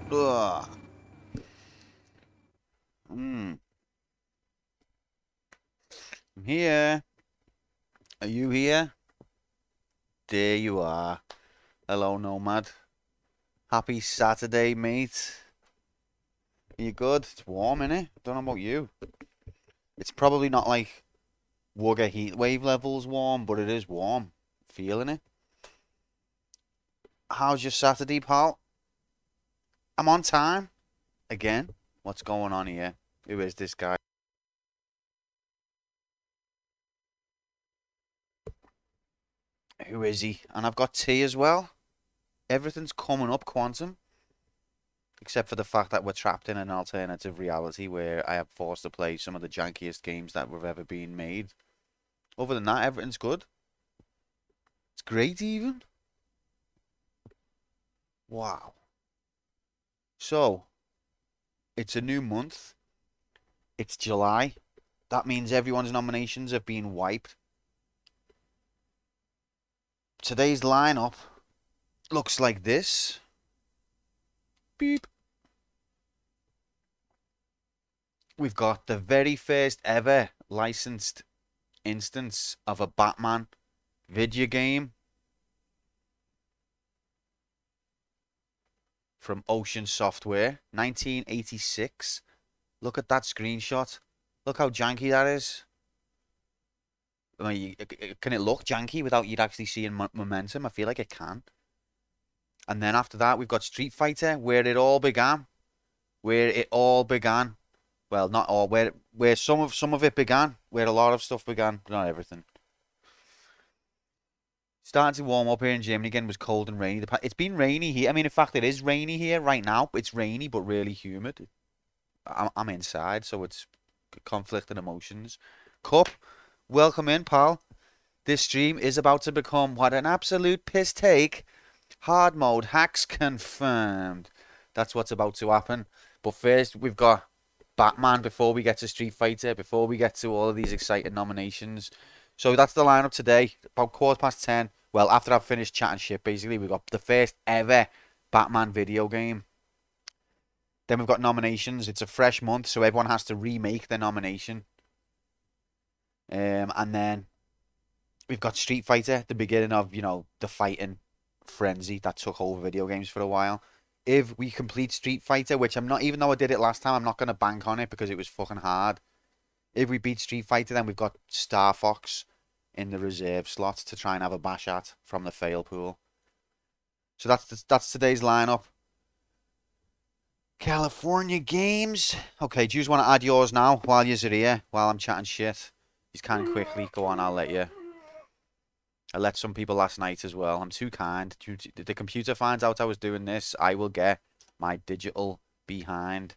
Ugh. I'm here. Are you here? There you are. Hello, Nomad. Happy Saturday, mate. Are you good? It's warm, innit? Don't know about you. It's probably not like Wugger heat wave levels warm, but it is warm. Feeling it. How's your Saturday, pal? I'm on time. Again? What's going on here? Who is this guy? Who is he? And I've got tea as well. Everything's coming up quantum. Except for the fact that we're trapped in an alternative reality where I am forced to play some of the jankiest games that have ever been made. Other than that, everything's good. It's great even. Wow. So, it's a new month. It's July. That means everyone's nominations have been wiped. Today's lineup looks like this. Beep. We've got the very first ever licensed instance of a Batman video game from Ocean Software, 1986. Look at that screenshot. Look how janky that is. I mean, can it look janky without you actually seeing momentum? I feel like it can. And then after that, we've got Street Fighter, where it all began. Where it all began. Well, not all. Where some of it began. Where a lot of stuff began, but not everything. Starting to warm up here in Germany again. It was cold and rainy. It's been rainy here. I mean, in fact, it is rainy here right now. It's rainy, but really humid. I'm inside, so it's conflicting emotions. Cup, welcome in, pal. This stream is about to become what an absolute piss take. Hard mode hacks confirmed. That's what's about to happen. But first, we've got Batman before we get to Street Fighter, before we get to all of these exciting nominations. So that's the lineup today. About 10:15. Well, after I've finished chatting shit, basically, we've got the first ever Batman video game. Then we've got nominations. It's a fresh month, so everyone has to remake their nomination. And then we've got Street Fighter, the beginning of, the fighting frenzy that took over video games for a while. If we complete Street Fighter, which I'm not, even though I did it last time, I'm not going to bank on it because it was fucking hard. If we beat Street Fighter, then we've got Star Fox in the reserve slots to try and have a bash at from the fail pool. So that's today's lineup. California Games. Okay, do you just want to add yours now while you're here, while I'm chatting shit? You can quickly. Go on, I'll let you. I let some people last night as well. I'm too kind. The computer finds out I was doing this, I will get my digital behind.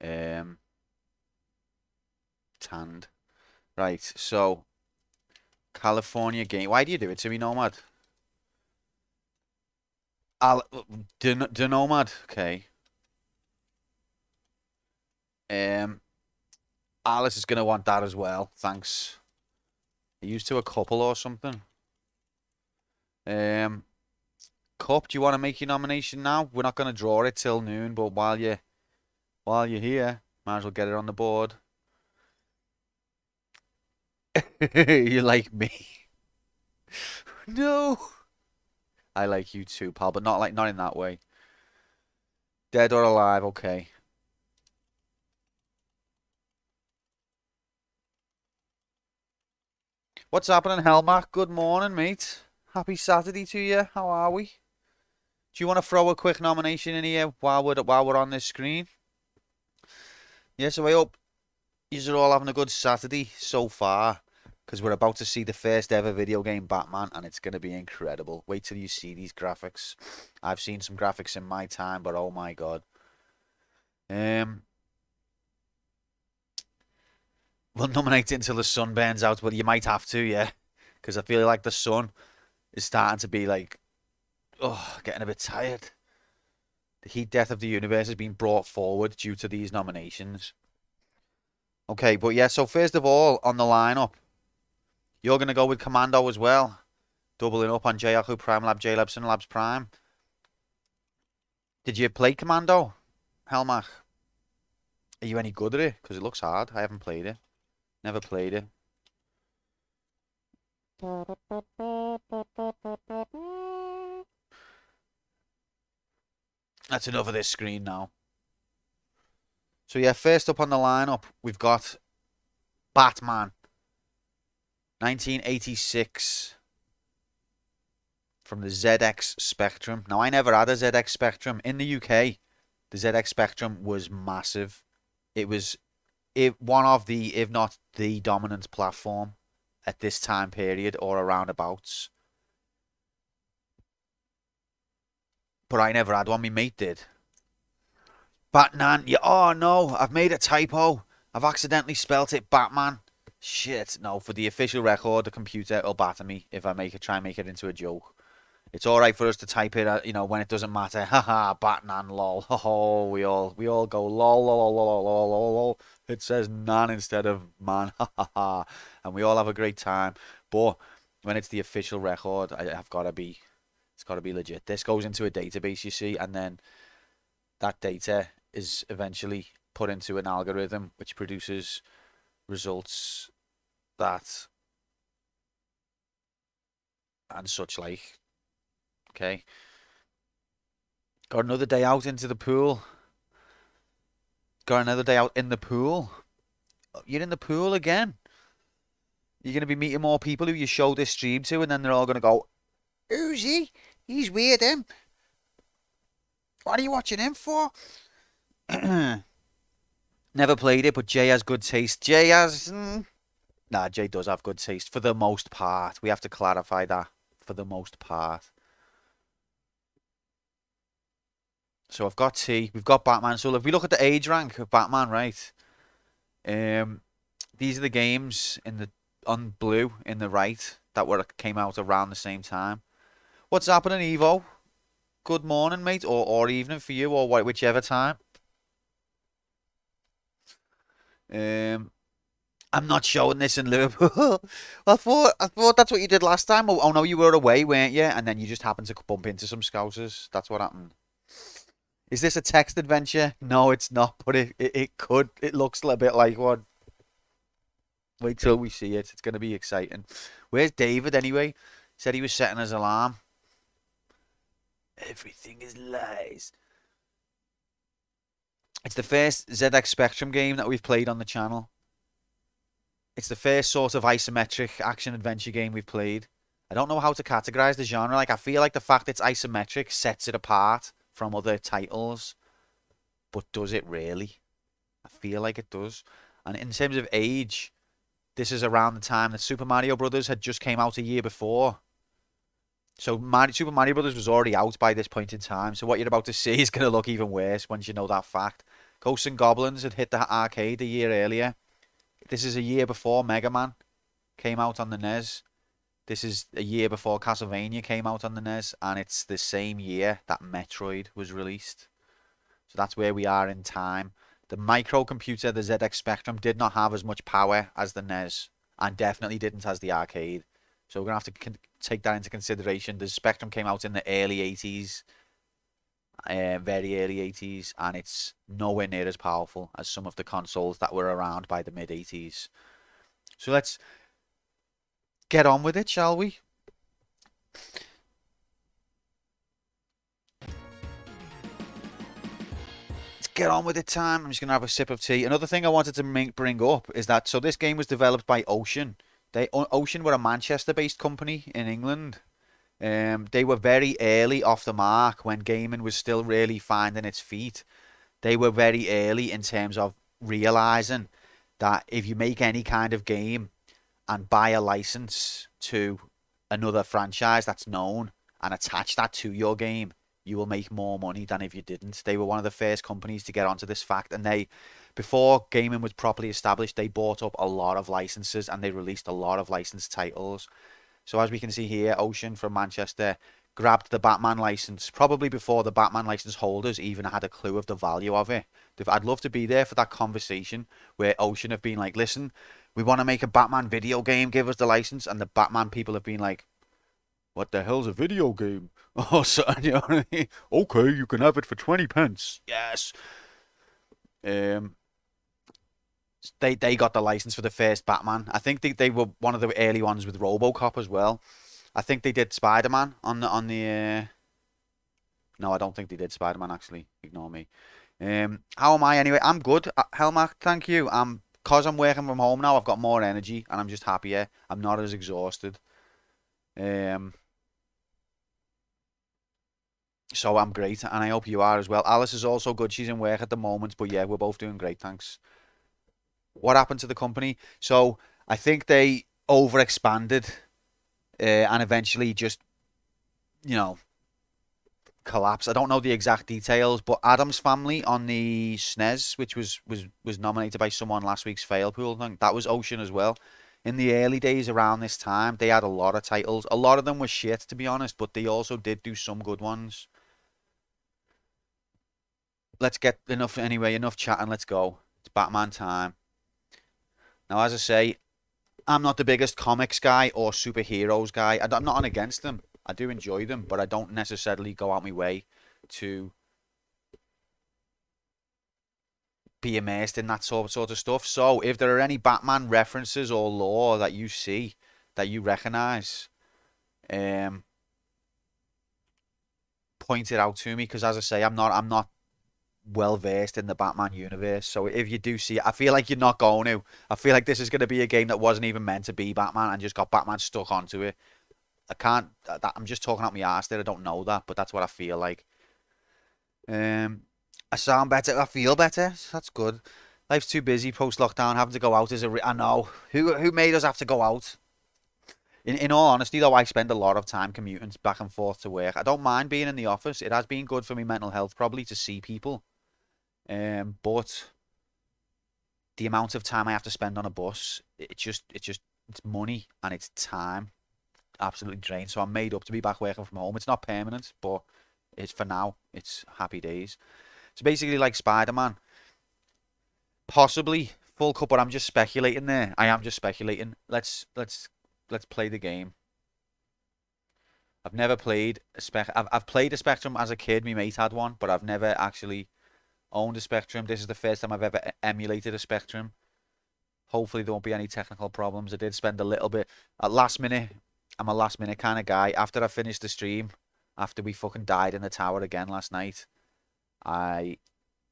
Tanned. Right, so California Game. Why do you do it to me, Nomad? Do Nomad. Okay. Alice is gonna want that as well. Thanks. Are you to a couple or something? Cup, do you want to make your nomination now? We're not gonna draw it till noon, but while you're here, might as well get it on the board. You like me? No. I like you too, pal, but not in that way. Dead or alive, okay. What's happening, Helmac? Good morning, mate. Happy Saturday to you. How are we? Do you want to throw a quick nomination in here while we're on this screen? Yeah, so I hope you're all having a good Saturday so far, because we're about to see the first ever video game Batman, and it's going to be incredible. Wait till you see these graphics. I've seen some graphics in my time, but oh my god. Um, we'll nominate it until the sun burns out. Well, you might have to, yeah, because I feel like the sun is starting to be like, oh, getting a bit tired. The heat death of the universe has been brought forward due to these nominations. Okay, but yeah, so first of all, on the lineup, you're going to go with Commando as well, doubling up on J-Yaku Prime Lab, J-Lab, Sun Labs Prime. Did you play Commando, Helmach? Are you any good at it? Because it looks hard. I haven't played it. Never played it. That's enough of this screen now. So yeah, first up on the lineup, we've got Batman, 1986, from the ZX Spectrum. Now, I never had a ZX Spectrum. In the UK, the ZX Spectrum was massive. It was one of the, if not the dominant platform at this time period or around abouts. But I never had one. My mate did. Batman. Yeah. Oh no, I've made a typo. I've accidentally spelt it Batman. Shit. No, for the official record, the computer will batter me if I try and make it into a joke. It's all right for us to type it, when it doesn't matter. Haha, Batman, lol. Oh, we all go lol, lol, lol, lol, lol, lol, lol. It says nan instead of man. Ha ha ha. And we all have a great time. But when it's the official record, it's got to be legit. This goes into a database, you see, and then that data is eventually put into an algorithm which produces results that and such like. Okay. Got another day out into the pool. Got another day out in the pool. You're in the pool again. You're going to be meeting more people who you show this stream to, and then they're all going to go, "Who's he? He's weird, him. What are you watching him for?" Never played it, but Jay has good taste. Jay has. Nah, Jay does have good taste for the most part. We have to clarify that. For the most part. So I've got T. We've got Batman. So if we look at the age rank of Batman, right? These are the games on blue in the right that came out around the same time. What's happening, Evo? Good morning, mate, or evening for you, or whichever time. I'm not showing this in Liverpool. I thought that's what you did last time. Oh no, you were away, weren't you? And then you just happened to bump into some Scousers. That's what happened. Is this a text adventure? No, it's not, but it could. It looks a bit like one. Wait till we see it. It's going to be exciting. Where's David anyway? Said he was setting his alarm. Everything is lies. It's the first ZX Spectrum game that we've played on the channel. It's the first sort of isometric action adventure game we've played. I don't know how to categorize the genre. Like, I feel like the fact it's isometric sets it apart from other titles. But does it really? I feel like it does. And in terms of age, this is around the time that Super Mario Brothers had just came out a year before. So Super Mario Brothers was already out by this point in time. So what you're about to see is going to look even worse once you know that fact. Ghosts and Goblins had hit the arcade a year earlier. This is a year before Mega Man came out on the NES. This is a year before Castlevania came out on the NES. And it's the same year that Metroid was released. So that's where we are in time. The microcomputer, the ZX Spectrum, did not have as much power as the NES. And definitely didn't as the arcade. So we're going to have to take that into consideration. The Spectrum came out in the early 80s. Very early 80s. And it's nowhere near as powerful as some of the consoles that were around by the mid 80s. So let's get on with it, shall we? Let's get on with it, time. I'm just gonna have a sip of tea. Another thing I wanted to bring up is that this game was developed by Ocean. Ocean were a Manchester-based company in England. They were very early off the mark when gaming was still really finding its feet. They were very early in terms of realizing that if you make any kind of game and buy a license to another franchise that's known and attach that to your game, you will make more money than if you didn't. They were one of the first companies to get onto this fact, and before gaming was properly established, they bought up a lot of licenses and they released a lot of licensed titles. So as we can see here, Ocean from Manchester grabbed the Batman license probably before the Batman license holders even had a clue of the value of it. I'd love to be there for that conversation where Ocean have been like, listen, we want to make a Batman video game, give us the license, and the Batman people have been like, what the hell's a video game? Oh, so, you know what I mean? Okay, you can have it for 20 pence. Yes. Um, they got the license for the first Batman. I think they were one of the early ones with RoboCop as well. I think they did Spider-Man on the. No, I don't think they did Spider-Man actually. Ignore me. How am I anyway? I'm good. Helmark, thank you. Cause I'm working from home now. I've got more energy and I'm just happier. I'm not as exhausted. Um, so I'm great, and I hope you are as well. Alice is also good. She's in work at the moment, but yeah, we're both doing great. Thanks. What happened to the company? So I think they overexpanded and eventually just, you know, collapsed. I don't know the exact details, but Adam's Family on the SNES, which was nominated by someone last week's Fail Pool thing, that was Ocean as well. In the early days around this time, they had a lot of titles. A lot of them were shit, to be honest, but they also did do some good ones. Let's get enough anyway, enough chatting, let's go. It's Batman time. Now, as I say, I'm not the biggest comics guy or superheroes guy. I'm not on against them. I do enjoy them, but I don't necessarily go out my way to be immersed in that sort of stuff. So, if there are any Batman references or lore that you see that you recognize, um, point it out to me. Because as I say, I'm not well versed in the Batman universe. So if you do see it, I feel like you're not going to. I feel like this is going to be a game that wasn't even meant to be Batman and just got Batman stuck onto it. I can't. I'm just talking out my ass there. I don't know that, but that's what I feel like. Um, I sound better. I feel better. That's good. Life's too busy post lockdown. Having to go out is I know who made us have to go out. In all honesty, though, I spend a lot of time commuting back and forth to work. I don't mind being in the office. It has been good for my mental health, probably, to see people. But the amount of time I have to spend on a bus, it's money and it's time. Absolutely drained. So I'm made up to be back working from home. It's not permanent, but it's for now. It's happy days. So basically, like Spider-Man, possibly full cut, but I'm just speculating there. I am just speculating. Let's play the game. I've never played a spec. I've played a Spectrum as a kid. My mate had one, but I've never actually owned a Spectrum. This is the first time I've ever emulated a Spectrum. Hopefully there won't be any technical problems. I did spend a little bit at last minute. I'm a last minute kind of guy. After I finished the stream, after we fucking died in the tower again last night, I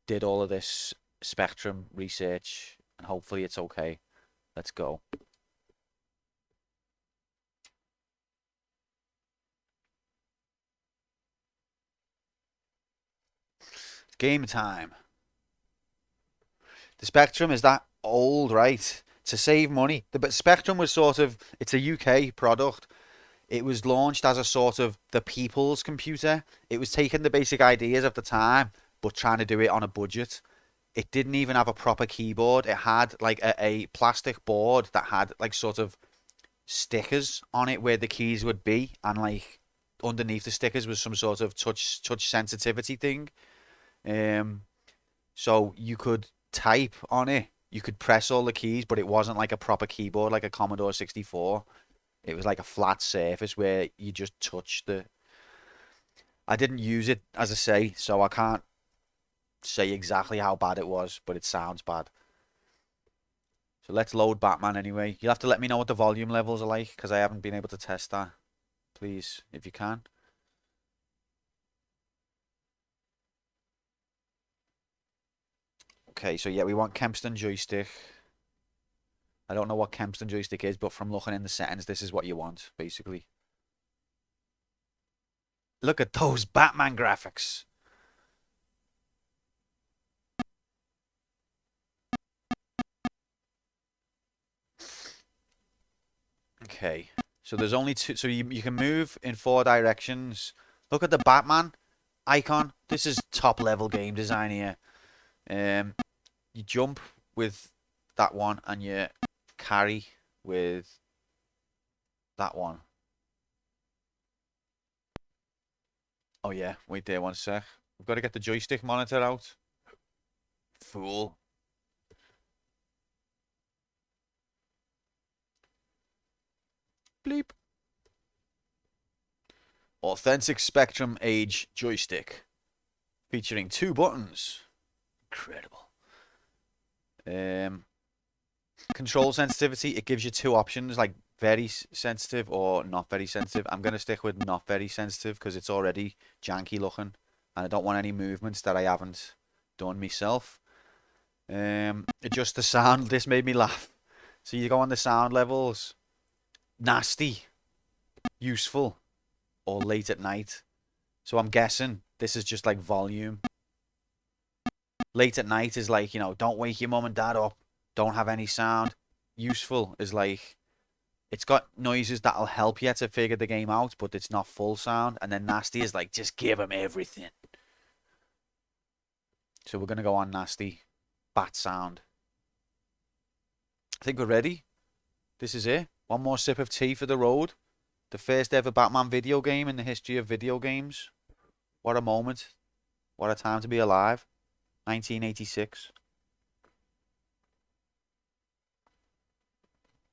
did all of this Spectrum research and hopefully it's okay. Let's go. It's game time. The Spectrum is that old, right? To save money. The Spectrum was sort of, it's a UK product. It was launched as a sort of the people's computer. It was taking the basic ideas of the time, but trying to do it on a budget. It didn't even have a proper keyboard. It had like a plastic board that had like sort of stickers on it where the keys would be, and like underneath the stickers was some sort of touch sensitivity thing. Um, so you could type on it. You could press all the keys, but it wasn't like a proper keyboard like a Commodore 64. It was like a flat surface where you just touch the. I didn't use it, as I say, so I can't say exactly how bad it was, but it sounds bad. So let's load Batman anyway. You'll have to let me know what the volume levels are like, because I haven't been able to test that. Please, if you can. Okay, so yeah, we want Kempston joystick. I don't know what Kempston joystick is, but from looking in the settings, this is what you want, basically. Look at those Batman graphics. Okay, so there's only two. So you can move in 4 directions. Look at the Batman icon. This is top level game design here. You jump with that one, and you carry with that one. Oh yeah, wait there 1 sec. We've got to get the joystick monitor out. Fool. Bleep. Authentic Spectrum Age joystick. Featuring 2 buttons. Incredible. Control sensitivity, it gives you 2 options, like very sensitive or not very sensitive. I'm going to stick with not very sensitive because it's already janky looking. And I don't want any movements that I haven't done myself. Adjust the sound. This made me laugh. So you go on the sound levels. Nasty. Useful. Or late at night. So I'm guessing this is just like volume. Late at night is like, you know, don't wake your mum and dad up. Don't have any sound. Useful is like, it's got noises that'll help you to figure the game out, but it's not full sound. And then nasty is like, just give them everything. So we're going to go on nasty. Bat sound. I think we're ready. This is it. One more sip of tea for the road. The first ever Batman video game in the history of video games. What a moment. What a time to be alive. 1986.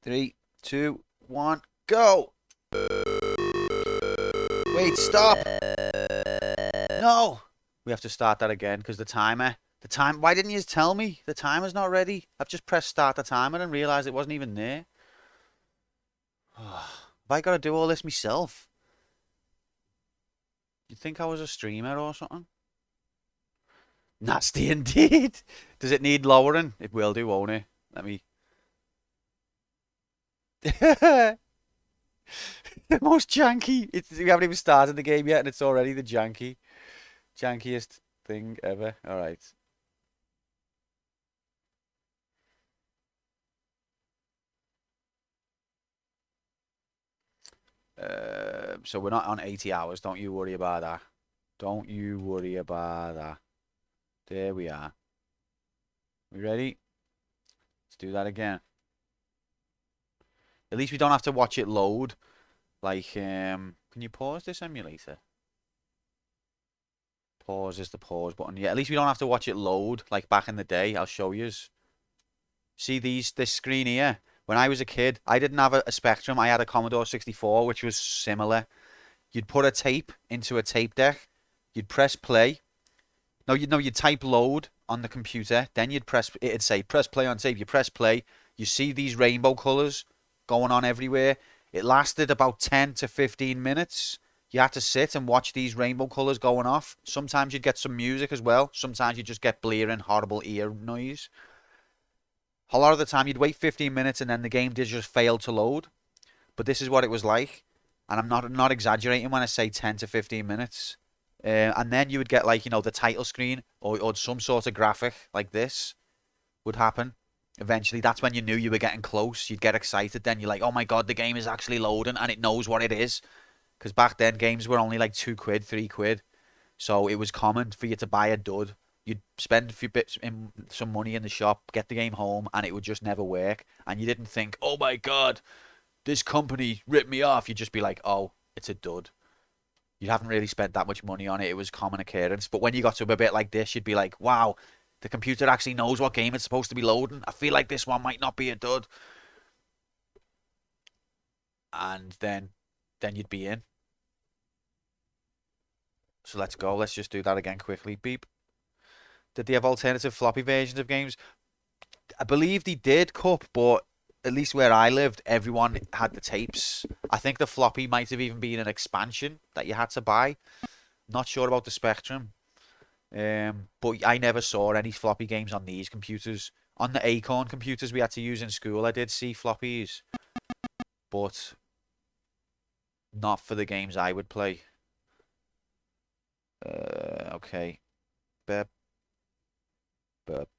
3, 2, 1, go! Wait, stop! No! We have to start that again because the timer. Why didn't you just tell me? The timer's not ready. I've just pressed start the timer and realised it wasn't even there. Have I got to do all this myself? You'd think I was a streamer or something? Nasty indeed. Does it need lowering? It will do, won't it? Let me. The most janky. We haven't even started the game yet, and it's already the jankiest thing ever. All right. So we're not on 80 hours. Don't you worry about that. Don't you worry about that. There we are. We ready? Let's do that again. At least we don't have to watch it load. Like, can you pause this emulator? Pause is the pause button. Yeah, at least we don't have to watch it load like back in the day. I'll show you. See this screen here? When I was a kid, I didn't have a Spectrum. I had a Commodore 64, which was similar. You'd put a tape into a tape deck. You'd press play. No, you'd type load on the computer. Then it'd say press play on tape. You press play. You see these rainbow colors going on everywhere. It lasted about 10 to 15 minutes. You had to sit and watch these rainbow colors going off. Sometimes you'd get some music as well. Sometimes you just get blaring, horrible ear noise. A lot of the time, you'd wait 15 minutes and then the game did just fail to load. But this is what it was like. And I'm not exaggerating when I say 10 to 15 minutes. And then you would get like, you know, the title screen or some sort of graphic like this would happen. Eventually, that's when you knew you were getting close. You'd get excited. Then you're like, oh my God, the game is actually loading and it knows what it is. Because back then, games were only like £2, £3. So it was common for you to buy a dud. You'd spend a few bits in some money in the shop, get the game home, and it would just never work. And you didn't think, oh my God, this company ripped me off. You'd just be like, oh, it's a dud. You haven't really spent that much money on it. It was common occurrence. But when you got to a bit like this, you'd be like, wow, the computer actually knows what game it's supposed to be loading. I feel like this one might not be a dud. And then you'd be in. So let's go. Let's just do that again quickly. Beep. Did they have alternative floppy versions of games? I believe they did cup, but at least where I lived, everyone had the tapes. I think the floppy might have even been an expansion that you had to buy. Not sure about the Spectrum. But I never saw any floppy games on these computers. On the Acorn computers we had to use in school, I did see floppies, but not for the games I would play. Okay. Burp, burp.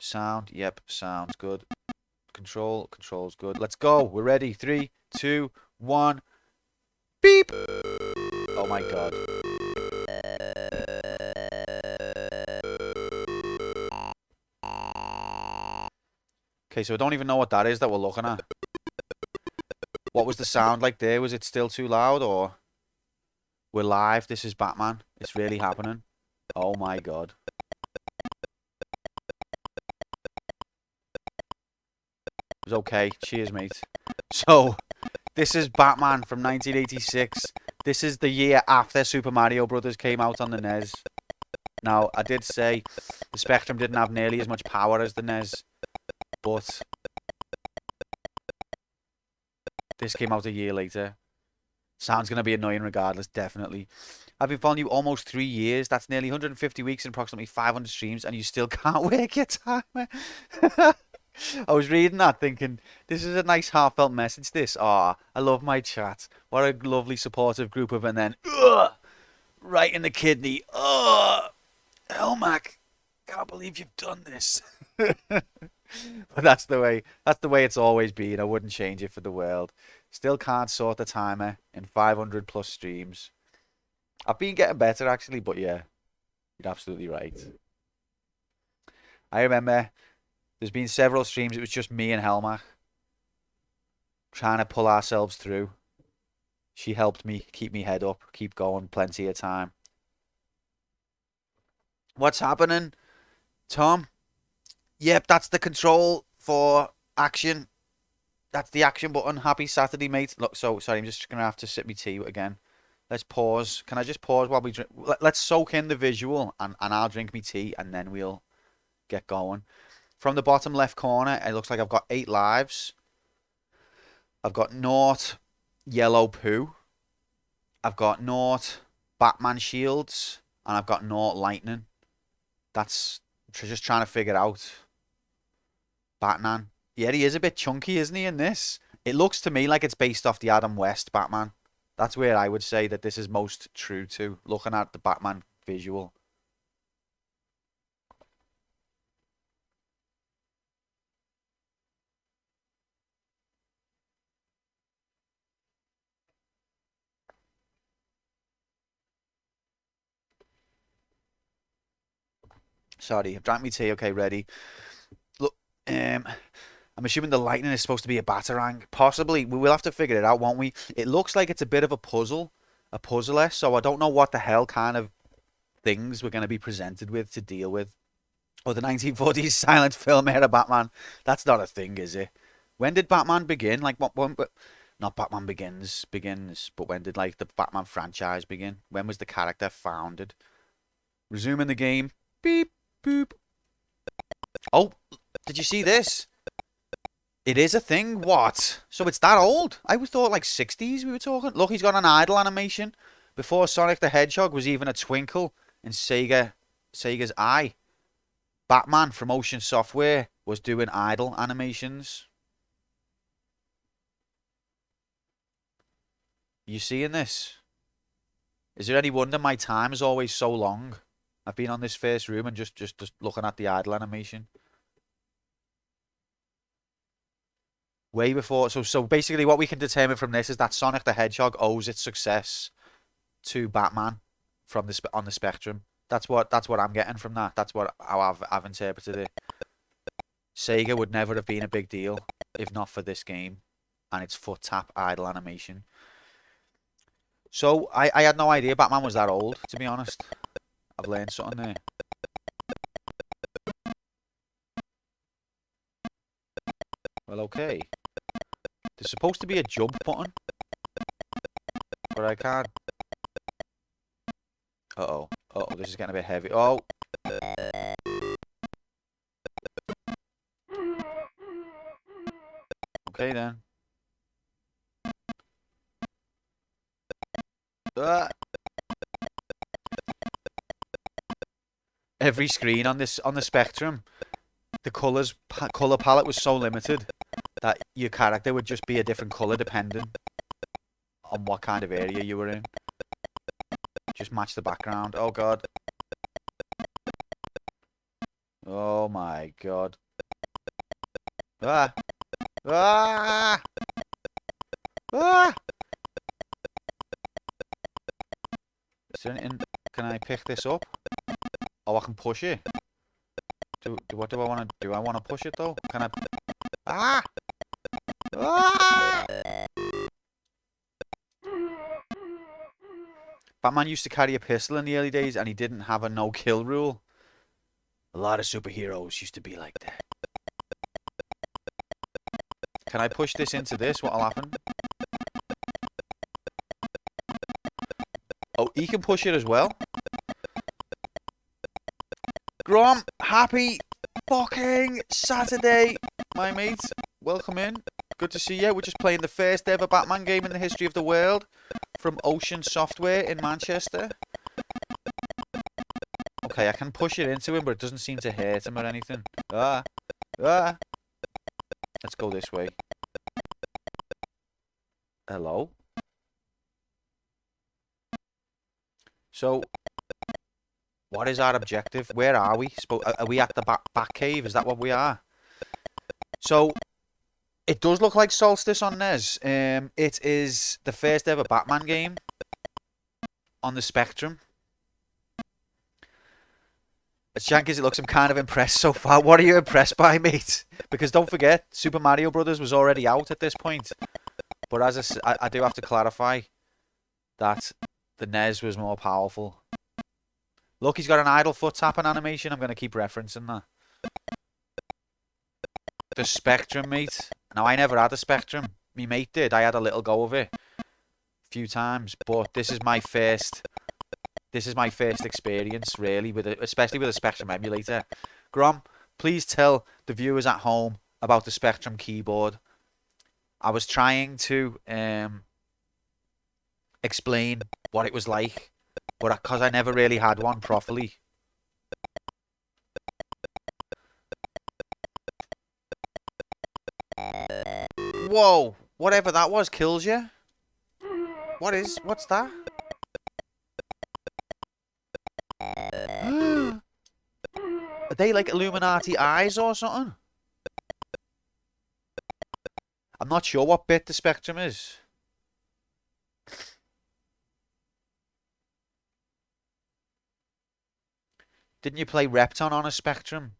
Sound, yep, sounds good. Control's good. Let's go. We're ready. 3, 2, 1. Beep. Oh my god. Okay, so I don't even know what that is that we're looking at. What was the sound like there? Was it still too loud, or we're live? This is Batman. It's really happening. Oh my god. It was okay. Cheers, mate. So, this is Batman from 1986. This is the year after Super Mario Brothers came out on the NES. Now, I did say the Spectrum didn't have nearly as much power as the NES, but this came out a year later. Sound's going to be annoying regardless, definitely. I've been following you almost 3 years. That's nearly 150 weeks and approximately 500 streams, and you still can't work your timer. I was reading that thinking, this is a nice heartfelt message, this. Ah, I love my chat. What a lovely supportive group of, and then, ugh, right in the kidney. Ugh, Elmac, can't believe you've done this. But that's the way it's always been. I wouldn't change it for the world. Still can't sort the timer in 500 plus streams. I've been getting better actually, but yeah, you're absolutely right. I remember there's been several streams, it was just me and Helmach trying to pull ourselves through. She helped me keep me head up, keep going, plenty of time. What's happening, Tom? Yep, that's the control for action. That's the action button. Happy Saturday, mate. Look, so sorry, I'm just gonna have to sip my tea again. Let's pause. Can I just pause while we drink? Let's soak in the visual, and I'll drink my tea, and then we'll get going. From the bottom left corner, it looks like I've got 8 lives. I've got Naught Yellow Poo. I've got Naught Batman Shields, and I've got Naught Lightning. That's just trying to figure out Batman. Yeah, he is a bit chunky, isn't he, in this? It looks to me like it's based off the Adam West Batman. That's where I would say that this is most true to, looking at the Batman visual. Sorry, I've drank my tea. Okay, ready. Look, I'm assuming the lightning is supposed to be a Batarang. Possibly. We will have to figure it out, won't we? It looks like it's a bit of a puzzle, a puzzler, so I don't know what the hell kind of things we're going to be presented with to deal with. Oh, the 1940s silent film era Batman. That's not a thing, is it? When did Batman begin? Like, what one? But not Batman begins, but when did, like, the Batman franchise begin? When was the character founded? Resuming the game. Beep, boop. Oh, did you see this? It is a thing. What? So it's that old? I would thought like 60s we were talking. Look, he's got an idle animation. Before Sonic the Hedgehog was even a twinkle in Sega's eye. Batman from Ocean Software was doing idle animations. You seeing this? Is there any wonder my time is always so long? I've been on this first room and just looking at the idle animation. Way before, so basically what we can determine from this is that Sonic the Hedgehog owes its success to Batman from on the Spectrum. That's what I'm getting from that. That's how I've interpreted it. Sega would never have been a big deal if not for this game and its foot tap idle animation. So I had no idea Batman was that old, to be honest. I've learned something there. Well, okay. There's supposed to be a jump button, but I can't. Uh-oh. Uh-oh, this is getting a bit heavy. Oh. Okay then. Ah. Every screen on the Spectrum, the color palette was so limited that your character would just be a different color depending on what kind of area you were in. Just match the background. Oh god. Oh my god. Ah! Ah! Ah! Is there anything? Can I pick this up? Oh, I can push it. What do I want to do? I want to push it though. Can I? Ah! Ah! Batman used to carry a pistol in the early days, and he didn't have a no-kill rule. A lot of superheroes used to be like that. Can I push this into this? What'll happen? Oh, he can push it as well. Grom, happy fucking Saturday, my mates. Welcome in. Good to see you. We're just playing the first ever Batman game in the history of the world from Ocean Software in Manchester. Okay, I can push it into him, but it doesn't seem to hurt him or anything. Ah. Ah. Let's go this way. Hello? So, what is our objective? Where are we? Are we at the back cave? Is that what we are? So, it does look like Solstice on NES. It is the first ever Batman game on the Spectrum. As janky as it looks, I'm kind of impressed so far. What are you impressed by, mate? Because don't forget, Super Mario Brothers was already out at this point. But as I do have to clarify that the NES was more powerful. Look, he's got an idle foot tapping animation. I'm going to keep referencing that. The Spectrum, mate. Now, I never had a Spectrum. Me mate did. I had a little go of it a few times. But this is my first experience, really, with it, especially with a Spectrum emulator. Grom, please tell the viewers at home about the Spectrum keyboard. I was trying to explain what it was like, but because I never really had one properly. Whoa! Whatever that was kills you. What's that? Are they like Illuminati eyes or something? I'm not sure what bit the Spectrum is. Didn't you play Repton on a Spectrum?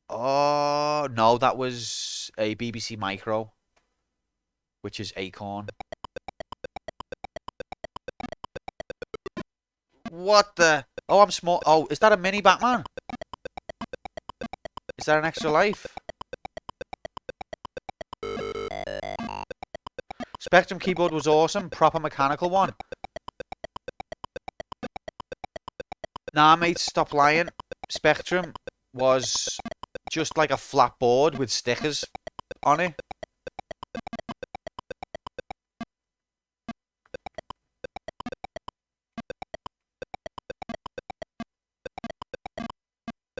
Oh, no, that was a BBC Micro, which is Acorn. What the? Oh, I'm small. Oh, is that a mini Batman? Is that an extra life? Spectrum keyboard was awesome. Proper mechanical one. Nah, mate, stop lying. Spectrum was just like a flat board with stickers on it.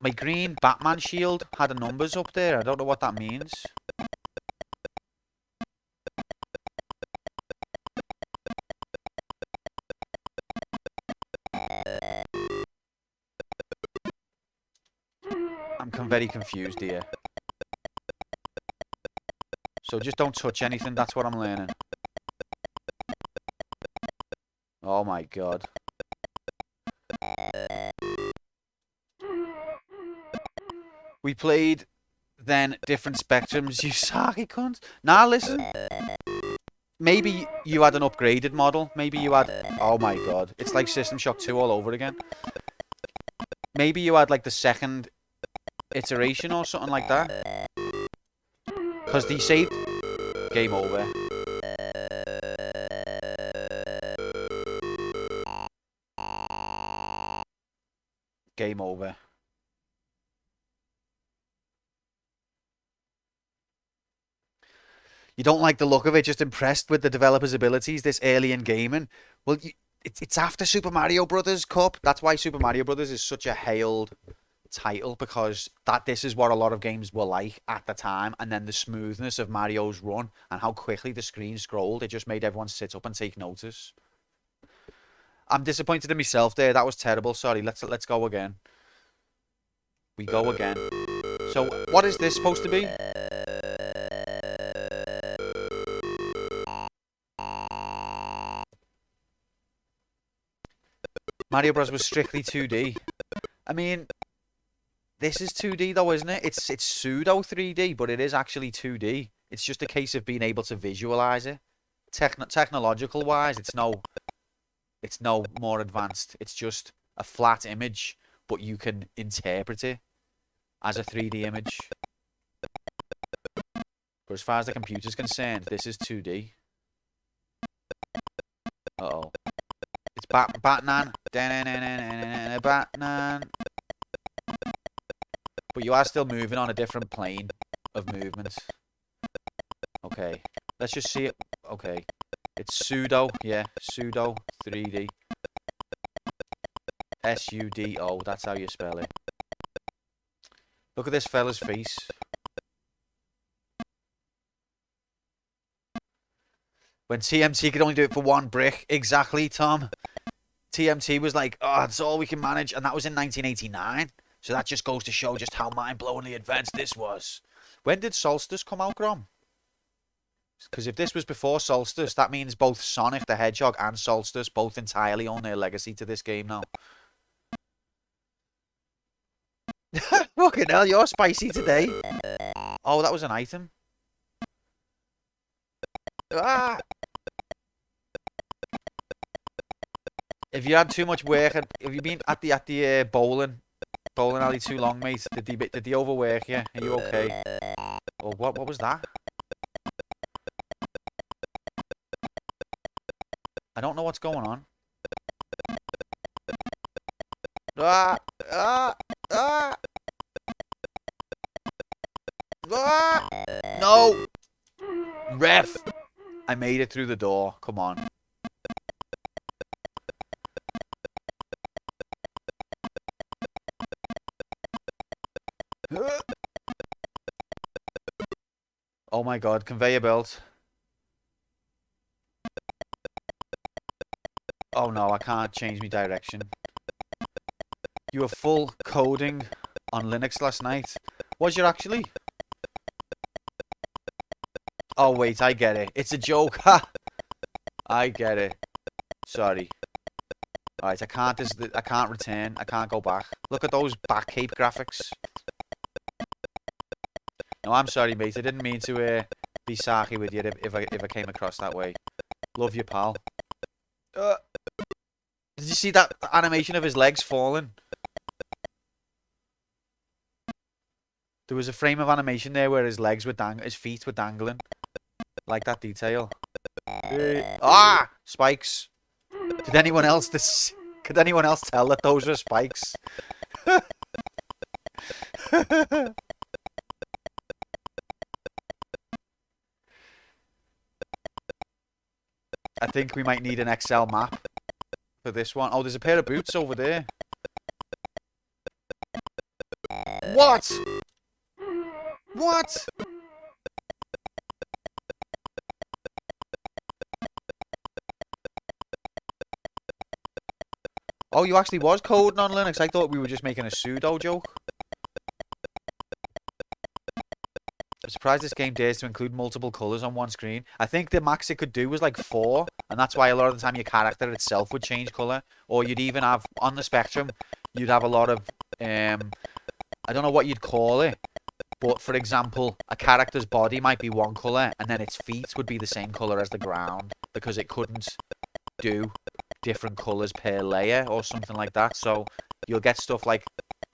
My green Batman shield had a numbers up there. I don't know what that means. I'm very confused here. So just don't touch anything. That's what I'm learning. Oh my god. We played then different Spectrums. You sarky cunt. Now listen. Maybe you had an upgraded model. Maybe you had... Oh my god. It's like System Shock 2 all over again. Maybe you had like the second iteration or something like that. Because the saved... Game over. Game over. You don't like the look of it, just impressed with the developer's abilities this early in gaming. Well, it's after Super Mario Brothers Cup. That's why Super Mario Brothers is such a hailed title, because this is what a lot of games were like at the time, and then the smoothness of Mario's run and how quickly the screen scrolled, it just made everyone sit up and take notice. I'm disappointed in myself there. That was terrible. Sorry. Let's go again. We go again. So what is this supposed to be? Mario Bros was strictly 2D. I mean, this is 2D though, isn't it? It's pseudo 3D, but it is actually 2D. It's just a case of being able to visualize it. Technological wise, it's no more advanced. It's just a flat image, but you can interpret it as a 3D image. But as far as the computer's concerned, this is 2D. Uh-oh. It's Batman. Batman. But you are still moving on a different plane of movement. Okay. Let's just see it. Okay. It's pseudo. Yeah. Pseudo 3D. SUDO. That's how you spell it. Look at this fella's face. When TMT could only do it for one brick. Exactly, Tom. TMT was like, oh, that's all we can manage. And that was in 1989. So that just goes to show just how mind-blowingly advanced this was. When did Solstice come out, Grom? Because if this was before Solstice, that means both Sonic the Hedgehog and Solstice both entirely own their legacy to this game now. Fucking hell, you're spicy today. Oh, that was an item. Ah! If you had too much work, have you been at the bowling alley too long, mate? Did they overwork you? Are you okay? Oh, what was that? I don't know what's going on. Ah! Ah! Ah! Ah! No! Ref! I made it through the door. Come on. Oh my god, conveyor belt. Oh no, I can't change my direction. You were full coding on Linux last night. Was you actually? Oh wait, I get it. It's a joke. Ha! I get it. Sorry. Alright, I can't return. I can't go back. Look at those back cape graphics. No, I'm sorry, mate. I didn't mean to be sarky with you if I came across that way. Love you, pal. Did you see that animation of his legs falling? There was a frame of animation there where his feet were dangling. Like that detail. Ah! Spikes. Could anyone else tell that those are spikes? I think we might need an Excel map for this one. Oh, there's a pair of boots over there. What? What? Oh, you actually was coding on Linux? I thought we were just making a pseudo joke. I'm surprised this game dares to include multiple colours on one screen. I think the max it could do was like 4, and that's why a lot of the time your character itself would change colour. Or you'd even have, on the spectrum, you'd have a lot of, I don't know what you'd call it, but for example, a character's body might be one colour, and then its feet would be the same colour as the ground, because it couldn't do different colours per layer or something like that. So you'll get stuff like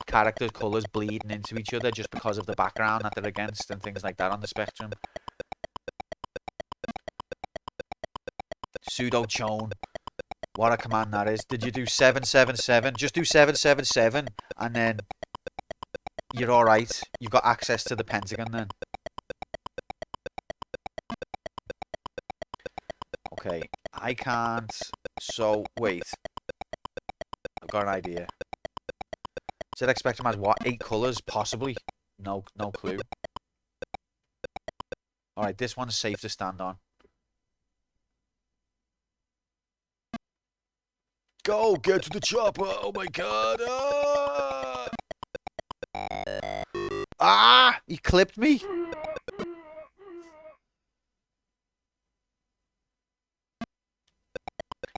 character colours bleeding into each other just because of the background that they're against and things like that on the spectrum. Pseudo chone. What a command that is. Did you do 777? Just do 777 and then you're alright. You've got access to the Pentagon then. Okay, I can't. So, wait. I've got an idea. ZX Spectrum has what? 8 colours? Possibly. No clue. Alright, this one's safe to stand on. Go! Get to the chopper! Oh my god! Ah! He clipped me!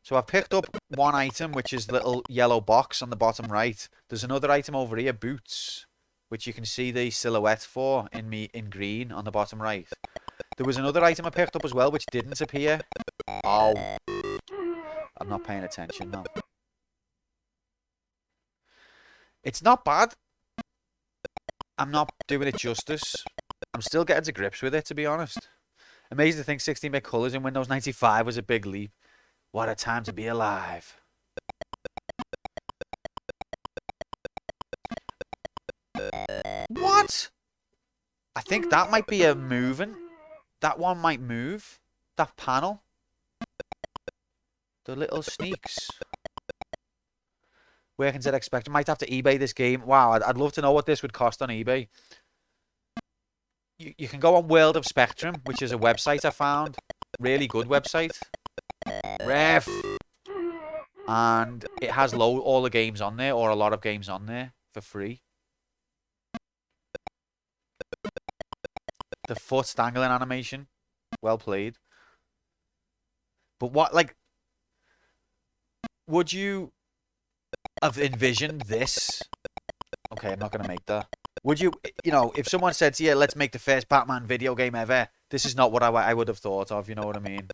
So I've picked up one item, which is the little yellow box on the bottom right. There's another item over here, boots, which you can see the silhouette for in green on the bottom right. There was another item I picked up as well, which didn't appear. Oh. I'm not paying attention now. It's not bad. I'm not doing it justice. I'm still getting to grips with it, to be honest. Amazing to think 16-bit colours in Windows 95 was a big leap. What a time to be alive. What? I think that might be a moving. That one might move. That panel. The little sneaks. Where can ZX Spectrum? Might have to eBay this game. Wow, I'd love to know what this would cost on eBay. You can go on World of Spectrum, which is a website I found. Really good website. Ref. And it has all the games on there, or a lot of games on there, for free. The foot dangling animation. Well played. But what, like... Would you have envisioned this? Okay, I'm not going to make that. Would you, if someone said to you, let's make the first Batman video game ever, this is not what I would have thought of, you know what I mean?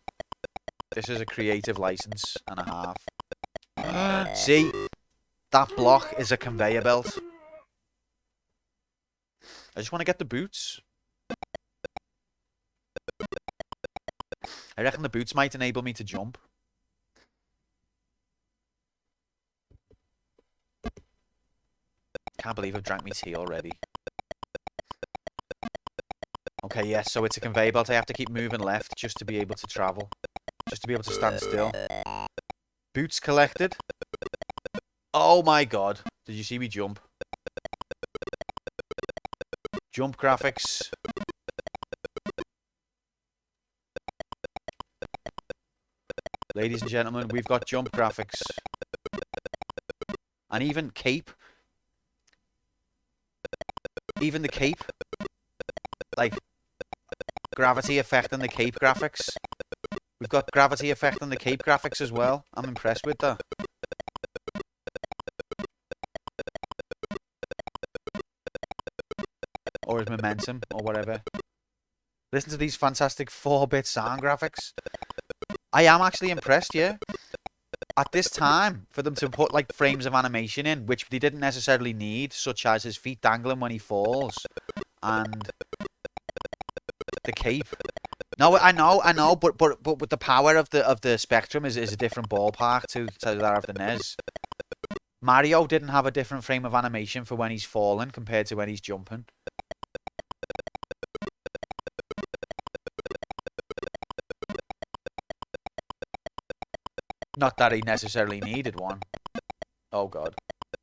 This is a creative license and a half. See? That block is a conveyor belt. I just want to get the boots. I reckon the boots might enable me to jump. Can't believe I've drank my tea already. Okay, yes, so it's a conveyor belt. I have to keep moving left just to be able to travel. Just to be able to stand still. Boots collected. Oh my god. Did you see me jump? Jump graphics. Ladies and gentlemen, we've got jump graphics. And even cape. Even the cape. Like, gravity effect on the cape graphics. We've got gravity effect on the cape graphics as well. I'm impressed with that. Or his momentum, or whatever. Listen to these fantastic 4-bit sound graphics. I am actually impressed, yeah. At this time, for them to put like frames of animation in, which they didn't necessarily need, such as his feet dangling when he falls, and the cape. No, I know, but with the power of the Spectrum is a different ballpark to that of the NES. Mario didn't have a different frame of animation for when he's falling compared to when he's jumping. Not that he necessarily needed one. Oh god.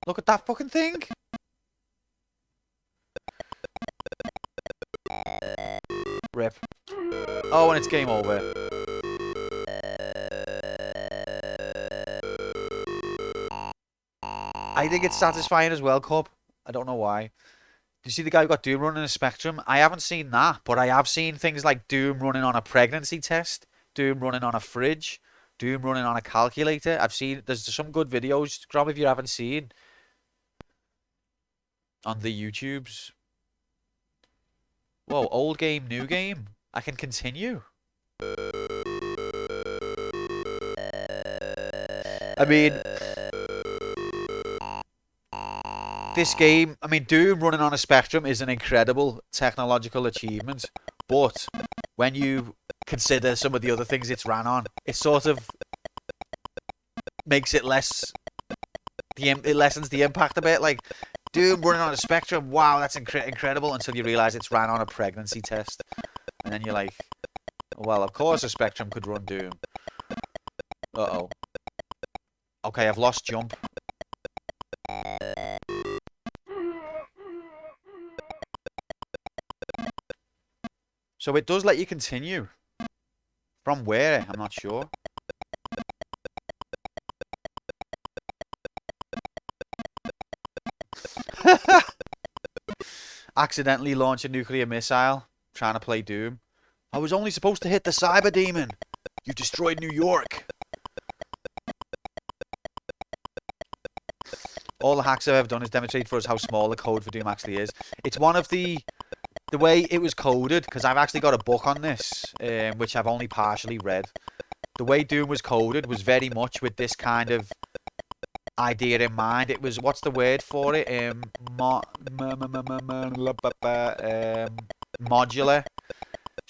Look at that fucking thing! Rip. Oh, and it's game over. I think it's satisfying as well, Cup. I don't know why. Do you see the guy who got Doom running a Spectrum? I haven't seen that, but I have seen things like Doom running on a pregnancy test, Doom running on a fridge, Doom running on a calculator. I've seen, there's some good videos, Grom, if you haven't seen, on the YouTubes. Whoa, old game, new game. I can continue. I mean, this game, I mean, Doom running on a Spectrum is an incredible technological achievement, but when you consider some of the other things it's ran on, it sort of makes it less, it lessens the impact a bit. Like, Doom running on a Spectrum, wow, that's incredible, until you realise it's ran on a pregnancy test. And then you're like, well, of course a Spectrum could run Doom. Uh-oh. Okay, I've lost jump. So it does let you continue. From where? I'm not sure. Accidentally launch a nuclear missile. Trying to play Doom. I was only supposed to hit the cyber demon. You destroyed New York. All the hacks I've ever done is demonstrate for us how small the code for Doom actually is. It's one of the way it was coded, because I've actually got a book on this, which I've only partially read. The way Doom was coded was very much with this kind of idea in mind. It was, what's the word for it? Modular.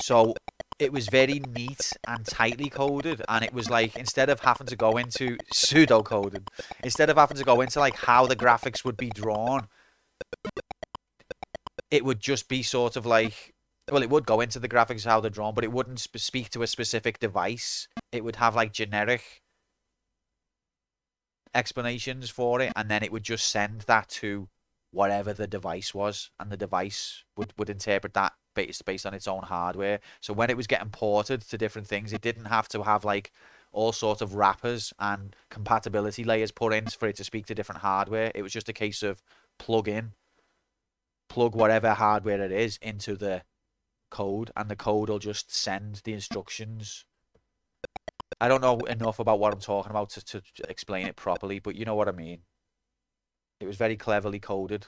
So it was very neat and tightly coded, and it was like, instead of having to go into pseudo coded, instead of having to go into like how the graphics would be drawn, it would just be sort of like, well, it would go into the graphics how they're drawn, but it wouldn't speak to a specific device. It would have like generic explanations for it, and then it would just send that to whatever the device was, and the device would interpret that based on its own hardware. So when it was getting ported to different things, it didn't have to have like all sorts of wrappers and compatibility layers put in for it to speak to different hardware. It was just a case of plug whatever hardware it is into the code, and the code will just send the instructions. I don't know enough about what I'm talking about to explain it properly, but you know what I mean. It was very cleverly coded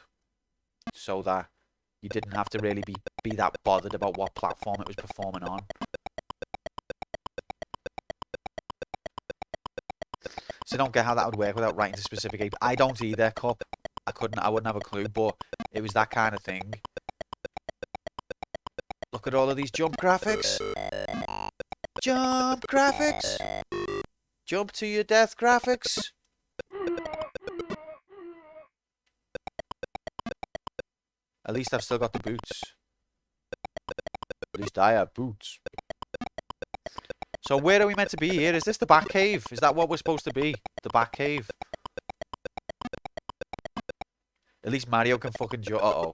so that you didn't have to really be that bothered about what platform it was performing on. So I don't get how that would work without writing to specific API. I don't either, Cup. I wouldn't have a clue, but it was that kind of thing. Look at all of these jump graphics. Jump graphics. Jump to your death graphics. At least I've still got the boots. At least I have boots. So where are we meant to be here? Is this the back cave? Is that what we're supposed to be? The back cave? At least Mario can fucking jump. Uh-oh.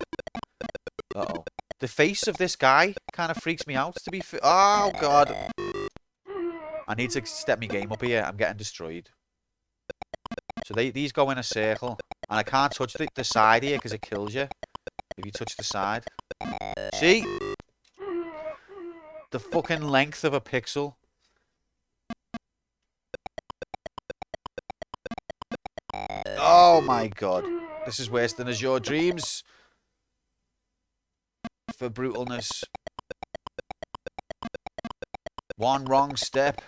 Uh-oh. The face of this guy kind of freaks me out, to be fair. Oh, God. I need to step my game up here. I'm getting destroyed. So these go in a circle. And I can't touch the side here because it kills you if you touch the side. See? The fucking length of a pixel. Oh my God. This is worse than Azure Dreams. For brutalness. One wrong step.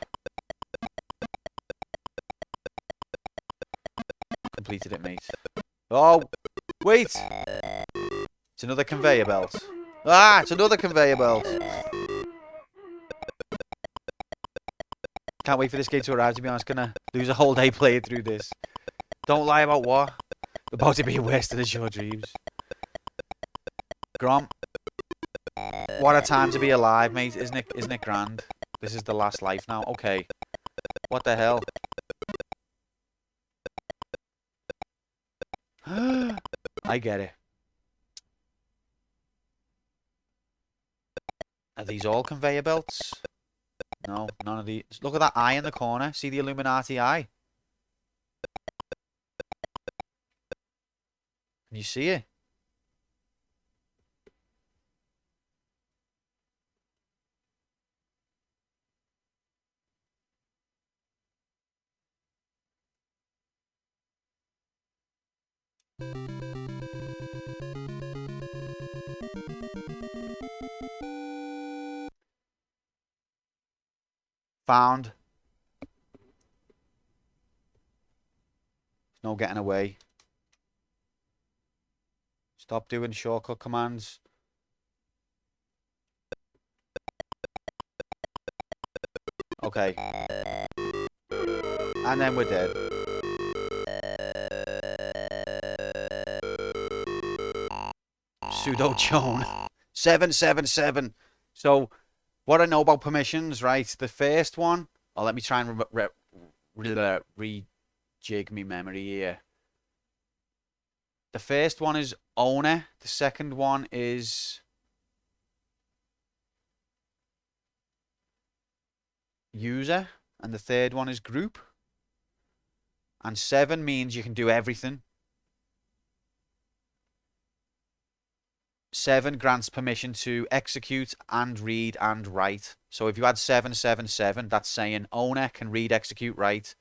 Completed it, mate. Oh, wait. It's another conveyor belt. Ah, it's another conveyor belt. Can't wait for this game to arrive, to be honest. Gonna lose a whole day playing through this. Don't lie about what? About to be worse than Azure Dreams. Grom. What a time to be alive, mate. Isn't it grand? This is the last life now. Okay. What the hell? I get it. Are these all conveyor belts? No, none of these. Look at that eye in the corner. See the Illuminati eye? Can you see it? Found. No getting away. Stop doing shortcut commands. Okay. And then we're dead. Pseudo Joan. 777. So, what I know about permissions, right? The first one. Oh, let me try and rejig me memory here. The first one is owner. The second one is user. And the third one is group. And 7 means you can do everything. 7 grants permission to execute and read and write. So if you add 777, that's saying owner can read, execute, write.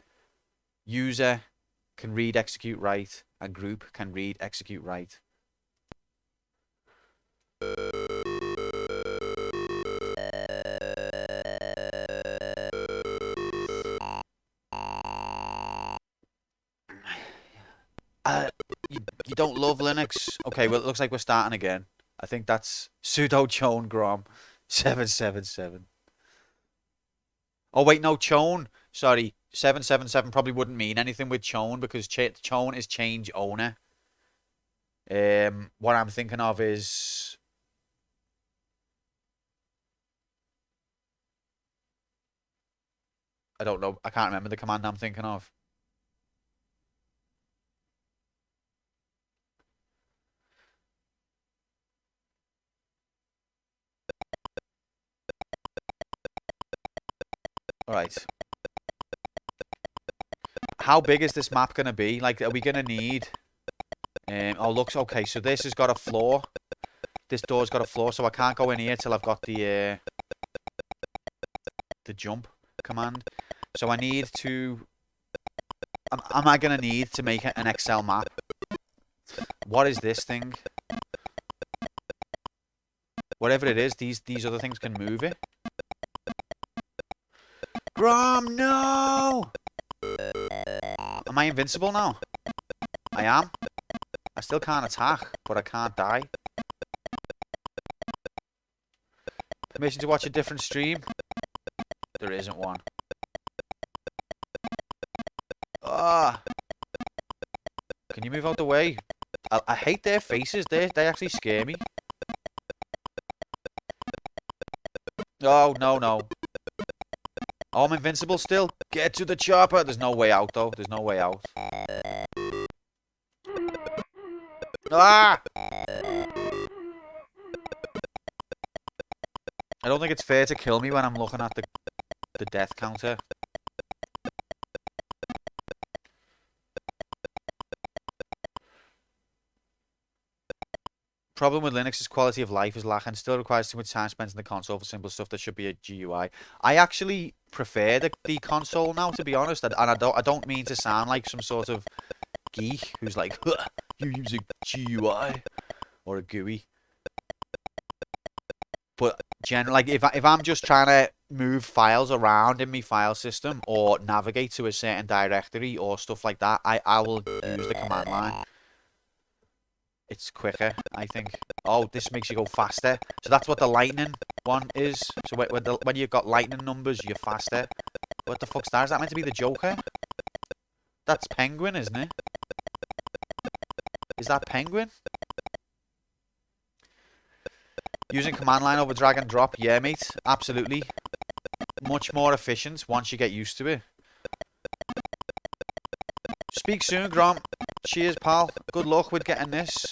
User can read, execute, write. And group can read, execute, write. You don't love Linux? Okay, well, it looks like we're starting again. I think that's sudo chown grom 777. Oh, wait, no, chown. Sorry, 777 probably wouldn't mean anything with chown because chown is change owner. What I'm thinking of is... I don't know. I can't remember the command I'm thinking of. All right. How big is this map going to be? Like, are we going to need... oh, looks okay. So this has got a floor. This door's got a floor, so I can't go in here till I've got the jump command. So I need to... Am I going to need to make an Excel map? What is this thing? Whatever it is, these other things can move it. Grom, no! Am I invincible now? I am. I still can't attack, but I can't die. Permission to watch a different stream? There isn't one. Ah! Can you move out the way? I hate their faces. They actually scare me. Oh, no, no. Oh, I'm invincible still. Get to the chopper. There's no way out, though. There's no way out. Ah! I don't think it's fair to kill me when I'm looking at the death counter. Problem with Linux is quality of life is lacking. Still requires too much time spent in the console for simple stuff that should be a GUI. I actually prefer the console now, to be honest. And I don't mean to sound like some sort of geek who's like, you use a GUI or a GUI. But generally, like if I'm just trying to move files around in my file system or navigate to a certain directory or stuff like that, I will use the command line. It's quicker, I think. Oh, this makes you go faster. So that's what the lightning one is. So when you've got lightning numbers, you're faster. What the fuck's that? Is that meant to be the Joker? That's Penguin, isn't it? Is that Penguin? Using command line over drag and drop. Yeah, mate. Absolutely. Much more efficient once you get used to it. Speak soon, Grom. Cheers, pal. Good luck with getting this.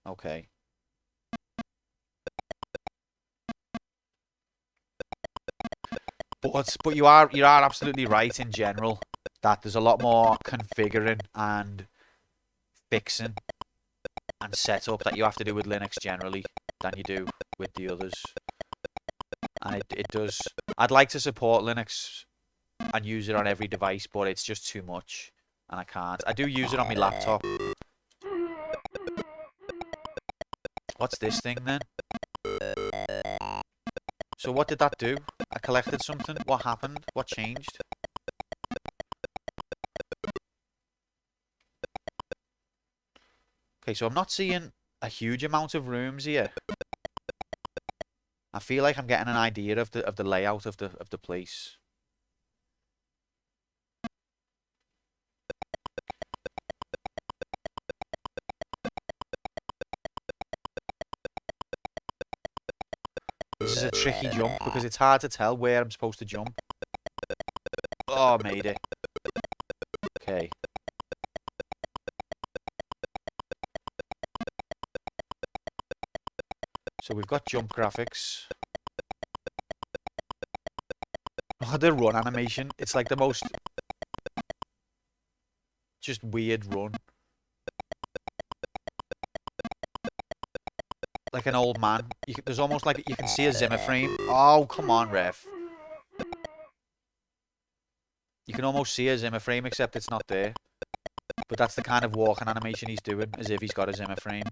Okay. But you are absolutely right in general that there's a lot more configuring and fixing and setup that you have to do with Linux generally than you do with the others. And it does. I'd like to support Linux and use it on every device, but it's just too much, and I can't. I do use it on my laptop. What's this thing then? So what did that do? I collected something. What happened? What changed? Okay, so I'm not seeing a huge amount of rooms here. I feel like I'm getting an idea of the layout of the place. This is a tricky jump because it's hard to tell where I'm supposed to jump. I made it. Okay. So we've got jump graphics. Oh, the run animation. It's like the most just weird run. Like an old man. There's almost like you can see a Zimmer frame. Oh, come on, ref. You can almost see a Zimmer frame, except it's not there. But that's the kind of walking animation he's doing, as if he's got a Zimmer frame.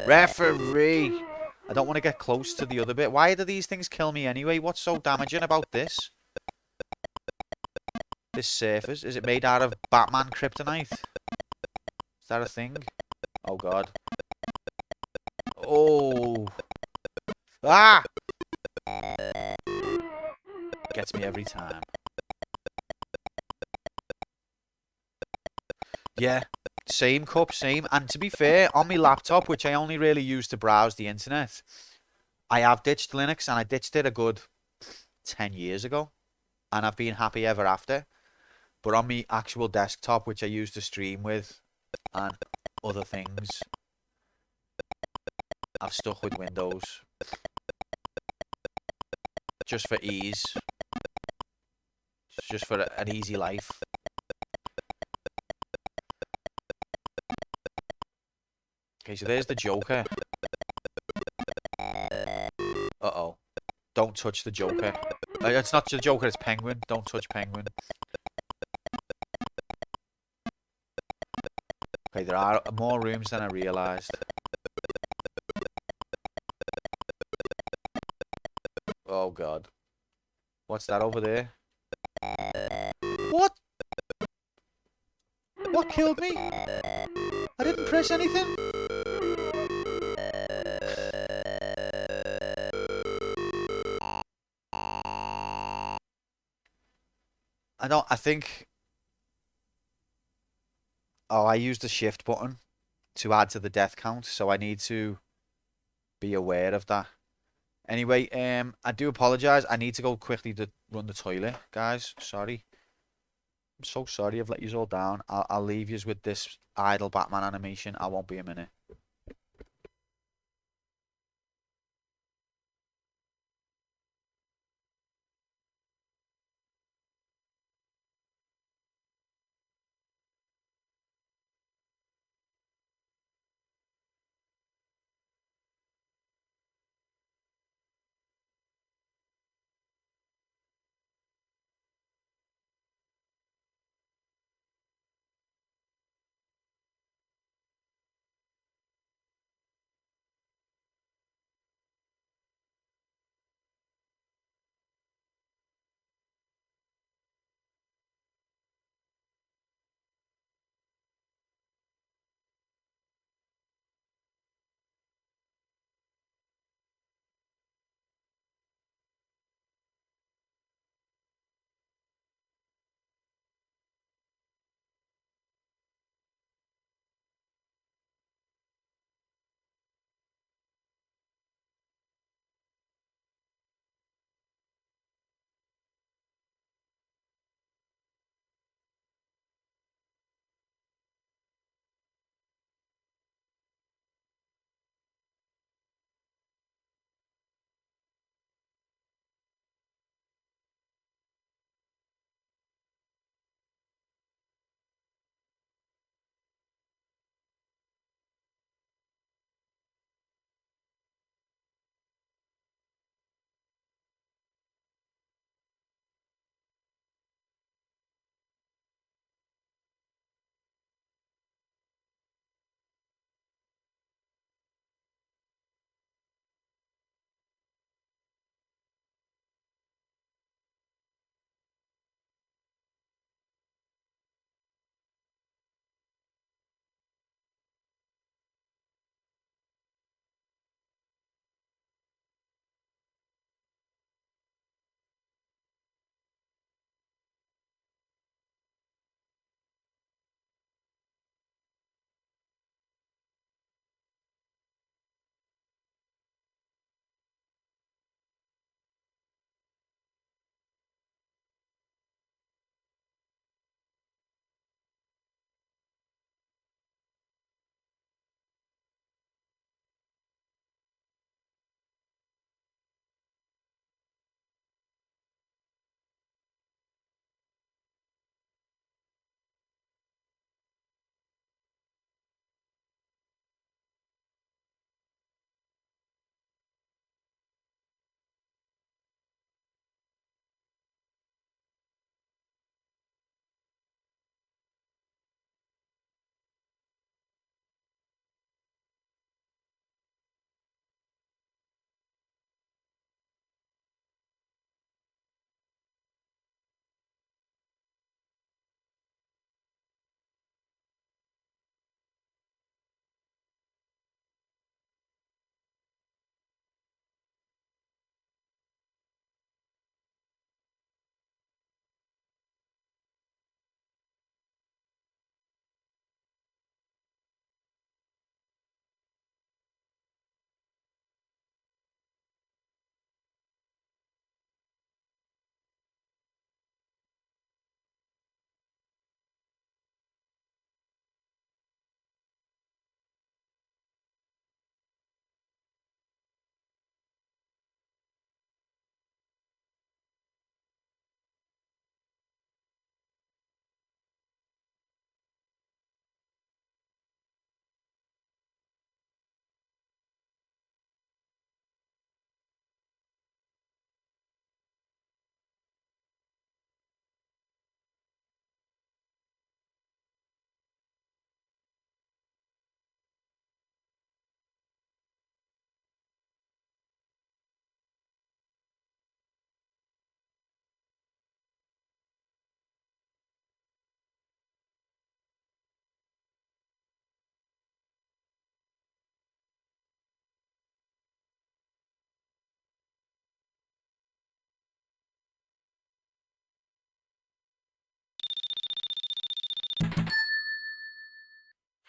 Referee! I don't want to get close to the other bit. Why do these things kill me anyway? What's so damaging about this? This surface? Is it made out of Batman kryptonite? Is that a thing? Oh, God. Oh. Ah! Gets me every time. Yeah. Same cup, same. And to be fair, on my laptop, which I only really use to browse the internet, I have ditched Linux, and I ditched it a good 10 years ago. And I've been happy ever after. But on my actual desktop, which I use to stream with and other things, I've stuck with Windows. Just for ease. Just for an easy life. Okay, so there's the Joker. Uh-oh. Don't touch the Joker. It's not the Joker, it's Penguin. Don't touch Penguin. Okay, there are more rooms than I realised. Oh, God. What's that over there? What? What killed me? I didn't press anything. I think... Oh, I used the shift button to add to the death count, so I need to be aware of that. Anyway, I do apologise. I need to go quickly to run the toilet, guys. Sorry. I'm so sorry I've let you all down. I'll leave you with this idle Batman animation. I won't be a minute.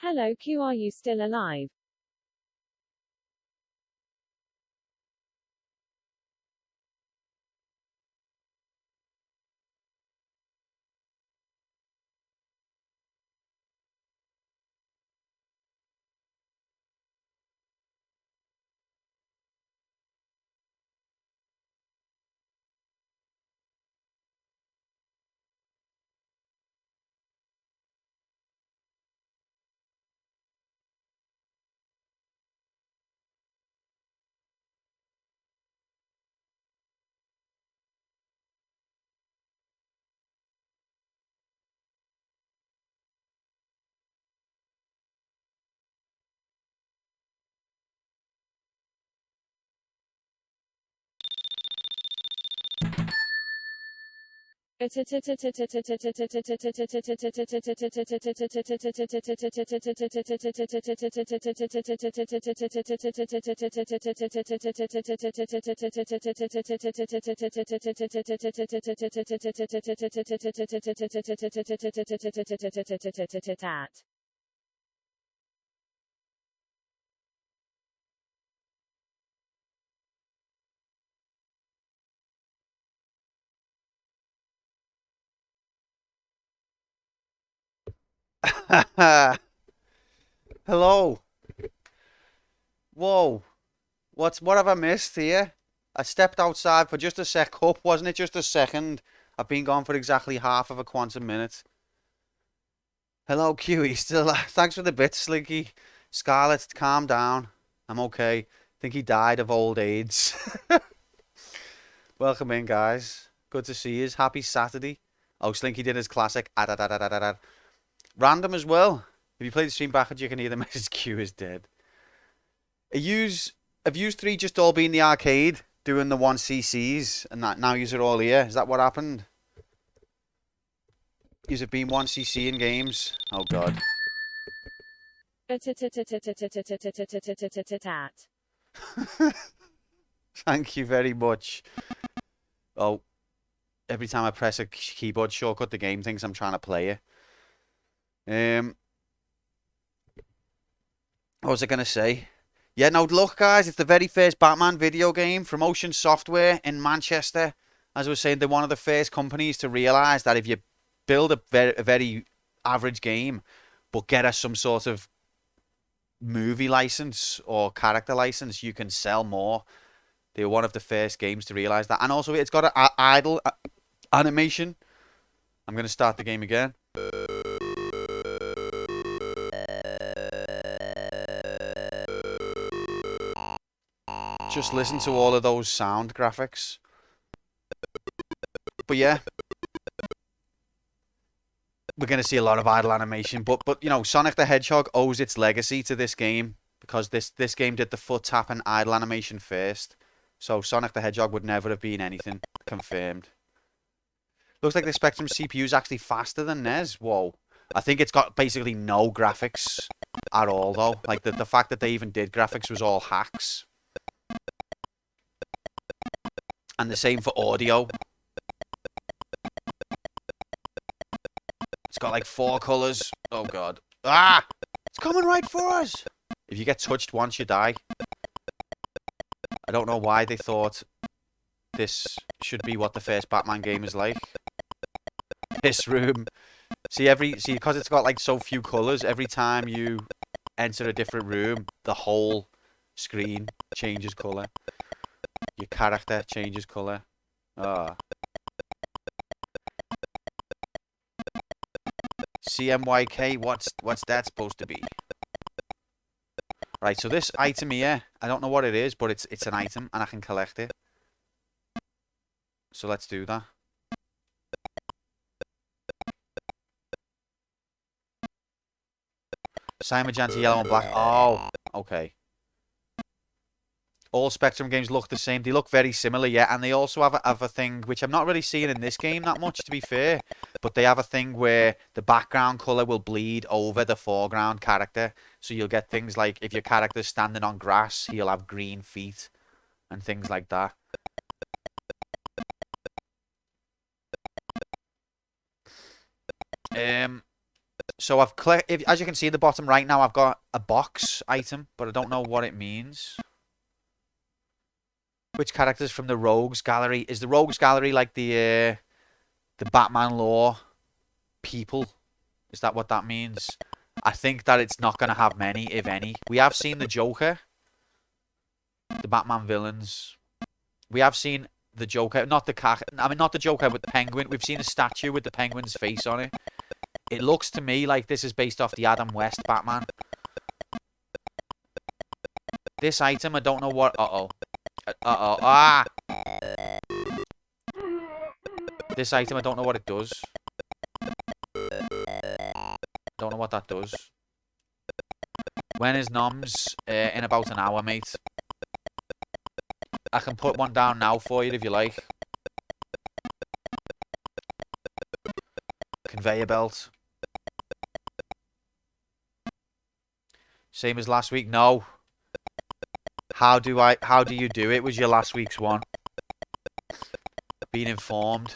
Hello Q, are you still alive? Hello. Whoa. What have I missed here? I stepped outside for just a sec. Up, wasn't it just a second? I've been gone for exactly half of a quantum minute. Hello, Q. Still. Thanks for the bits, Slinky. Scarlett, calm down. I'm okay. Think he died of old age. Welcome in, guys. Good to see you. Happy Saturday. Oh, Slinky did his classic. Random as well. If you play the stream backwards, you can hear the message Q is dead. Have you three just all been in the arcade doing the 1CCs and that now you're all here? Is that what happened? You've been 1CC in games? Oh god. Thank you very much. Oh, every time I press a keyboard shortcut, the game thinks I'm trying to play it. What was I gonna say? Yeah, no, look, guys, it's the very first Batman video game from Ocean Software in Manchester. As I was saying, they're one of the first companies to realise that if you build a very average game, but get us some sort of movie license or character license, you can sell more. They were one of the first games to realise that. And also, it's got an idle animation. I'm going to start the game again. Just listen to all of those sound graphics. But yeah, we're going to see a lot of idle animation. But you know, Sonic the Hedgehog owes its legacy to this game because this game did the foot tap and idle animation first. So Sonic the Hedgehog would never have been anything. Confirmed. Looks like the Spectrum CPU is actually faster than NES. Whoa. I think it's got basically no graphics at all, though. Like, the fact that they even did graphics was all hacks. And the same for audio. It's got like 4 colours. Oh, God. Ah! It's coming right for us! If you get touched once, you die. I don't know why they thought this should be what the first Batman game is like. This room. See, because it's got like so few colours, every time you enter a different room, the whole screen changes colour. Your character changes colour. Ah. CMYK, what's that supposed to be? Right, so this item here, I don't know what it is, but it's an item and I can collect it. So let's do that. Cyan, magenta, yellow and black. Oh, okay. All Spectrum games look the same. They look very similar, yeah. And they also have a thing, which I'm not really seeing in this game that much, to be fair. But they have a thing where the background colour will bleed over the foreground character. So you'll get things like, if your character's standing on grass, he'll have green feet. And things like that. So I've clicked, as you can see at the bottom right now, I've got a box item, but I don't know what it means. Which characters from the Rogues Gallery? Is the Rogues Gallery like the Batman lore people? Is that what that means? I think that it's not going to have many, if any. We have seen the Joker, the Batman villains. We have seen the Joker, not the cat. I mean, not the Joker, but the Penguin. We've seen a statue with the Penguin's face on it. It looks to me like this is based off the Adam West Batman. This item, I don't know what. Uh-oh. Uh-oh. Ah! This item, I don't know what it does. Don't know what that does. When is Noms? In about an hour, mate. I can put one down now for you if you like. Conveyor belt. Same as last week? No. How do you do it? Was your last week's one? Being informed.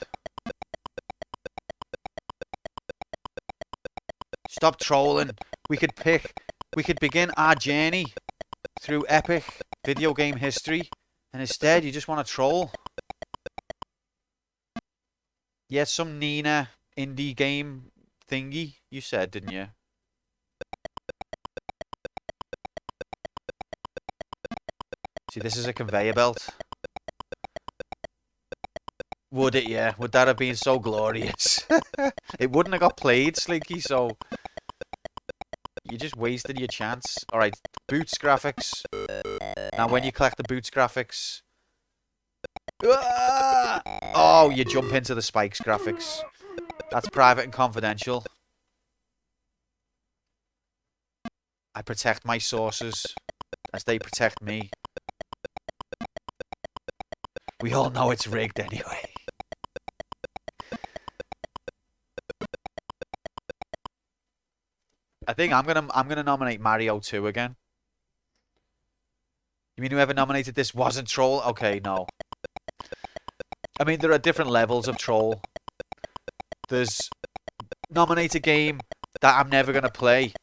Stop trolling. We could begin our journey through epic video game history, and instead you just want to troll. Yeah, some Nina indie game thingy you said, didn't you? See, this is a conveyor belt. Would it, yeah? Would that have been so glorious? It wouldn't have got played, Slinky, so you just wasted your chance. Alright, boots graphics. Now when you collect the boots graphics... Ah! Oh, you jump into the spikes graphics. That's private and confidential. I protect my sources as they protect me. We all know it's rigged anyway. I think I'm gonna nominate Mario 2 again. You mean whoever nominated this wasn't troll? Okay, no. I mean, there are different levels of troll. There's nominate a game that I'm never gonna play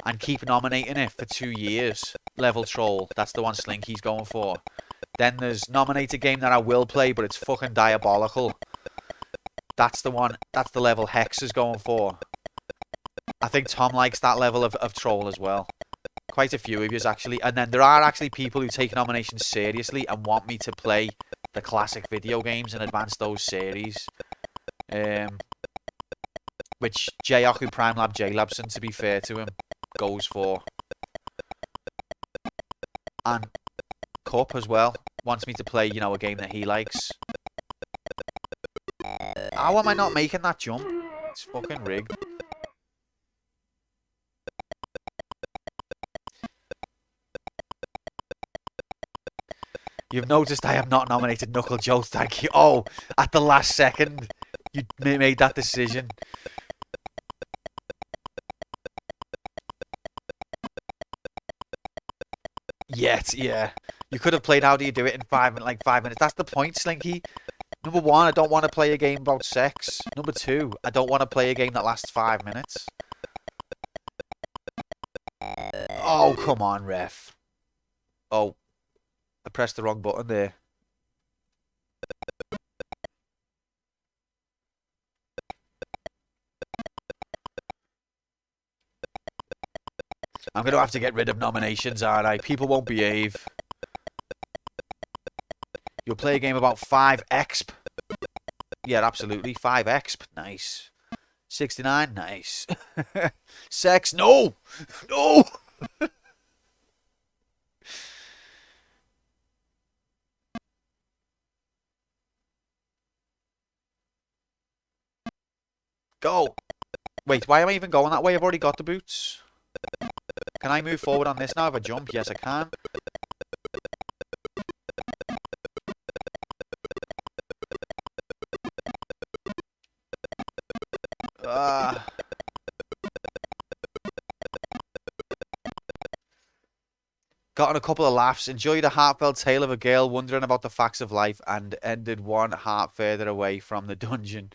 and keep nominating it for 2 years. Level troll. That's the one Slinky's going for. Then there's nominate a game that I will play, but it's fucking diabolical. That's the one. That's the level Hex is going for. I think Tom likes that level of troll as well. Quite a few of yous, actually. And then there are actually people who take nominations seriously and want me to play the classic video games and advance those series. Which J-Oku Prime Lab J-Labson, to be fair to him, goes for. And Cup as well. Wants me to play, you know, a game that he likes. How am I not making that jump? It's fucking rigged. You've noticed I have not nominated Knuckle Joe, thank you. Oh, at the last second, you made that decision. Yet, yeah. You could have played How Do You Do It in 5 minutes. That's the point, Slinky. Number one, I don't want to play a game about sex. Number two, I don't want to play a game that lasts 5 minutes. Oh, come on, ref. Oh, I pressed the wrong button there. I'm going to have to get rid of nominations, aren't I? People won't behave. You'll play a game about 5exp. Yeah, absolutely. 5exp. Nice. 69. Nice. Sex. No! No! Go! Wait, why am I even going that way? I've already got the boots. Can I move forward on this now if I jump? Yes, I can. Gotten a couple of laughs, enjoyed a heartfelt tale of a girl wondering about the facts of life, and ended one heart further away from the dungeon.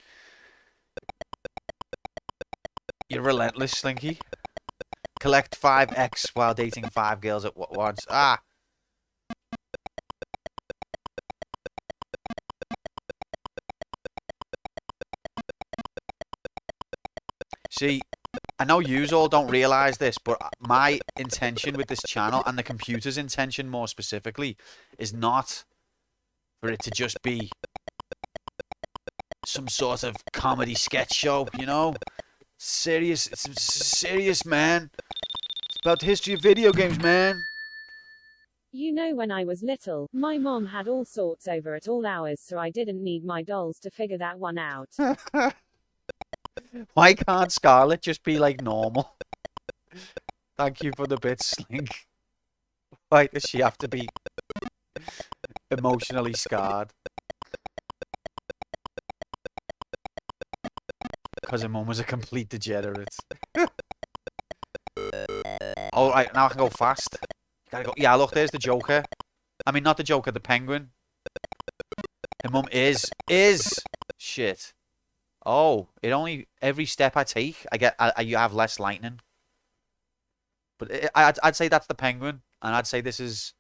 You're relentless, Slinky. Collect 5x while dating 5 girls at once. Ah! See, I know yous all don't realise this, but my intention with this channel, and the computer's intention more specifically, is not for it to just be some sort of comedy sketch show, you know? Serious, it's serious, man. It's about the history of video games, man. You know, when I was little, my mom had all sorts over at all hours, so I didn't need my dolls to figure that one out. Why can't Scarlett just be like normal? Thank you for the bit, Slink. Why does she have to be emotionally scarred? Because her mum was a complete degenerate. Alright, now I can go fast. Gotta go. Yeah, look, there's the Joker. I mean, not the Joker, the Penguin. Her mum is. Shit. Oh, it only, every step I take, you have less lightning. But I'd say that's the Penguin, and I'd say this is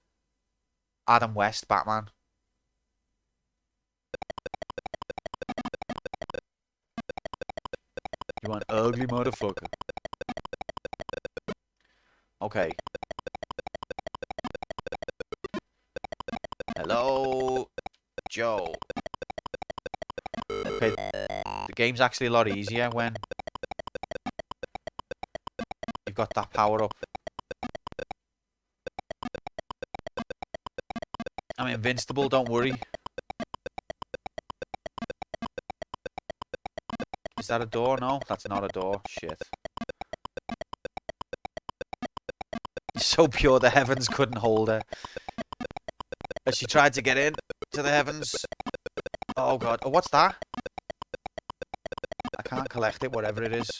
Adam West, Batman. You want ugly motherfucker. Okay. Hello, Joe. Okay, the game's actually a lot easier when you've got that power up. I'm invincible, don't worry. Is that a door? No, that's not a door. Shit. So pure the heavens couldn't hold her. As she tried to get in to the heavens. Oh god. Oh, what's that? I can't collect it, whatever it is.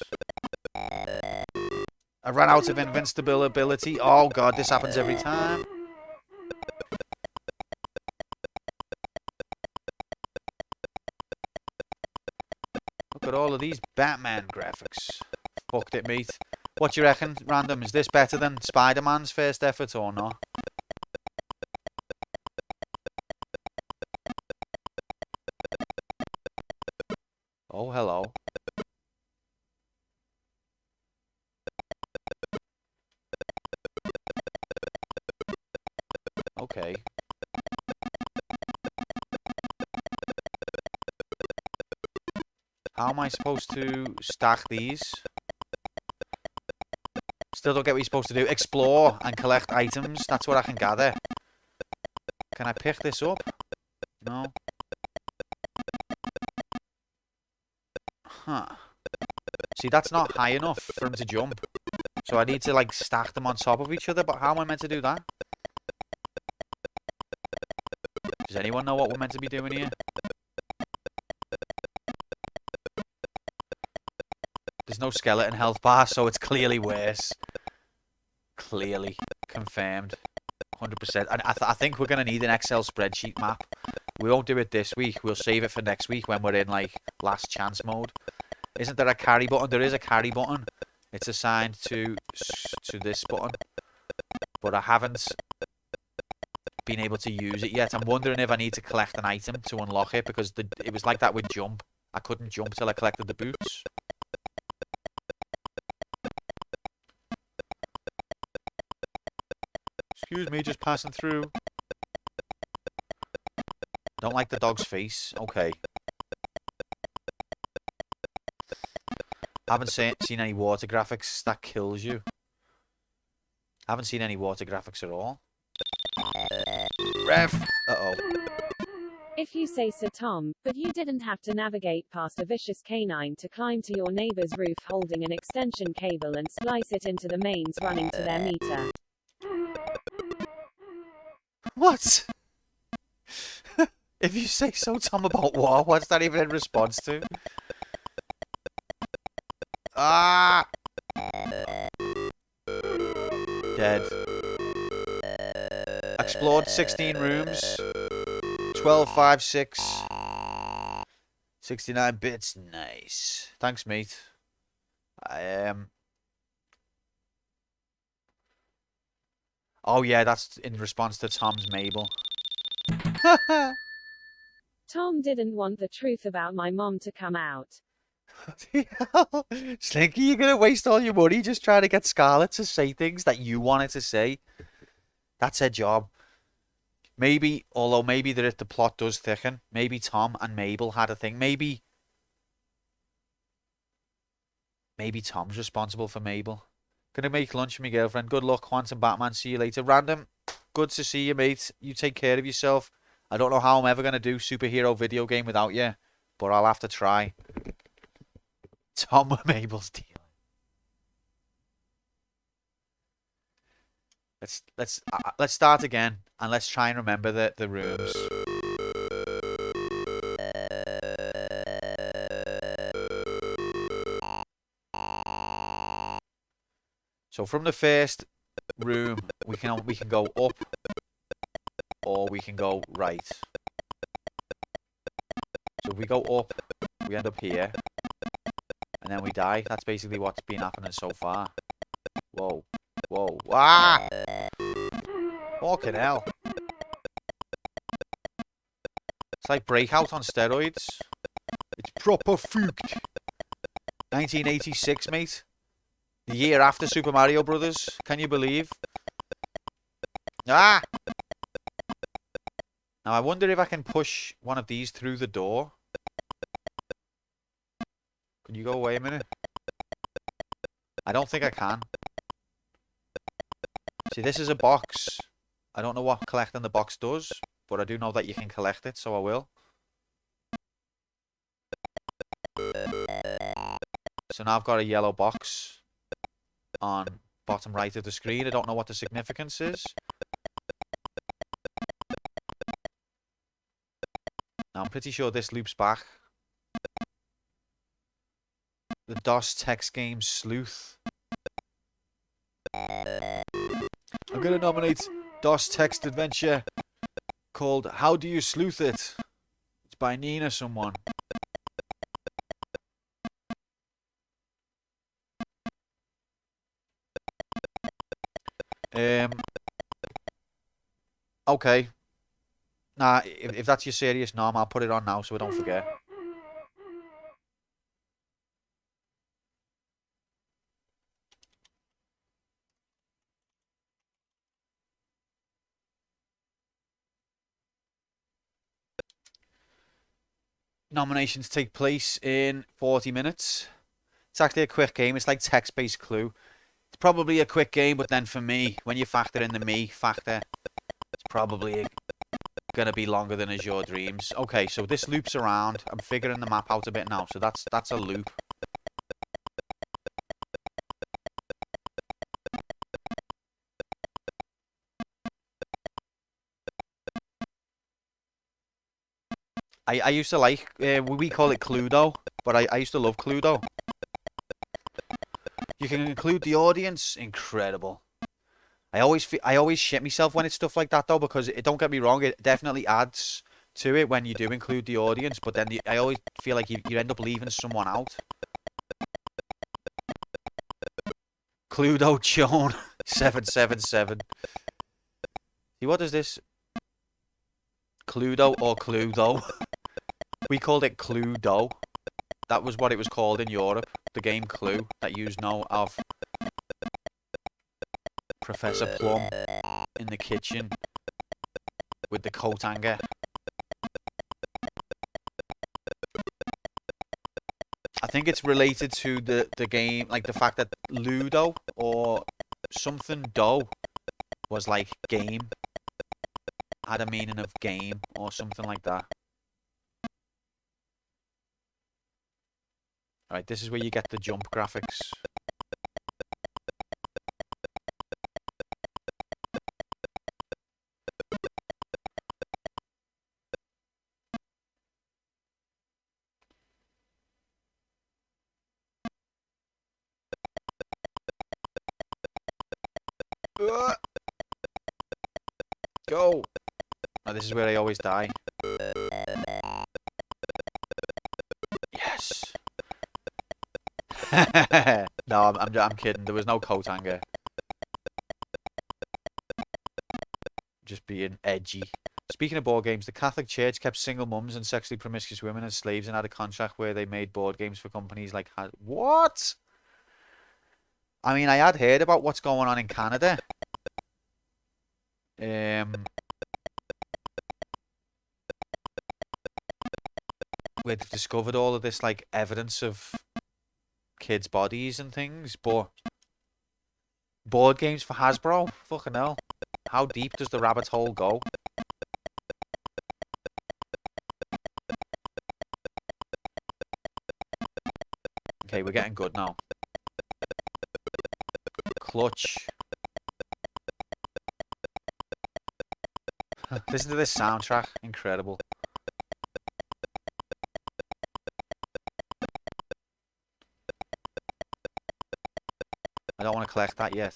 I ran out of invincibility. Oh god, this happens every time. Look at all of these Batman graphics. Fucked it, mate. What do you reckon, Random? Is this better than Spider-Man's first effort or not? Oh, hello. Okay. How am I supposed to stack these? Still don't get what you're supposed to do. Explore and collect items. That's what I can gather. Can I pick this up? No. Huh. See, that's not high enough for him to jump. So I need to, like, stack them on top of each other. But how am I meant to do that? Does anyone know what we're meant to be doing here? There's no skeleton health bar, so it's clearly worse. Clearly. Confirmed. 100%. And I think we're going to need an Excel spreadsheet map. We won't do it this week. We'll save it for next week when we're in, like, last chance mode. Isn't there a carry button? There is a carry button. It's assigned to this button. But I haven't been able to use it yet. I'm wondering if I need to collect an item to unlock it, because it was like that with jump. I couldn't jump till I collected the boots. Excuse me, just passing through. Don't like the dog's face. Okay. Haven't seen any water graphics. That kills you. Haven't seen any water graphics at all. Ref! Uh-oh. If you say so, Tom, but you didn't have to navigate past a vicious canine to climb to your neighbor's roof holding an extension cable and splice it into the mains running to their meter. What? If you say so, Tom, about what? What's that even in response to? Ah! Dead. Explored 16 rooms. 12, 5, 6. 69 bits. Nice. Thanks, mate. Um. Oh yeah, that's in response to Tom's Mabel. Tom didn't want the truth about my mom to come out. Slinky, you're gonna waste all your money just trying to get Scarlett to say things that you wanted to say. That's her job. Maybe, although maybe the plot does thicken. Maybe Tom and Mabel had a thing. Maybe Tom's responsible for Mabel. Gonna make lunch for my girlfriend. Good luck, Quantum Batman. See you later. Random. Good to see you, mate. You take care of yourself. I don't know how I'm ever gonna do superhero video game without you, but I'll have to try. Tom and Mabel's deal. Let's start again and let's try and remember the rooms. So from the first room, we can go up or we can go right. So if we go up, we end up here, and then we die. That's basically what's been happening so far. Whoa, whoa, ah! Fucking hell! It's like Breakout on steroids. It's proper fucked. 1986, mate. The year after Super Mario Brothers. Can you believe? Ah! Now I wonder if I can push one of these through the door. Can you go away a minute? I don't think I can. See, this is a box. I don't know what collecting the box does, but I do know that you can collect it, so I will. So now I've got a yellow box on bottom right of the screen. I don't know what the significance is. Now I'm pretty sure this loops back. The DOS text game Sleuth. I'm gonna nominate DOS text adventure called How Do You Sleuth It? It's by Nina someone. Okay. Nah, if that's your serious norm, I'll put it on now so we don't forget. Nominations take place in 40 minutes. It's actually a quick game. It's like text-based Clue. It's probably a quick game, but then for me, when you factor in the me factor, it's probably gonna be longer than Azure Dreams. Okay, so this loops around. I'm figuring the map out a bit now, so that's a loop. I used to like, we call it Cluedo, but I used to love Cluedo. You can include the audience. Incredible. I always shit myself when it's stuff like that though, because don't get me wrong, it definitely adds to it when you do include the audience, but then I always feel like you end up leaving someone out. Cluedo Chone 777. See, what is this? Cluedo or Cluedo? We called it Cluedo. That was what it was called in Europe. The game Clue that you know of. Professor Plum in the kitchen with the coat hanger. I think it's related to the game, like the fact that Ludo or something do was like game, had a meaning of game or something like that. Alright, this is where you get the jump graphics. Go! Now this is where I always die. Yes! No, I'm kidding. There was no coat hanger. Just being edgy. Speaking of board games, the Catholic Church kept single mums and sexually promiscuous women as slaves and had a contract where they made board games for companies like what? I mean, I had heard about what's going on in Canada. Where they've discovered all of this like evidence of kids' bodies and things, but board games for Hasbro? Fucking hell. How deep does the rabbit hole go? Okay, we're getting good now. Clutch. Listen to this soundtrack. Incredible. I don't want to collect that yet.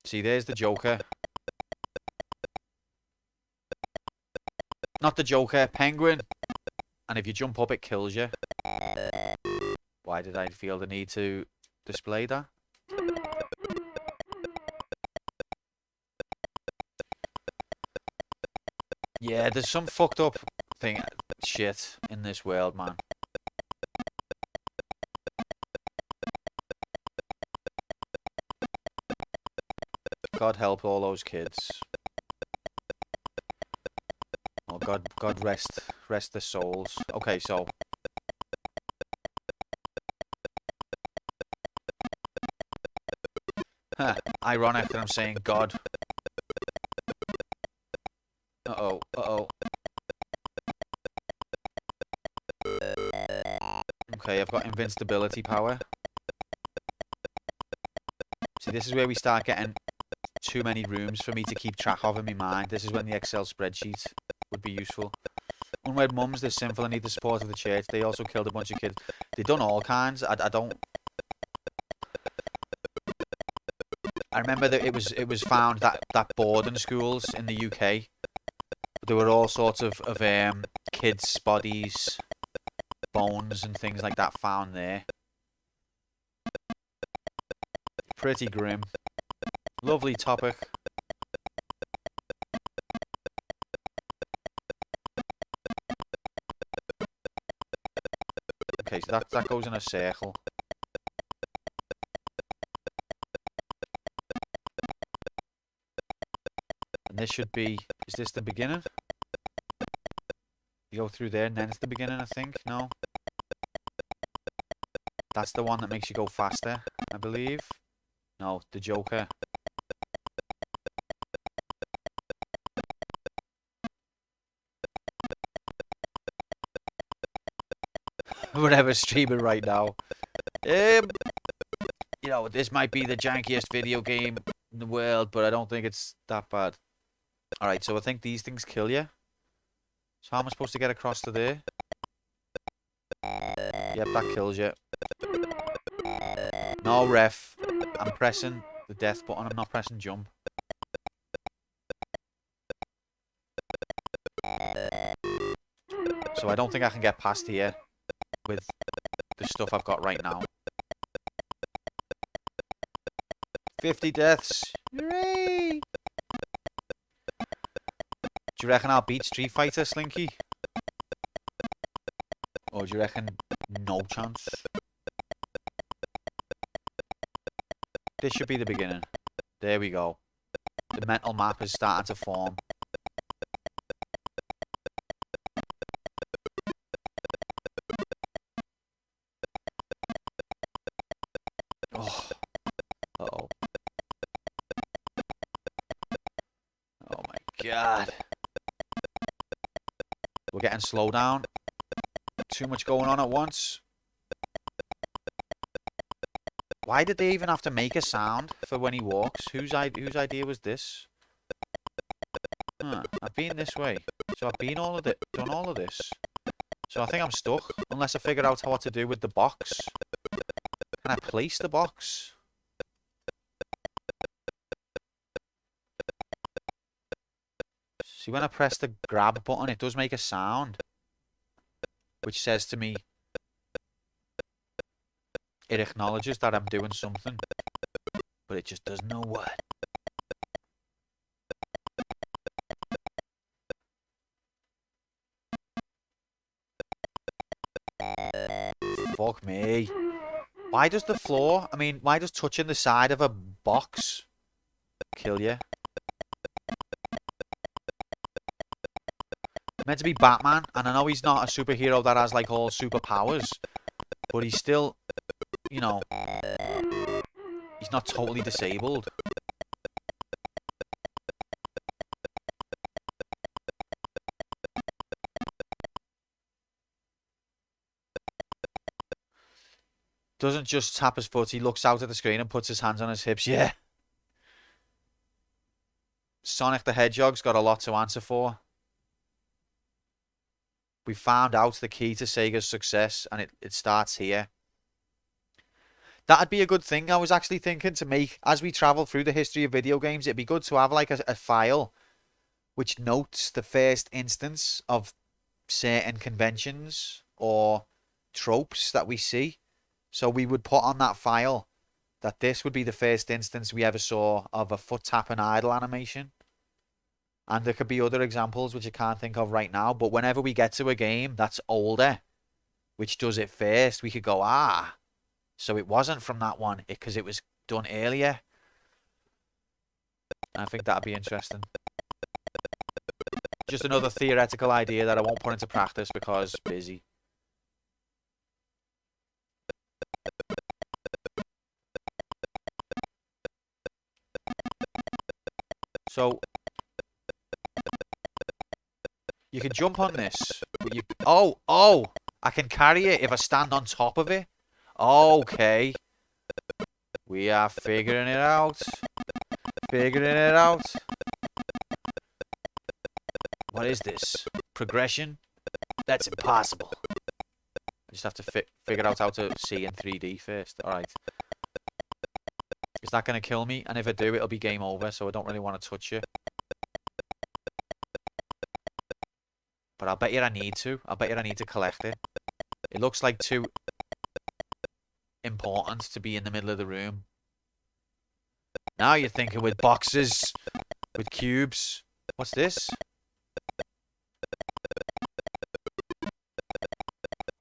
See, there's the Joker. Not the Joker, Penguin. And if you jump up, it kills you. Why did I feel the need to display that? Yeah, there's some fucked up shit in this world, man. God help all those kids. Oh, God rest their souls. Okay, so ironic that I'm saying God. Uh-oh, uh-oh. Okay, I've got invincibility power. See, this is where we start getting too many rooms for me to keep track of in my mind. This is when the Excel spreadsheet would be useful. Unwed mums, they're sinful and need the support of the church. They also killed a bunch of kids. They've done all kinds. I don't... I remember that it was found that boarding schools in the UK, there were all sorts of kids' bodies, bones and things like that found there. Pretty grim. Lovely topic. Okay, so that goes in a circle. And this should be... Is this the beginning? You go through there and then it's the beginning, I think. No? That's the one that makes you go faster, I believe. No, the Joker. Whatever's streaming right now. You know, this might be the jankiest video game in the world, but I don't think it's that bad. Alright, so I think these things kill you. So how am I supposed to get across to there? Yep, that kills you. No, ref. I'm pressing the death button. I'm not pressing jump. So I don't think I can get past here with the stuff I've got right now. 50 deaths. Hooray! Do you reckon I'll beat Street Fighter, Slinky? Or do you reckon no chance? This should be the beginning. There we go. The mental map is starting to form. Oh. Uh-oh. Oh my god. We're getting slow down. Too much going on at once. Why did they even have to make a sound for when he walks? Whose idea was this? Huh, I've been this way. So I've been done all of this. So I think I'm stuck. Unless I figure out what to do with the box. Can I place the box? See, when I press the grab button, it does make a sound. Which says to me, it acknowledges that I'm doing something, but it just doesn't know what. Fuck me. Why does the floor, I mean, why does touching the side of a box kill you? Meant to be Batman, and I know he's not a superhero that has like all superpowers, but he's still, you know, he's not totally disabled. Doesn't just tap his foot, he looks out at the screen and puts his hands on his hips. Yeah. Sonic the Hedgehog's got a lot to answer for. We found out the key to Sega's success, and it starts here. That'd be a good thing. I was actually thinking to make, as we travel through the history of video games, it'd be good to have like a file which notes the first instance of certain conventions or tropes that we see. So we would put on that file that this would be the first instance we ever saw of a foot tap and idle animation. And there could be other examples which I can't think of right now. But whenever we get to a game that's older, which does it first, we could go, ah, so it wasn't from that one because it was done earlier. I think that'd be interesting. Just another theoretical idea that I won't put into practice because busy. So you can jump on this. But you, oh, I can carry it if I stand on top of it. Okay. We are figuring it out. Figuring it out. What is this? Progression? That's impossible. I just have to figure out how to see in 3D first. Alright. Is that going to kill me? And if I do, it'll be game over, so I don't really want to touch it. But I'll bet you I need to. I'll bet you I need to collect it. It looks like too important to be in the middle of the room. Now you're thinking with boxes, with cubes. What's this?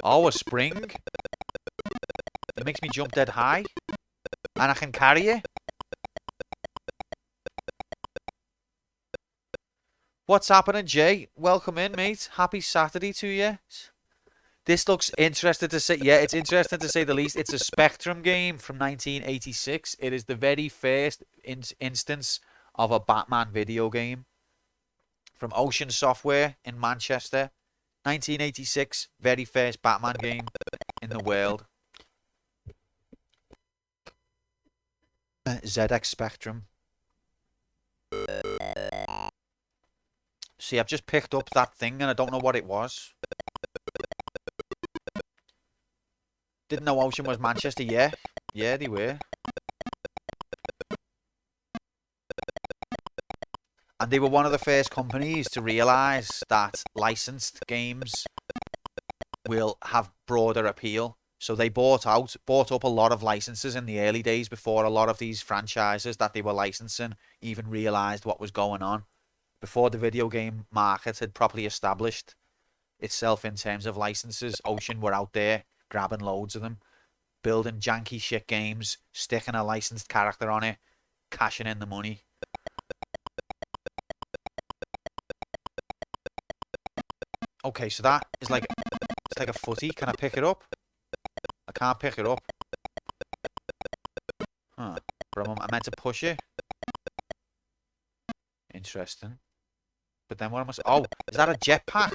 Oh, a spring. It makes me jump dead high. And I can carry it. What's happening, Jay? Welcome in, mate. Happy Saturday to you. This looks interesting to say. Yeah, it's interesting to say the least. It's a Spectrum game from 1986. It is the very first instance of a Batman video game from Ocean Software in Manchester. 1986, very first Batman game in the world. ZX Spectrum. See, I've just picked up that thing and I don't know what it was. Didn't know Ocean was Manchester. Yeah, they were. And they were one of the first companies to realise that licensed games will have broader appeal. So they bought up a lot of licenses in the early days before a lot of these franchises that they were licensing even realised what was going on. Before the video game market had properly established itself in terms of licenses, Ocean were out there grabbing loads of them, building janky shit games, sticking a licensed character on it, cashing in the money. Okay, so that is like, it's like a footy. Can I pick it up? I can't pick it up. Huh. But I meant to push it. Interesting. But then what am I... Oh, is that a jetpack?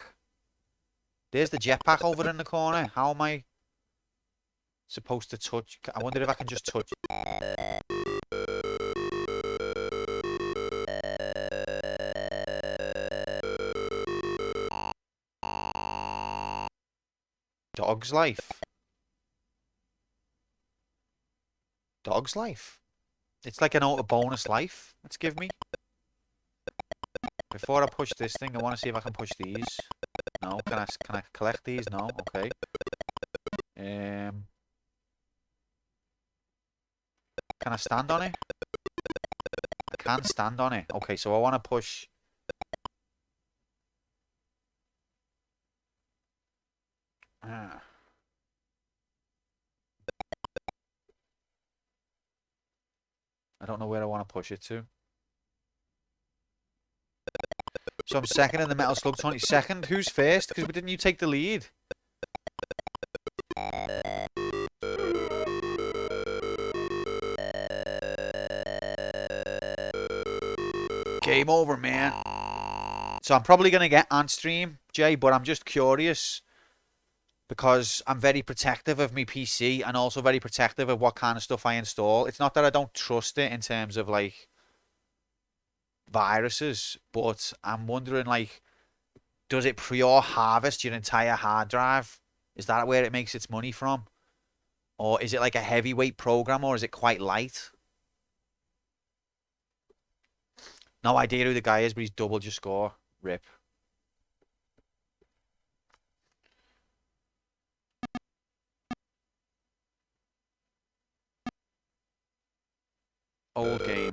There's the jetpack over in the corner. How am I supposed to touch? I wonder if I can just touch. Dog's life. Dog's life. It's like an auto bonus life. Let's give me. Before I push this thing, I want to see if I can push these. No, can I collect these? No, okay. Can I stand on it? I can stand on it. Okay, so I want to push. Ah. I don't know where I want to push it to. So I'm second in the Metal Slug 22nd. Who's first? Because didn't you take the lead? Game over, man. So I'm probably going to get Antstream, Jay, but I'm just curious because I'm very protective of my PC and also very protective of what kind of stuff I install. It's not that I don't trust it in terms of like viruses, but I'm wondering like, does it pure harvest your entire hard drive? Is that where it makes its money from? Or is it like a heavyweight program or is it quite light? No idea who the guy is, but he's doubled your score. Rip. Old game.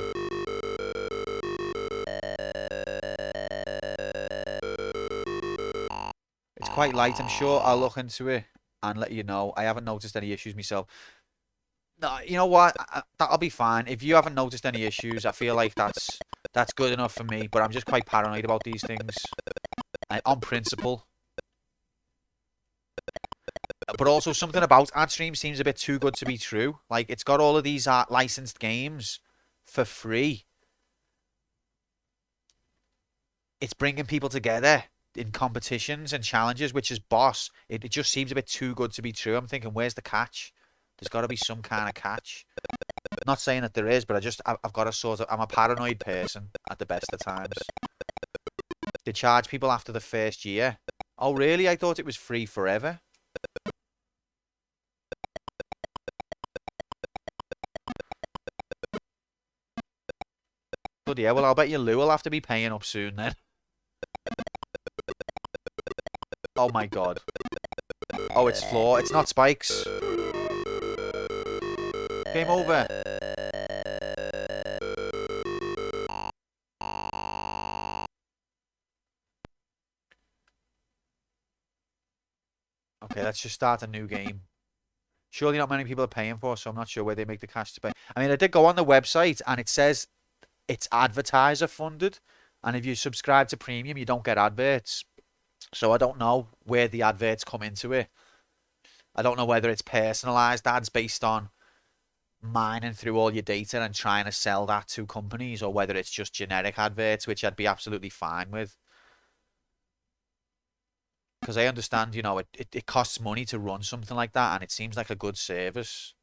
It's quite light, I'm sure. I'll look into it and let you know. I haven't noticed any issues myself. No, you know what? That'll be fine. If you haven't noticed any issues, I feel like that's good enough for me. But I'm just quite paranoid about these things, on principle. But also something about AdStream seems a bit too good to be true. Like it's got all of these licensed games for free. It's bringing people together in competitions and challenges, which is boss. It just seems a bit too good to be true. I'm thinking, where's the catch? There's got to be some kind of catch. Not saying that there is, but I've got a sort of, I'm a paranoid person at the best of times. They charge people after the first year. Oh, really? I thought it was free forever. Bloody hell, well, I'll bet you Lou will have to be paying up soon then. Oh my god. Oh, it's Floor. It's not Spikes. Game over. Okay, let's just start a new game. Surely not many people are paying for, so I'm not sure where they make the cash to pay. I mean, I did go on the website and it says it's advertiser funded. And if you subscribe to premium, you don't get adverts. So I don't know where the adverts come into it. I don't know whether it's personalized ads based on mining through all your data and trying to sell that to companies, or whether it's just generic adverts, which I'd be absolutely fine with. Because I understand, you know, it costs money to run something like that, and it seems like a good service.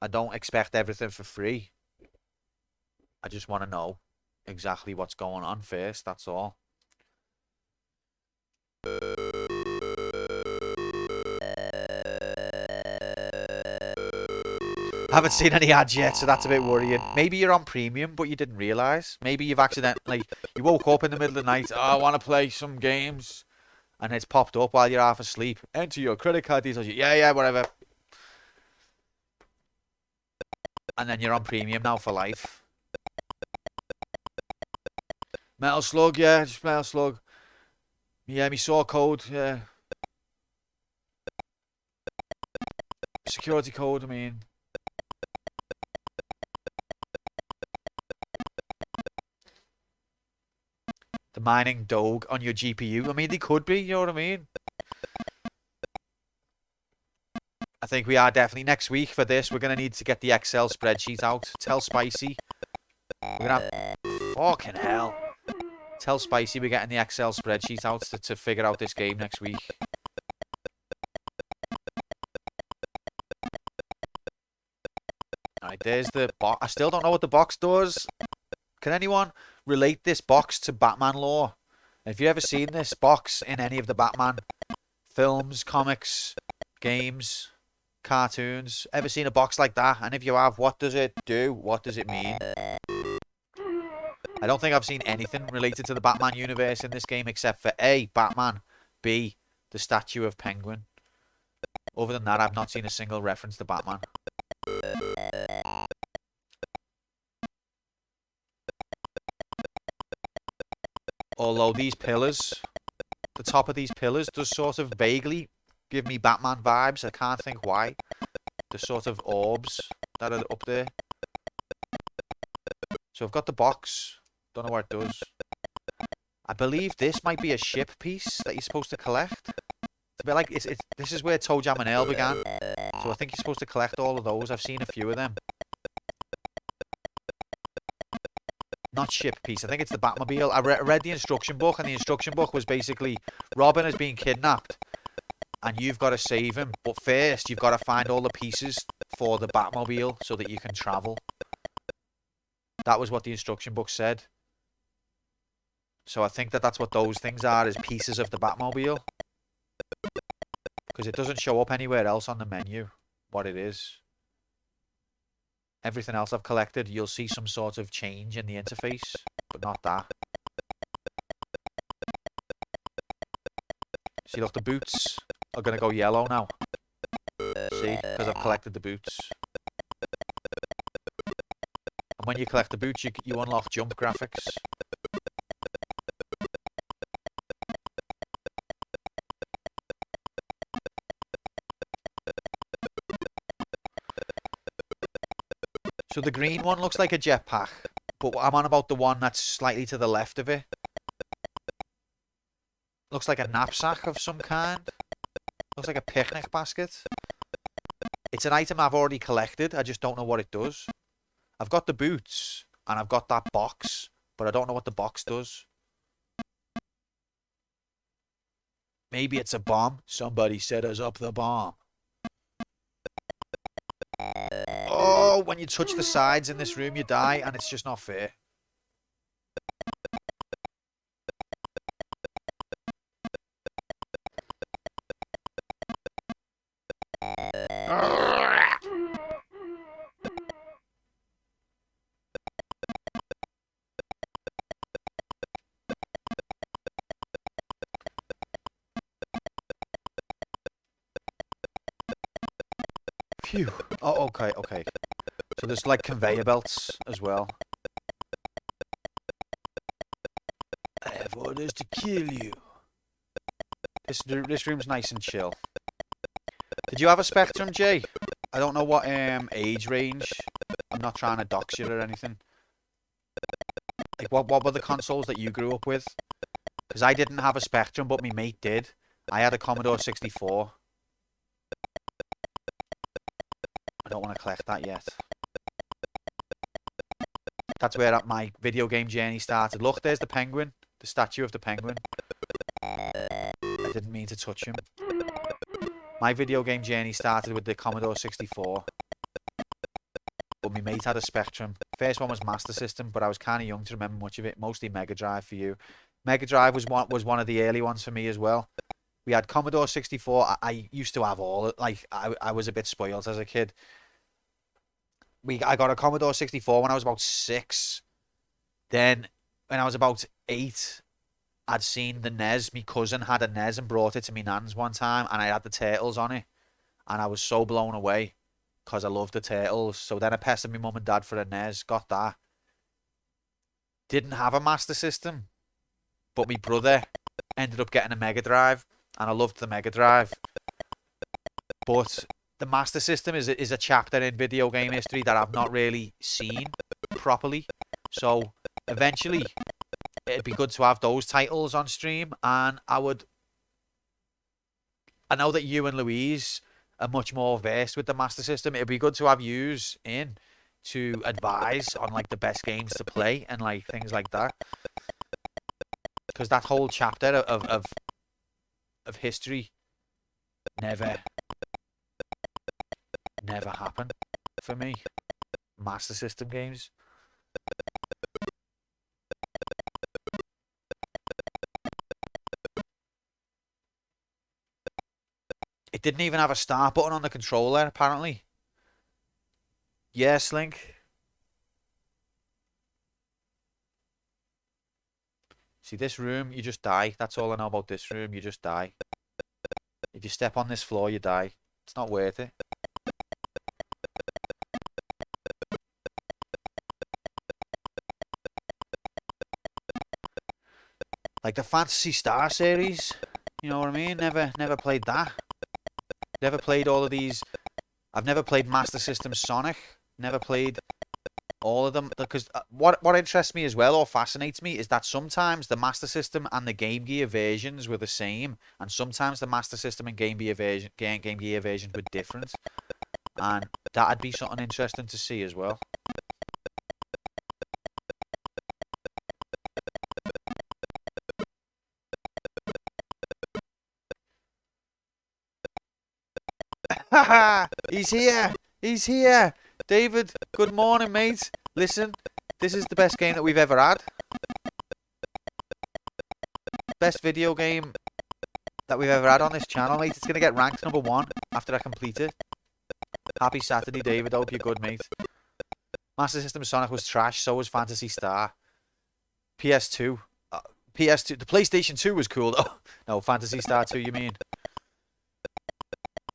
I don't expect everything for free. I just want to know exactly what's going on first, that's all. I haven't seen any ads yet, so that's a bit worrying. Maybe you're on premium, but you didn't realise. Maybe you've accidentally, you woke up in the middle of the night, oh, I want to play some games. And it's popped up while you're half asleep. Enter your credit card details. Yeah, whatever. And then you're on premium now for life. Metal Slug, yeah, just Metal Slug. Yeah, me saw code, yeah. Security code, I mean. The mining dog on your GPU. I mean, they could be, you know what I mean? I think we are definitely next week for this. We're going to need to get the Excel spreadsheet out. Tell Spicy. We're going to have... Fucking hell. Tell Spicy we're getting the Excel spreadsheet out to figure out this game next week. Alright, there's the box. I still don't know what the box does. Can anyone relate this box to Batman lore? Have you ever seen this box in any of the Batman films, comics, games, cartoons? Ever seen a box like that? And if you have, what does it do? What does it mean? I don't think I've seen anything related to the Batman universe in this game except for A, Batman, B, the statue of Penguin. Other than that, I've not seen a single reference to Batman. Although these pillars, the top of these pillars does sort of vaguely give me Batman vibes. I can't think why. The sort of orbs that are up there. So I've got the box. Don't know what it does. I believe this might be a ship piece that you're supposed to collect. It's a bit like this is where Toe Jam and Earl began. So I think you're supposed to collect all of those. I've seen a few of them. Not ship piece. I think it's the Batmobile. I read the instruction book, and the instruction book was basically Robin has been kidnapped, and you've got to save him. But first, you've got to find all the pieces for the Batmobile so that you can travel. That was what the instruction book said. So I think that that's what those things are, is pieces of the Batmobile. Because it doesn't show up anywhere else on the menu what it is. Everything else I've collected, you'll see some sort of change in the interface, but not that. See, look, the boots are going to go yellow now. See, because I've collected the boots. And when you collect the boots, you unlock jump graphics. So the green one looks like a jetpack, but I'm on about the one that's slightly to the left of it. Looks like a knapsack of some kind. Looks like a picnic basket. It's an item I've already collected, I just don't know what it does. I've got the boots, and I've got that box, but I don't know what the box does. Maybe it's a bomb. Somebody set us up the bomb. Oh, when you touch the sides in this room, you die, and it's just not fair. Phew. Oh, okay, okay. So there's like conveyor belts as well. I have orders to kill you. This room's nice and chill. Did you have a Spectrum, Jay? I don't know what age range. I'm not trying to dox you or anything. Like, what were the consoles that you grew up with? Because I didn't have a Spectrum, but my mate did. I had a Commodore 64. I don't want to collect that yet. That's where my video game journey started. Look, there's the penguin. The statue of the penguin. I didn't mean to touch him. My video game journey started with the Commodore 64. But my mate had a Spectrum. First one was Master System, but I was kind of young to remember much of it. Mostly Mega Drive for you. Mega Drive was one of the early ones for me as well. We had Commodore 64. I used to have all. Like, I was a bit spoiled as a kid. I got a Commodore 64 when I was about 6. Then, when I was about 8, I'd seen the NES. My cousin had a NES and brought it to my nan's one time, and I had the Turtles on it. And I was so blown away because I loved the Turtles. So then I pestered my mum and dad for a NES, got that. Didn't have a Master System, but my brother ended up getting a Mega Drive, and I loved the Mega Drive. But the Master System is a chapter in video game history that I've not really seen properly. So eventually, it'd be good to have those titles on stream, and I know that you and Louise are much more versed with the Master System. It'd be good to have yous in to advise on like the best games to play and like things like that. Because that whole chapter of history never happened for me. Master System games. It didn't even have a start button on the controller, apparently. Yeah, Slink. See, this room, you just die. That's all I know about this room. You just die. If you step on this floor, you die. It's not worth it. Like the Phantasy Star series. You know what I mean? Never played that. Never played all of these. I've never played Master System Sonic. Never played all of them, because what interests me as well, or fascinates me, is that sometimes the Master System and the Game Gear versions were the same, and sometimes the Master System and Game Gear versions were different, and that'd be something interesting to see as well. He's here! He's here! David, good morning, mate. Listen, this is the best game that we've ever had. Best video game that we've ever had on this channel, mate. It's going to get ranked #1 after I complete it. Happy Saturday, David. Hope you're good, mate. Master System Sonic was trash, so was Phantasy Star. PS2. PS2. The PlayStation 2 was cool, though. No, Phantasy Star 2, you mean?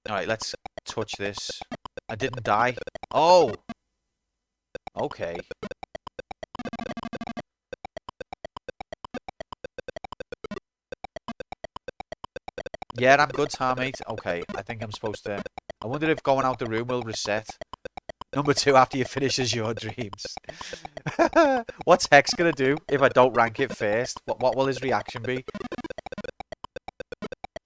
Alright, let's touch this. I didn't die. Oh! Okay. Yeah, I'm good, Tom, mate. Okay, I think I'm supposed to... I wonder if going out the room will reset. #2 after you finishes your dreams. What's Hex gonna do if I don't rank it first? What will his reaction be?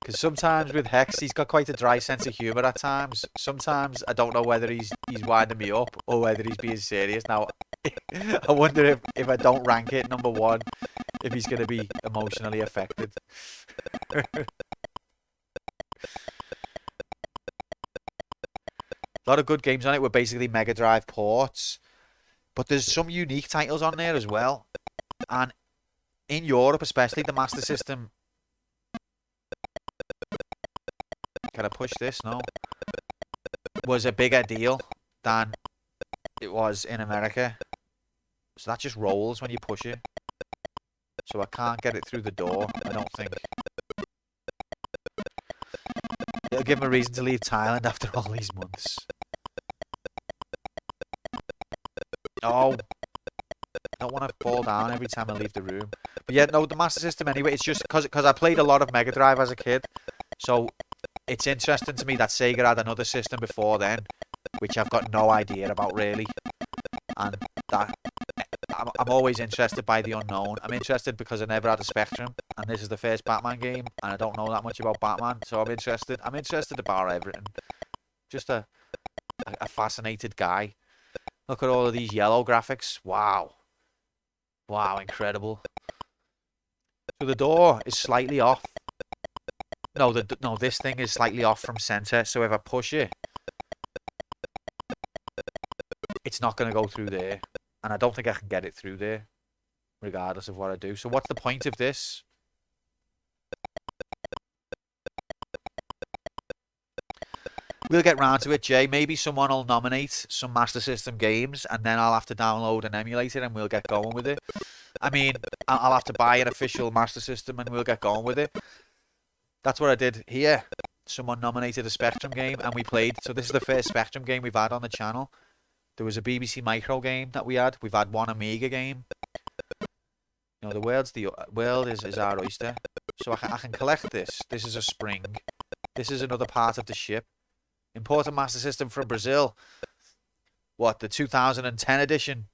Because sometimes with Hex, he's got quite a dry sense of humour at times. Sometimes I don't know whether he's winding me up or whether he's being serious. Now, I wonder if I don't rank it #1, if he's going to be emotionally affected. A lot of good games on it were basically Mega Drive ports. But there's some unique titles on there as well. And in Europe especially, the Master System... Can I push this? No. Was a bigger deal than it was in America. So that just rolls when you push it. So I can't get it through the door, I don't think. It'll give him a reason to leave Thailand after all these months. Oh. I don't want to fall down every time I leave the room. But yeah, no, the Master System anyway, it's just because I played a lot of Mega Drive as a kid. So... it's interesting to me that Sega had another system before then, which I've got no idea about really. And that I'm always interested by the unknown. I'm interested because I never had a Spectrum, and this is the first Batman game, and I don't know that much about Batman, so I'm interested. I'm interested about everything. Just a fascinated guy. Look at all of these yellow graphics. Wow. Wow, incredible. So the door is slightly off. No, this thing is slightly off from center, so if I push it, it's not going to go through there. And I don't think I can get it through there, regardless of what I do. So what's the point of this? We'll get round to it, Jay. Maybe someone will nominate some Master System games, and then I'll have to download and emulate it, and we'll get going with it. I mean, I'll have to buy an official Master System, and we'll get going with it. That's what I did here. Someone nominated a Spectrum game and we played. So this is the first Spectrum game we've had on the channel. There was a BBC Micro game that we had. We've had one Amiga game. You know, the world is our oyster. So I can collect this. This is a spring. This is another part of the ship. Imported Master System from Brazil. What, the 2010 edition?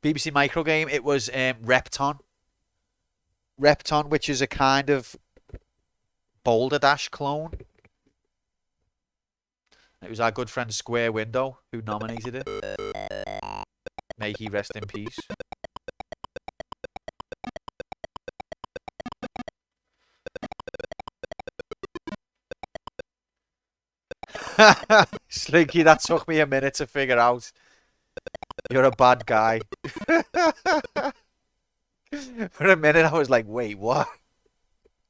BBC Micro game. It was Repton. Repton, which is a kind of Boulder Dash clone. It was our good friend Square Window who nominated it. May he rest in peace. Slinky, that took me a minute to figure out. You're a bad guy. For a minute I was like, wait, what?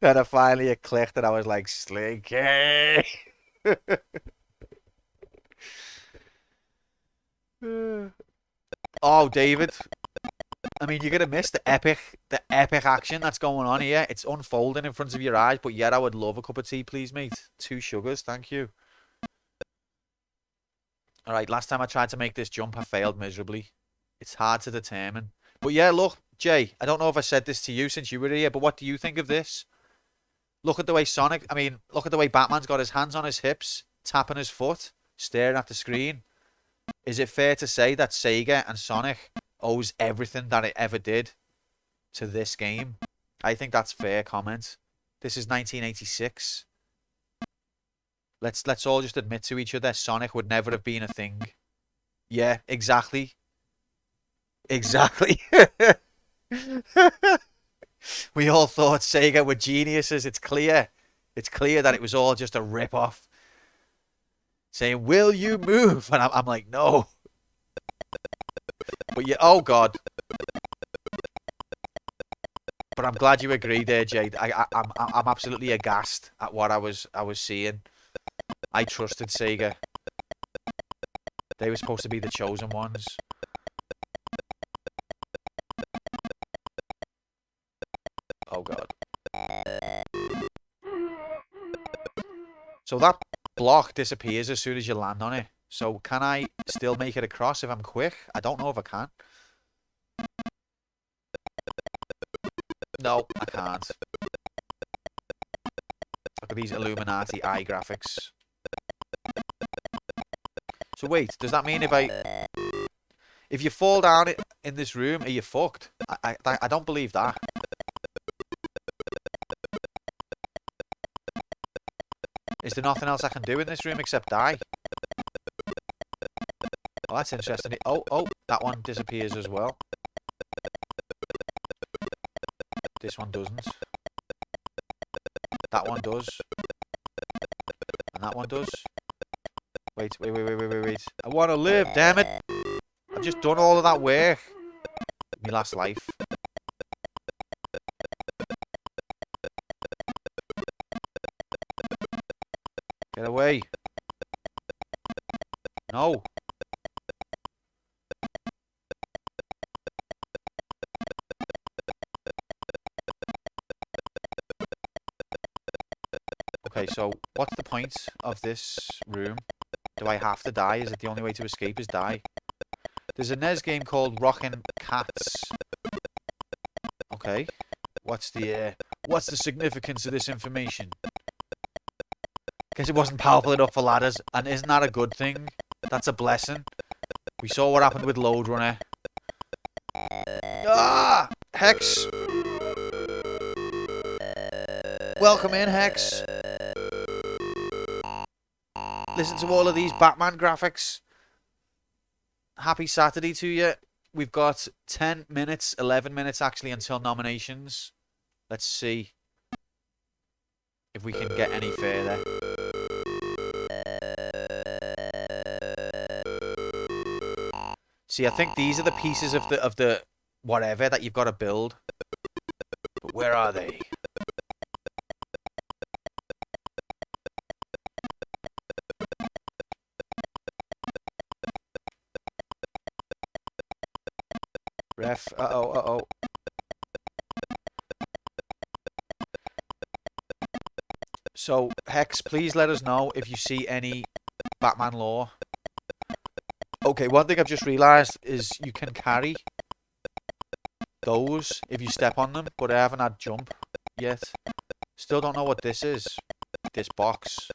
Then I finally it clicked and I was like, Slinky! Oh, David. I mean, you're going to miss the epic action that's going on here. It's unfolding in front of your eyes, but yet I would love a cup of tea, please, mate. 2 sugars, thank you. Alright, last time I tried to make this jump, I failed miserably. It's hard to determine. But yeah, look, Jay, I don't know if I said this to you since you were here, but what do you think of this? Look at the way look at the way Batman's got his hands on his hips, tapping his foot, staring at the screen. Is it fair to say that Sega and Sonic owes everything that it ever did to this game? I think that's fair comment. This is 1986. Let's all just admit to each other, Sonic would never have been a thing. Yeah, exactly. Exactly. We all thought Sega were geniuses. It's clear. It's clear that it was all just a rip-off. Saying, will you move? And I'm like, no. But yeah, oh God. But I'm glad you agree there, Jay. I'm absolutely aghast at what I was seeing. I trusted Sega. They were supposed to be the chosen ones. Oh God. So that block disappears as soon as you land on it. So can I still make it across if I'm quick? I don't know if I can. No, I can't. Look at these Illuminati eye graphics. So wait, does that mean if you fall down in this room, are you fucked? I don't believe that. Is there nothing else I can do in this room except die? Oh, that's interesting. Oh, that one disappears as well. This one doesn't. That one does. And that one does. Wait. I want to live, damn it. I've just done all of that work. My last life. Get away. No. Okay, so what's the point of this room? Do I have to die? Is it the only way to escape is die? There's a NES game called Rockin' Cats. Okay. What's the significance of this information? Because it wasn't powerful enough for ladders, and isn't that a good thing? That's a blessing. We saw what happened with Load Runner. Ah! Hex! Welcome in, Hex. Listen to all of these Batman graphics. Happy Saturday to you. We've got 10 minutes, 11 minutes actually until nominations. Let's see if we can get any further. See, I think these are the pieces of the whatever that you've got to build. But where are they? Ref, uh-oh. So, Hex, please let us know if you see any Batman lore. Okay, one thing I've just realised is you can carry those if you step on them, but I haven't had jump yet. Still don't know what this is. This box.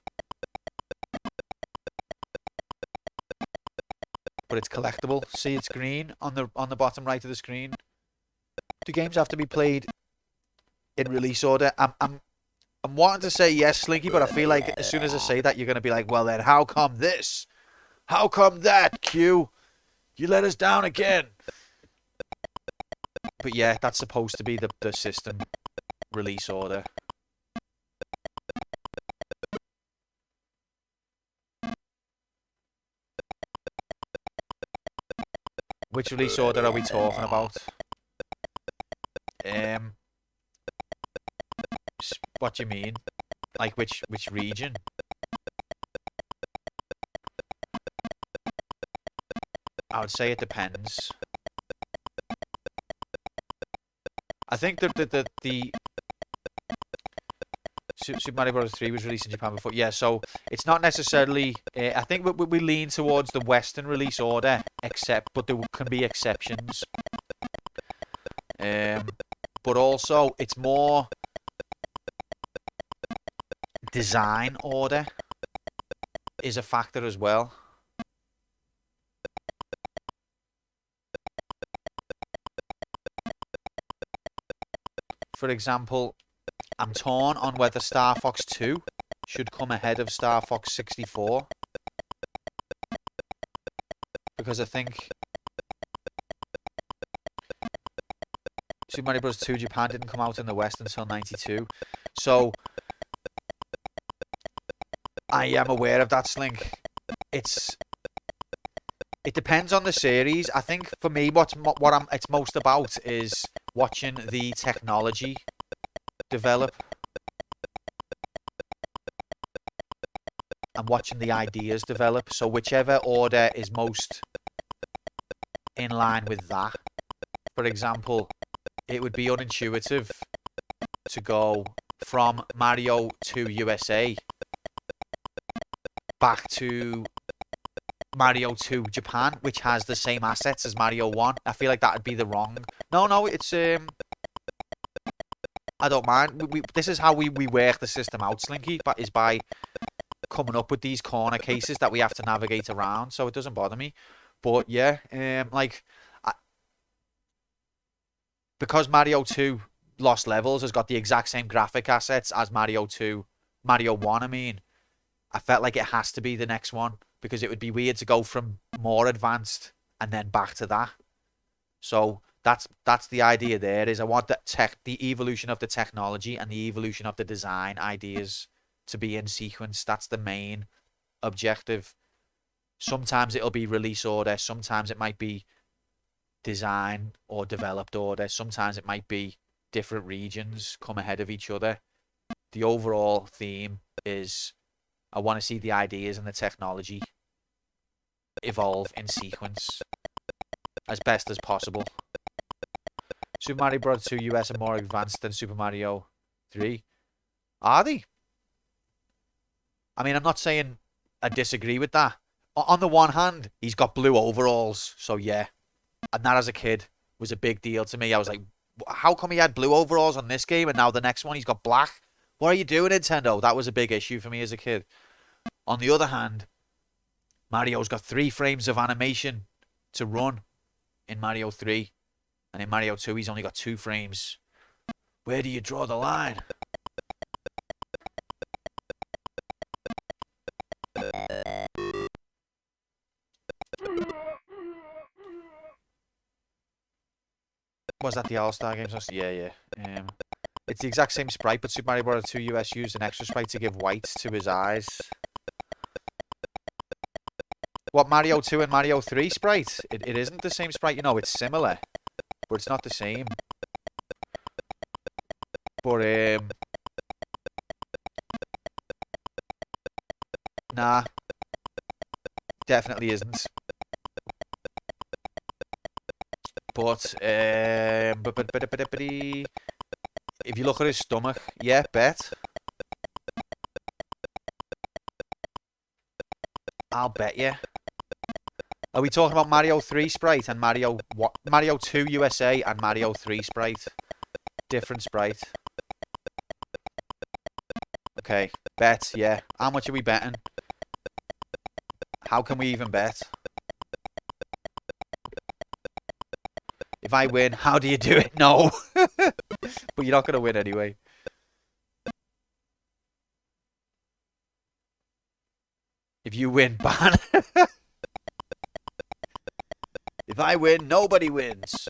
But it's collectible. See, it's green on the bottom right of the screen. Do games have to be played in release order? I'm wanting to say yes, Slinky, but I feel like as soon as I say that, you're going to be like, well then, how come this? How come that, Q? You let us down again. But yeah, that's supposed to be the system release order. Which release order are we talking about? What do you mean? Like which region? I would say it depends. I think the Super Mario Bros. 3 was released in Japan before. Yeah, so it's not necessarily... I think we lean towards the Western release order, but there can be exceptions. but also it's more design order is a factor as well. For example, I'm torn on whether Star Fox 2 should come ahead of Star Fox 64, because I think Super Mario Bros. 2 Japan didn't come out in the West until 92. So I am aware of that, Slink. It depends on the series. I think for me, it's most about is watching the technology develop and watching the ideas develop. So whichever order is most in line with that. For example, it would be unintuitive to go from Mario 2 USA back to Mario 2 Japan, which has the same assets as Mario 1. I feel like that would be the wrong. No, it's I don't mind. This is how we work the system out, Slinky, but is by coming up with these corner cases that we have to navigate around, so it doesn't bother me. But yeah, like because Mario 2 Lost Levels has got the exact same graphic assets as Mario 1, I mean, I felt like it has to be the next one because it would be weird to go from more advanced and then back to that. So that's the idea there is I want the evolution of the technology and the evolution of the design ideas to be in sequence. That's the main objective. Sometimes it'll be release order, sometimes it might be design or developed order, sometimes it might be different regions come ahead of each other. The overall theme is I want to see the ideas and the technology evolve in sequence as best as possible. Super Mario Bros. 2 US are more advanced than Super Mario 3. Are they? I mean, I'm not saying I disagree with that. On the one hand, he's got blue overalls, so yeah. And that as a kid was a big deal to me. I was like, how come he had blue overalls on this game and now the next one he's got black? What are you doing, Nintendo? That was a big issue for me as a kid. On the other hand, Mario's got 3 frames of animation to run in Mario 3. And in Mario 2, he's only got 2 frames. Where do you draw the line? Was that the All-Star Games? Yeah. It's the exact same sprite, but Super Mario Bros. 2 US used an extra sprite to give whites to his eyes. What, Mario 2 and Mario 3 sprite? It isn't the same sprite, you know, it's similar. But it's not the same. But, nah. Definitely isn't. But, if you look at his stomach, yeah, bet. I'll bet you. Are we talking about Mario 3 sprite and Mario 2 USA and Mario 3 sprite? Different sprite. Okay, bet, yeah. How much are we betting? How can we even bet? If I win, how do you do it? No. But you're not going to win anyway. If you win, ban. If I win, nobody wins.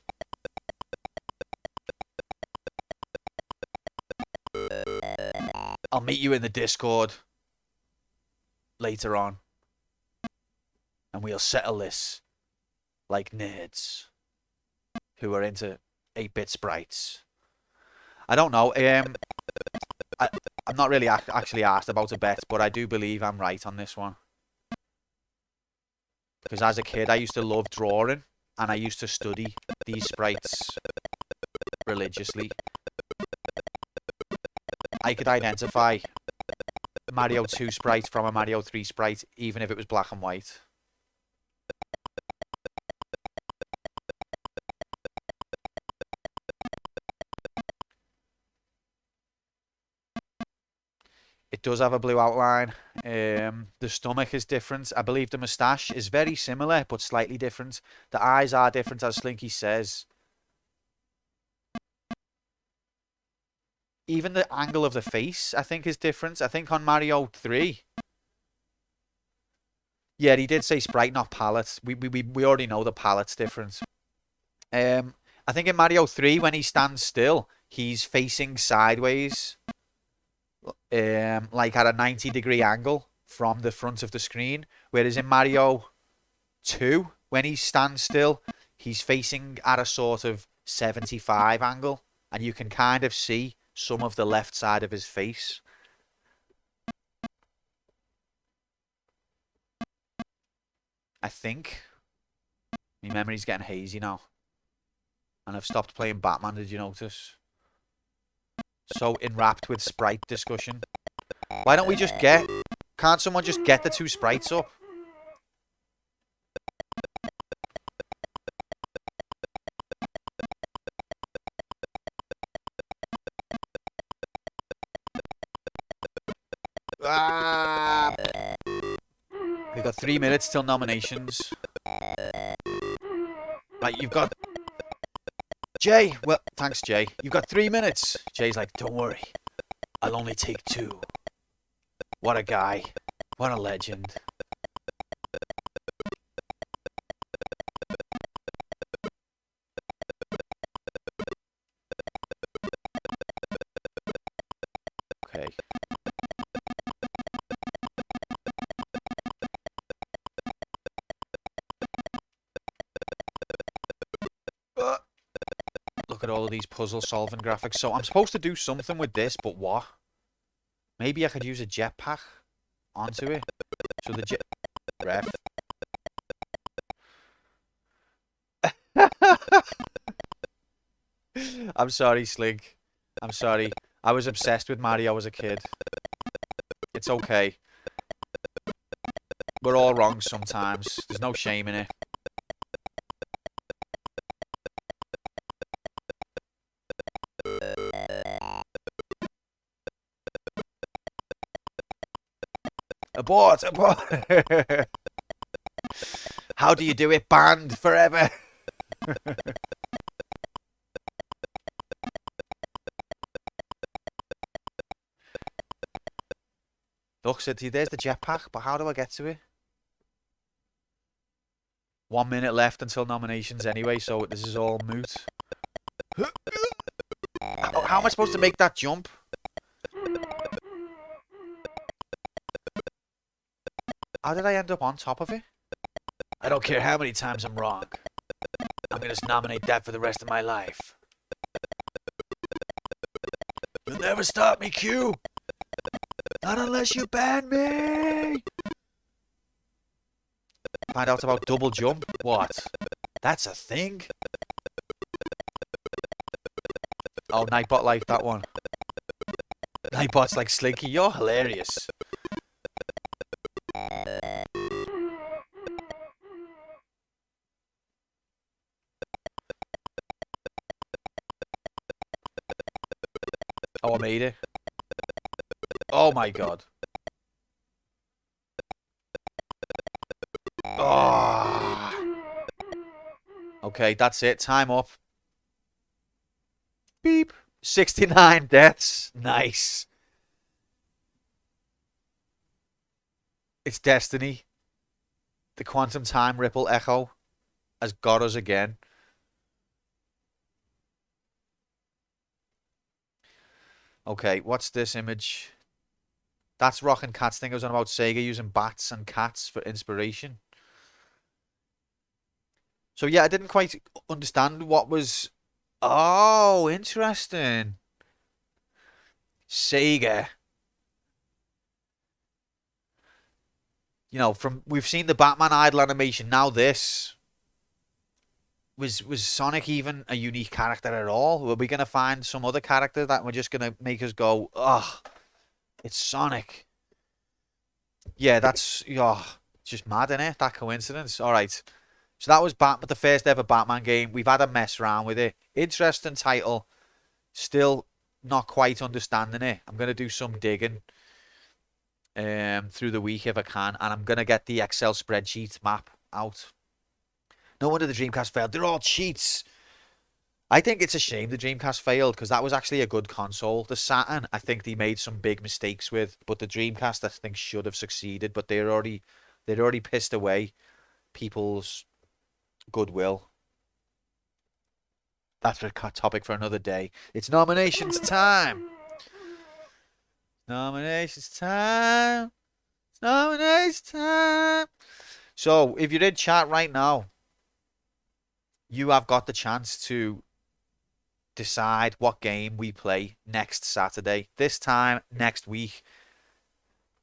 I'll meet you in the Discord later on. And we'll settle this like nerds who are into 8-bit sprites. I don't know. I'm not really actually asked about a bet, but I do believe I'm right on this one. Because as a kid, I used to love drawing, and I used to study these sprites religiously. I could identify Mario 2 sprite from a Mario 3 sprite, even if it was black and white. It does have a blue outline. The stomach is different. I believe the moustache is very similar, but slightly different. The eyes are different, as Slinky says. Even the angle of the face, I think, is different. I think on Mario 3... Yeah, he did say sprite, not palette. We already know the palette's different. I think in Mario 3, when he stands still, he's facing sideways, like at a 90-degree angle from the front of the screen. Whereas in Mario 2, when he stands still, he's facing at a sort of 75 angle, and you can kind of see some of the left side of his face. I think. My memory's getting hazy now. And I've stopped playing Batman, did you notice? So enwrapped with sprite discussion. Why don't we just get... Can't someone just get the two sprites up? Ah! We've got 3 minutes till nominations. Right, you've got... Jay! Well, thanks, Jay. You've got 3 minutes. Jay's like, don't worry. I'll only take 2. What a guy. What a legend. Okay. Look at all of these puzzle solving graphics. So I'm supposed to do something with this, but what? Maybe I could use a jetpack onto it. So the jet... Ref. I'm sorry, Slink. I'm sorry. I was obsessed with Mario as a kid. It's okay. We're all wrong sometimes. There's no shame in it. Abort! Abort! How do you do it? Banned forever! Look, City, there's the jetpack, but how do I get to it? 1 minute left until nominations anyway, so this is all moot. How am I supposed to make that jump? How did I end up on top of it? I don't care how many times I'm wrong. I'm gonna nominate that for the rest of my life. You'll never stop me, Q! Not unless you ban me! Find out about double jump? What? That's a thing? Oh, Nightbot liked that one. Nightbot's like, Slinky, you're hilarious. Oh, I made it. Oh my god. Oh. Okay, that's it. Time up. Beep. 69 deaths. Nice. It's destiny. The quantum time ripple echo has got us again. Okay, what's this image? That's Rockin' Cats thing I was on about Sega using bats and cats for inspiration. So yeah, I didn't quite understand what was... Oh, interesting. Sega. You know, from we've seen the Batman idle animation, now this. Was Sonic even a unique character at all? Were we going to find some other character that we're just going to make us go, ugh, it's Sonic? Yeah, that's, oh, it's just mad, innit? That coincidence. All right. So that was the first ever Batman game. We've had a mess around with it. Interesting title. Still not quite understanding it. I'm going to do some digging. through the week if I can, and I'm gonna get the Excel spreadsheet map out. No wonder the Dreamcast failed. They're all cheats. I think it's a shame the Dreamcast failed because that was actually a good console. The Saturn, I think they made some big mistakes with, but the Dreamcast, I think, should have succeeded. But they'd already pissed away people's goodwill. That's a topic for another day. It's nominations time. Nominations time. It's nominations time. So if you're in chat right now, you have got the chance to decide what game we play next Saturday. This time next week.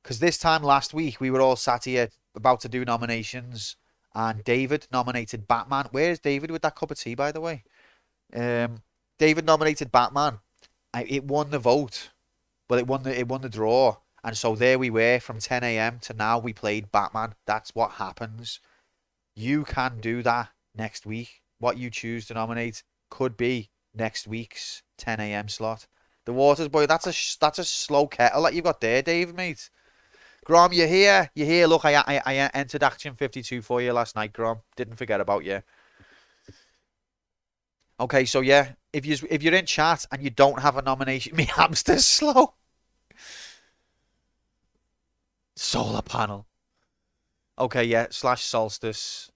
Because this time last week, we were all sat here about to do nominations. And David nominated Batman. Where's David with that cup of tea, by the way? David nominated Batman. It won the vote. Well, it won the draw. And so there we were from 10 a.m. to now we played Batman. That's what happens. You can do that next week. What you choose to nominate could be next week's 10 a.m. slot. The Waters boy, that's a slow kettle that you've got there, Dave, mate. Grom, you're here. You're here. Look, I entered Action 52 for you last night, Grom. Didn't forget about you. Okay, so yeah, if you're in chat and you don't have a nomination, me hamster's slow. Solar panel. Okay, yeah, /solstice.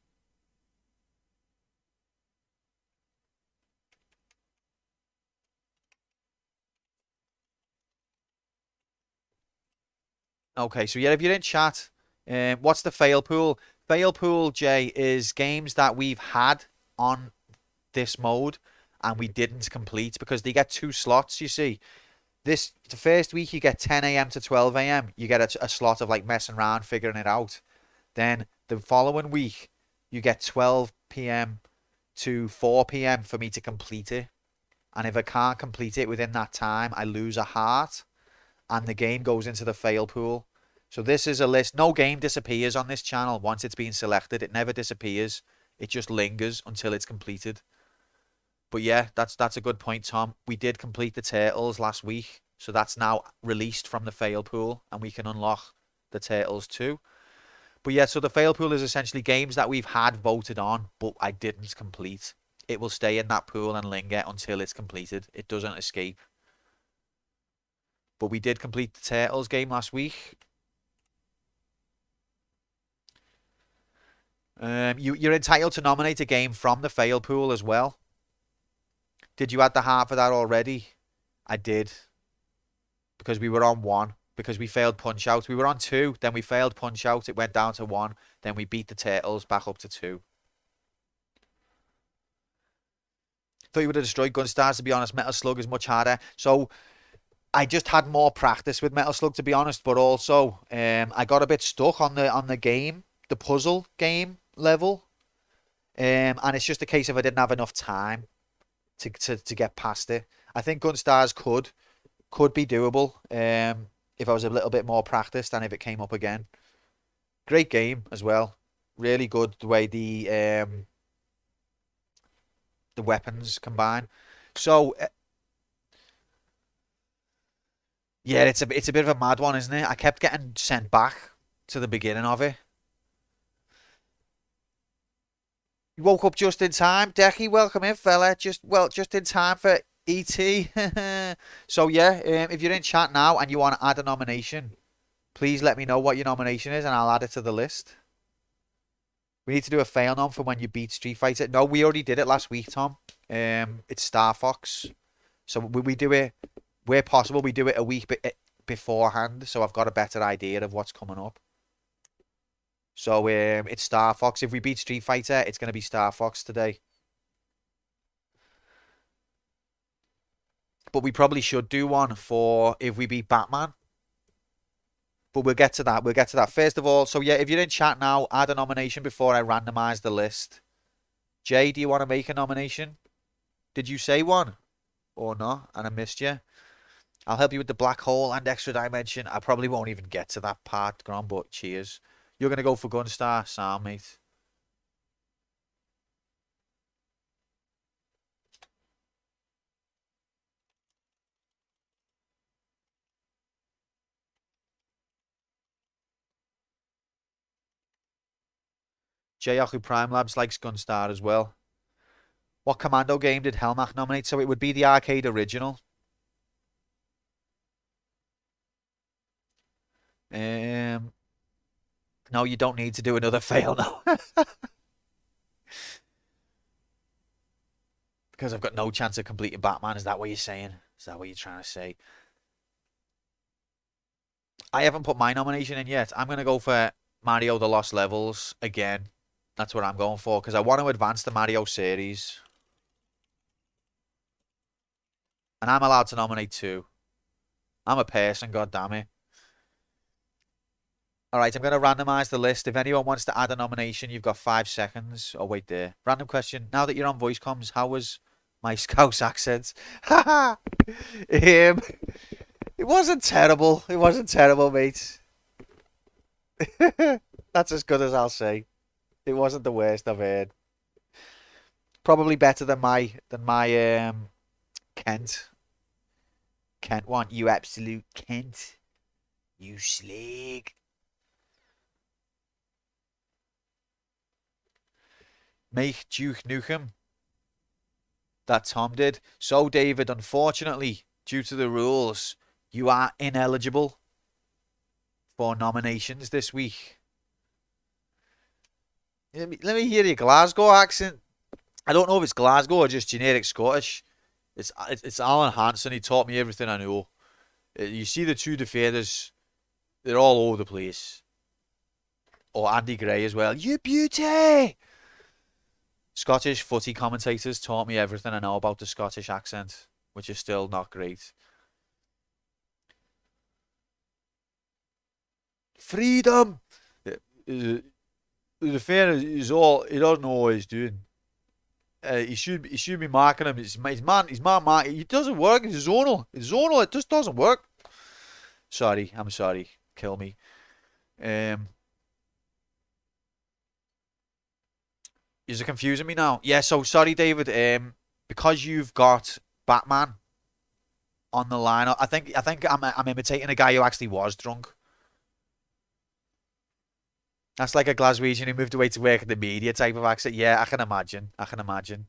Okay, so yeah, if you're in chat, what's the fail pool? Fail pool, Jay, is games that we've had on this mode and we didn't complete because they get 2 slots, you see. The first week you get 10 a.m. to 12 a.m. You get a slot of like messing around, figuring it out. Then the following week you get 12 p.m. to 4 p.m. for me to complete it. And if I can't complete it within that time, I lose a heart and the game goes into the fail pool. So this is a list. No game disappears on this channel once it's been selected. It never disappears. It just lingers until it's completed. But yeah, that's a good point, Tom. We did complete the Turtles last week. So that's now released from the fail pool and we can unlock the Turtles too. But yeah, so the fail pool is essentially games that we've had voted on, but I didn't complete. It will stay in that pool and linger until it's completed. It doesn't escape. But we did complete the Turtles game last week. You're entitled to nominate a game from the fail pool as well. Did you add the heart for that already? I did. Because we were on 1. Because we failed Punch Out. We were on 2. Then we failed Punch Out. It went down to 1. Then we beat the Turtles back up to 2. Thought you would have destroyed Gunstar's, to be honest. Metal Slug is much harder. So I just had more practice with Metal Slug, to be honest. But also, I got a bit stuck on the game, the puzzle game level. And it's just a case of I didn't have enough time to get past it. I think Gunstars could be doable if I was a little bit more practiced and if it came up again. Great game as well. Really good the way the weapons combine. So yeah, it's a bit of a mad one, isn't it? I kept getting sent back to the beginning of it. You woke up just in time, Decky. Welcome in, fella. Just in time for ET. So yeah, if you're in chat now and you want to add a nomination, please let me know what your nomination is and I'll add it to the list. We need to do a fail nom for when you beat Street Fighter. No, we already did it last week, Tom. It's Star Fox. So we do it where possible. We do it a week beforehand, so I've got a better idea of what's coming up. So it's Star Fox. If we beat Street Fighter, it's going to be Star Fox today. But we probably should do one for if we beat Batman. But we'll get to that. We'll get to that. First of all, so yeah, if you're in chat now, add a nomination before I randomize the list. Jay, do you want to make a nomination? Did you say one? Or not? And I missed you. I'll help you with the black hole and extra dimension. I probably won't even get to that part, Grom, but cheers. You're going to go for Gunstar? Sound, mate. Jayaku Prime Labs likes Gunstar as well. What Commando game did Helmach nominate? So it would be the arcade original. No, you don't need to do another fail now. Because I've got no chance of completing Batman. Is that what you're saying? Is that what you're trying to say? I haven't put my nomination in yet. I'm going to go for Mario The Lost Levels again. That's what I'm going for because I want to advance the Mario series. And I'm allowed to nominate 2. I'm a person, goddammit. Alright, I'm going to randomise the list. If anyone wants to add a nomination, you've got 5 seconds. Oh, wait there. Random question. Now that you're on voice comms, how was my Scouse accent? Haha! It wasn't terrible. It wasn't terrible, mate. That's as good as I'll say. It wasn't the worst I've heard. Probably better than my Kent. Kent one, you absolute Kent. You slag. Make Duke Nukem. That Tom did. So, David, unfortunately, due to the rules, you are ineligible for nominations this week. Let me hear your Glasgow accent. I don't know if it's Glasgow or just generic Scottish. It's Alan Hansen. He taught me everything I know. You see the two defenders, they're all over the place. Or Andy Gray as well. You beauty! Scottish footy commentators taught me everything I know about the Scottish accent, which is still not great. Freedom! The defender is all, he doesn't know what he's doing. He should be marking him. His man mark. It doesn't work. It's zonal. It's zonal. It just doesn't work. Sorry, I'm sorry. Kill me. Is it confusing me now? Yeah. So sorry, David. Because you've got Batman on the lineup, I think I'm imitating a guy who actually was drunk. That's like a Glaswegian who moved away to work in the media type of accent. Yeah, I can imagine. I can imagine.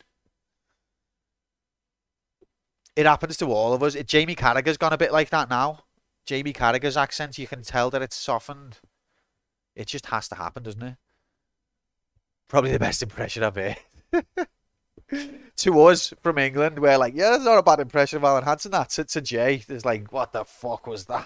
It happens to all of us. Jamie Carragher's gone a bit like that now. Jamie Carragher's accent, you can tell that it's softened. It just has to happen, doesn't it? Probably the best impression I've heard. To us from England, we're like, yeah, that's not a bad impression of Alan Hansen. That's it to Jay. There's like, what the fuck was that?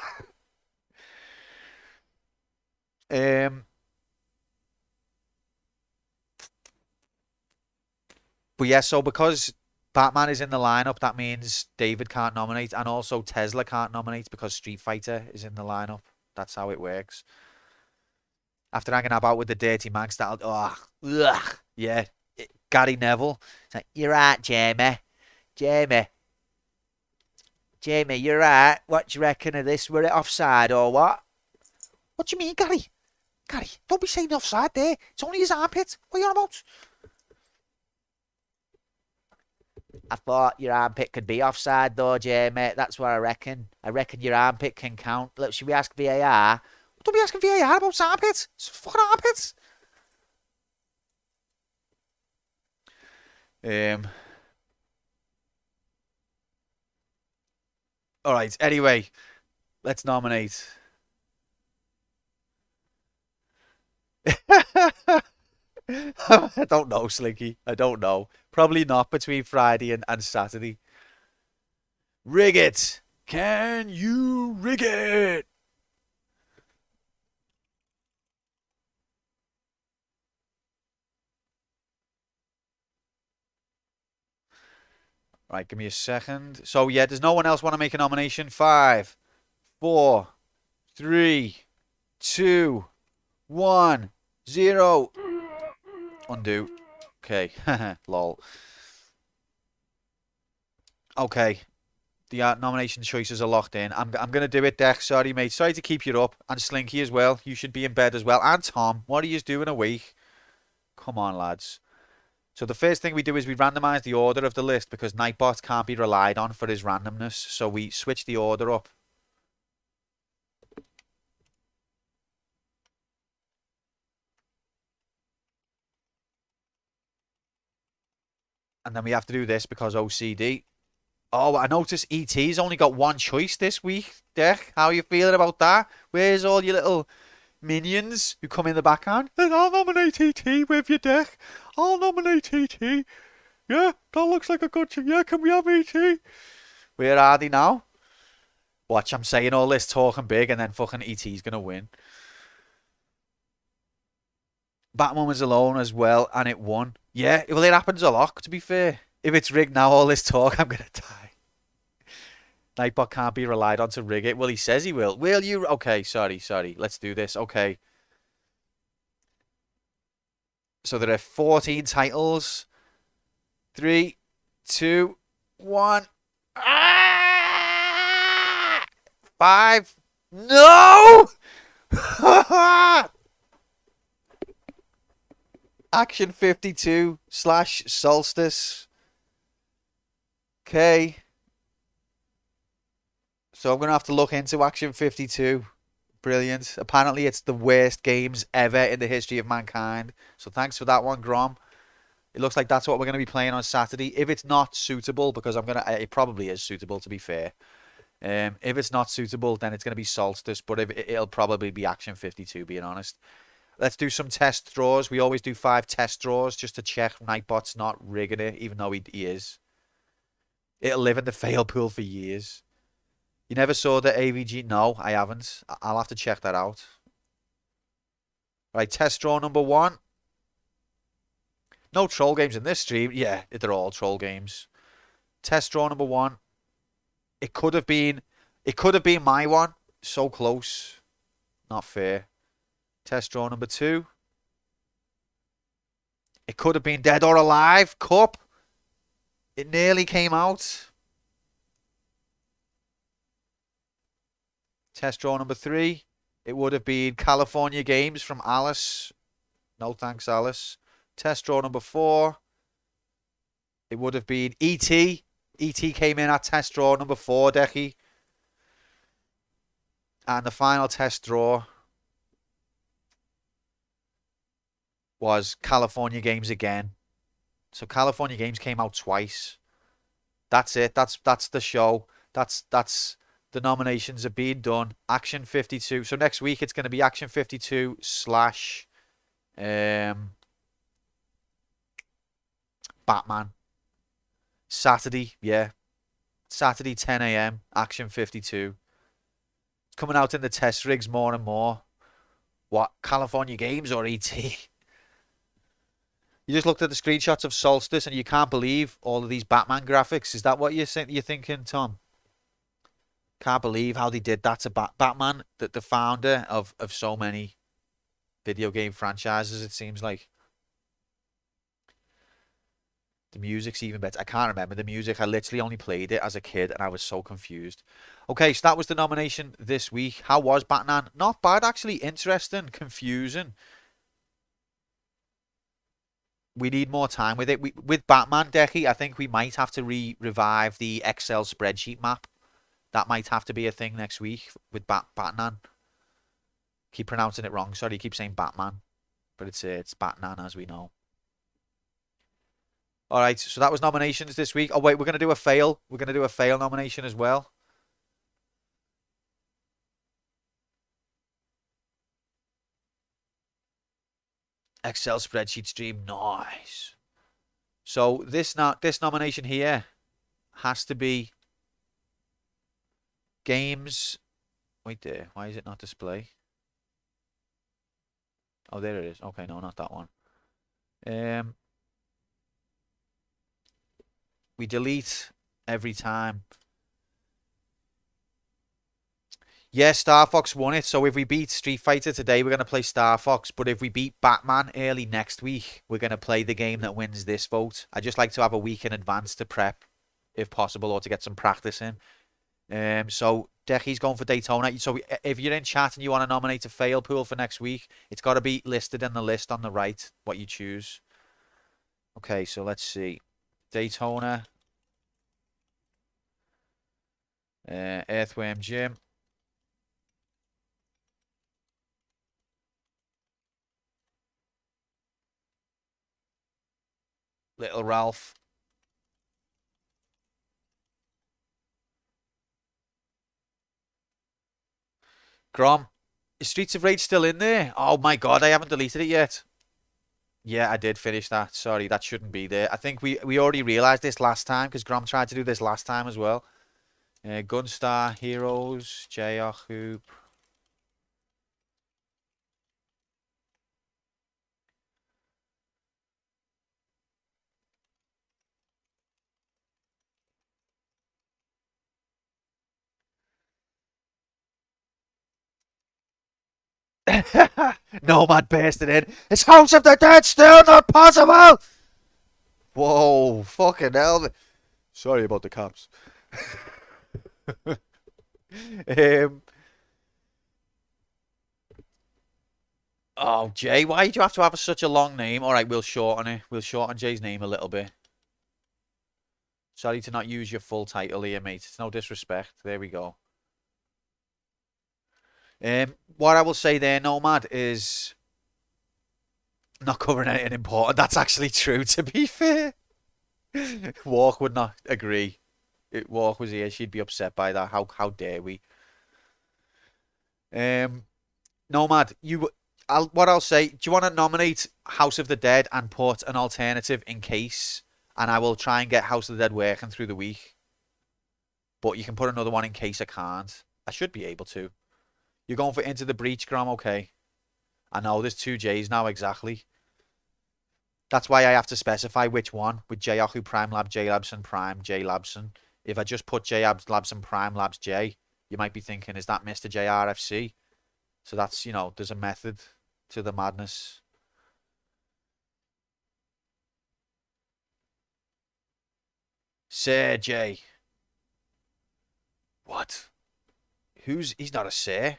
But yeah, so because Batman is in the lineup, that means David can't nominate, and also Tesla can't nominate because Street Fighter is in the lineup. That's how it works. After hanging about with the dirty Manx, yeah. Gary Neville, it's like, you're right, Jamie. Jamie, you're right. What do you reckon of this? Were it offside or what? What do you mean, Gary? Gary, don't be saying offside there. It's only his armpit. What are you on about? I thought your armpit could be offside though, Jamie. That's what I reckon. I reckon your armpit can count. Look, should we ask VAR? Don't be asking VAR about armpits. It's fucking armpits. All right. Anyway, let's nominate. I don't know, Slinky. I don't know. Probably not between Friday and Saturday. Rig it. Can you rig it? Right, give me a second. So yeah, does no one else want to make a nomination? 5, 4, 3, 2, 1, 0. Undo. Okay. Lol. Okay. The nomination choices are locked in. I'm gonna do it, Dex. Sorry, mate. Sorry to keep you up. And Slinky as well. You should be in bed as well. And Tom, what are you doing awake? Come on, lads. So the first thing we do is we randomize the order of the list because Nightbot can't be relied on for his randomness. So we switch the order up. And then we have to do this because OCD. Oh, I noticed ET's only got one choice this week. Dech, how are you feeling about that? Where's all your little minions who come in the backhand? Then I'll nominate ET with you, Dech. I'll nominate ET. Yeah, that looks like a good thing. Yeah, can we have ET? Where are they now? Watch, I'm saying all this talking big and then fucking ET's gonna win. Batman was alone as well and it won. Yeah, well, it happens a lot, to be fair. If it's rigged now, all this talk, I'm gonna die. Nightbot can't be relied on to rig it. Well, he says he will. Will you? Okay, sorry. Let's do this. Okay. So there are 14 titles. 3, 2, 1. Ah! 5. No! Action 52 / Solstice. Okay. So I'm going to have to look into Action 52. Brilliant. Apparently it's the worst games ever in the history of mankind. So thanks for that one, Grom. It looks like that's what we're going to be playing on Saturday. If it's not suitable, because it probably is suitable, to be fair. If it's not suitable, then it's going to be Solstice, but it'll probably be Action 52, being honest. Let's do some test draws. We always do 5 test draws just to check Nightbot's not rigging it, even though he is. It'll live in the fail pool for years. You never saw the AVG? No, I haven't. I'll have to check that out. Right, test draw number 1. No troll games in this stream. Yeah, they're all troll games. Test draw number 1. It could have been my one. So close. Not fair. Test draw number 2. It could have been Dead or Alive Cup. It nearly came out. Test draw number 3. It would have been California Games from Alice. No thanks, Alice. Test draw number 4. It would have been E.T. E.T. came in at test draw number 4, Decky. And the final test draw was California Games again. So California Games came out twice. That's it. That's the show. That's the nominations are being done. Action 52. So next week it's going to be Action 52 / Batman. Saturday, yeah. Saturday 10 a.m. Action 52. It's coming out in the test rigs more and more. What? California Games or ET? You just looked at the screenshots of Solstice and you can't believe all of these Batman graphics. Is that what you're thinking, Tom? Can't believe how they did that to Batman, the founder of so many video game franchises, it seems like. The music's even better. I can't remember the music. I literally only played it as a kid and I was so confused. Okay, so that was the nomination this week. How was Batman? Not bad, actually. Interesting. Confusing. We need more time with it. With Batman, Decky, I think we might have to revive the Excel spreadsheet map. That might have to be a thing next week with Batman. Keep pronouncing it wrong. Sorry, keep saying Batman. But it's Batman, as we know. All right, so that was nominations this week. Oh, wait, we're going to do a fail. We're going to do a fail nomination as well. Excel spreadsheet stream. Nice. So this nomination here has to be games. Wait there. Why is it not display? Oh, there it is. Okay, no, not that one. We delete every time. Yeah, Star Fox won it. So if we beat Street Fighter today, we're going to play Star Fox. But if we beat Batman early next week, we're going to play the game that wins this vote. I just like to have a week in advance to prep, if possible, or to get some practice in. So Decky's going for Daytona. So if you're in chat and you want to nominate a fail pool for next week, it's got to be listed in the list on the right, what you choose. Okay, so let's see. Daytona. Earthworm Jim. Little Ralph. Grom, is Streets of Rage still in there? Oh my god, I haven't deleted it yet. Yeah, I did finish that. Sorry, that shouldn't be there. I think we already realised this last time because Grom tried to do this last time as well. Gunstar, Heroes, JR Hoop. Nomad pasted in. It's House of the Dead still not possible! Whoa, fucking hell. Sorry about the cops. um, oh, Jay, why do you have to have such a long name? All right, we'll shorten it. We'll shorten Jay's name a little bit. Sorry to not use your full title here, mate. It's no disrespect. There we go. What I will say there, Nomad, is not covering anything important. That's actually true, to be fair. Walk would not agree. If Walk was here, she'd be upset by that. How dare we? Nomad, what I'll say, do you want to nominate House of the Dead and put an alternative in case? And I will try and get House of the Dead working through the week. But you can put another one in case I can't. I should be able to. You're going for Into the Breach, Grom, okay. I know, there's two J's now, exactly. That's why I have to specify which one. With J Yahoo Prime Lab, J Labson Prime, J Labson. If I just put J Labson Prime Labs J, you might be thinking, is that Mr. JRFC? So that's, there's a method to the madness. Sir J. What? He's not a Sir.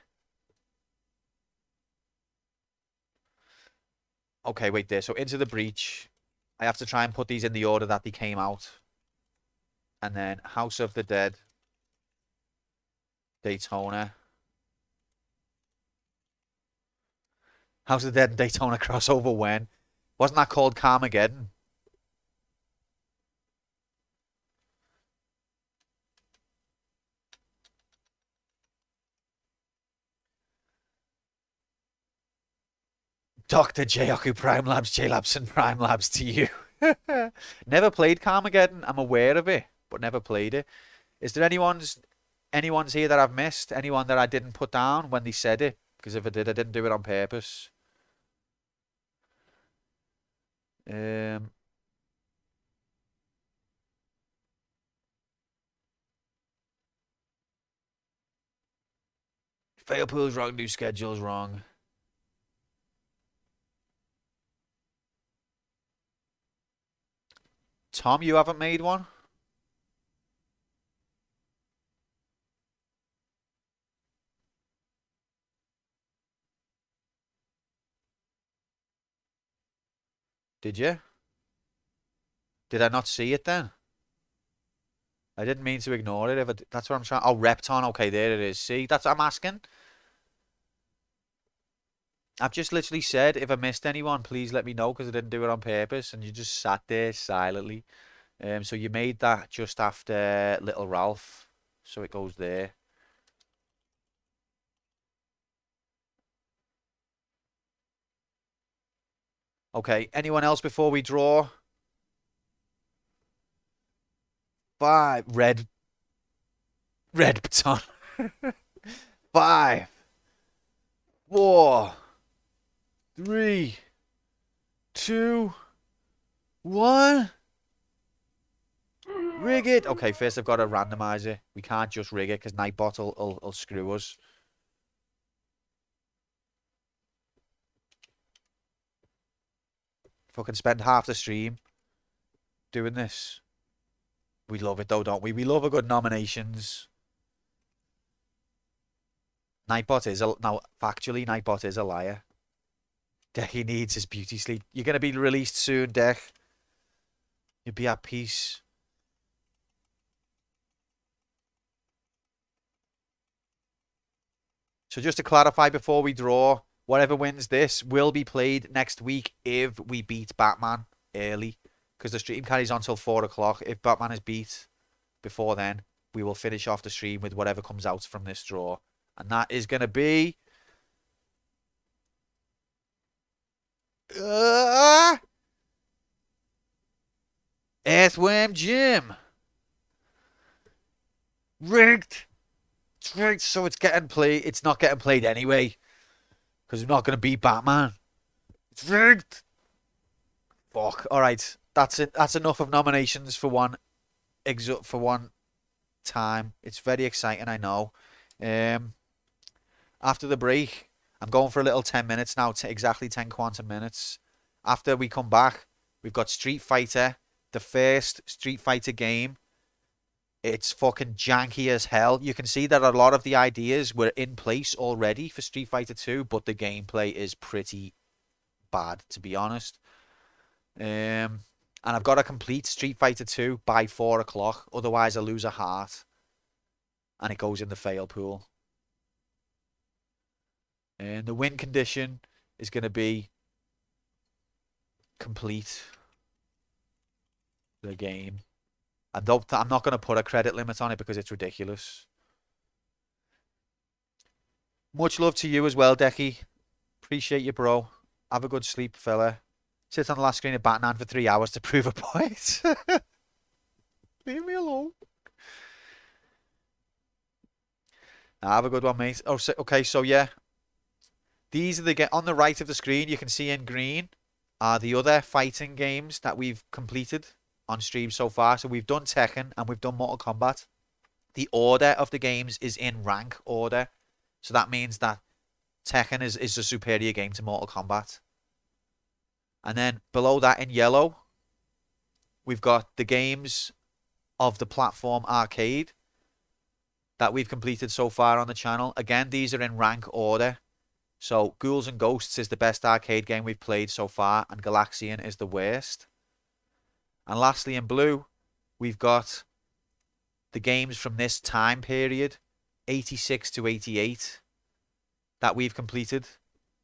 Okay, wait there. So Into the Breach. I have to try and put these in the order that they came out. And then House of the Dead. Daytona. House of the Dead and Daytona crossover when? Wasn't that called Carmageddon? Dr. J-Oku Prime Labs, J-Labs and Prime Labs to you. Never played Carmageddon. I'm aware of it, but never played it. Is there anyone's here that I've missed? Anyone that I didn't put down when they said it? Because if I did, I didn't do it on purpose. Fail pool's wrong, new schedule's wrong. Tom, you haven't made one? Did you? Did I not see it then? I didn't mean to ignore it. That's what I'm trying. Oh, Repton. Okay, there it is. See, that's what I'm asking. I've just literally said, if I missed anyone, please let me know because I didn't do it on purpose. And you just sat there silently. So you made that just after Little Ralph. So it goes there. Okay, anyone else before we draw? 5. Red baton. 5, 4, 3, 2, 1. Rig it. Okay, first I've got to randomize it. We can't just rig it because Nightbot will screw us. Fucking spend half the stream doing this. We love it though, don't we? We love a good nominations. Nightbot is now factually Nightbot is a liar. Decky needs his beauty sleep. You're gonna be released soon, Deck. You'll be at peace. So just to clarify before we draw, whatever wins this will be played next week if we beat Batman early. Because the stream carries on till 4 o'clock. If Batman is beat before then, we will finish off the stream with whatever comes out from this draw. And that is going to be... Earthworm Jim. Rigged. It's rigged, so it's getting played. It's not getting played anyway. Because we're not going to beat Batman. It's rigged. Fuck. Alright. That's it. That's enough of nominations for one time. It's very exciting, I know. After the break, I'm going for a little 10 minutes now, exactly 10 quantum minutes. After we come back, we've got Street Fighter, the first Street Fighter game. It's fucking janky as hell. You can see that a lot of the ideas were in place already for Street Fighter 2, but the gameplay is pretty bad, to be honest. And I've got to complete Street Fighter 2 by 4 o'clock, otherwise I lose a heart. And it goes in the fail pool. And the win condition is going to be complete the game. I'm not going to put a credit limit on it because it's ridiculous. Much love to you as well, Decky. Appreciate you, bro. Have a good sleep, fella. Sit on the last screen of Batman for 3 hours to prove a point. Leave me alone. Have a good one, mate. Oh, okay, so yeah. These are on the right of the screen, you can see in green are the other fighting games that we've completed on stream so far. So we've done Tekken and we've done Mortal Kombat. The order of the games is in rank order. So that means that Tekken is a superior game to Mortal Kombat. And then below that in yellow, we've got the games of the platform arcade that we've completed so far on the channel. Again, these are in rank order. So Ghouls and Ghosts is the best arcade game we've played so far, and Galaxian is the worst. And lastly, in blue, we've got the games from this time period, 86 to 88, that we've completed,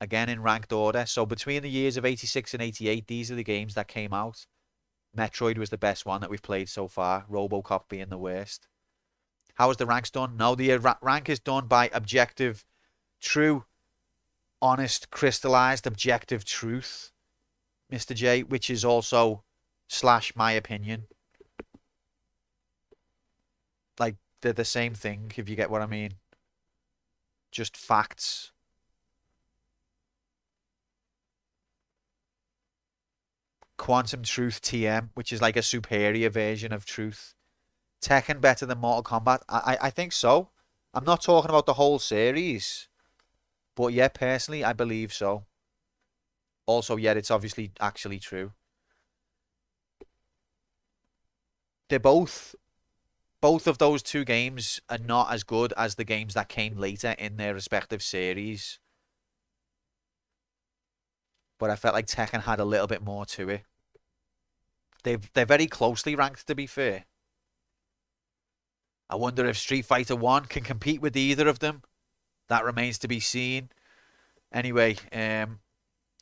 again in ranked order. So between the years of 86 and 88, these are the games that came out. Metroid was the best one that we've played so far, RoboCop being the worst. How is the ranks done? No, the rank is done by objective, true, honest, crystallized, objective truth, Mr. J, which is also / my opinion. Like, they're the same thing, if you get what I mean. Just facts. Quantum Truth TM, which is like a superior version of truth. Tekken better than Mortal Kombat? I think so. I'm not talking about the whole series. But yeah, personally, I believe so. Also, yeah, it's obviously actually true. They're both of those two games are not as good as the games that came later in their respective series. But I felt like Tekken had a little bit more to it. They're very closely ranked, to be fair. I wonder if Street Fighter 1 can compete with either of them. That remains to be seen. Anyway,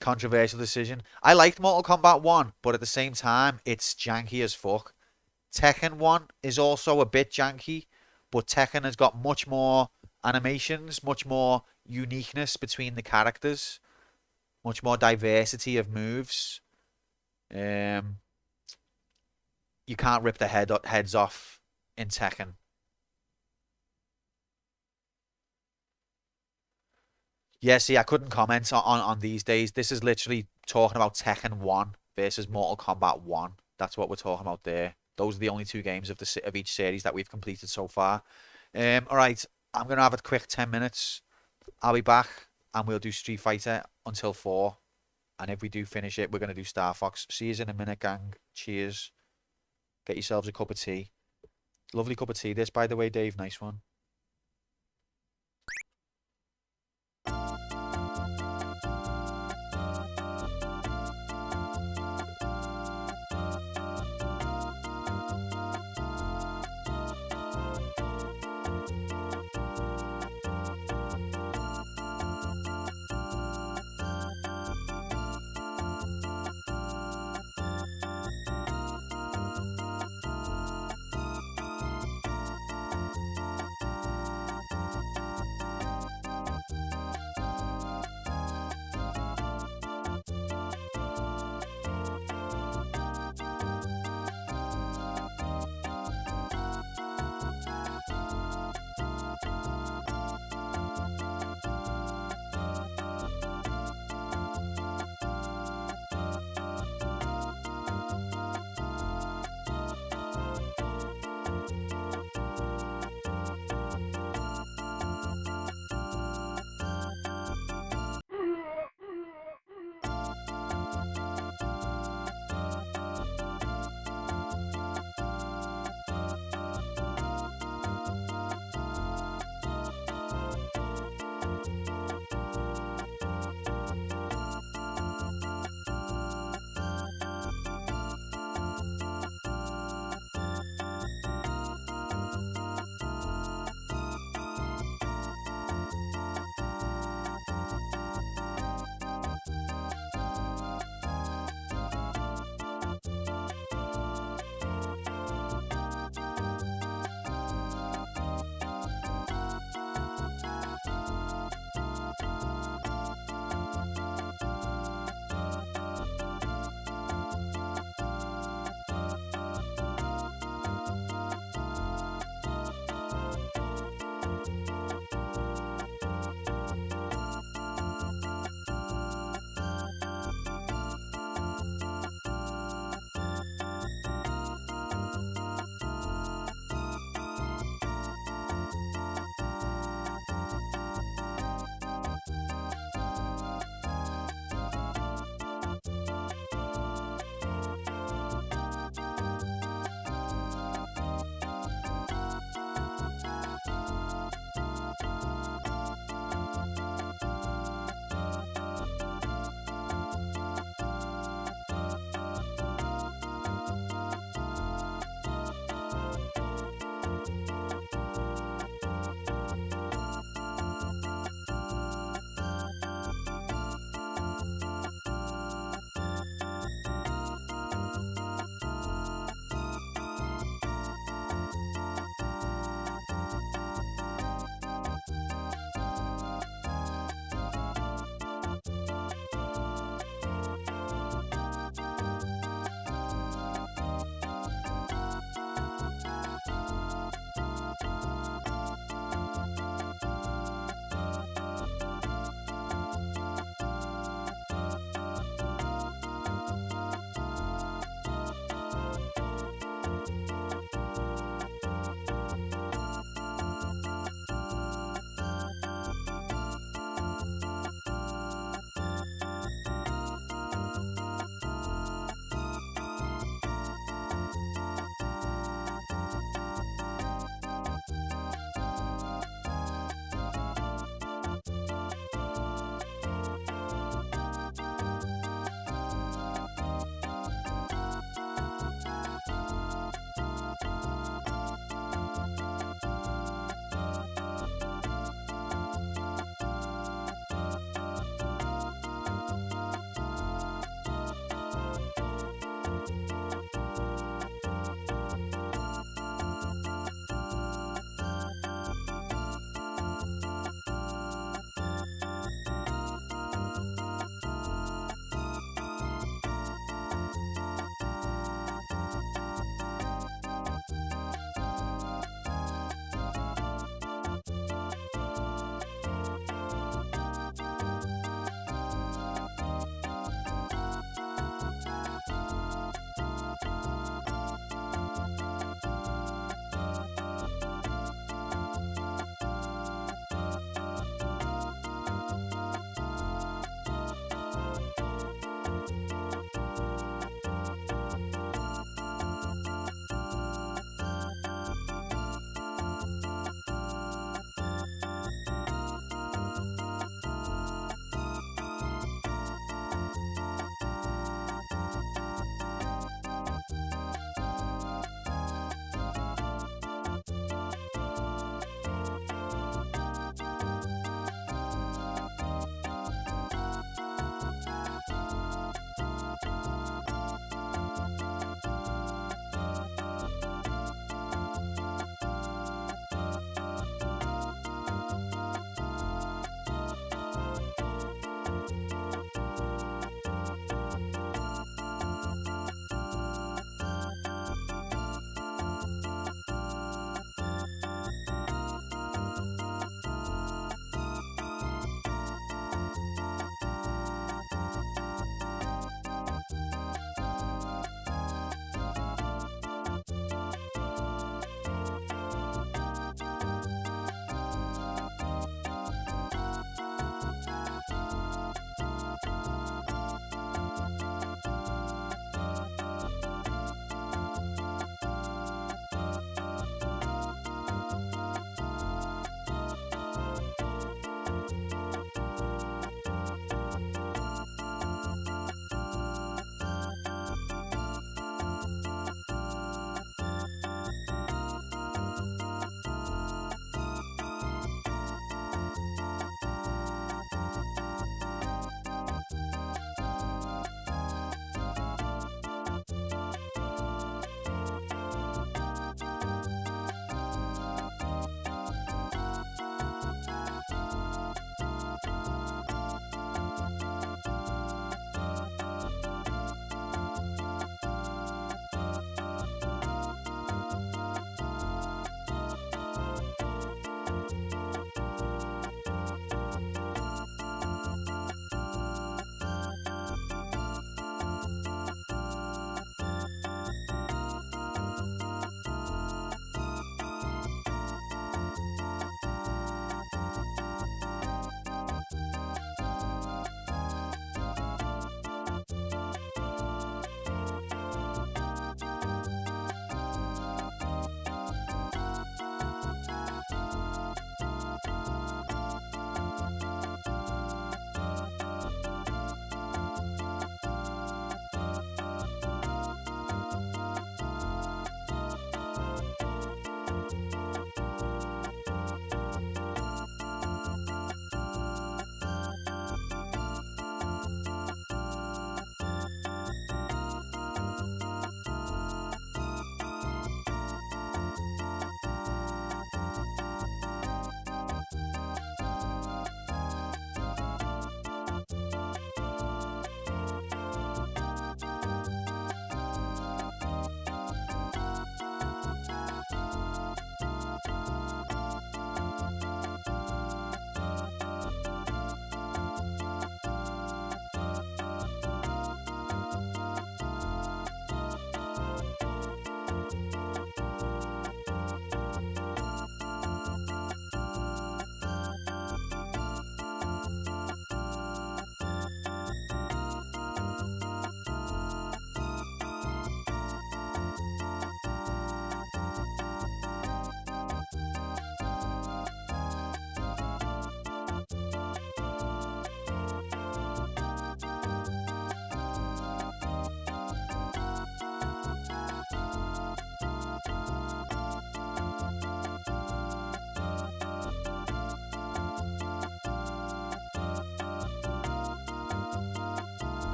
controversial decision. I liked Mortal Kombat 1, but at the same time, it's janky as fuck. Tekken 1 is also a bit janky, but Tekken has got much more animations, much more uniqueness between the characters, much more diversity of moves. You can't rip the heads off in Tekken. Yeah, see, I couldn't comment on these days. This is literally talking about Tekken 1 versus Mortal Kombat 1. That's what we're talking about there. Those are the only two games of each series that we've completed so far. All right, I'm going to have a quick 10 minutes. I'll be back, and we'll do Street Fighter until 4. And if we do finish it, we're going to do Star Fox. See you in a minute, gang. Cheers. Get yourselves a cup of tea. Lovely cup of tea this, by the way, Dave. Nice one.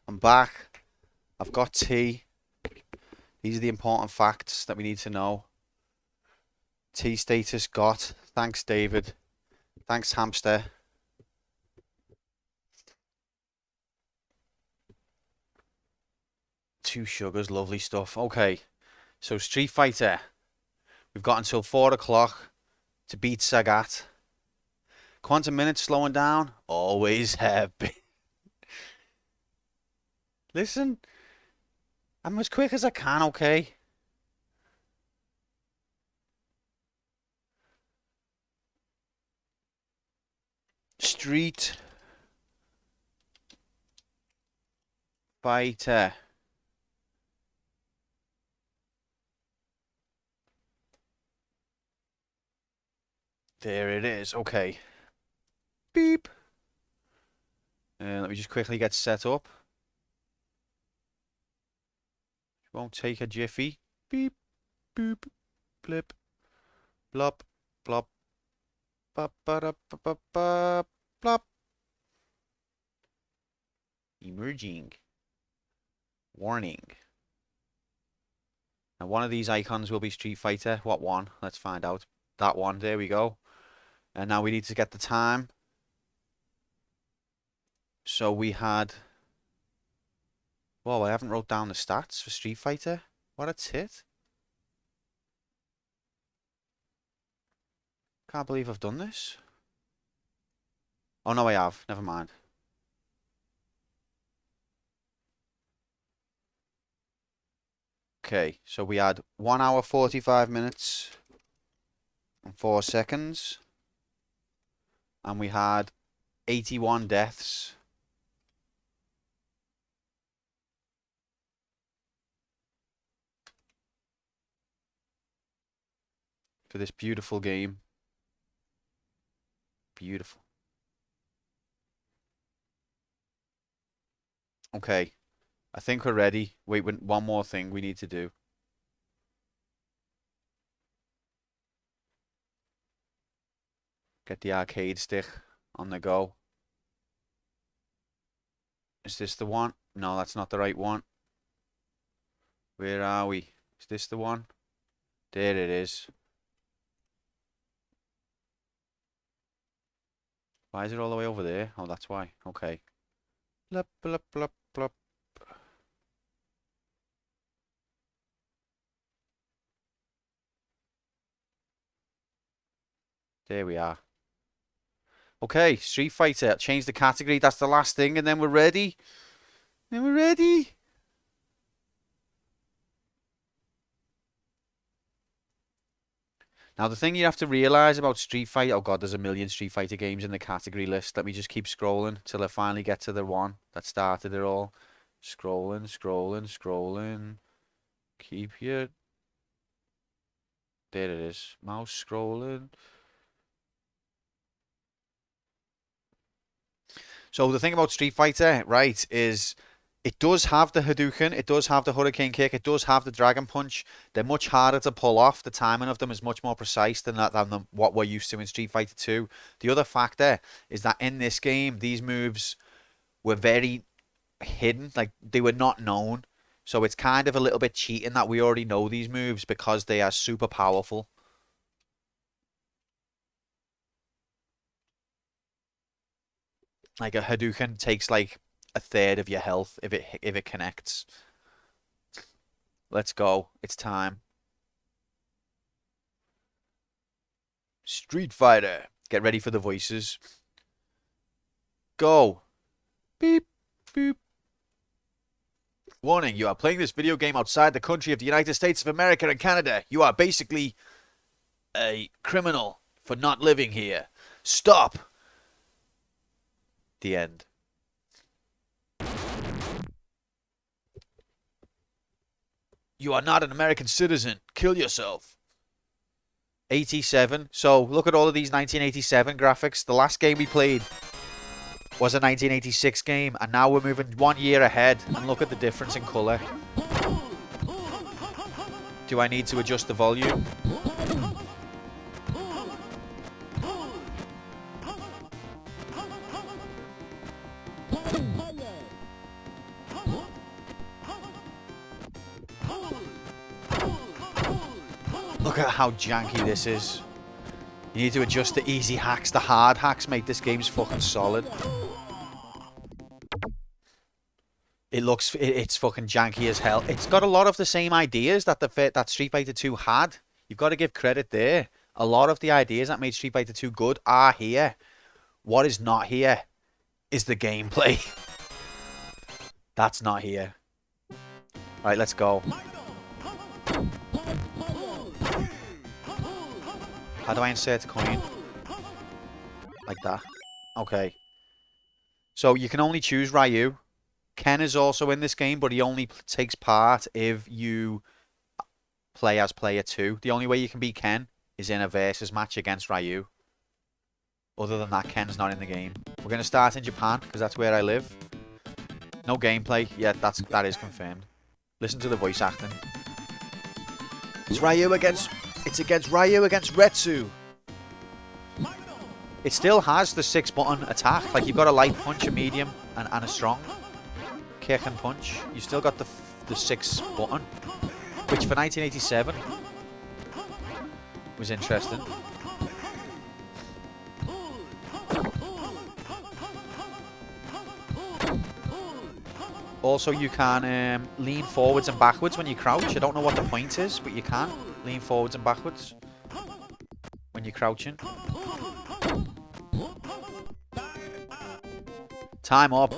I'm back. I've got tea. These are the important facts that we need to know. Tea status got. Thanks, David. Thanks, Hamster. Two sugars, lovely stuff. Okay, so Street Fighter. We've got until 4 o'clock to beat Sagat. Quantum minutes slowing down? Always have been. Listen, I'm as quick as I can, okay? Street Fighter. There it is. Okay. Beep. Let me just quickly get set up. Won't take a jiffy. Beep. Boop. Blip. Blop. Blop. Bop. Ba. Blop. Emerging. Warning. Now one of these icons will be Street Fighter. What one? Let's find out. That one. There we go. And now we need to get the time. So we had... Whoa, I haven't wrote down the stats for Street Fighter. What a tit. Can't believe I've done this. Oh, no, I have. Never mind. Okay, so we had 1 hour 45 minutes and 4 seconds. And we had 81 deaths. For this beautiful game. Beautiful. Okay. I think we're ready. Wait, one more thing we need to do. Get the arcade stick on the go. Is this the one? No, that's not the right one. Where are we? Is this the one? There it is. Why is it all the way over there? Oh, that's why. Okay. Blup, blup, blup, blup. There we are. Okay, Street Fighter. Change the category. That's the last thing, and then we're ready. Then we're ready. Now, the thing you have to realize about Street Fighter... Oh, God, there's a million Street Fighter games in the category list. Let me just keep scrolling till I finally get to the one that started it all. Scrolling, scrolling, scrolling. Keep your... There it is. Mouse scrolling. So the thing about Street Fighter, right, is it does have the Hadouken, it does have the Hurricane Kick, it does have the Dragon Punch. They're much harder to pull off. The timing of them is much more precise than what we're used to in Street Fighter 2. The other factor is that in this game, these moves were very hidden, like they were not known. So it's kind of a little bit cheating that we already know these moves because they are super powerful. Like a Hadouken takes like a third of your health if it connects. Let's go. It's time. Street Fighter. Get ready for the voices. Go. Beep. Boop. Warning, you are playing this video game outside the country of the United States of America and Canada. You are basically a criminal for not living here. Stop. The end. You are not an American citizen. Kill yourself. 87. So look at all of these 1987 graphics. The last game we played was a 1986 game, and now we're moving 1 year ahead. And look at the difference in color. Do I need to adjust the volume? Look at how janky this is. You need to adjust the easy hacks. The hard hacks make this game's fucking solid. It's fucking janky as hell. It's got a lot of the same ideas that that Street Fighter 2 had. You've got to give credit there. A lot of the ideas that made Street Fighter 2 good are here. What is not here is the gameplay. That's not here. Alright, let's go. How do I insert a coin? Like that. Okay. So you can only choose Ryu. Ken is also in this game, but he only takes part if you play as player 2. The only way you can beat Ken is in a versus match against Ryu. Other than that, Ken's not in the game. We're going to start in Japan, because that's where I live. No gameplay. Yeah, that is confirmed. Listen to the voice acting. It's against Ryu against Retsu. It still has the 6-button attack. Like, you've got a light punch, a medium, and a strong kick and punch. You still got the 6-button, which for 1987 was interesting. Also, you can lean forwards and backwards when you crouch. I don't know what the point is, but you can lean forwards and backwards when you're crouching. Time up.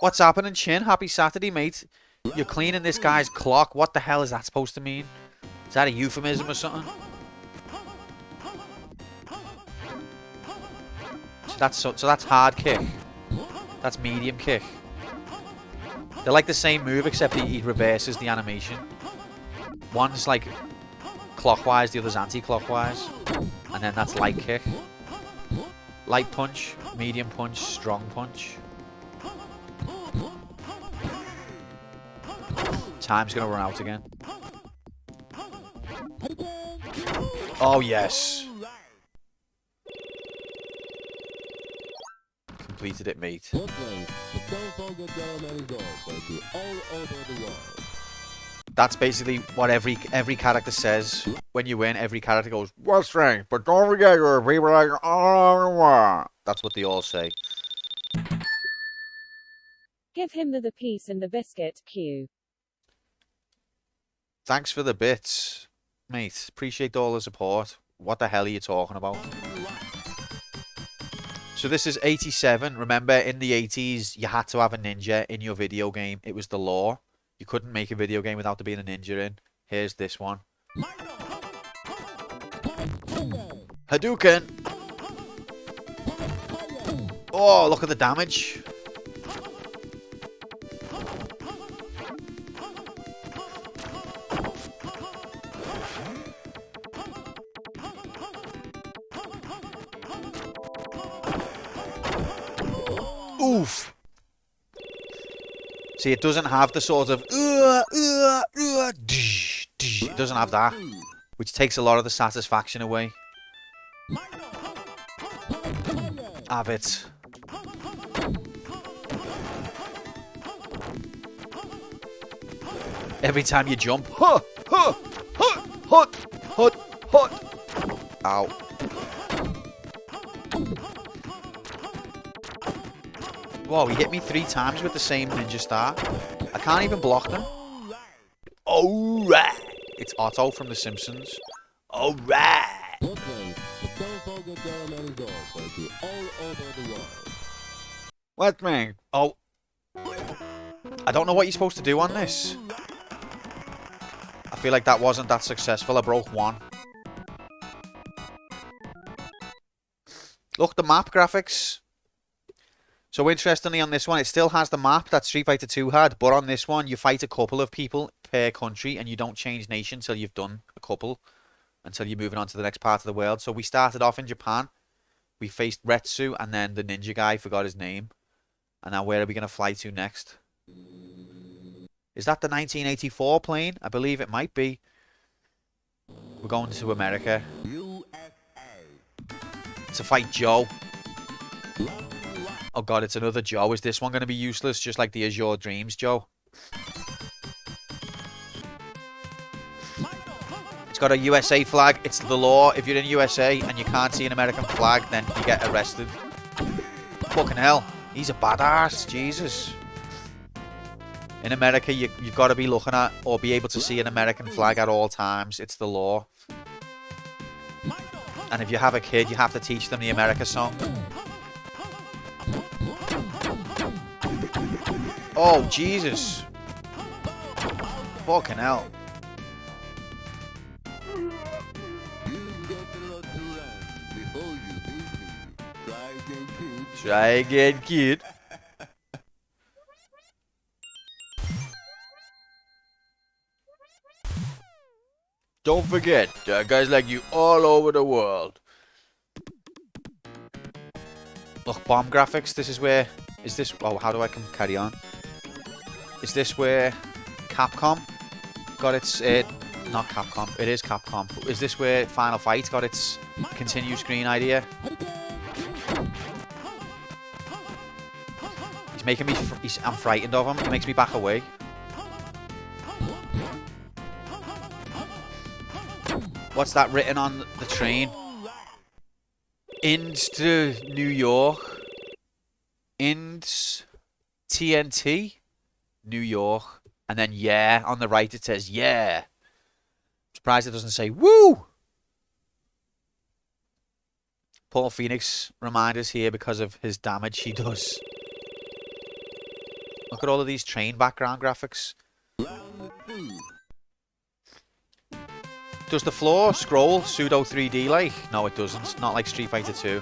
What's happening, Chin? Happy Saturday, mate. You're cleaning this guy's clock. What the hell is that supposed to mean? Is that a euphemism or something? So that's hard kick. That's medium kick. They're like the same move, except he reverses the animation. One's like clockwise, the other's anti-clockwise. And then that's light kick. Light punch, medium punch, strong punch. Time's gonna run out again. Oh, yes. Completed it, mate. That's basically what every character says when you win. Every character goes, "Well, strength, but don't forget your people like oh." That's what they all say. Give him the piece and the biscuit, Q. Thanks for the bits, mate. Appreciate all the support. What the hell are you talking about? So this is 87. Remember, in the 80s, you had to have a ninja in your video game. It was the law. You couldn't make a video game without there being a ninja in. Here's this one. Hadouken! Oh, look at the damage. Oof. See, it doesn't have the sort of it doesn't have that, which takes a lot of the satisfaction away. Have it. Every time you jump, hut, hut, hut, hut, hut, hut. Ow. Whoa, he hit me 3 times with the same ninja star. I can't even block them. Alright! It's Otto from The Simpsons. Alright! What, man? Oh. I don't know what you're supposed to do on this. I feel like that wasn't that successful. I broke 1. Look, the map graphics. So interestingly on this one, it still has the map that Street Fighter 2 had, but on this one, you fight a couple of people per country, and you don't change nation until you've done a couple, until you're moving on to the next part of the world. So we started off in Japan. We faced Retsu, and then the ninja guy, forgot his name. And now where are we going to fly to next? Is that the 1984 plane? I believe it might be. We're going to America. To fight Joe. Oh god, it's another Joe. Is this one going to be useless, just like the Azure Dreams Joe? got a USA flag. It's the law. If you're in USA and you can't see an American flag, then you get arrested. Fucking hell. He's a badass. Jesus. In America, you've got to be looking at or be able to see an American flag at all times. It's the law. And if you have a kid, you have to teach them the America song. Oh, Jesus. Fucking hell. Try again, kid. Don't forget, there are guys like you all over the world. Look, bomb graphics. This is where... Is this... Oh, how do I carry on? Is this where Capcom got its... not Capcom. It is Capcom. Is this where Final Fight got its continue screen idea? He's making me... I'm frightened of him. He makes me back away. What's that written on the train? Into New York. Ins TNT. New York. And then yeah. On the right it says yeah. Surprised it doesn't say woo. Paul Phoenix reminders here because of his damage he does. Look at all of these train background graphics. Does the floor scroll pseudo 3D like? No, it doesn't. Not like Street Fighter 2.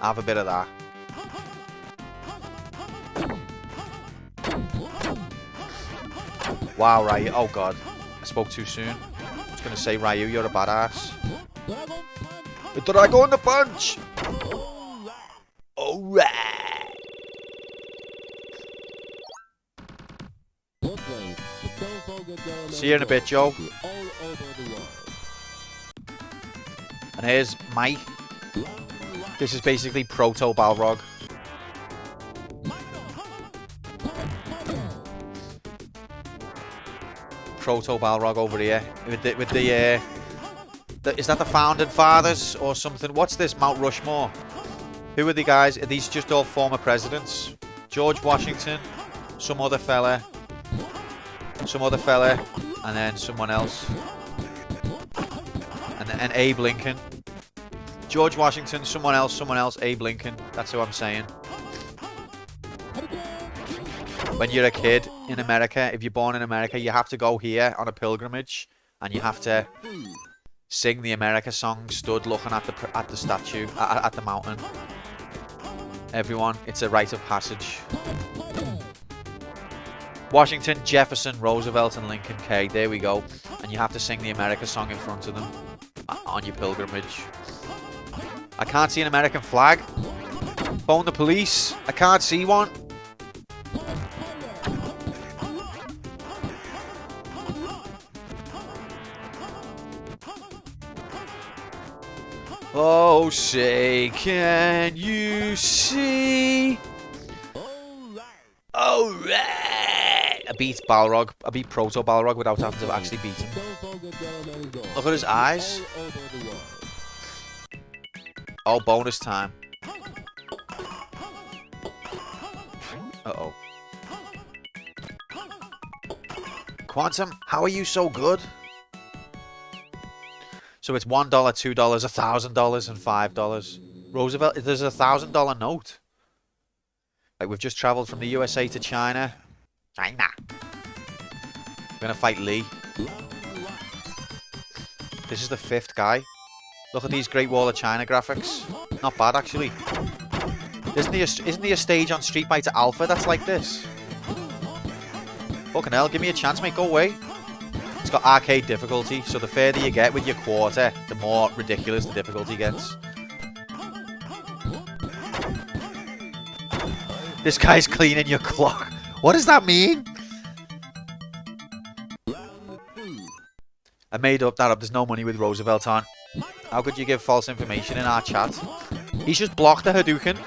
Have a bit of that. Wow, Ryu. Oh, God. I spoke too soon. I was going to say, Ryu, you're a badass. The Dragon the Punch! Alright! See you in a bit, Joe. And here's Mike. This is basically Proto Balrog. Proto Balrog over here. With the is that the Founding Fathers or something? What's this? Mount Rushmore. Who are the guys? Are these just all former presidents? George Washington, some other fella, and then someone else. And Abe Lincoln. George Washington, someone else, Abe Lincoln. That's who I'm saying. When you're a kid in America, if you're born in America, you have to go here on a pilgrimage, and you have to sing the America song, stood looking at the statue, at the mountain. Everyone, it's a rite of passage. Washington, Jefferson, Roosevelt, and Lincoln K. There we go. And you have to sing the America song in front of them on your pilgrimage. I can't see an American flag. Phone the police. I can't see one. Oh, say, can you see? Alright! I beat Balrog. I beat Proto Balrog without having to actually beat him. Look at his eyes. Oh, bonus time. Uh-oh. Quantum, how are you so good? So it's $1, $2, $1,000, and $5. Roosevelt, there's a $1,000 note. Like, we've just travelled from the USA to China. China. We're going to fight Lee. This is the 5th guy. Look at these Great Wall of China graphics. Not bad, actually. Isn't there a stage on Street Fighter Alpha that's like this? Fucking hell, give me a chance, mate. Go away. It's got arcade difficulty, so the further you get with your quarter, the more ridiculous the difficulty gets. This guy's cleaning your clock. What does that mean? I made that up. There's no money with Roosevelt on. How could you give false information in our chat? He's just blocked the Hadouken.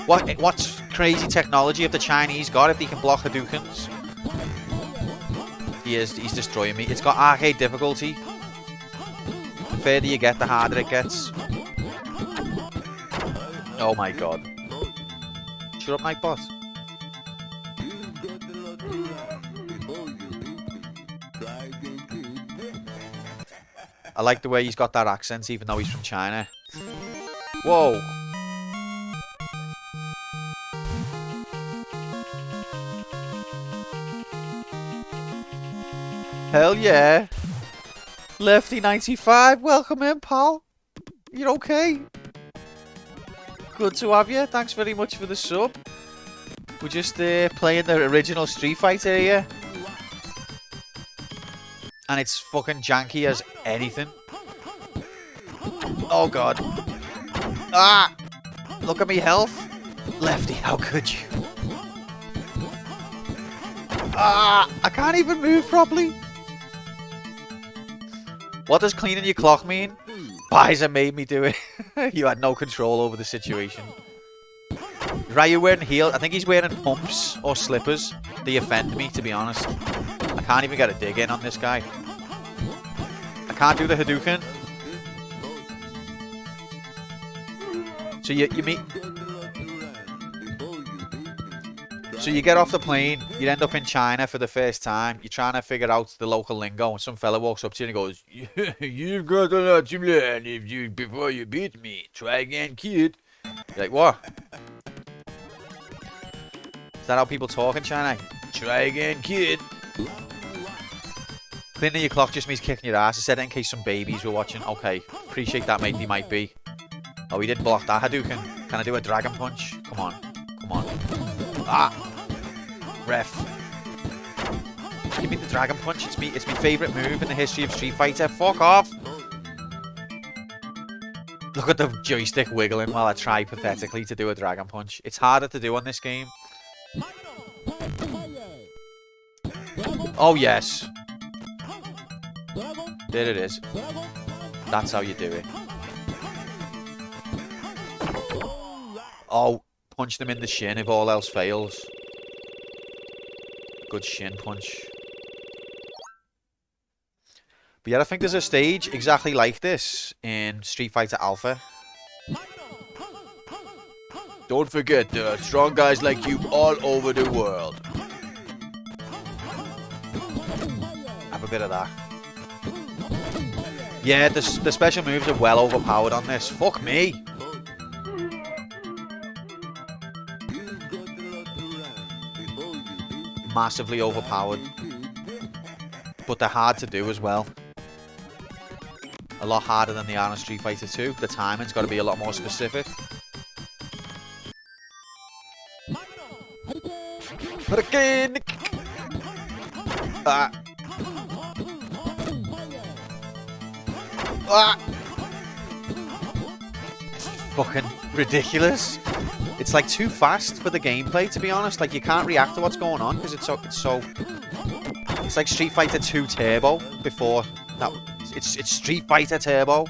What's crazy technology have the Chinese got if they can block Hadoukens? He's destroying me. It's got arcade difficulty. The further you get, the harder it gets. Oh my god. Shut up, Nightbot. I like the way he's got that accent, even though he's from China. Whoa. Hell yeah. Lefty95, welcome in, pal. You're okay? Good to have you. Thanks very much for the sub. We're just playing the original Street Fighter here. And it's fucking janky as anything. Oh god. Ah! Look at me health. Lefty, how could you? Ah! I can't even move properly. What does cleaning your clock mean? Bison made me do it. You had no control over the situation. Ryu wearing heels. I think he's wearing pumps or slippers. They offend me, to be honest. I can't even get a dig in on this guy. I can't do the Hadouken. So you meet. So you get off the plane, you end up in China for the first time, you're trying to figure out the local lingo, and some fella walks up to you and goes, "You've got a lot to learn before you beat me. Try again, kid." You're like, what? Is that how people talk in China? Try again, kid. Cleaning your clock just means kicking your ass. I said it in case some babies were watching. Okay, appreciate that, mate. They might be. Oh, he did block that Hadouken. Can I do a Dragon Punch? Come on. Come on. Ah! Ref. Just give me the Dragon Punch. It's my favourite move in the history of Street Fighter. Fuck off! Look at the joystick wiggling while I try pathetically to do a Dragon Punch. It's harder to do on this game. Oh, yes. There it is. That's how you do it. Oh, punch them in the shin if all else fails. Good shin punch. But yeah, I think there's a stage exactly like this in Street Fighter Alpha. Don't forget, there are strong guys like you all over the world. Have a bit of that. Yeah, the special moves are well overpowered on this. Fuck me. Massively overpowered. But they're hard to do as well. A lot harder than they are in Street Fighter 2. The timing's got to be a lot more specific. Hurricane! Ah. Ah. Fucking ridiculous. It's like too fast for the gameplay, to be honest. Like, you can't react to what's going on because it's like Street Fighter 2 Turbo before that. It's Street Fighter Turbo.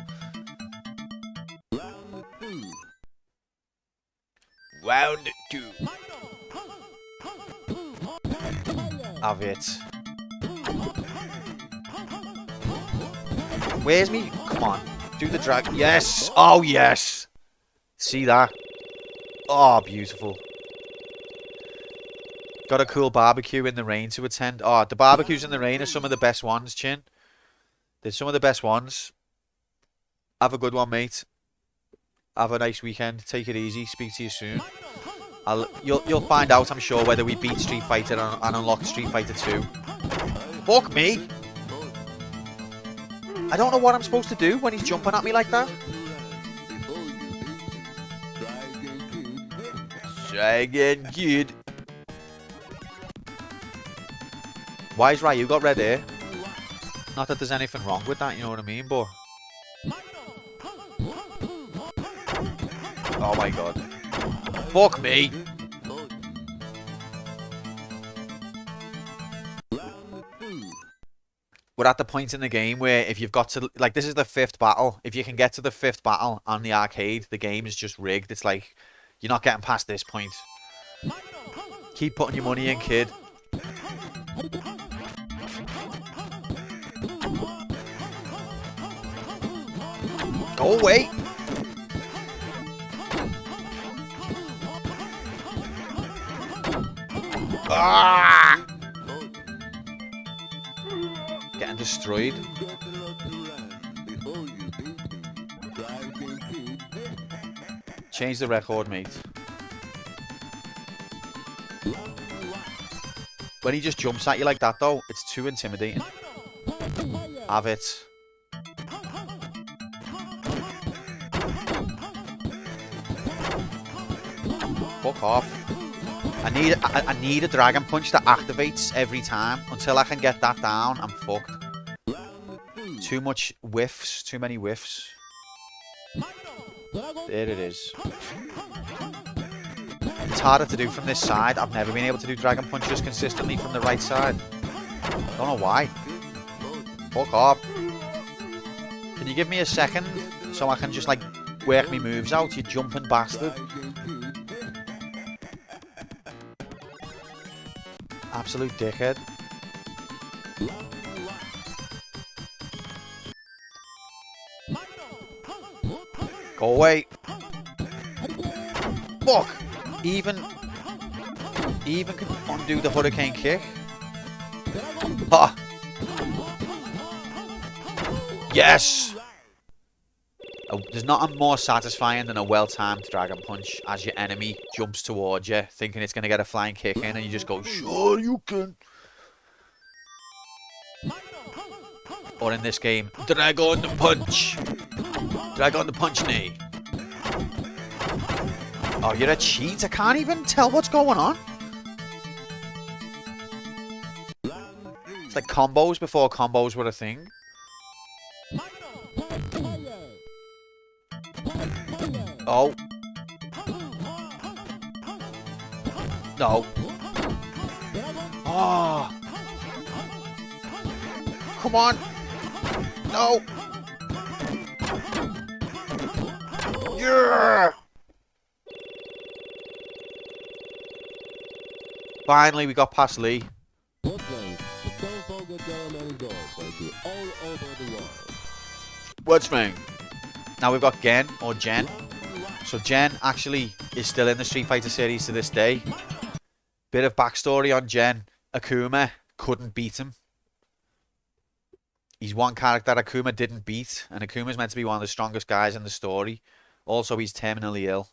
Round 2. Have it. Where's me? Come on. Do the drag. Yes! Oh, yes! See that? Oh, beautiful. Got a cool barbecue in the rain to attend. Oh, the barbecues in the rain are some of the best ones, Chin. They're some of the best ones. Have a good one, mate. Have a nice weekend. Take it easy. Speak to you soon. You'll find out, I'm sure, whether we beat Street Fighter and unlock Street Fighter 2. Fuck me! I don't know what I'm supposed to do when he's jumping at me like that. Try again, kid. Why has Ryu got red hair? Not that there's anything wrong with that, you know what I mean, but... Oh my god. Fuck me! We're at the point in the game where if you've got to... Like, this is the 5th battle. If you can get to the 5th battle on the arcade, the game is just rigged. It's like, you're not getting past this point. Keep putting your money in, kid. Go away. Ah! Getting destroyed. Change the record, mate. When he just jumps at you like that, though, it's too intimidating. Have it. Fuck off. I need a dragon punch that activates every time. Until I can get that down, I'm fucked. Too much whiffs. Too many whiffs. There it is. It's harder to do from this side. I've never been able to do dragon punches consistently from the right side. Don't know why. Fuck off. Can you give me a second so I can just like work me moves out, you jumping bastard? Absolute dickhead. Go away. Fuck. Even can undo the hurricane kick. Ha. Yes. Oh, there's nothing more satisfying than a well-timed dragon punch as your enemy jumps towards you, thinking it's going to get a flying kick in, and you just go, sure you can. Or in this game, Dragon Punch. Dragon Punch knee. Oh, you're a cheat. I can't even tell what's going on. It's like combos before combos were a thing. Oh. No. Oh. Come on. No. Yeah. Finally, we got past Lee. What's wrong? Now we've got Gen, or Jen. So Jen actually is still in the Street Fighter series to this day. Bit of backstory on Jen. Akuma couldn't beat him. He's one character Akuma didn't beat, and Akuma's meant to be one of the strongest guys in the story. Also, he's terminally ill.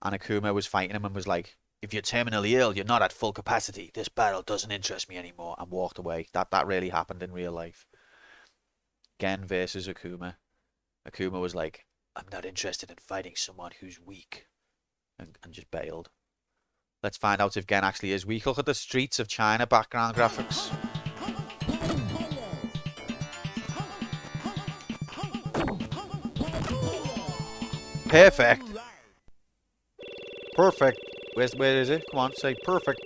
And Akuma was fighting him and was like, if you're terminally ill, you're not at full capacity. This battle doesn't interest me anymore. And walked away. That really happened in real life. Gen versus Akuma. Akuma was like, I'm not interested in fighting someone who's weak. And just bailed. Let's find out if Gen actually is weak. Look at the Streets of China background graphics. Perfect. Perfect. Where is it? Come on, say perfect.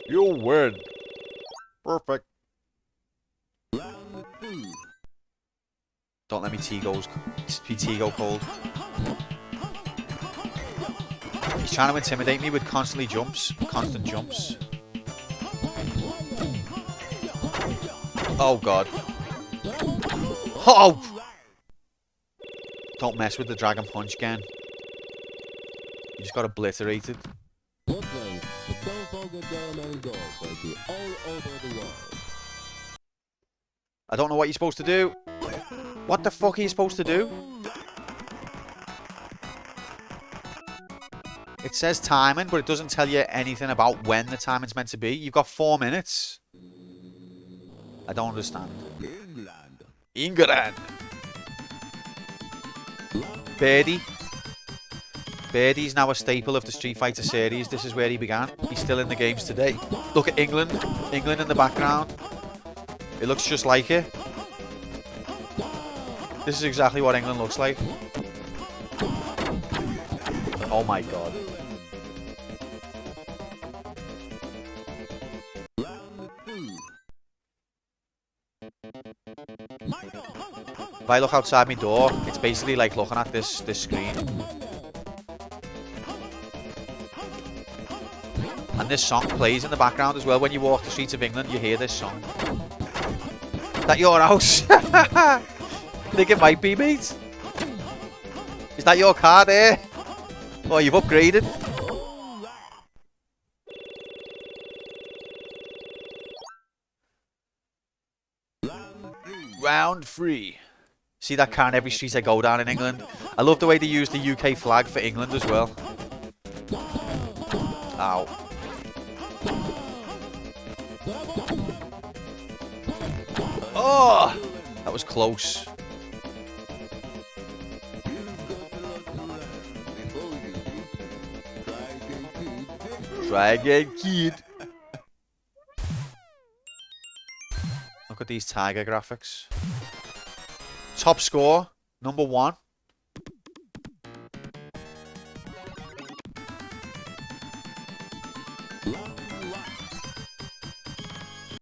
You win. Perfect. Don't let me T-go cold. He's trying to intimidate me with constant jumps. Oh god. Oh! Don't mess with the Dragon Punch again. You just got obliterated. I don't know what you're supposed to do. What the fuck are you supposed to do? It says timing, but it doesn't tell you anything about when the timing's meant to be. You've got 4 minutes. I don't understand. England. Birdie. Birdie's now a staple of the Street Fighter series. This is where he began. He's still in the games today. Look at England. England in the background. It looks just like it. This is exactly what England looks like. Oh my god. If I look outside my door, it's basically like looking at this screen. And this song plays in the background as well. When you walk the streets of England, you hear this song. Is that your house? I think it might be, mate. Is that your car there? Oh, you've upgraded. Round 3. See that car in every street I go down in England? I love the way they use the UK flag for England as well. Ow. Oh! That was close. Dragon Kid. Look at these tiger graphics. Top score, number 1.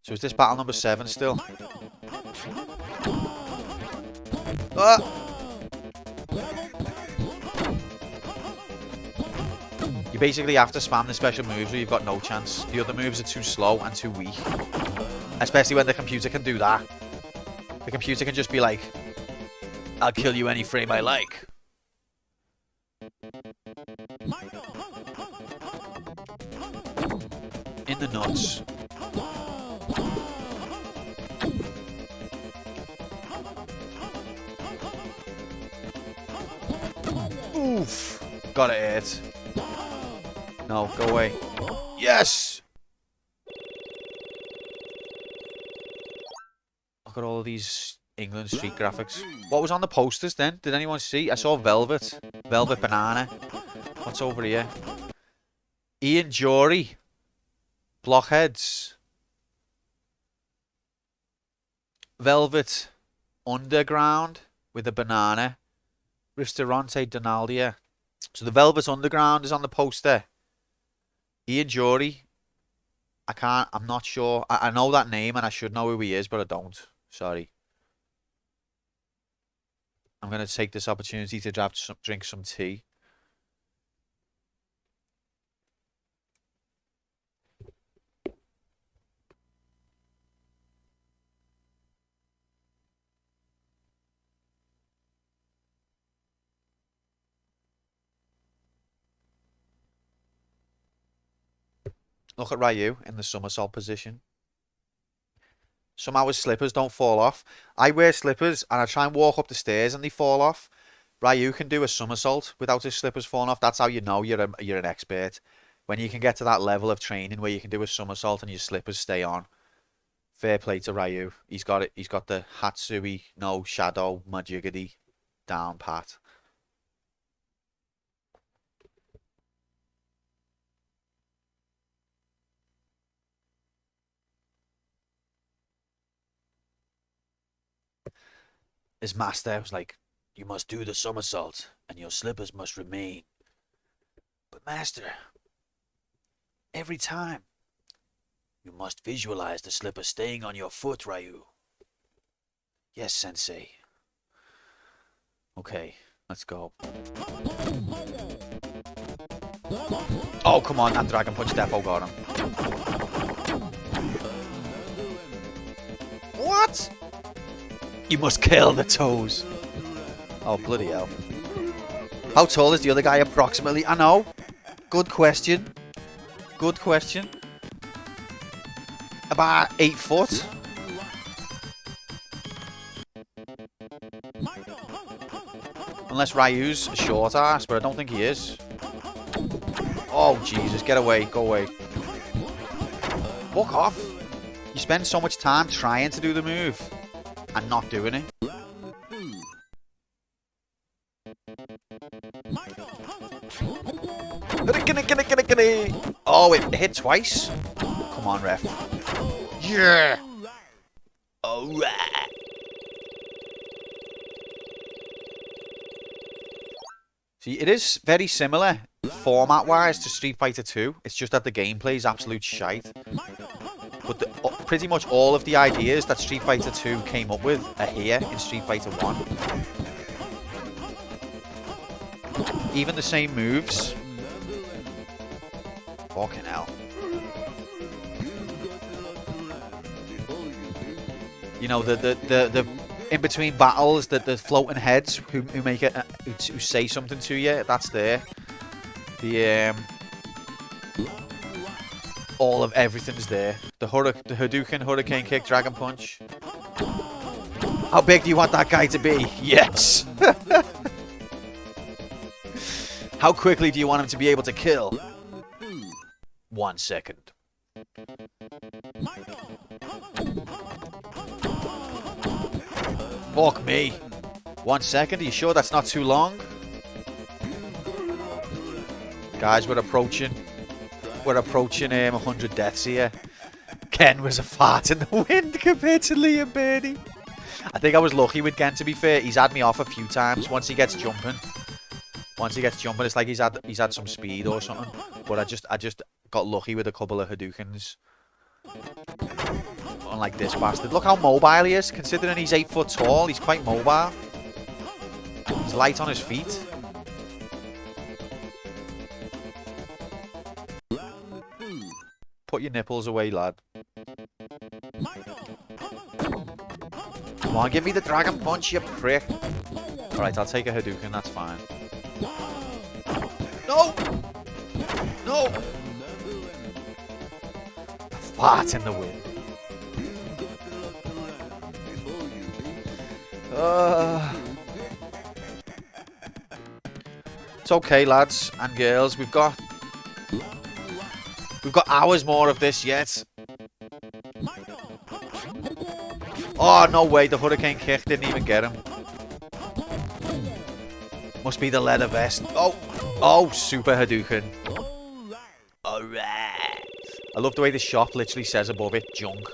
So is this battle number 7 still? Ah! You basically have to spam the special moves or you've got no chance. The other moves are too slow and too weak. Especially when the computer can do that. The computer can just be like, I'll kill you any frame I like. In the nuts. Oof. Got it hit. No, go away. Yes! Look at all of these England street graphics. What was on the posters then? Did anyone see? I saw Velvet. Velvet Banana. What's over here? Ian Jury. Blockheads. Velvet Underground with a banana. Ristorante Donaldia. So the Velvet Underground is on the poster. Ian Jury. I'm not sure. I know that name and I should know who he is, but I don't. Sorry. I'm going to take this opportunity to drink some tea. Look at Ryu in the somersault position. Somehow his slippers don't fall off. I wear slippers and I try and walk up the stairs and they fall off. Ryu can do a somersault without his slippers falling off. That's how you know you're an expert. When you can get to that level of training where you can do a somersault and your slippers stay on. Fair play to Ryu. He's got it. He's got the Hatsui no Shadow Majigity down pat. His master was like, you must do the somersault, and your slippers must remain. But master, every time, you must visualize the slipper staying on your foot, Ryu. Yes, sensei. Okay, let's go. Oh, come on, that Dragon Punch Defo got him. What? You must kill the toes. Oh, bloody hell. How tall is the other guy approximately? I know. Good question. Good question. About 8 foot. Unless Ryu's a short ass, but I don't think he is. Oh, Jesus. Get away. Go away. Fuck off. You spend so much time trying to do the move and not doing it. Oh, it hit twice. Come on, ref. Yeah. Alright. See, it is very similar format-wise to Street Fighter 2. It's just that the gameplay is absolute shite. But pretty much all of the ideas that Street Fighter 2 came up with are here in Street Fighter 1. Even the same moves. Fucking hell. You know, the in between battles, the floating heads who make it, who say something to you. That's there. The all of everything's there. The Hadouken, Hurricane Kick, Dragon Punch. How big do you want that guy to be? Yes. How quickly do you want him to be able to kill? 1 second. Fuck me. 1 second? Are you sure that's not too long? Guys, we're approaching 100 deaths here. Ken was a fart in the wind compared to Liam Birdie. I think I was lucky with Ken, to be fair. He's had me off a few times. Once he gets jumping, it's like he's had some speed or something. But I just got lucky with a couple of Hadoukens. Unlike this bastard. Look how mobile he is. Considering he's 8 foot tall, he's quite mobile. He's light on his feet. Put your nipples away, lad. Come on, give me the Dragon Punch, you prick. Alright, I'll take a Hadouken, that's fine. No! No! Fart in the wind. It's okay, lads and girls. We've got hours more of this yet. Oh, no way. The Hurricane Kick didn't even get him. Must be the leather vest. Oh, Super Hadouken. Alright. I love the way the shop literally says above it, junk. Do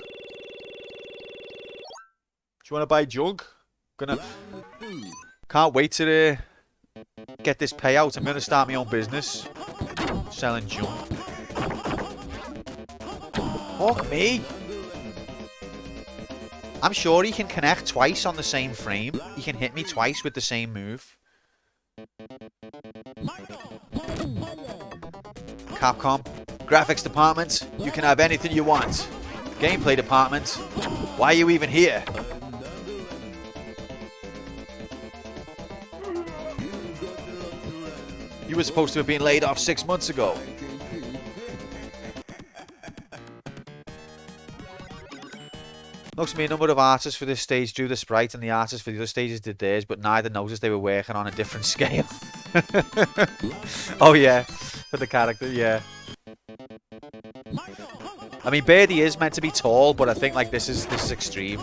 you want to buy junk? Can't wait to get this payout. I'm going to start my own business. Selling junk. Fuck me. I'm sure he can connect twice on the same frame. He can hit me twice with the same move. Capcom. Graphics department. You can have anything you want. Gameplay department. Why are you even here? You were supposed to have been laid off 6 months ago. Looks to me a number of artists for this stage drew the sprite and the artists for the other stages did theirs, but neither noticed they were working on a different scale. Oh yeah, for the character, yeah. I mean, Birdie is meant to be tall, but I think like this is extreme.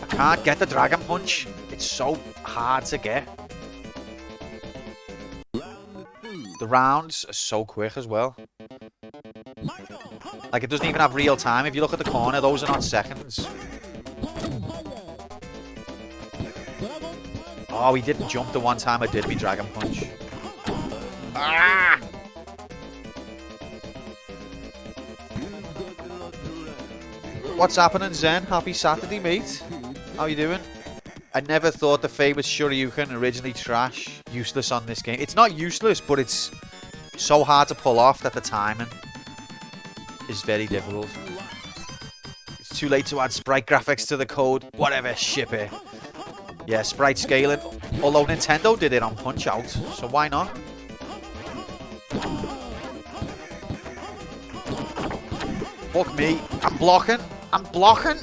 I can't get the Dragon Punch. It's so hard to get. The rounds are so quick as well. Like, it doesn't even have real time. If you look at the corner, those are not seconds. Oh, he didn't jump the one time I did me Dragon Punch. Ah! What's happening, Zen? Happy Saturday, mate. How you doing? I never thought the famous Shoryuken, originally trash, useless on this game. It's not useless, but it's so hard to pull off that the timing is very difficult. It's too late to add sprite graphics to the code. Whatever, ship it. Yeah, sprite scaling. Although Nintendo did it on Punch-Out, so why not? Fuck me. I'm blocking. I'm blocking.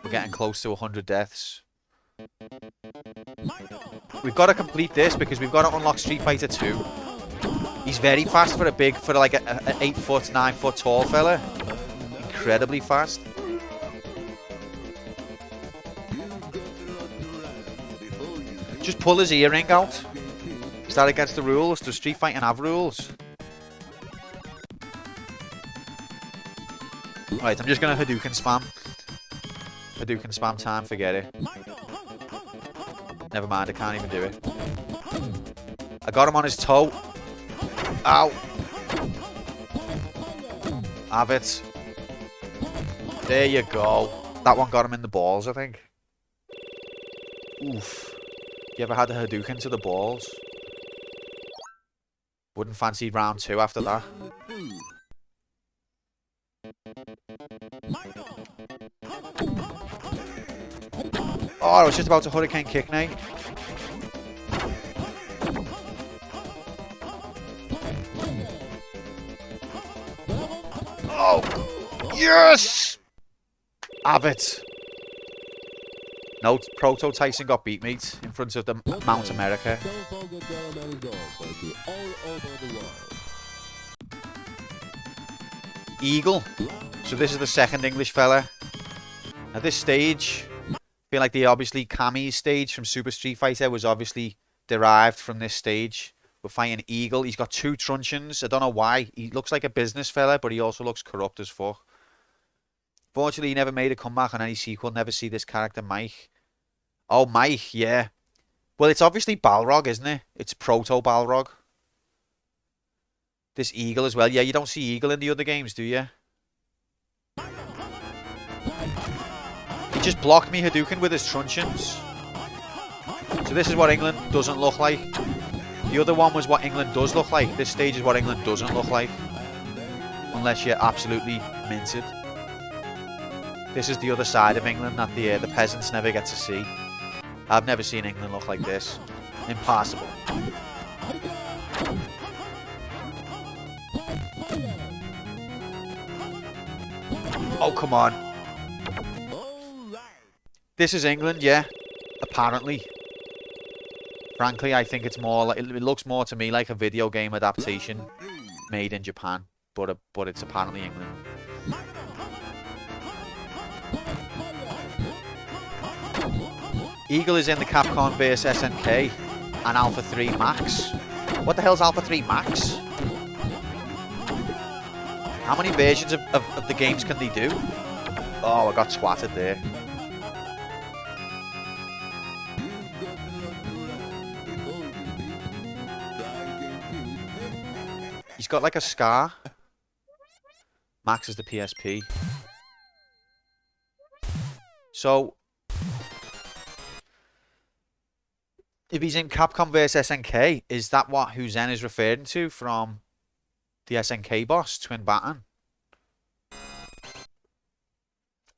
We're getting close to 100 deaths. We've got to complete this because we've got to unlock Street Fighter 2. He's very fast for like a 8 foot, 9 foot tall fella. Incredibly fast. Just pull his earring out. Is that against the rules? Does Street Fighting have rules? Right, I'm just going to Hadouken spam. Hadouken spam time, forget it. Never mind, I can't even do it. I got him on his toe. Ow. Have it. There you go. That one got him in the balls, I think. Oof. You ever had a Hadouken to the balls? Wouldn't fancy round 2 after that. Oh, I was just about to Hurricane kick now. Oh! Yes! Have it. No, Proto Tyson got beat, mate, in front of the Mount America. Eagle. So this is the second English fella. At this stage, I feel like the obviously Kami's stage from Super Street Fighter was obviously derived from this stage. We're fighting Eagle. He's got 2 truncheons. I don't know why. He looks like a business fella, but he also looks corrupt as fuck. Fortunately, he never made a comeback on any sequel. Never see this character, Mike. Oh, Mike, yeah. Well, it's obviously Balrog, isn't it? It's Proto Balrog. This Eagle as well. Yeah, you don't see Eagle in the other games, do you? He just blocked me Hadouken with his truncheons. So this is what England doesn't look like. The other one was what England does look like. This stage is what England doesn't look like. Unless you're absolutely minted. This is the other side of England that the peasants never get to see. I've never seen England look like this. Impossible. Oh, come on. This is England, yeah. Apparently. Frankly, I think it's more like, it looks more to me like a video game adaptation made in Japan, but it's apparently England. Eagle is in the Capcom vs SNK and Alpha 3 Max. What the hell's Alpha 3 Max? How many versions of the games can they do? Oh, I got swatted there. He's got like a scar. Max is the PSP. So, if he's in Capcom vs SNK, is that what Huzen is referring to from the SNK boss, Twin Baton?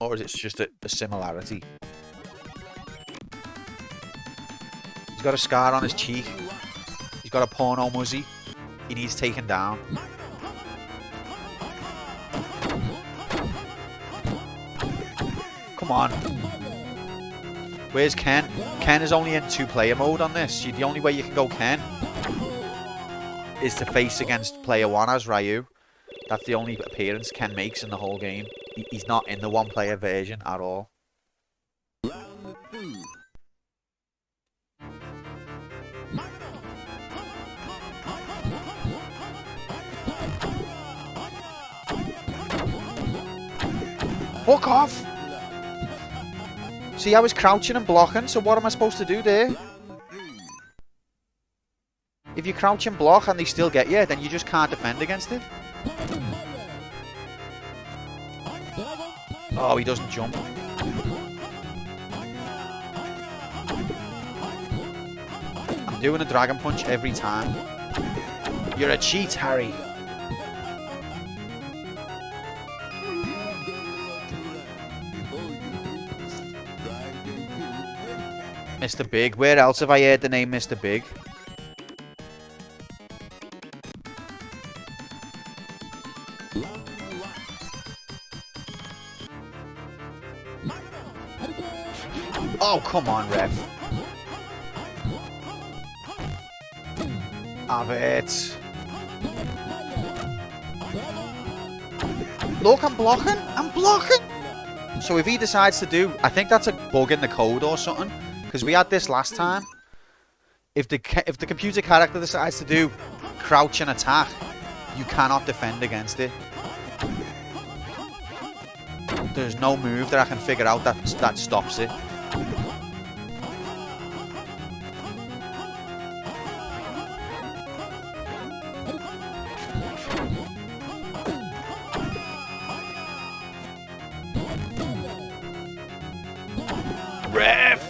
Or is it just a similarity? He's got a scar on his cheek. He's got a porno muzzy. He needs taken down. Come on. Where's Ken? Ken is only in 2-player mode on this. The only way you can go Ken is to face against player 1 as Ryu. That's the only appearance Ken makes in the whole game. He's not in the 1-player version at all. Fuck off! See, I was crouching and blocking, so what am I supposed to do there? If you crouch and block and they still get you, then you just can't defend against it. Oh, he doesn't jump. I'm doing a Dragon Punch every time. You're a cheat, Harry. Mr. Big. Where else have I heard the name Mr. Big? Oh, come on, ref. Have it. Look, I'm blocking. I'm blocking. So if he decides to do... I think that's a bug in the code or something. Because we had this last time. If the computer character decides to do crouch and attack, you cannot defend against it. There's no move that I can figure out that stops it. Ref!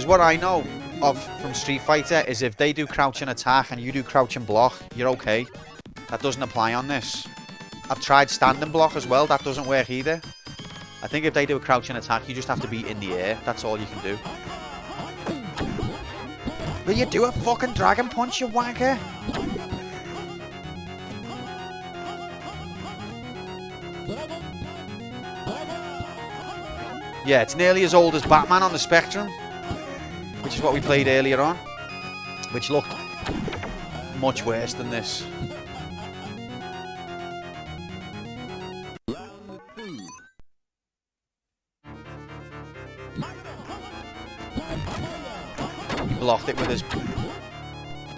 what I know of from Street Fighter is if they do crouch and attack and you do crouch and block, you're okay. That doesn't apply on this. I've tried stand and block as well. That doesn't work either. I think if they do a crouch and attack, you just have to be in the air. That's all you can do. Will you do a fucking dragon punch, you wanker? Yeah, it's nearly as old as Batman on the Spectrum, which is what we played earlier on, which looked much worse than this. He blocked it with his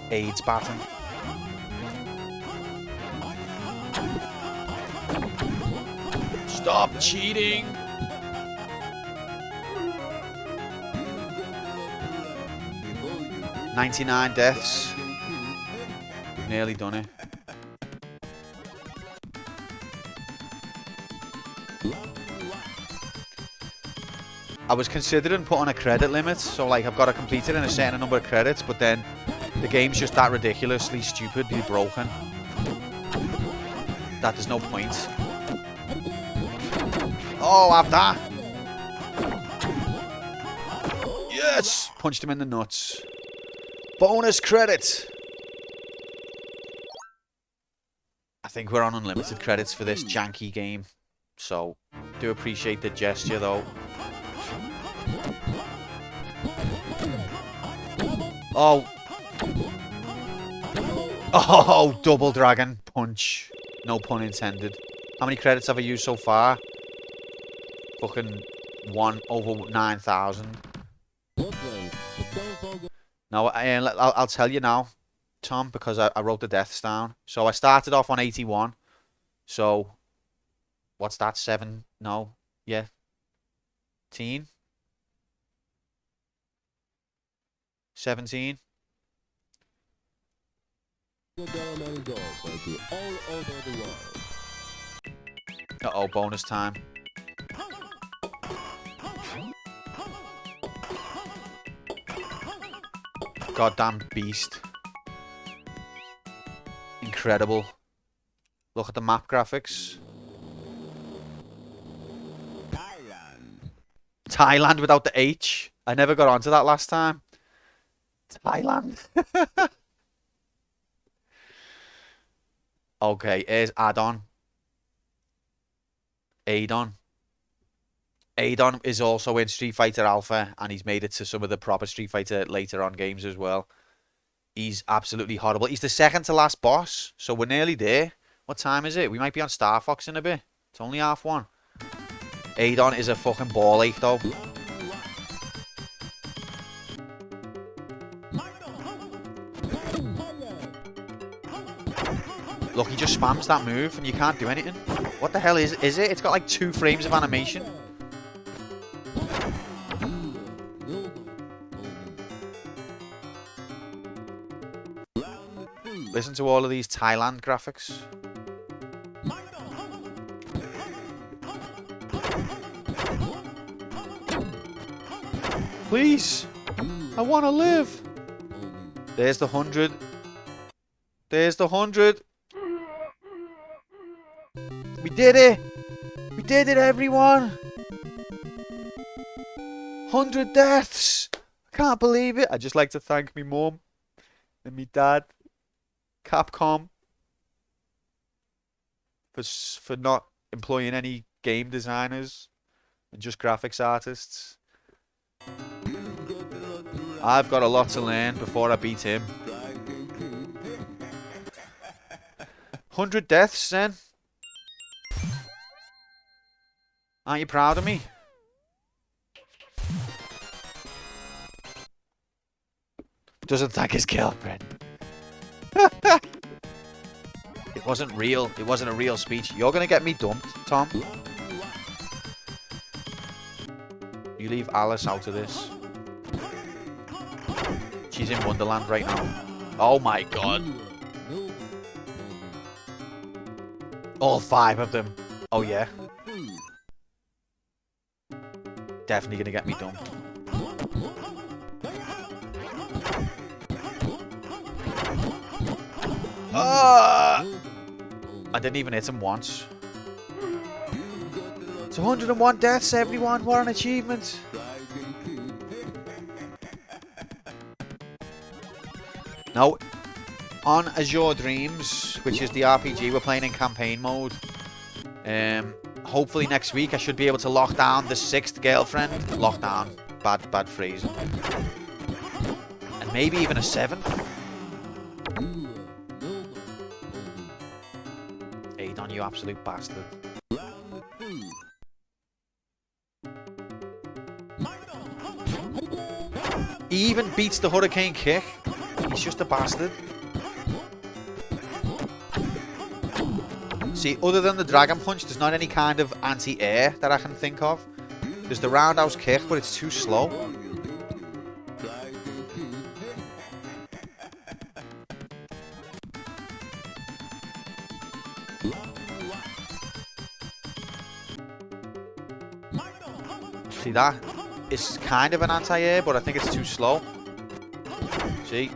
AIDS baton. Stop cheating! "99 deaths. We've nearly done it. I was considering putting a credit limit, so like I've got to complete it in a certain number of credits, but then the game's just that ridiculously stupidly broken that there's no point. Oh, have that! Yes! Punched him in the nuts. Bonus credit! I think we're on unlimited credits for this janky game, so do appreciate the gesture though. Oh. Oh, double dragon punch. No pun intended. How many credits have I used so far? Fucking over 9,000. Now, I'll tell you now, Tom, because I wrote the deaths down. So I started off on 81. So, what's that? 7? No. Yeah. 17? 17? Uh-oh, bonus time. Goddamn beast. Incredible. Look at the map graphics. Thailand without the H. I never got onto that last time. Thailand. Okay, here's Adon. Adon. Adon is also in Street Fighter Alpha, and he's made it to some of the proper Street Fighter later on games as well. He's absolutely horrible. He's the second to last boss, so we're nearly there. What time is it? We might be on Star Fox in a bit. It's only 1:30. Adon is a fucking ball ache, though. Look, he just spams that move, and you can't do anything. What the hell is it? It's got like 2 frames of animation. Listen to all of these Thailand graphics. Please, I want to live. There's the 100. There's the 100. We did it. We did it, everyone. 100 deaths. I can't believe it. I'd just like to thank me mum and me dad, Capcom, for not employing any game designers and just graphics artists. I've got a lot to learn before I beat him. 100 deaths, then. Aren't you proud of me? Doesn't thank his girlfriend. It wasn't real. It wasn't a real speech. You're gonna get me dumped, Tom. You leave Alice out of this. She's in Wonderland right now. Oh my god. All 5 of them. Oh yeah. Definitely gonna get me dumped. I didn't even hit him once. It's 101 deaths, everyone. What an achievement. Now, on Azure Dreams, which is the RPG we're playing in campaign mode, hopefully next week I should be able to lock down the 6th girlfriend. Lock down. Bad phrase. And maybe even a 7th. Adon, you absolute bastard. He even beats the hurricane kick. He's just a bastard. See, other than the dragon punch, there's not any kind of anti-air that I can think of. There's the roundhouse kick, but it's too slow. See, that is kind of an anti-air, but I think it's too slow. See,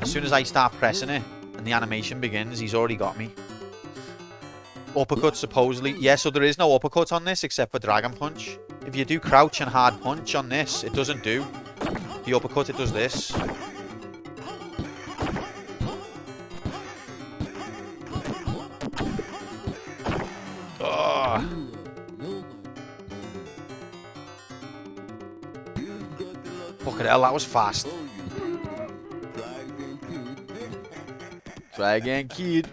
as soon as I start pressing it and the animation begins, he's already got me. Uppercut, supposedly. Yeah, so there is no uppercut on this except for Dragon Punch. If you do crouch and hard punch on this, it doesn't do the uppercut, it does this. Oh. Fucking hell, that was fast. Try again, kid.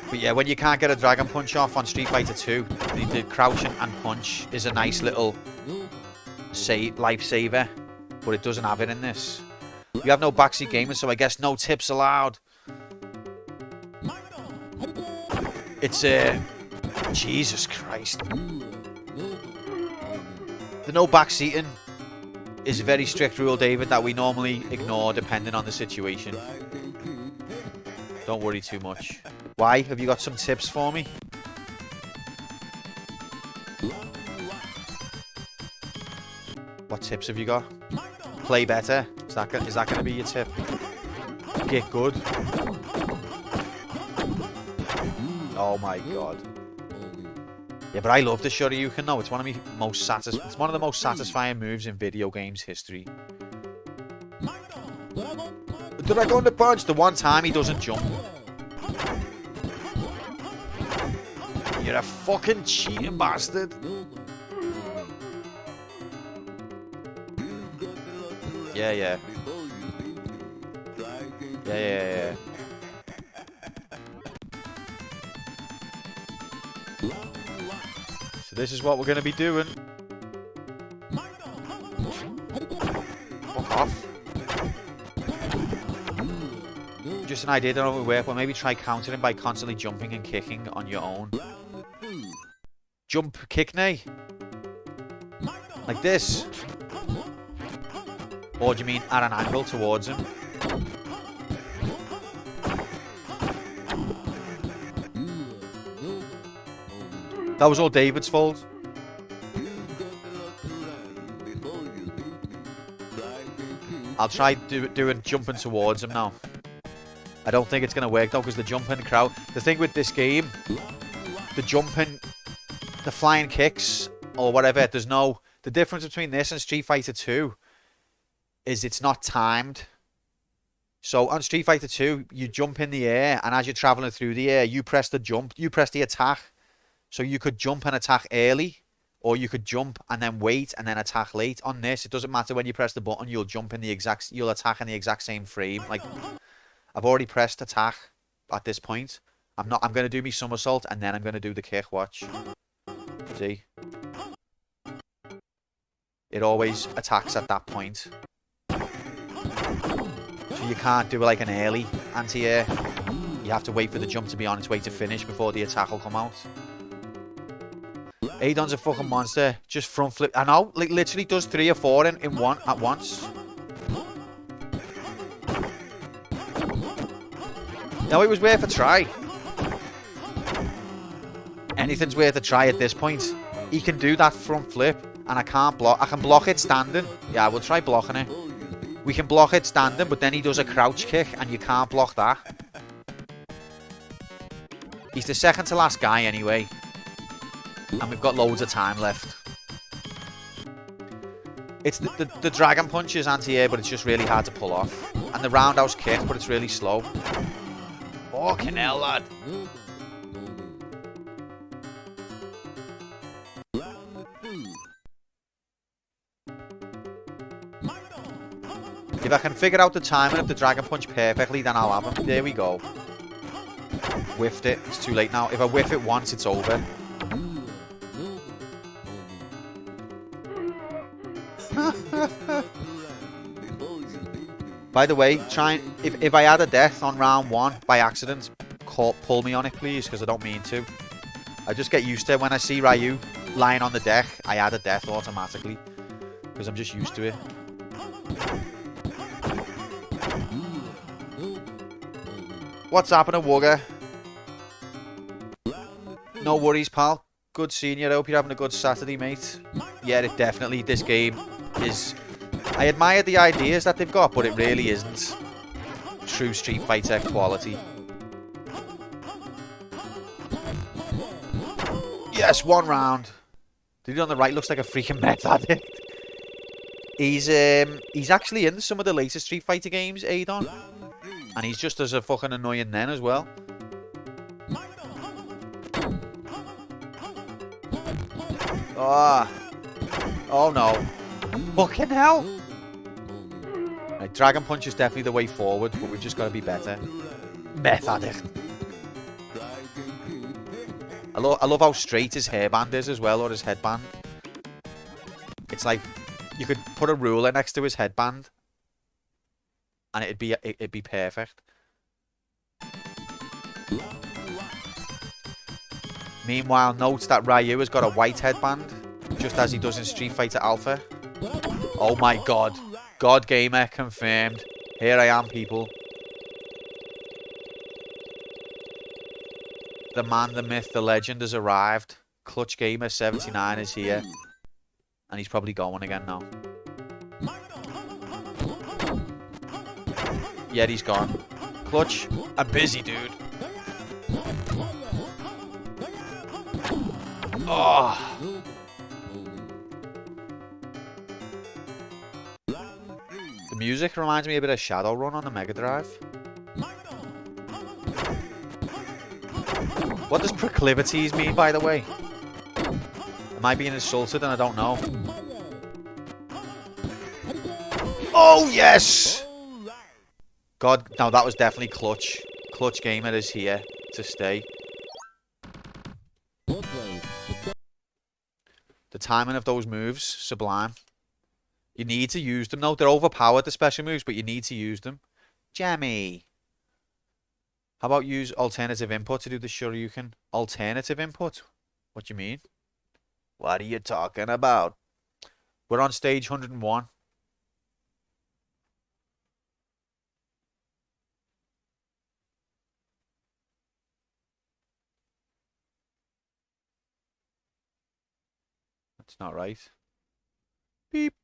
But yeah, when you can't get a Dragon Punch off on Street Fighter 2, the crouch and punch is a nice little lifesaver, but it doesn't have it in this. You have no backseat gamers, so I guess no tips allowed. It's Jesus Christ. The no backseating is a very strict rule, David, that we normally ignore depending on the situation. Don't worry too much. Why? Have you got some tips for me? What tips have you got? Play better. Is that going to be your tip? Get good. Oh my god. Yeah, but I love the Shoryuken though. It's one of the most satisfying moves in video games history. Dragon Punch. The one time he doesn't jump. You're a fucking cheating bastard. Yeah. So this is what we're going to be doing. Fuck off. Just an idea, don't know if it will work, but maybe try countering by constantly jumping and kicking on your own. Jump, kick, nay. Like this. Or do you mean at an angle towards him? That was all David's fault. I'll try doing jumping towards him now. I don't think it's going to work though, because the jumping crowd... The thing with this game, the jumping, the flying kicks, or whatever, there's no... The difference between this and Street Fighter 2 is it's not timed. So on Street Fighter 2, you jump in the air, and as you're traveling through the air, you press the jump, you press the attack. So you could jump and attack early, or you could jump and then wait and then attack late. On this, it doesn't matter when you press the button, you'll attack in the exact same frame. Like, I've already pressed attack at this point. I'm going to do my somersault, and then I'm going to do the kick, watch. See? It always attacks at that point. So you can't do like an early anti-air. You have to wait for the jump to be on its way to finish before the attack will come out. Adon's a fucking monster. Just front flip. I know, like literally does 3 or 4 in one at once. No, it was worth a try. Anything's worth a try at this point. He can do that front flip, and I can't block. I can block it standing. Yeah, we'll try blocking it. We can block it standing, but then he does a crouch kick, and you can't block that. He's the second to last guy anyway. And we've got loads of time left. It's the Dragon Punch is anti-air, but it's just really hard to pull off. And the roundhouse kick, but it's really slow. Fucking hell, lad. If I can figure out the timing of the Dragon Punch perfectly, then I'll have him. There we go. Whiffed it. It's too late now. If I whiff it once, it's over. By the way, if I had a death on round 1 by accident, pull me on it, please, because I don't mean to. I just get used to it. When I see Ryu lying on the deck, I add a death automatically, because I'm just used to it. What's happening, Wugger? No worries, pal. Good seeing you. I hope you're having a good Saturday, mate. Yeah, it definitely, this game is... I admire the ideas that they've got, but it really isn't true Street Fighter quality. Yes, 1 round. The dude on the right looks like a freaking meth addict. He's actually in some of the later Street Fighter games, Adon. And he's just as a fucking annoying then as well. Oh no. Fucking hell. Right, Dragon Punch is definitely the way forward, but we've just got to be better. Meth addict. I love how straight his hairband is as well, or his headband. It's like you could put a ruler next to his headband, and it'd be perfect. Meanwhile, note that Ryu has got a white headband, just as he does in Street Fighter Alpha. Oh my god. God Gamer confirmed. Here I am, people. The man, the myth, the legend has arrived. Clutch Gamer 79 is here. And he's probably going again now. Yeah, he's gone. Clutch, I'm busy, dude. Oh. The music reminds me a bit of Shadowrun on the Mega Drive. What does proclivities mean, by the way? Am I being insulted and I don't know? Oh, yes! God, no, that was definitely Clutch. Clutch Gamer is here to stay. The timing of those moves, sublime. You need to use them. No, they're overpowered, the special moves, but you need to use them. Jammy. How about use alternative input to do the Shoryuken? Alternative input? What do you mean? What are you talking about? We're on stage 101. That's not right. Beep.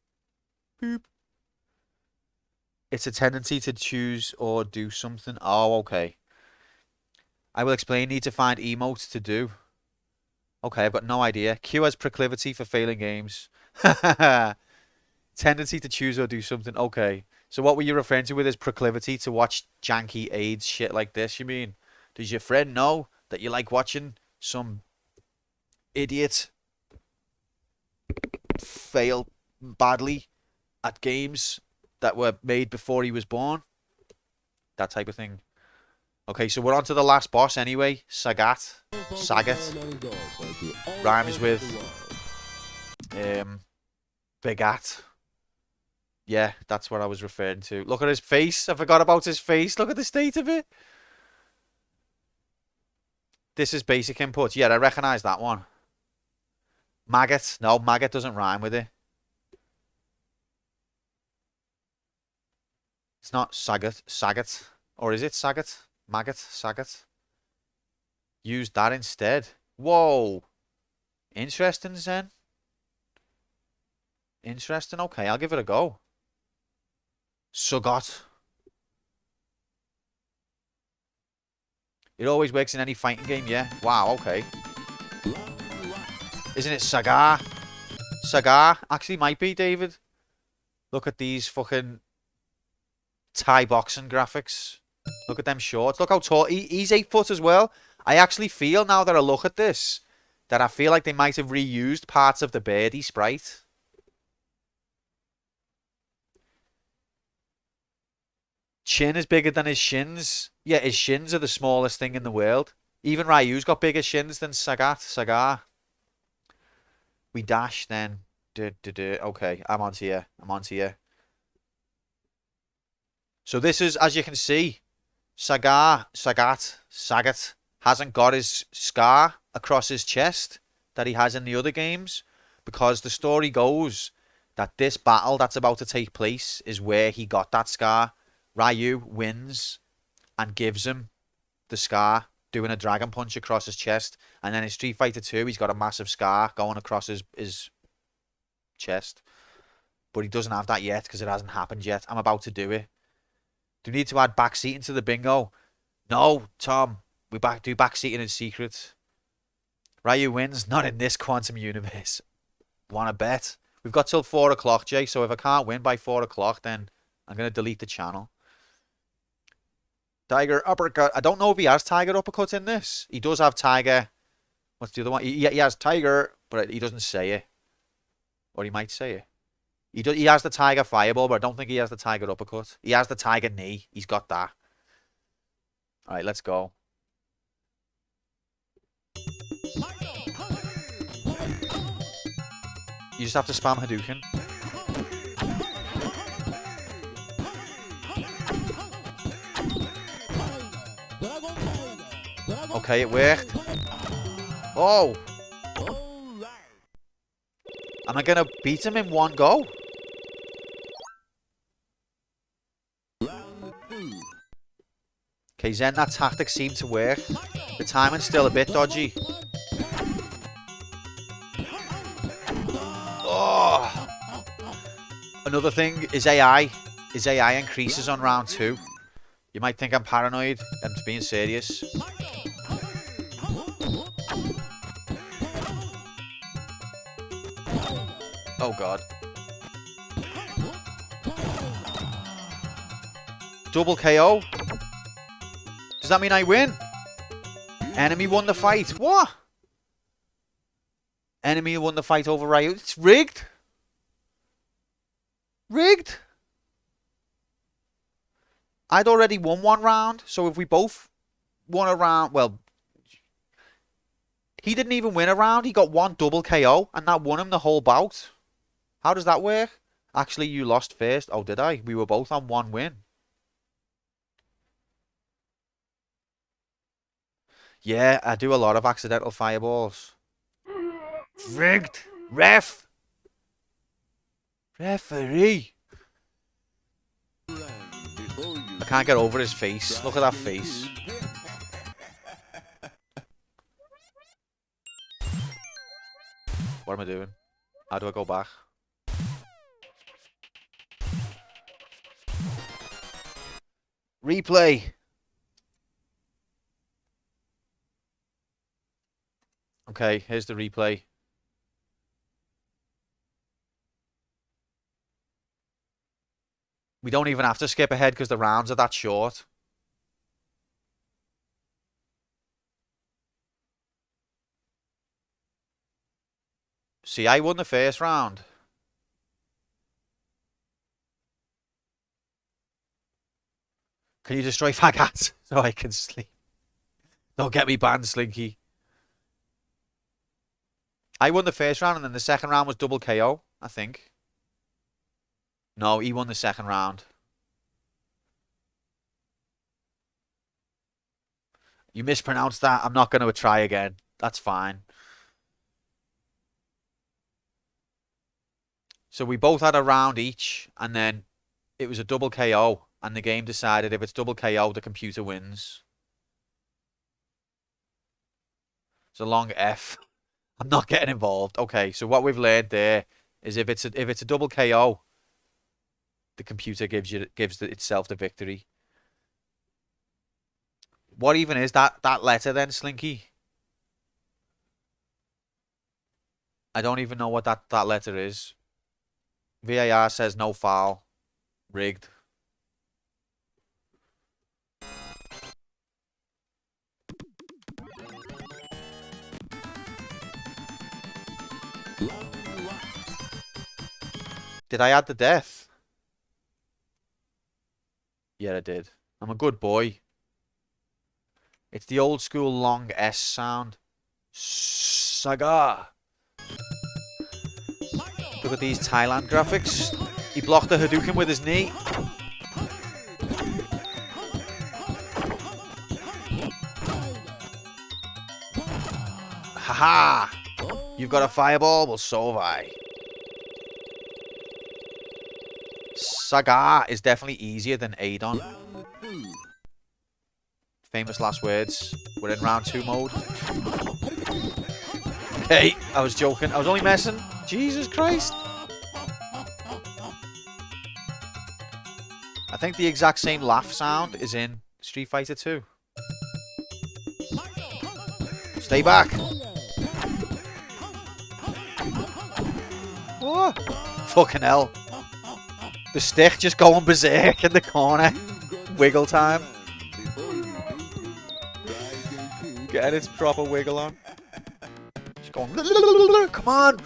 Boop. It's a tendency to choose or do something. Oh, okay. I will explain. Need to find emotes to do. Okay, I've got no idea. Q has proclivity for failing games. Tendency to choose or do something. Okay. So what were you referring to with his proclivity to watch janky AIDS shit like this, you mean? Does your friend know that you like watching some idiot fail badly at games that were made before he was born? That type of thing. Okay, so we're on to the last boss anyway. Sagat. Rhymes with Begat. Yeah, that's what I was referring to. Look at his face. I forgot about his face. Look at the state of it. This is basic input. Yeah, I recognize that one. Maggot. No, maggot doesn't rhyme with it. It's not Sagat. Or is it Sagat? Maggot? Sagat? Use that instead. Whoa. Interesting, Zen. Interesting. Okay, I'll give it a go. Sagat. It always works in any fighting game, yeah. Wow, okay. Isn't it Sagar? Sagar? Actually might be, David. Look at these fucking Thai boxing graphics. Look at them shorts. Look how tall. He's 8 foot as well. I actually feel, now that I look at this, that I feel like they might have reused parts of the birdie sprite. Chin is bigger than his shins. Yeah, his shins are the smallest thing in the world. Even Ryu's got bigger shins than Sagar. We dash then. Okay, I'm onto you. I'm onto you. So this is, as you can see, Sagat hasn't got his scar across his chest that he has in the other games, because the story goes that this battle that's about to take place is where he got that scar. Ryu wins and gives him the scar, doing a dragon punch across his chest, and then in Street Fighter 2 he's got a massive scar going across his chest, but he doesn't have that yet because it hasn't happened yet. I'm about to do it. Do we need to add backseating to the bingo? No, Tom. We do backseating in secret. Ryu wins. Not in this quantum universe. Wanna bet? We've got till 4 o'clock, Jay, so if I can't win by 4 o'clock, then I'm going to delete the channel. Tiger uppercut. I don't know if he has Tiger uppercut in this. He does have Tiger. What's the other one? He has Tiger, but he doesn't say it. Or he might say it. He has the Tiger Fireball, but I don't think he has the Tiger Uppercut. He has the Tiger Knee. He's got that. All right, let's go. You just have to spam Hadouken. Okay, it worked. Oh! Am I going to beat him in one go? Okay, Zen, that tactic seemed to work. The timing's still a bit dodgy. Oh! Another thing is AI. His AI increases on round 2. You might think I'm paranoid. I'm just being serious. Oh god. Double KO? Does that mean I win? Enemy won the fight. What? Enemy won the fight over Ryu. It's rigged. Rigged? I'd already won one round, so if we both won a round, well, he didn't even win a round. He got one double KO, and that won him the whole bout. How does that work? Actually, you lost first. Oh, did I? We were both on one win. Yeah, I do a lot of accidental fireballs. Rigged. Ref. Referee. I can't get over his face. Look at that face. What am I doing? How do I go back? Replay. Okay, here's the replay. We don't even have to skip ahead because the rounds are that short. See, I won the first round. Can you destroy Fagat so I can sleep? Don't get me banned, Slinky. I won the first round and then the second round was double KO, I think. No, he won the second round. You mispronounced that. I'm not going to try again. That's fine. So we both had a round each, and then it was a double KO, and the game decided if it's double KO, the computer wins. It's a long F. I'm not getting involved. Okay, so what we've learned there is if it's a double KO, the computer gives itself the victory. What even is that letter then, Slinky? I don't even know what that letter is. VAR says no foul. Rigged. Did I add the death? Yeah, I did. I'm a good boy. It's the old school long S sound. Saga. Look at these Thailand graphics. He blocked the Hadouken with his knee. Haha! You've got a fireball? Well, so have I. Saga is definitely easier than Adon. Famous last words. We're in round 2 mode. Hey, I was joking. I was only messing. Jesus Christ. I think the exact same laugh sound is in Street Fighter 2. Stay back. Oh, fucking hell. The stick just going berserk in the corner. Wiggle time. Getting its proper wiggle on. Just going. Come on.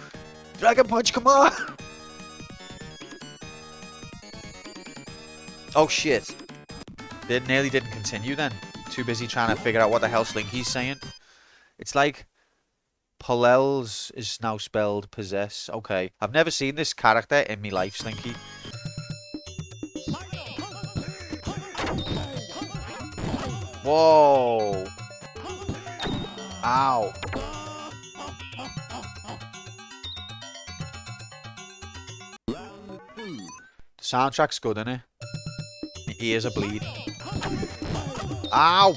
Dragon Punch, come on. Oh shit. They nearly didn't continue then. Too busy trying to figure out what the hell Slinky's saying. It's like Polels is now spelled possess. Okay. I've never seen this character in my life, Slinky. Whoa. Ow. The soundtrack's good, isn't it? My ears are bleeding. Ow!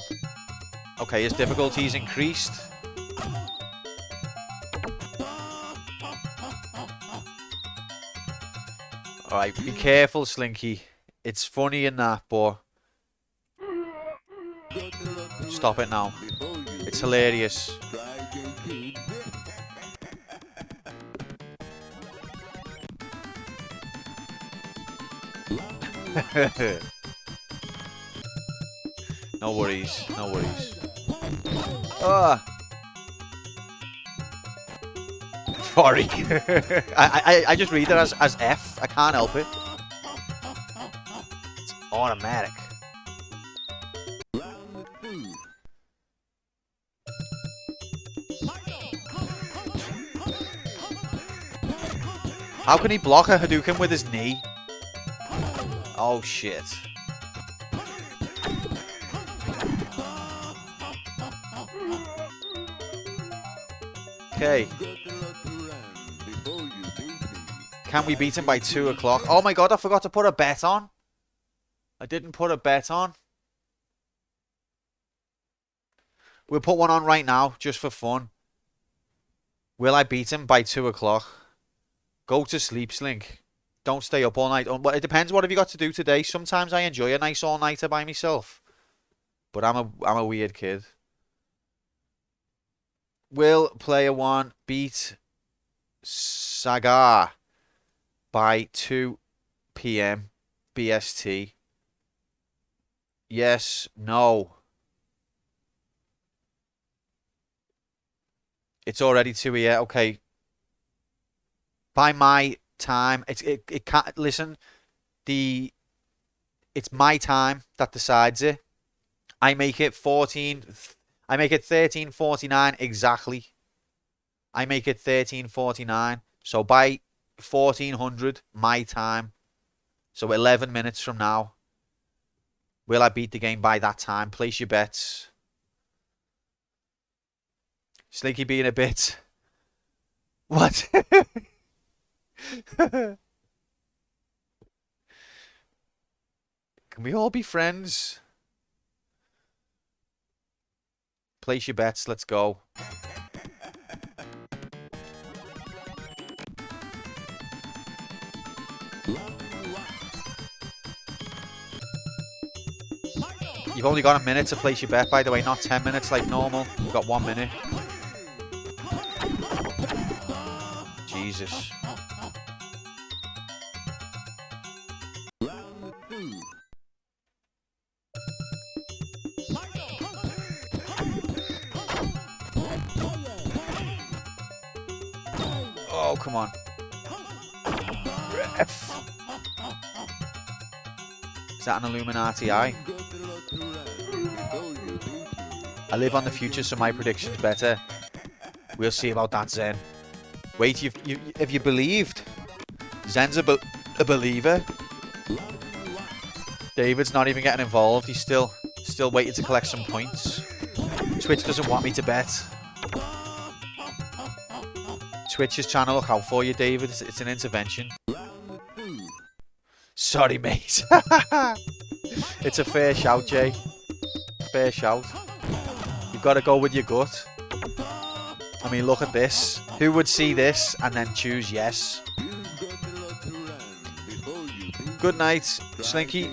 Okay, his difficulty's increased. Alright, be careful, Slinky. It's funny in that, but... Stop it now. It's hilarious. No worries, no worries. Ah. Sorry. I just read it as F. I can't help it. It's automatic. How can he block a Hadouken with his knee? Oh shit. Okay. Can we beat him by 2 o'clock? Oh my god, I forgot to put a bet on. I didn't put a bet on. We'll put one on right now, just for fun. Will I beat him by 2 o'clock? Go to sleep, Slink. Don't stay up all night. But it depends what have you got to do today. Sometimes I enjoy a nice all-nighter by myself. But I'm a weird kid. Will player 1 beat Saga by 2 p.m. BST? Yes, no. It's already 2 a.m. Okay. By my time, it can't listen. It's my time that decides it. I make it 13:49 exactly. I make it 13:49. So by 1400 my time. So 11 minutes from now. Will I beat the game by that time? Place your bets. Slinky being a bit. What? Can we all be friends? Place your bets. Let's go. You've only got a minute to place your bet, by the way, not 10 minutes like normal. You've got 1 minute. Jesus. Oh, come on. Ref. Is that an Illuminati eye? I live on the future, so my prediction's better. We'll see about that, Zen. Wait, if you believed? Zen's a believer. David's not even getting involved. He's still waiting to collect some points. Twitch doesn't want me to bet. Twitch is trying to look out for you, David. It's an intervention. Sorry, mate. It's a fair shout, Jay. Fair shout. You've got to go with your gut. I mean, look at this. Who would see this and then choose yes? Good night, Slinky.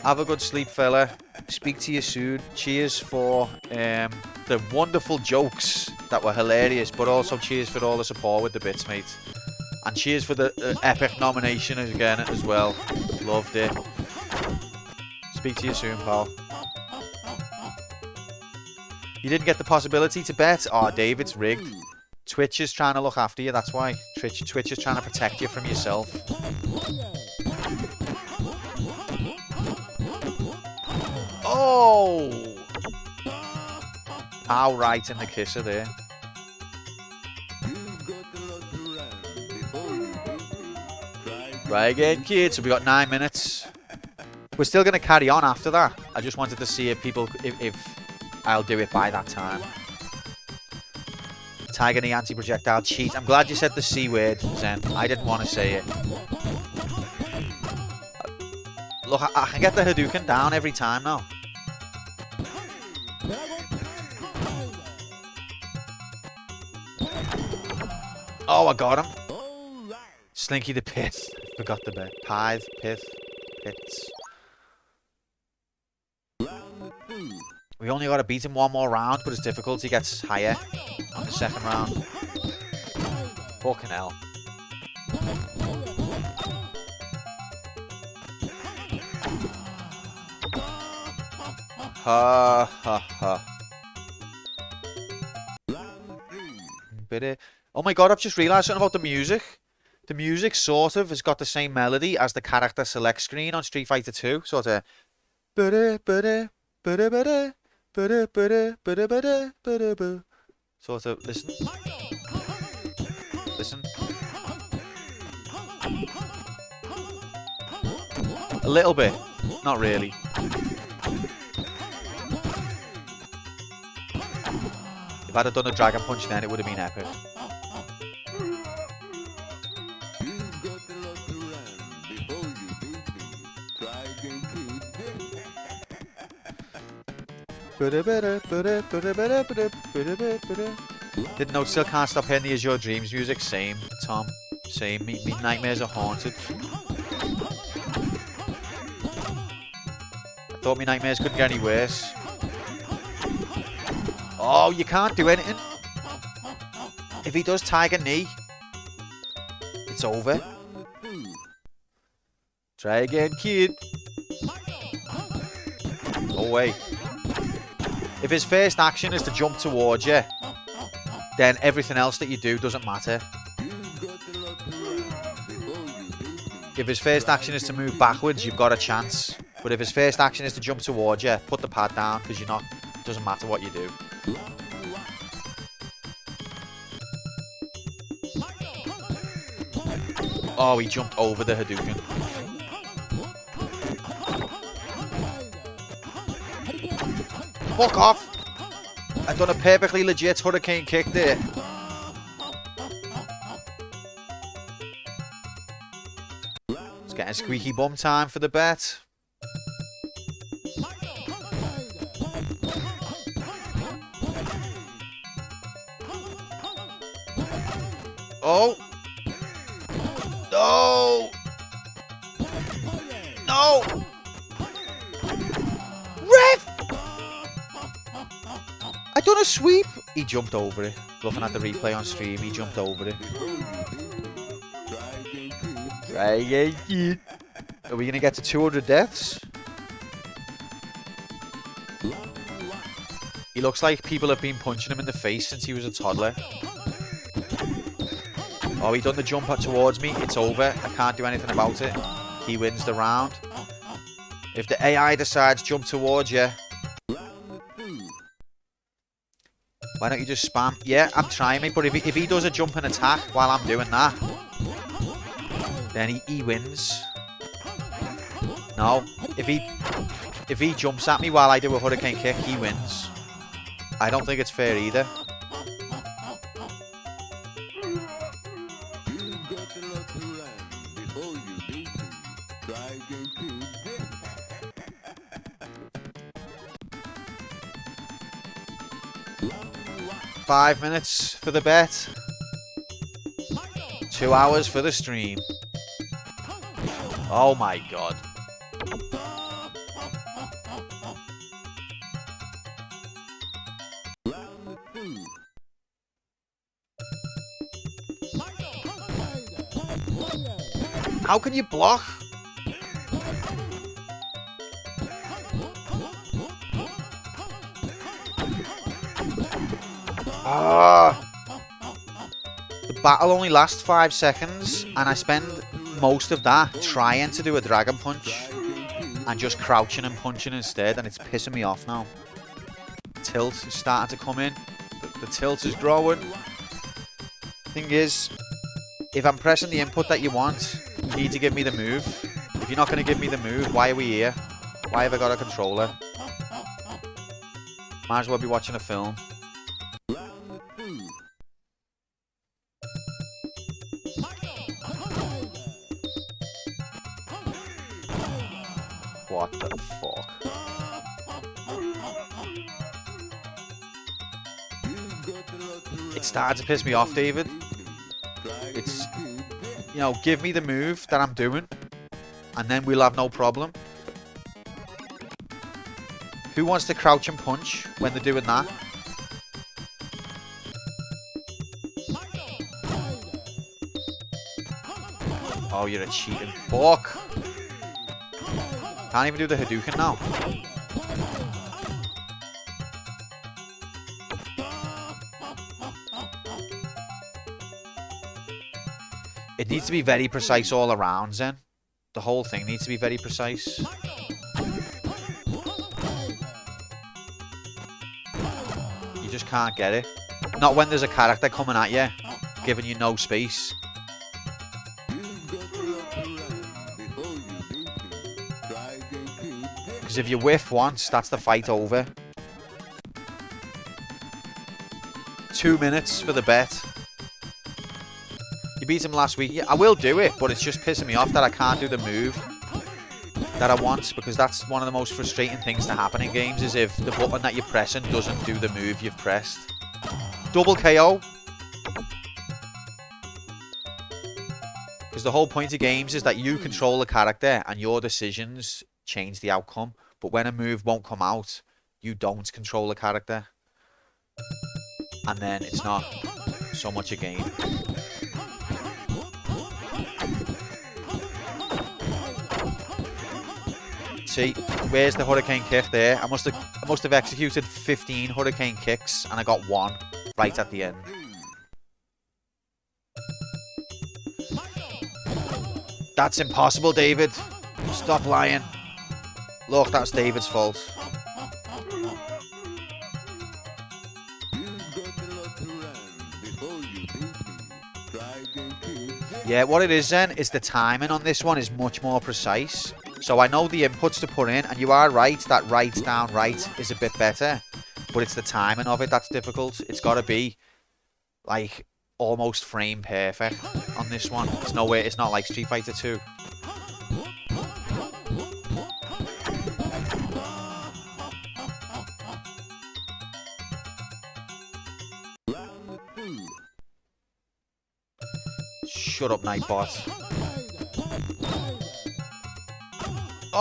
Have a good sleep, fella. Speak to you soon. Cheers for the wonderful jokes that were hilarious, but also cheers for all the support with the bits, mate. And cheers for the epic nomination again as well. Loved it. Speak to you soon, pal. You didn't get the possibility to bet? Oh, David's rigged. Twitch is trying to look after you, that's why. Twitch is trying to protect you from yourself. Oh! How right in the kisser there. Right again, kids. So we got 9 minutes. We're still going to carry on after that. I just wanted to see if I'll do it by that time. Tiger knee anti-projectile cheat. I'm glad you said the C word, Zen. I didn't want to say it. Look, I can get the Hadouken down every time now. Oh, I got him. Slinky the Pith. Forgot the bit. Pyth, Pith, Pits. We only got to beat him one more round, but his difficulty gets higher on the second round. Fucking hell. Ha ha ha. Oh my god, I've just realised something about the music. The music sort of has got the same melody as the character select screen on Street Fighter 2. Sort of. Sort of, listen. Listen. A little bit. Not really. If I'd have done a Dragon Punch then, it would have been epic. Didn't know, still can't stop hearing the Is Your Dreams music. Same, Tom. Same. Me nightmares are haunted. I thought my nightmares couldn't get any worse. Oh, you can't do anything. If he does Tiger Knee, it's over. Try again, kid. Oh, wait. If his first action is to jump towards you, then everything else that you do doesn't matter. If his first action is to move backwards, you've got a chance. But if his first action is to jump towards you, put the pad down, because you're not. It doesn't matter what you do. Oh, he jumped over the Hadouken. Fuck off! I've done a perfectly legit hurricane kick there. It's getting squeaky bum time for the bet. Oh! No! No! Ref! I done a sweep. He jumped over it. Looking at the replay on stream, he jumped over it. Try again, kid. Are we going to get to 200 deaths? He looks like people have been punching him in the face since he was a toddler. Oh, he done the jump towards me. It's over. I can't do anything about it. He wins the round. If the AI decides jump towards you, why don't you just spam? Yeah, I'm trying, mate. But if he does a jump and attack while I'm doing that, then he wins. No, if he jumps at me while I do a hurricane kick, he wins. I don't think it's fair either. $5 minutes for the bet. 2 hours for the stream. Oh my god. How can you block? The battle only lasts 5 seconds, and I spend most of that trying to do a dragon punch and just crouching and punching instead, and it's pissing me off now. Tilt is starting to come in. The tilt is growing. Thing is, if I'm pressing the input that you want, you need to give me the move. If you're not going to give me the move, why are we here? Why have I got a controller? Might as well be watching a film. What the fuck? It's starting to piss me off, David. It's, you know, give me the move that I'm doing, and then we'll have no problem. Who wants to crouch and punch when they're doing that? Oh, you're a cheating fuck. Can't even do the Hadouken now. It needs to be very precise all around, Zen. The whole thing needs to be very precise. You just can't get it. Not when there's a character coming at you, giving you no space. Because if you whiff once, that's the fight over. 2 minutes for the bet. You beat him last week. Yeah, I will do it, but it's just pissing me off that I can't do the move that I want, because that's one of the most frustrating things to happen in games, is if the button that you're pressing doesn't do the move you've pressed. Double KO. Because the whole point of games is that you control the character and your decisions change the outcome. But when a move won't come out, you don't control the character. And then it's not so much a game. See, where's the hurricane kick there? I must have executed 15 hurricane kicks and I got one right at the end. That's impossible, David. Stop lying. Look, that's David's fault. Yeah, what it is then is the timing on this one is much more precise. So I know the inputs to put in, and you are right that right down right is a bit better, but it's the timing of it that's difficult. It's got to be like almost frame perfect on this one. It's nowhere. It's not like Street Fighter 2. Shut up, Nightbot.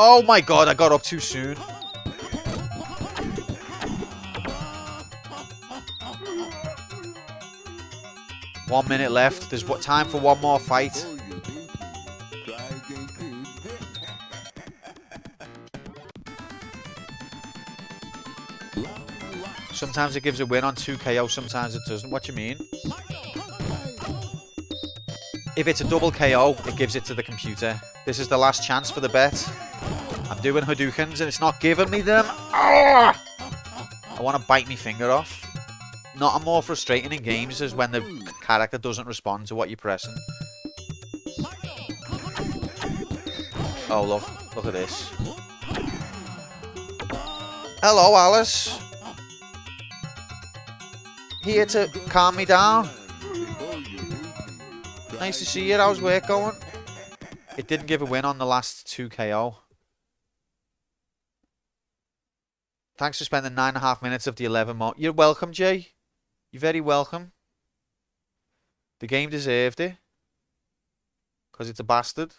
Oh my god, I got up too soon. One minute left. There's what time for one more fight. Sometimes it gives a win on 2 KO, sometimes it doesn't. What do you mean? If it's a double KO, it gives it to the computer. This is the last chance for the bet. I'm doing Hadoukens and it's not giving me them. Ah! I want to bite my finger off. Nothing more frustrating in games is when the character doesn't respond to what you're pressing. Oh, look at this. Hello, Alice. Here to calm me down. Nice to see you. How's work going? It didn't give a win on the last 2 KO. Thanks for spending 9.5 minutes of the 11 more. You're welcome, Jay. You're very welcome. The game deserved it. Because it's a bastard.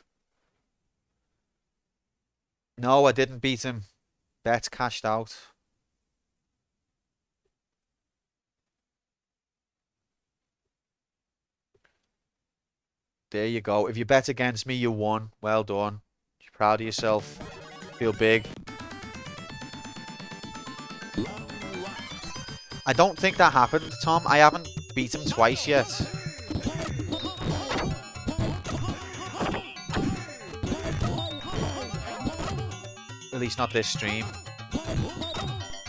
No, I didn't beat him. Bet cashed out. There you go. If you bet against me, you won. Well done. You're proud of yourself. Feel big. I don't think that happened, Tom. I haven't beat him twice yet. At least not this stream.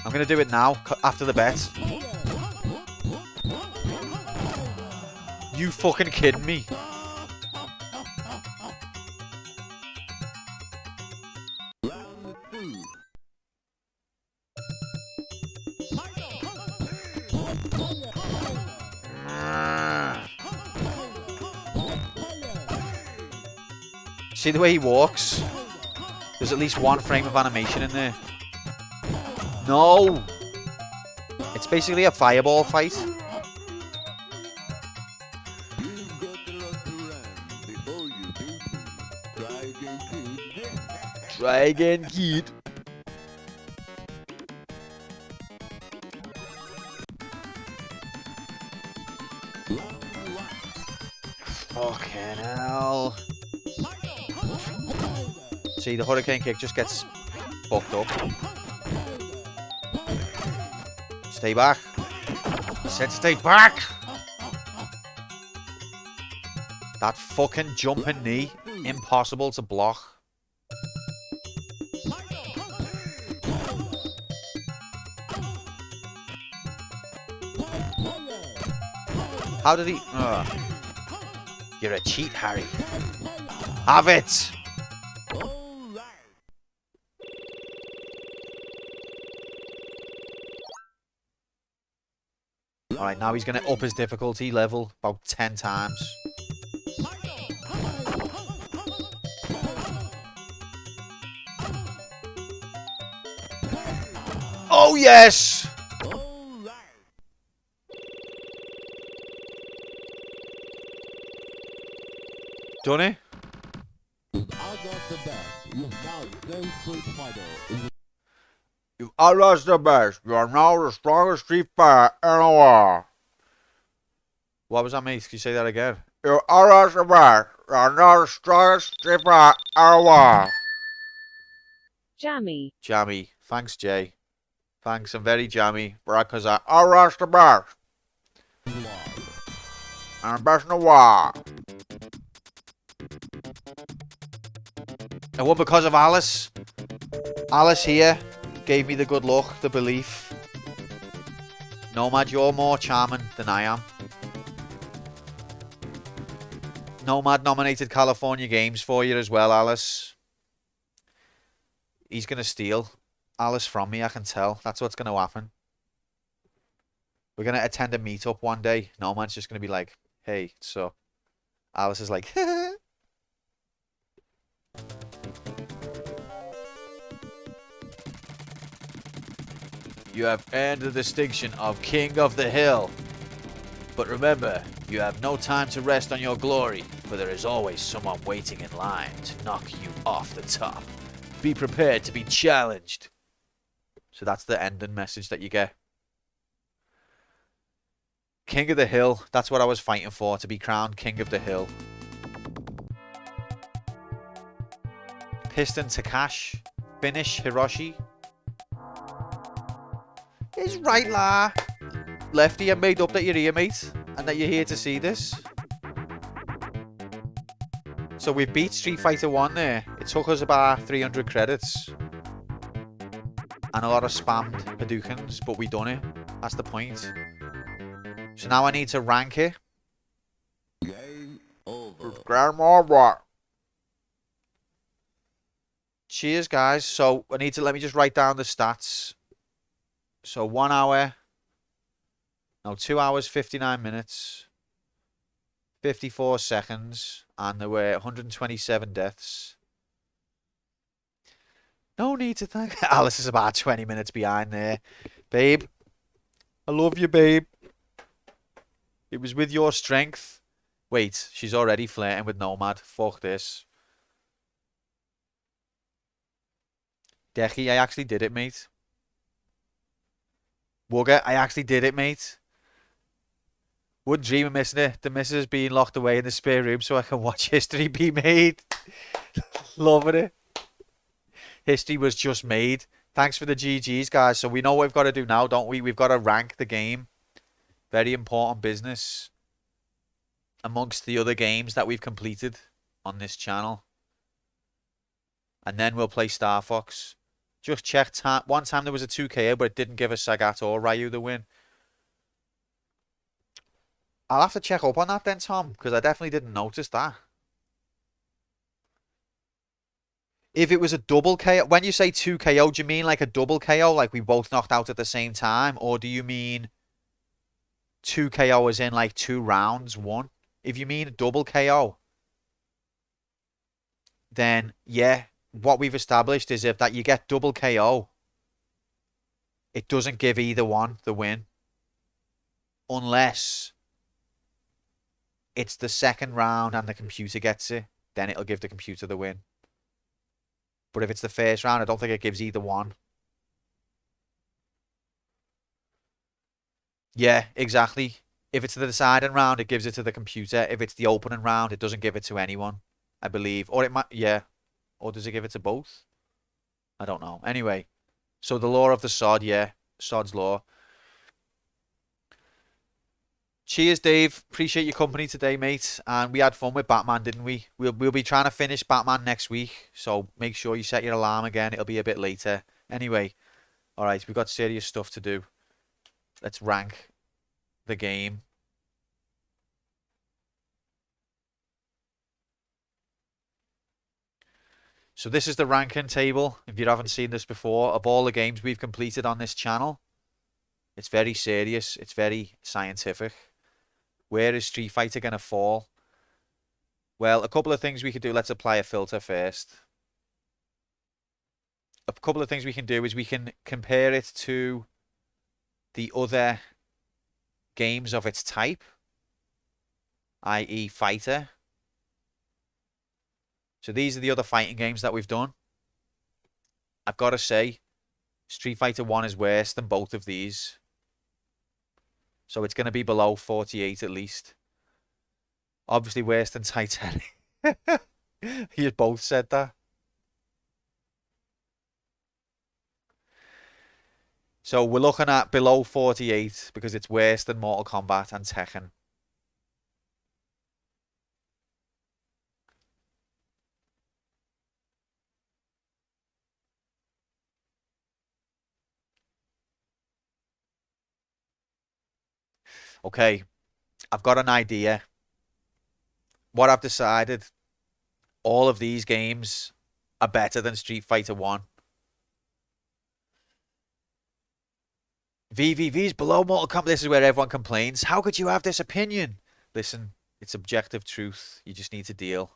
I'm going to do it now, after the bet. You fucking kidding me? See the way he walks? There's at least one frame of animation in there. No! It's basically a fireball fight. Try again, kid. Fucking hell. See, the hurricane kick just gets fucked up. Stay back. I said stay back. That fucking jumping knee. Impossible to block. How did he... You're a cheat, Harry. Have it! Alright, now he's going to up his difficulty level about 10 times. Oh, yes! Done it? You are the best. You are now the strongest Street Fighter in the world. What was that, mate? Can you say that again? You are the best. You are now the strongest Street Fighter in the world. Jammy. Jammy. Thanks, Jay. Thanks, I'm very jammy. Because I are the best. And the best in the world. I won because of Alice. Alice here gave me the good luck, the belief. Nomad, you're more charming than I am. Nomad nominated California Games for you as well, Alice. He's going to steal Alice from me, I can tell. That's what's going to happen. We're going to attend a meetup one day. Nomad's just going to be like, hey, so. Alice is like, you have earned the distinction of King of the Hill. But remember, you have no time to rest on your glory, for there is always someone waiting in line to knock you off the top. Be prepared to be challenged. So that's the ending message that you get. King of the Hill. That's what I was fighting for, to be crowned King of the Hill. Piston Takash. Finish Hiroshi. Is right, la. Lefty, I made up that you're here, mate. And that you're here to see this. So we've beat Street Fighter 1 there. It took us about 300 credits. And a lot of spammed Hadoukens, but we done it. That's the point. So now I need to rank it. Game over. Game over. Cheers, guys. So I need to, let me just write down the stats. So 1 hour. No, 2 hours, 59 minutes. 54 seconds. And there were 127 deaths. No need to thank. Alice is about 20 minutes behind there. Babe. I love you, babe. It was with your strength. Wait, she's already flirting with Nomad. Fuck this. Decky, I actually did it, mate. Wugger, I actually did it, mate. Wouldn't dream of missing it. The missus being locked away in the spare room so I can watch history be made. Loving it. History was just made. Thanks for the GGs, guys. So we know what we've got to do now, don't we? We've got to rank the game. Very important business. Amongst the other games that we've completed on this channel. And then we'll play Star Fox. Just check time. One time there was a 2KO, but it didn't give us Sagat or Ryu the win. I'll have to check up on that then, Tom, because I definitely didn't notice that. If it was a double KO, when you say 2KO, do you mean like a double KO, like we both knocked out at the same time? Or do you mean 2KO as in like 2 rounds, 1? If you mean a double KO, then yeah, what we've established is if that you get double KO, it doesn't give either one the win. Unless it's the second round and the computer gets it, then it'll give the computer the win. But if it's the first round, I don't think it gives either one. Yeah, exactly. If it's the deciding round, it gives it to the computer. If it's the opening round, it doesn't give it to anyone, I believe. Or it might, yeah. Or does it give it to both? I don't know. Anyway, so the law of the sod, yeah. Sod's law. Cheers, Dave. Appreciate your company today, mate. And we had fun with Batman, didn't we? We'll be trying to finish Batman next week. So make sure you set your alarm again. It'll be a bit later. Anyway, all right, we've got serious stuff to do. Let's rank the game. So this is the ranking table, if you haven't seen this before, of all the games we've completed on this channel. It's very serious. It's very scientific. Where is Street Fighter going to fall? Well, a couple of things we could do. Let's apply a filter first. A couple of things we can do is we can compare it to the other games of its type, i.e. Fighter. So these are the other fighting games that we've done. I've got to say, Street Fighter 1 is worse than both of these. So it's going to be below 48 at least. Obviously worse than Titanic. You both said that. So we're looking at below 48 because it's worse than Mortal Kombat and Tekken. Okay, I've got an idea. What I've decided, all of these games are better than Street Fighter 1. VVV's below Mortal Kombat. This is where everyone complains. How could you have this opinion? Listen, it's objective truth. You just need to deal.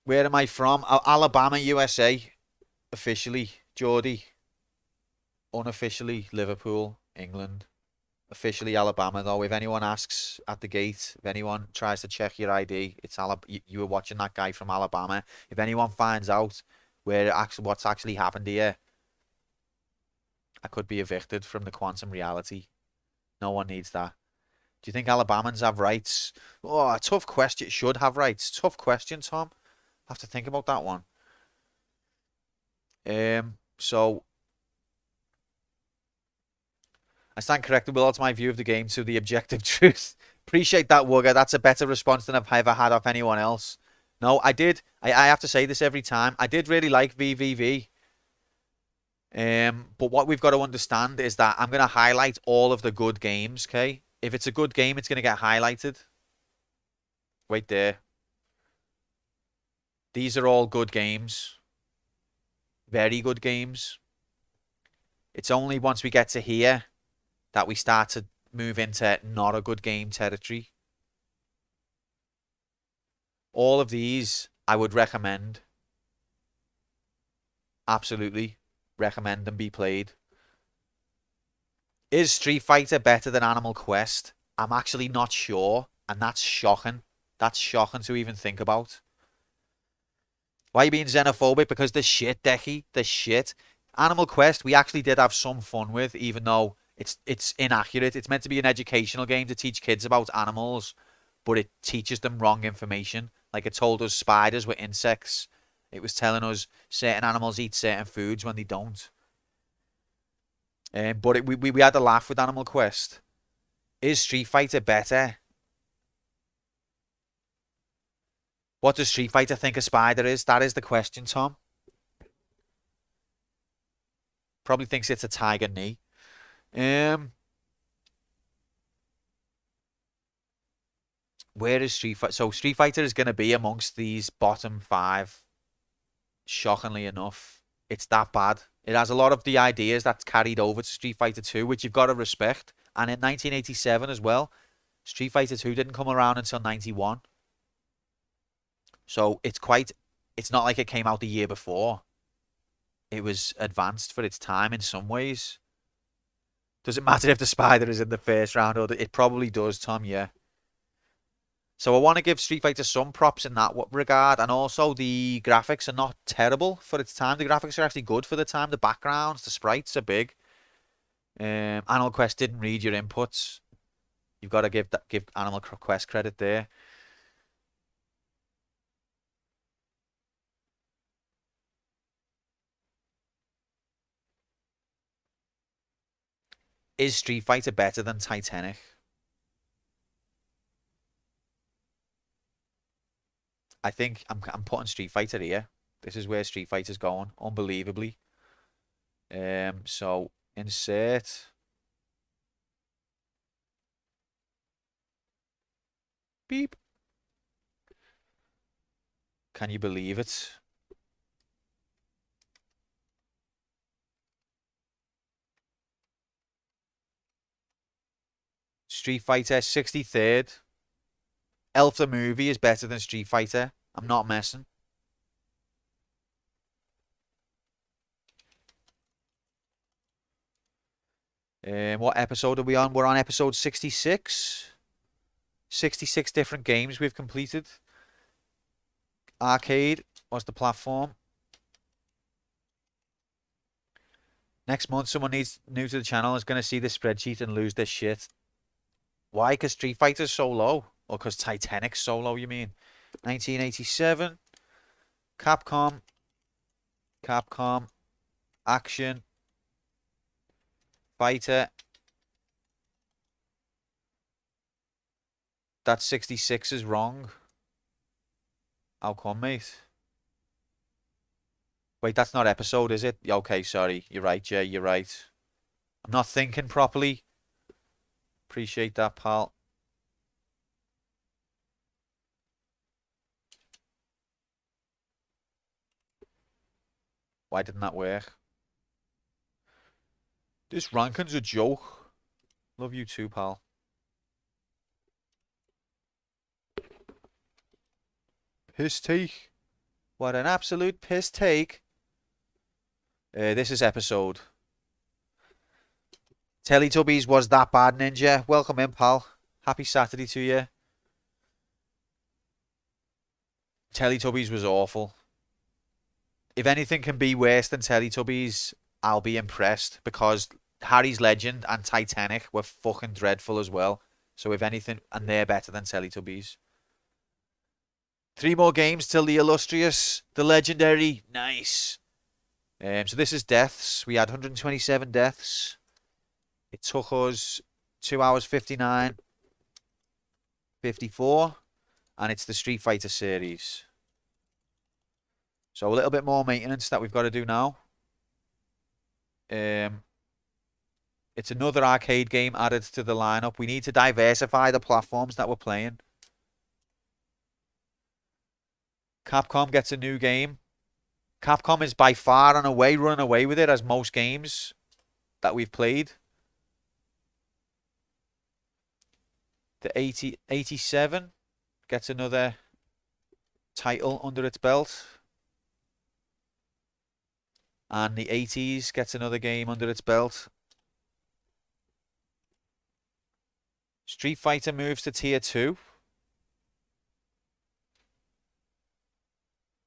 Where am I from? Alabama, USA. Officially, Geordie. Unofficially, Liverpool, England. Officially Alabama, though. If anyone asks at the gate, if anyone tries to check your ID, it's you were watching that guy from Alabama. If anyone finds out what's actually happened here, I could be evicted from the quantum reality. No one needs that. Do you think Alabamans have rights? Oh, a tough question. Should have rights. Tough question, Tom. I have to think about that one. So I stand corrected. Will alter my view of the game to the objective truth. Appreciate that, Wugger. That's a better response than I've ever had off anyone else. No, I did. I have to say this every time. I did really like VVV. But what we've got to understand is that I'm going to highlight all of the good games, okay? If it's a good game, it's going to get highlighted. Wait there. These are all good games. Very good games. It's only once we get to here that we start to move into not a good game territory. All of these I would recommend. Absolutely recommend them be played. Is Street Fighter better than Animal Quest? I'm actually not sure, and that's shocking. That's shocking to even think about. Why are you being xenophobic? Because the shit, Decky. The shit. Animal Quest, we actually did have some fun with, even though it's inaccurate. It's meant to be an educational game to teach kids about animals, but it teaches them wrong information. Like it told us spiders were insects. It was telling us certain animals eat certain foods when they don't. But we had a laugh with Animal Quest. Is Street Fighter better? What does Street Fighter think a spider is? That is the question, Tom. Probably thinks it's a tiger knee. Where is Street Fighter? So Street Fighter is going to be amongst these bottom 5. Shockingly enough, it's that bad. It has a lot of the ideas that's carried over to Street Fighter 2, which you've got to respect. And in 1987 as well, Street Fighter 2 didn't come around until 91. So it's not like it came out the year before. It was advanced for its time in some ways. Does it matter if the spider is in the first round or it probably does, Tom, yeah. So I want to give Street Fighter some props in that regard, and also the graphics are not terrible for its time. The graphics are actually good for the time. The backgrounds, the sprites are big. Animal Quest didn't read your inputs. You've got to give Animal Quest credit there. Is Street Fighter better than Titanic? I think I'm putting Street Fighter here. This is where Street Fighter's going, unbelievably. So insert. Beep. Can you believe it? Street Fighter 63rd. Elf the movie is better than Street Fighter. I'm not messing. What episode are we on? We're on episode 66. 66 different games we've completed. Arcade was the platform. Next month, someone new to the channel is going to see this spreadsheet and lose their shit. Why? Because Street Fighter's so low. Or because Titanic's so low, you mean? 1987. Capcom. Action. Fighter. That 66 is wrong. How come, mate? Wait, that's not episode, is it? Okay, sorry. You're right, Jay. You're right. I'm not thinking properly. Appreciate that, pal. Why didn't that work? This ranking's a joke. Love you too, pal. Piss take. What an absolute piss take. This is episode Teletubbies was that bad, Ninja. Welcome in, pal. Happy Saturday to you. Teletubbies was awful. If anything can be worse than Teletubbies, I'll be impressed because Harry's Legend and Titanic were fucking dreadful as well. So if anything, and they're better than Teletubbies. 3 more games till the illustrious, the legendary. Nice. So this is deaths. We had 127 deaths. It took us 2 hours 59, 54, and it's the Street Fighter series. So a little bit more maintenance that we've got to do now. It's another arcade game added to the lineup. We need to diversify the platforms that we're playing. Capcom gets a new game. Capcom is by far and away running away with it as most games that we've played. The 87 gets another title under its belt. And the 80s gets another game under its belt. Street Fighter moves to Tier 2.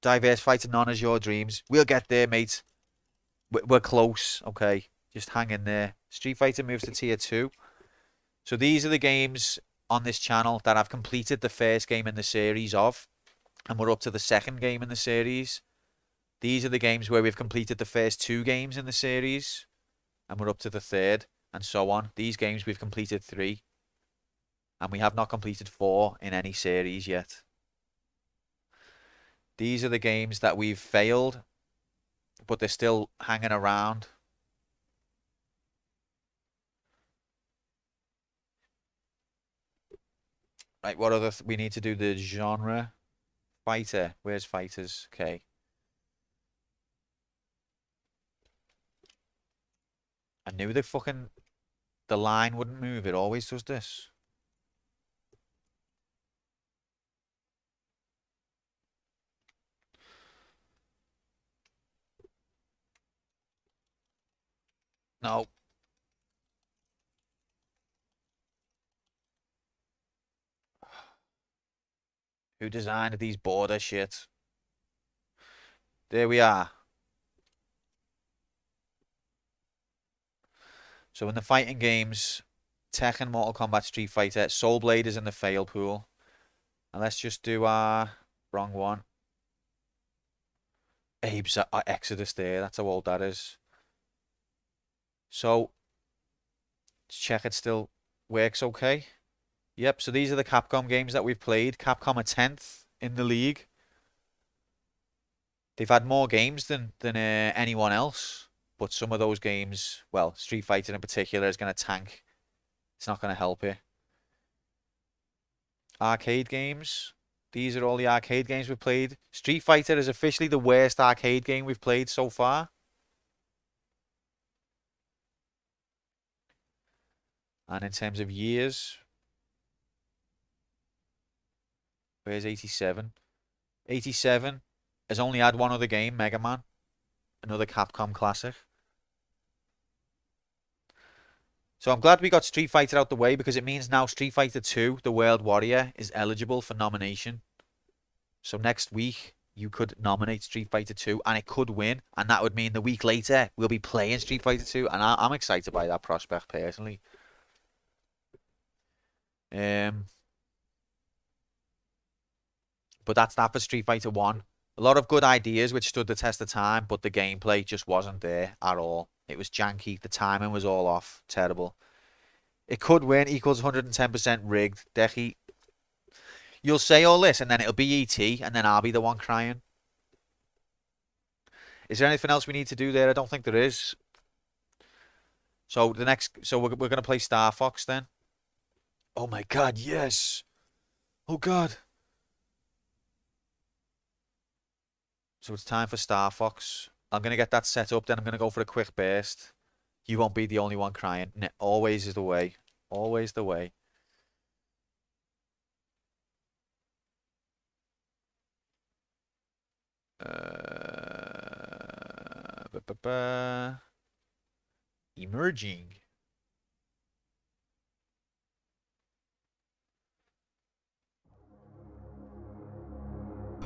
Diversify to none as your dreams. We'll get there, mate. We're close, okay? Just hang in there. Street Fighter moves to Tier 2. So these are the games on this channel that I've completed the first game in the series of. And we're up to the second game in the series. These are the games where we've completed the first 2 games in the series. And we're up to the third, and so on. These games we've completed 3. And we have not completed 4 in any series yet. These are the games that we've failed, but they're still hanging around. Right, what other... we need to do the genre. Fighter. Where's fighters? Okay. I knew the line wouldn't move. It always does this. No. Who designed these border shit? There we are. So in the fighting games, Tekken, Mortal Kombat, Street Fighter, Soul Blade is in the fail pool. And let's just do our wrong one. Abe's Exodus there. That's how old that is. So check it still works okay. Yep, so these are the Capcom games that we've played. Capcom are 10th in the league. They've had more games than anyone else. But some of those games, well, Street Fighter in particular, is going to tank. It's not going to help you. Arcade games. These are all the arcade games we've played. Street Fighter is officially the worst arcade game we've played so far. And in terms of years, where's 87? 87 has only had one other game, Mega Man. Another Capcom classic. So I'm glad we got Street Fighter out the way because it means now Street Fighter 2, The World Warrior, is eligible for nomination. So next week, you could nominate Street Fighter 2 and it could win. And that would mean the week later, we'll be playing Street Fighter 2. And I'm excited by that prospect, personally. But that's that for Street Fighter 1. A lot of good ideas which stood the test of time, but the gameplay just wasn't there at all. It was janky. The timing was all off. Terrible. It could win equals 110% rigged. Dechi, you'll say all this and then it'll be ET and then I'll be the one crying. Is there anything else we need to do there? I don't think there is. So we're going to play Star Fox then. Oh my God, yes. Oh God. So it's time for Star Fox. I'm going to get that set up, then I'm going to go for a quick burst. You won't be the only one crying. Always is the way. Always the way. Emerging.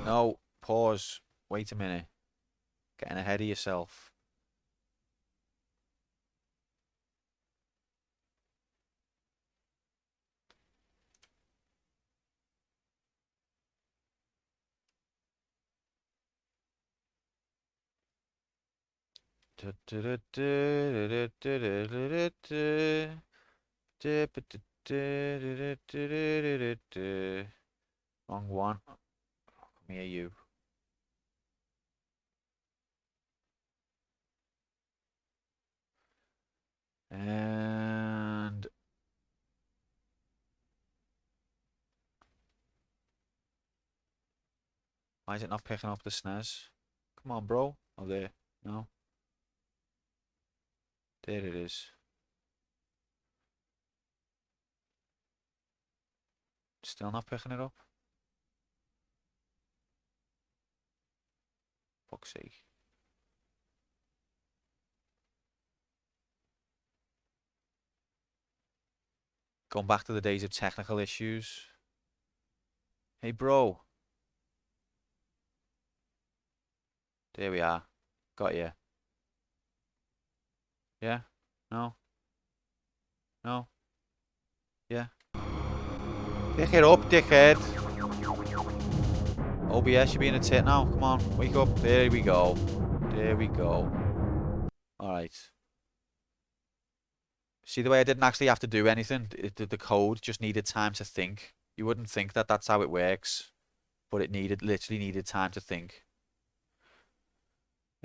No, pause. Wait a minute. Getting ahead of yourself. Wrong one. Come here, you. And why is it not picking up the SNES? Come on, bro. Oh, there. No. There it is. Still not picking it up. Fuck's sake. Going back to the days of technical issues. Hey, bro. There we are. Got you. Yeah? No? No? Yeah? Pick it up, dickhead. OBS, you're being a tit now. Come on, wake up. There we go. There we go. Alright. See the way I didn't actually have to do anything? The code just needed time to think. You wouldn't think that that's how it works. But it literally needed time to think.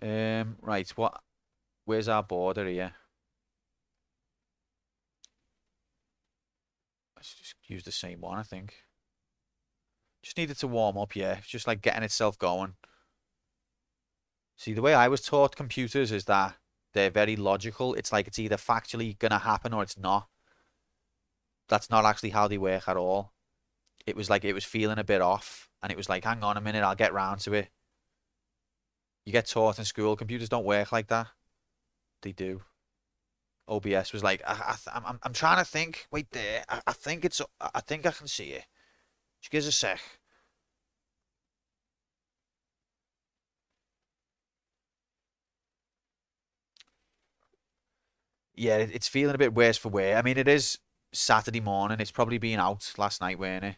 Right, where's our border here? Let's just use the same one, I think. Just needed to warm up, yeah. It's just like getting itself going. See, the way I was taught computers is that they're very logical. It's like it's either factually gonna happen or it's not. That's not actually how they work at all. It was like it was feeling a bit off, and it was like, hang on a minute, I'll get round to it. You get taught in school, computers don't work like that. They do. OBS was like, I'm trying to think. Wait there. I think I think I can see it. Just give us a sec. Yeah, it's feeling a bit worse for wear. I mean, it is Saturday morning. It's probably been out last night, weren't it?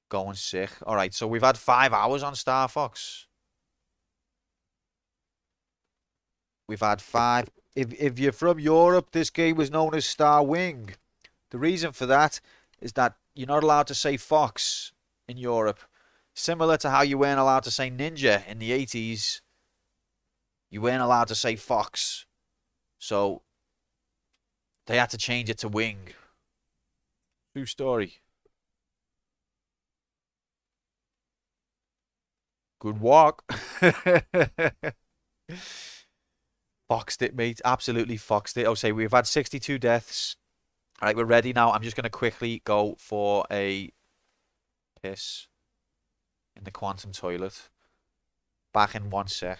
Going sick. All right, so we've had 5 hours on Star Fox. We've had five. If you're from Europe, this game was known as Star Wing. The reason for that is that you're not allowed to say Fox in Europe. Similar to how you weren't allowed to say Ninja in the 80s, you weren't allowed to say Fox. So they had to change it to Wing. True story. Good walk. Foxed it, mate. Absolutely foxed it. I'll say we've had 62 deaths. All right, we're ready now. I'm just going to quickly go for a piss in the quantum toilet. Back in 1 sec.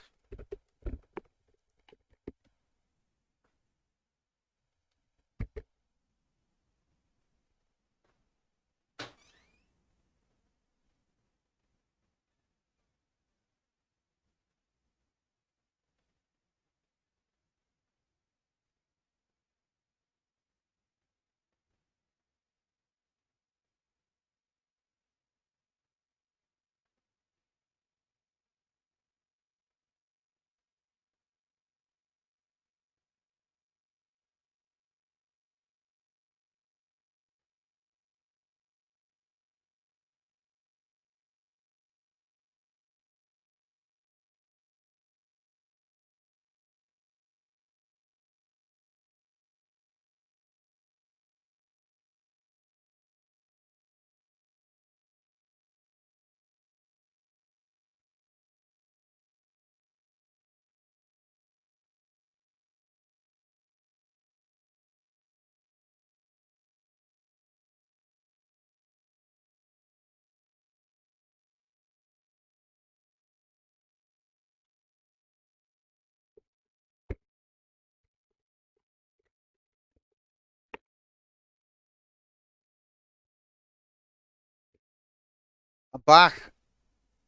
I'm back.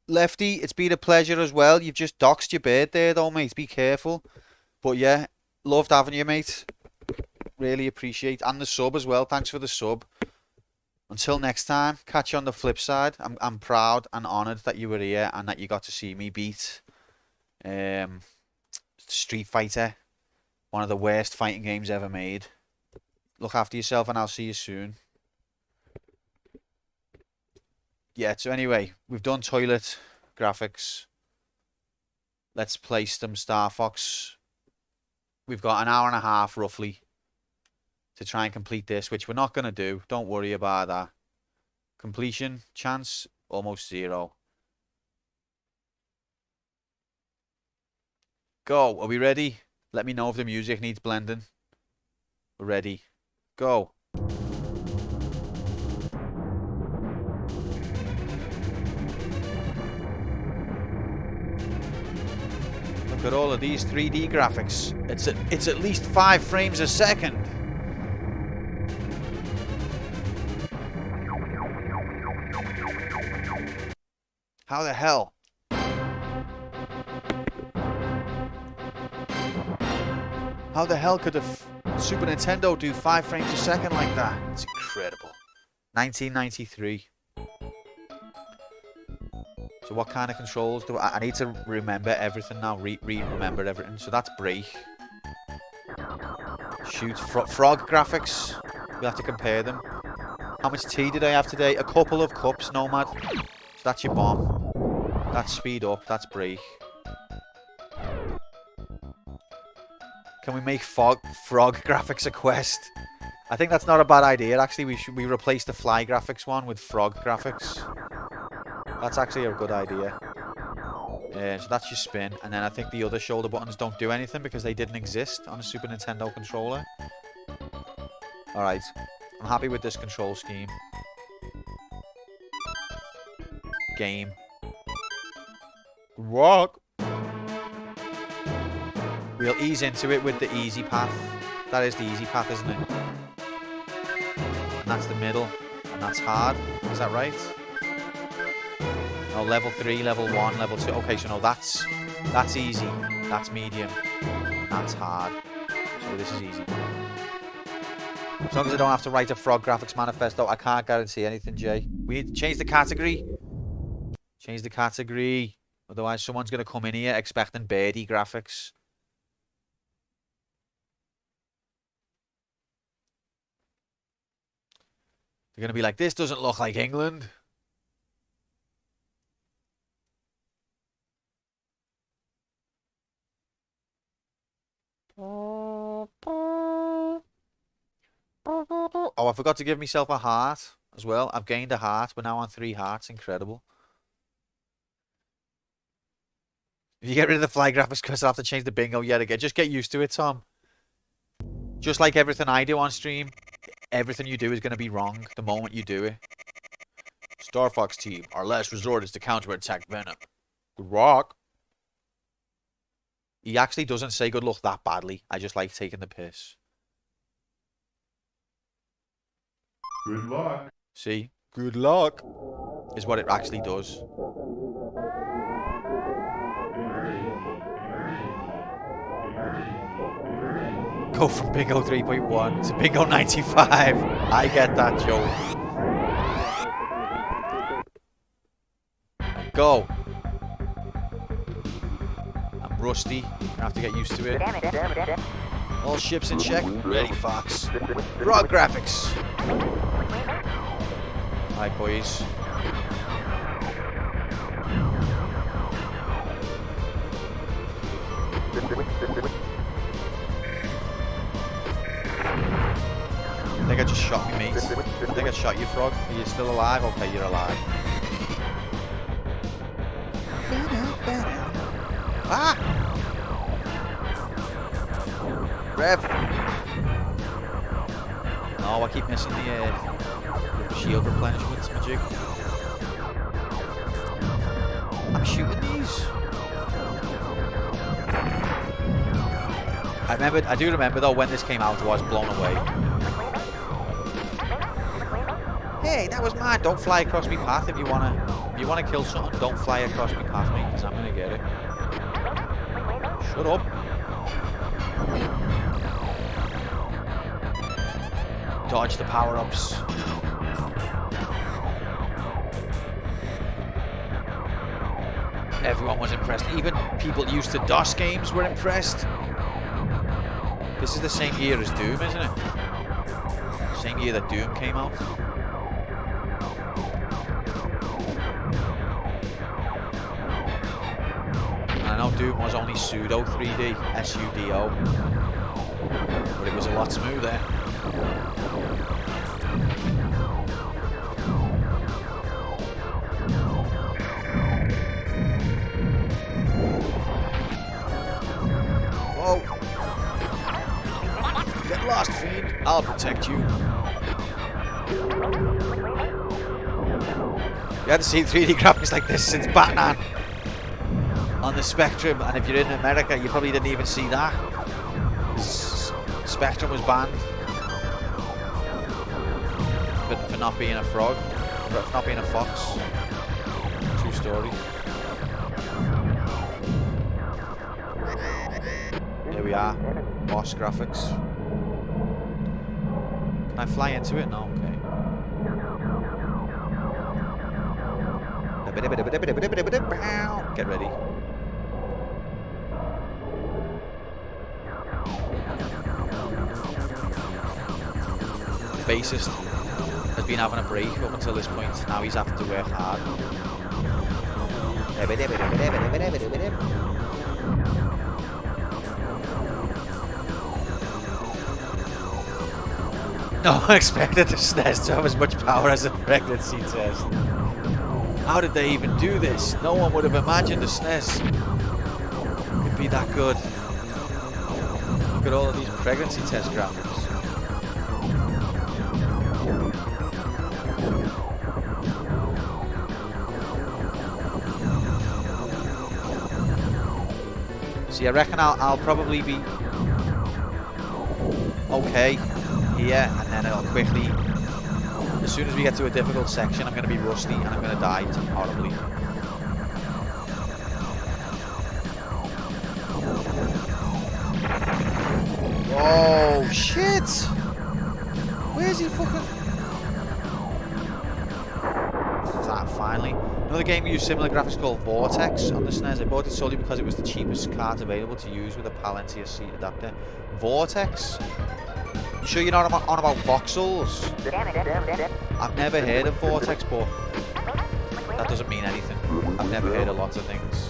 Lefty, it's been a pleasure as well. You've just doxed your bird there, though, mate. Be careful. But yeah, loved having you, mate. Really appreciate. And the sub as well. Thanks for the sub. Until next time, catch you on the flip side. I'm proud and honoured that you were here and that you got to see me beat Street Fighter. One of the worst fighting games ever made. Look after yourself and I'll see you soon. Yeah, so anyway, we've done toilet graphics. Let's play some Star Fox. We've got an hour and a half roughly to try and complete this, which we're not going to do. Don't worry about that. Completion chance, almost 0. Go. Are we ready? Let me know if the music needs blending. We're ready. Go. Look at all of these 3D graphics. It's at least 5 frames a second. How the hell? How the hell could a Super Nintendo do 5 frames a second like that? It's incredible. 1993. So what kind of controls do I need to remember everything now? Remember everything. So that's brake. Shoot. Frog graphics. We'll have to compare them. How much tea did I have today? A couple of cups, Nomad. So that's your bomb. That's speed up. That's brake. Can we make frog graphics a quest? I think that's not a bad idea. Actually, we replace the fly graphics one with frog graphics. That's actually a good idea. So that's your spin. And then I think the other shoulder buttons don't do anything because they didn't exist on a Super Nintendo controller. Alright. I'm happy with this control scheme. Game. Rock. We'll ease into it with the easy path. That is the easy path, isn't it? And that's the middle. And that's hard. Is that right? No, level 3, level 1, level 2. Okay, so no, that's easy. That's medium. That's hard. So this is easy. As long as I don't have to write a Frog Graphics Manifesto, I can't guarantee anything, Jay. We need to change the category. Change the category. Otherwise, someone's going to come in here expecting birdie graphics. They're going to be like, this doesn't look like England. Oh, I forgot to give myself a heart as well. I've gained a heart. We're now on 3 hearts. Incredible. If you get rid of the fly graphics, because I'll have to change the bingo yet again. Just get used to it, Tom. Just like everything I do on stream, everything you do is going to be wrong the moment you do it. Star Fox team, our last resort is to counterattack Venom. Good rock. He actually doesn't say good luck that badly. I just like taking the piss. Good luck. See? Good luck is what it actually does. Go from Bingo 3.1 to Bingo 95. I get that joke. Go. I'm rusty. Gonna have to get used to it. All ships in check. Ready, Fox. Raw graphics. Alright, boys. I think I just shot me, mate. I think I shot you, Frog. Are you still alive? Okay, you're alive. Ah! Rev! No, I keep missing the shield replenishments, magic. I'm shooting these. I do remember though when this came out, I was blown away. Hey, that was mine. Don't fly across my path if you wanna you want to kill something, don't fly across my path, mate, because I'm going to get it. Shut up. Dodge the power-ups. Everyone was impressed. Even people used to DOS games were impressed. This is the same year as Doom, isn't it? Same year that Doom came out. I know Doom was only pseudo 3D, SUDO, but it was a lot smoother. Whoa! Get lost, fiend. I'll protect you. You hadn't seen 3D graphics like this since Batman on the Spectrum, and if you're in America, you probably didn't even see that. Spectrum was banned for not being a frog, for not being a fox. True story. Here we are, boss graphics. Can I fly into it? No, okay. Get ready. The bassist has been having a break up until this point. Now he's having to work hard. No one expected the SNES to have as much power as a pregnancy test. How did they even do this? No one would have imagined a SNES could be that good. Look at all of these pregnancy test graphics. See, I reckon I'll probably be okay here, and then it'll quickly, as soon as we get to a difficult section, I'm going to be rusty and I'm going to die horribly. Oh shit! Where's he fucking? That finally. Another game we use similar graphics called Vortex on the SNES. I bought it solely because it was the cheapest card available to use with a Palantir seat adapter. Vortex? You sure you're not on about voxels? I've never heard of Vortex, but that doesn't mean anything. I've never heard of lots of things.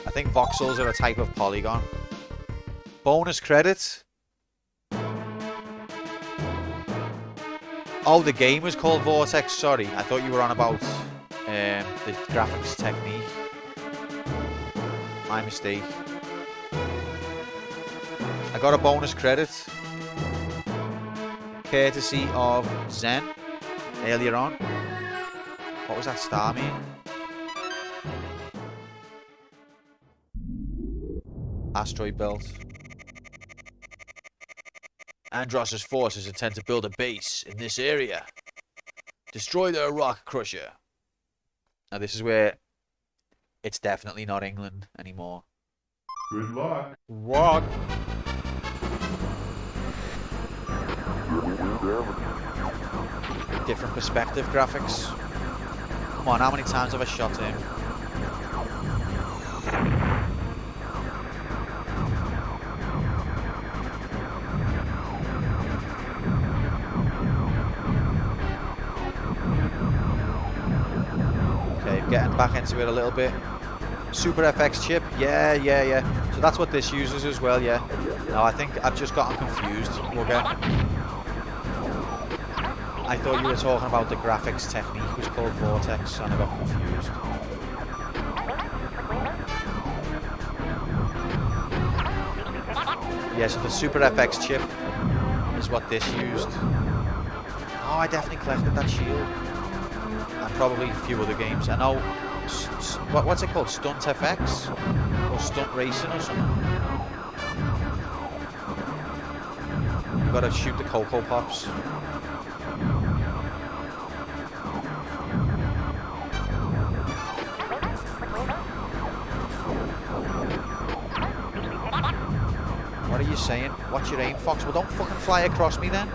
I think voxels are a type of polygon. Bonus credits. Oh, the game was called Vortex. Sorry, I thought you were on about the graphics technique. My mistake. I got a bonus credit courtesy of Zen earlier on. What was that star mean? Asteroid belt. Andross's forces intend to build a base in this area. Destroy their rock crusher. Now this is where it's definitely not England anymore. Good luck. Rock. Different perspective graphics. Come on, how many times have I shot him? Okay, getting back into it a little bit. Super FX chip, yeah. So that's what this uses as well, yeah. No, I think I've just gotten confused, Bugger. I thought you were talking about the graphics technique was called Vortex, and I got confused. Yeah, so the Super FX chip is what this used. Oh, I definitely collected that shield. And probably a few other games. I know, what's it called? Stunt FX? Or Stunt Racing or something? We gotta shoot the Cocoa Pops. What are you saying? What's your aim, Fox? Well, don't fucking fly across me then.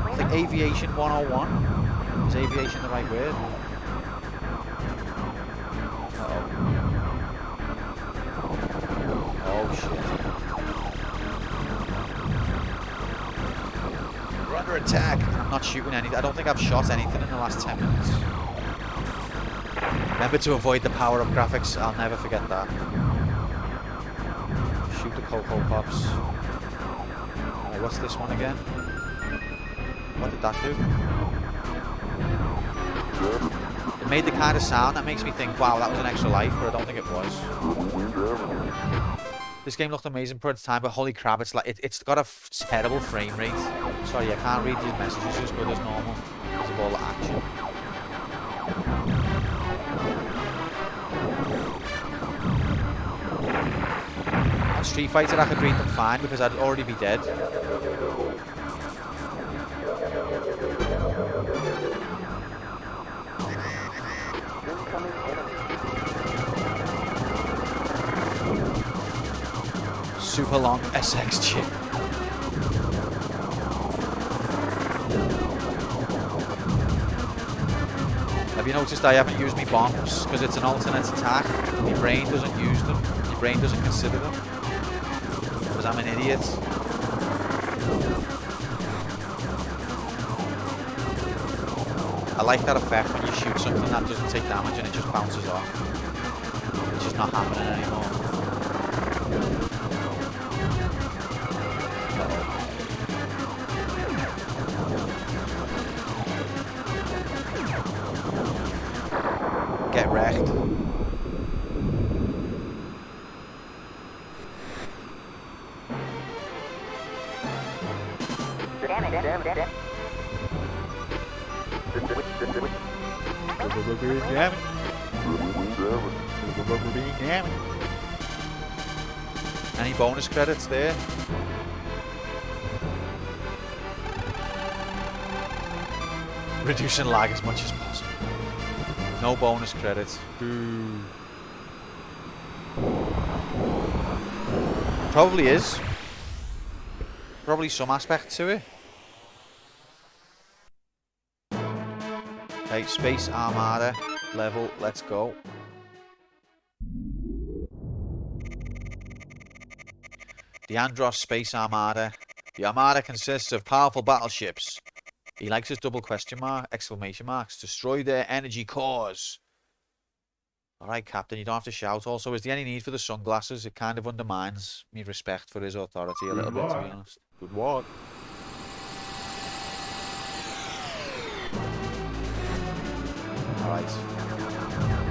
It's like aviation 101. Is aviation the right word? Uh-oh. Oh, shit. We're under attack. And I'm not shooting anything. I don't think I've shot anything in the last 10 minutes. Remember to avoid the power-up graphics. I'll never forget that. Shoot the Cocoa Pops. Right, what's this one again? What did that do? It made the kind of sound that makes me think, wow, that was an extra life, but I don't think it was. This game looked amazing for its time, but holy crap, it's like it's got a terrible frame rate. Sorry, I can't read these messages as good as normal because of all the action. On Street Fighter, I could read them fine because I'd already be dead. Super long SX chip. Have you noticed I haven't used my bombs? Because it's an alternate attack. My brain doesn't use them. My brain doesn't consider them. Because I'm an idiot. I like that effect when you shoot something that doesn't take damage and it just bounces off. It's just not happening anymore. Get wrecked. Any bonus credits there? Reducing lag as much as possible. No bonus credits. Boo. Probably is. Probably some aspect to it. Okay, Space Armada level, let's go. The Andros Space Armada. The Armada consists of powerful battleships. He likes his double question mark, exclamation marks. Destroy their energy cores. Alright, Captain, you don't have to shout. Also, is there any need for the sunglasses? It kind of undermines me respect for his authority a little bit, to be honest. Good work. Alright.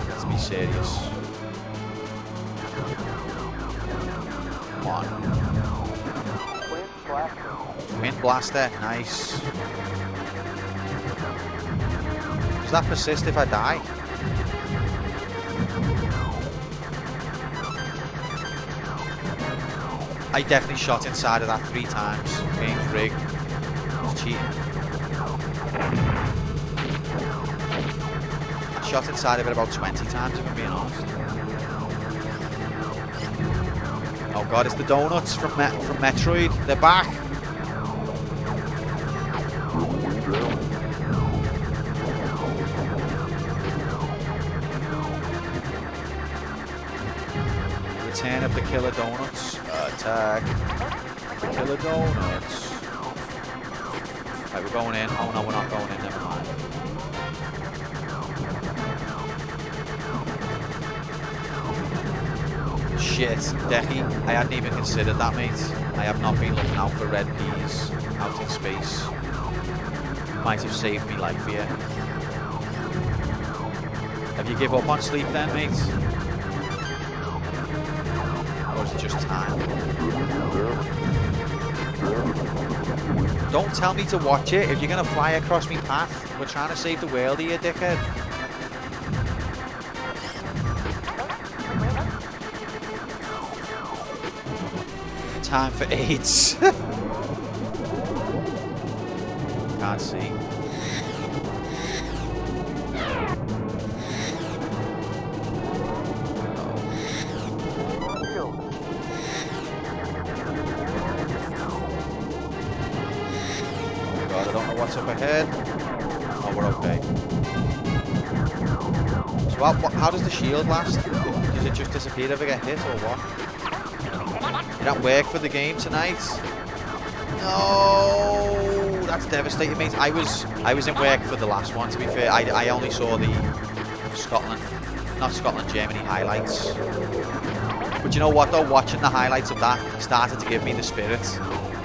Let's be serious. Come on. Wind Blaster, nice. Does that persist if I die? I definitely shot inside of that 3 times. Game's rigged. It's cheating. I shot inside of it about 20 times if I'm being honest. Oh god, it's the donuts from Metroid. They're back. Return of the Killer Donuts. Attack. The Killer Donuts. Right, we're going in. Oh no, we're not going in. Never mind. Shit, Decky. I hadn't even considered that, mate. I have not been looking out for red peas out in space. Might have saved me life here. Have you give up on sleep then, mate? Or is it just time? Don't tell me to watch it. If you're going to fly across me path, we're trying to save the world here, dickhead. Time for AIDS. can't see. God, I don't know what's up ahead. Oh, we're okay. So how does the shield last? Does it just disappear if I get hit or what? You're at work for the game tonight? No, that's devastating, mate. I was in work for the last one, to be fair. I only saw the Germany highlights. But you know what though, watching the highlights of that started to give me the spirit.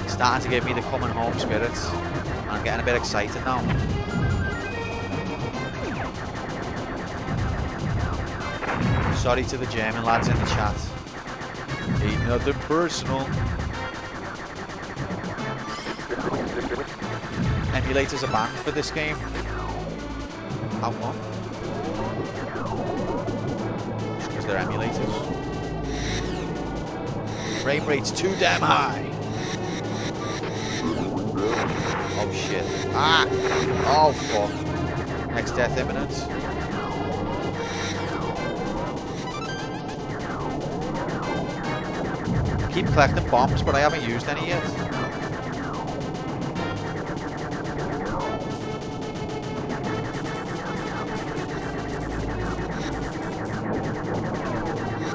Starting to give me the coming home spirit. And I'm getting a bit excited now. Sorry to the German lads in the chat. Ain't nothing personal. Emulators are banned for this game. How come? Just because they're emulators. Frame rate's too damn high. Oh shit. Ah! Oh fuck. Next death imminent. I keep collecting bombs, but I haven't used any yet.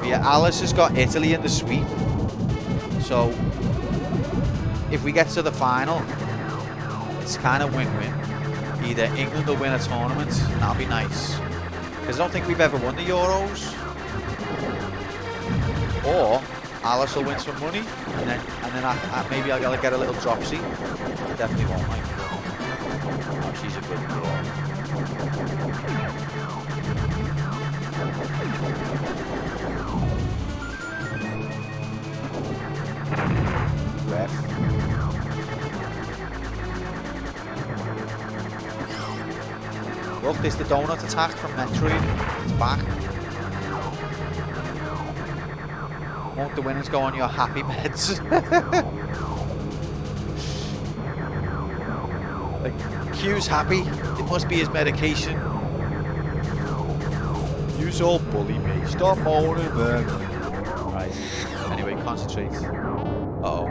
Yeah, Alice has got Italy in the sweep. So, if we get to the final, it's kind of win-win. Either England will win a tournament, and that'll be nice. Because I don't think we've ever won the Euros. Or Alice will win some money, and then maybe I'll get a little dropsy. I definitely won't, like. Oh, she's a good girl. Ref. Look, there's the donut attack from Metroid. It's back. Won't the winners go on your happy meds? Like, Q's happy. It must be his medication. You's all bully me. Stop moaning then. Right. Anyway, concentrate. Uh-oh.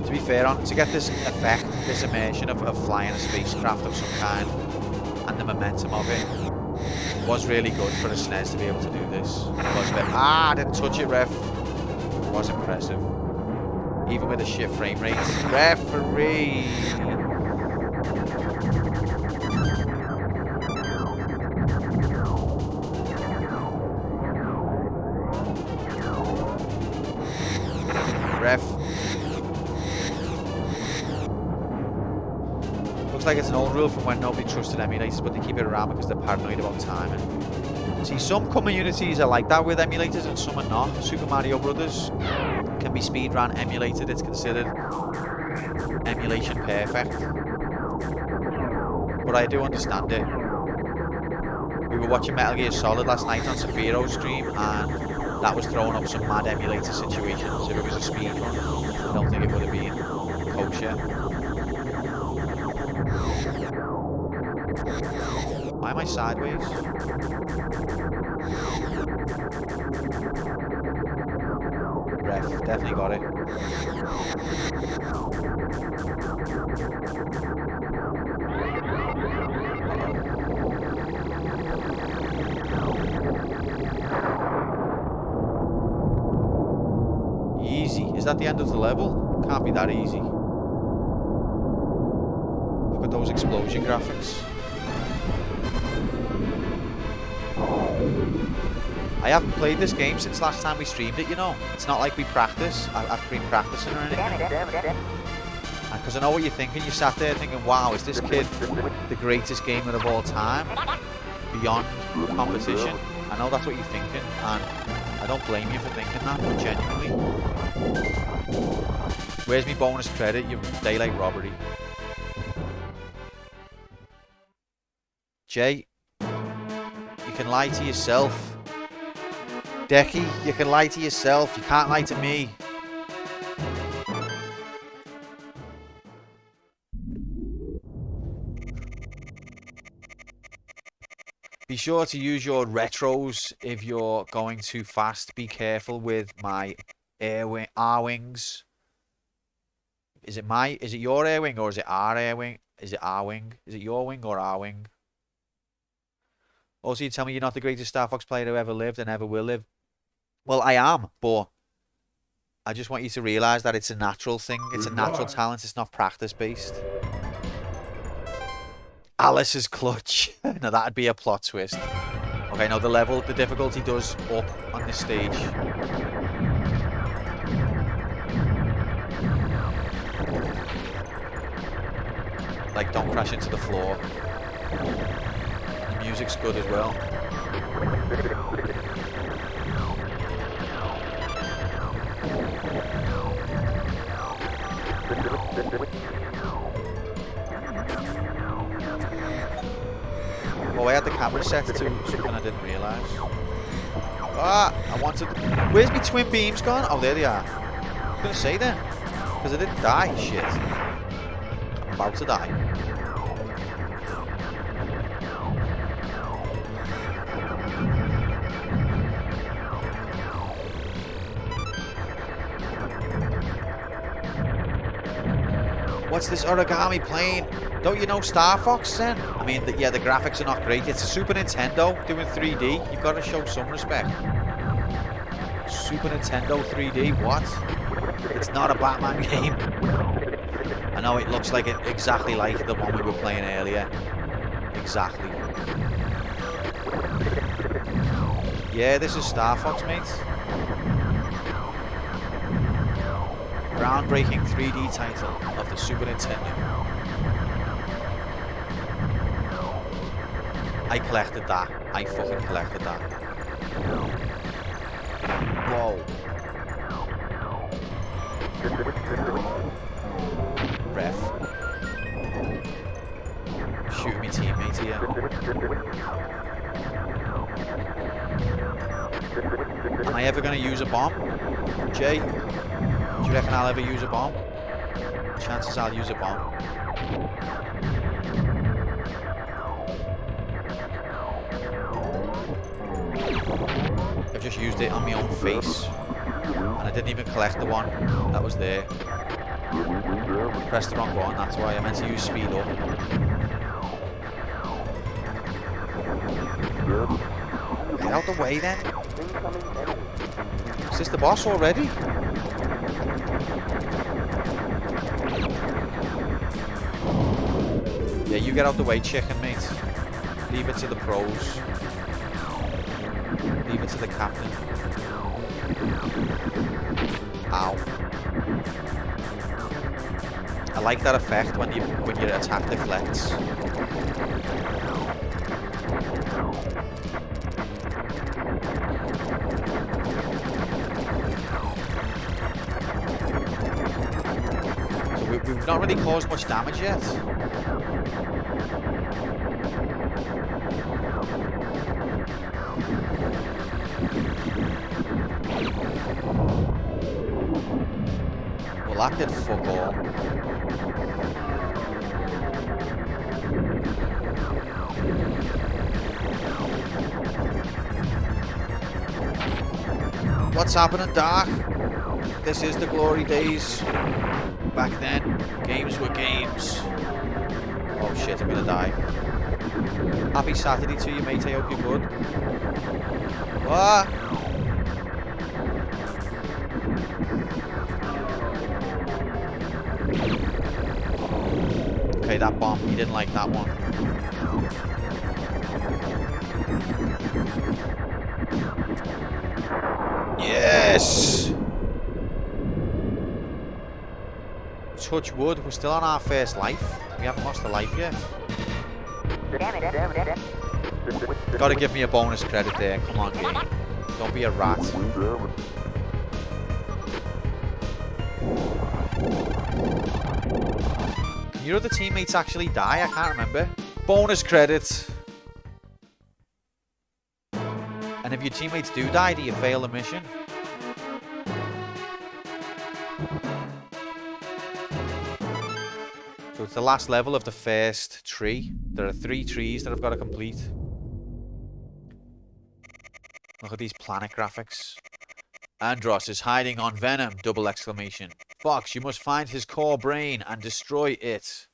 To be fair, to get this effect, this immersion of flying a spacecraft of some kind, and the momentum of it, was really good for a SNES to be able to do this. I didn't touch it, ref. It was impressive. Even with a shit frame rate. Referee! Ref. Looks like it's an old rule from when nobody trusted emulators, but they keep it around because they're paranoid about timing. See, some communities are like that with emulators and some are not. Super Mario Brothers can be speedrun emulated. It's considered emulation perfect. But I do understand it. We were watching Metal Gear Solid last night on Sephiro's stream, and that was throwing up some mad emulator situations. If it was a speedrun, I don't think it would have been kosher. Why am I sideways? Ref, definitely got it. Easy. Is that the end of the level? Can't be that easy. Look at those explosion graphics. I haven't played this game since last time we streamed it, you know. It's not like we practice. I've been practicing or anything. Because I know what you're thinking. You sat there thinking, wow, is this kid the greatest gamer of all time? Beyond competition? I know that's what you're thinking, and I don't blame you for thinking that, but genuinely. Where's my bonus credit, you daylight robbery? Jay, you can lie to yourself. Decky, you can lie to yourself. You can't lie to me. sure to use your retros if you're going too fast. Be careful with my R-wings. Is it your air wing or is it our air wing? Is it our wing? Is it your wing or our wing? Also, you tell me you're not the greatest Star Fox player who ever lived and ever will live. Well, I am, but I just want you to realise that it's a natural thing. It's a natural talent. It's not practice-based. Alice is clutch. Now, that'd be a plot twist. Okay, no, the difficulty does up on this stage. Like, don't crash into the floor. The music's good as well. Oh, I had the camera set to something I didn't realise. Ah, I wanted... Where's my twin beams gone? Oh, there they are. I was going to say then. Because I didn't die. Shit. I'm about to die. What's this origami plane? Don't you know Star Fox then? I mean, yeah, the graphics are not great. It's a Super Nintendo doing 3D. You've got to show some respect. Super Nintendo 3D, what? It's not a Batman game. I know it looks like exactly like the one we were playing earlier. Exactly. Yeah, this is Star Fox, mate. Groundbreaking 3D title of the Super Nintendo. I collected that. I fucking collected that. Whoa. Ref. Shooting me teammate here. Am I ever going to use a bomb? Jay? Do you reckon I'll ever use a bomb? Chances I'll use a bomb. I've just used it on my own face. And I didn't even collect the one that was there. Pressed the wrong button, that's why I meant to use speed up. Get out the way then. Is this the boss already? Yeah, you get out the way, chicken, mate. Leave it to the pros. Leave it to the captain. Ow. I like that effect when your attack deflects. So we've not really caused much damage yet. Well, that did fuck all. What's happening, Dark? This is the glory days. Back then, games were games. Oh shit, I'm gonna die. Happy Saturday to you, mate. I hope you're good. What? Okay, that bomb. You didn't like that one. Yes! Touch wood. We're still on our first life. We haven't lost a life yet. Gotta give me a bonus credit there. Come on, game. Don't be a rat. Can your other teammates actually die? I can't remember. Bonus credit. And if your teammates do die, do you fail the mission? So it's the last level of the first tree. There are 3 trees that I've got to complete. Look at these planet graphics. Andros is hiding on Venom, double exclamation. Fox, you must find his core brain and destroy it.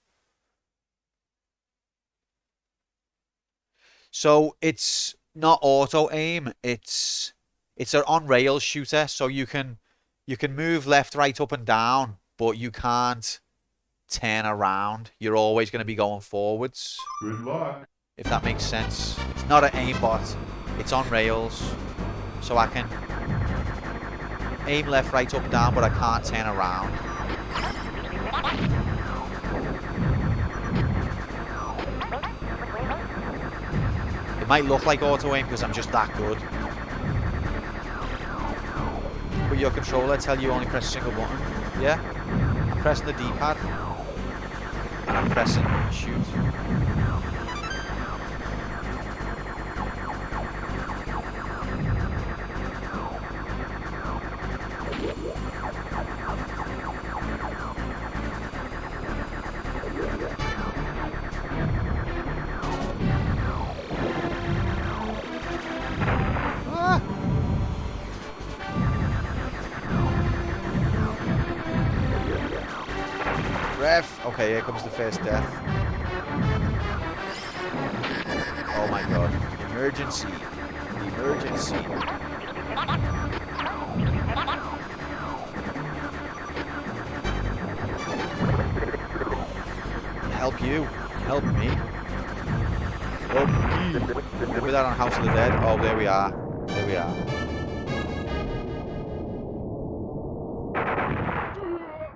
So it's not auto aim, it's an on rail shooter, so you can move left, right, up and down, but you can't turn around. You're always going to be going forwards. Good luck. If that makes sense. It's not an aimbot. It's on rails. So I can aim left, right, up, down, but I can't turn around. It might look like auto aim because I'm just that good. But your controller tell you only press a single button. Yeah. I'm pressing the D-pad. And I'm pressing shoot. Ref. Okay, here comes the first death. Oh my god. Emergency. Emergency. Help you. Help me. Help me. Remember that on House of the Dead? Oh, there we are. There we are.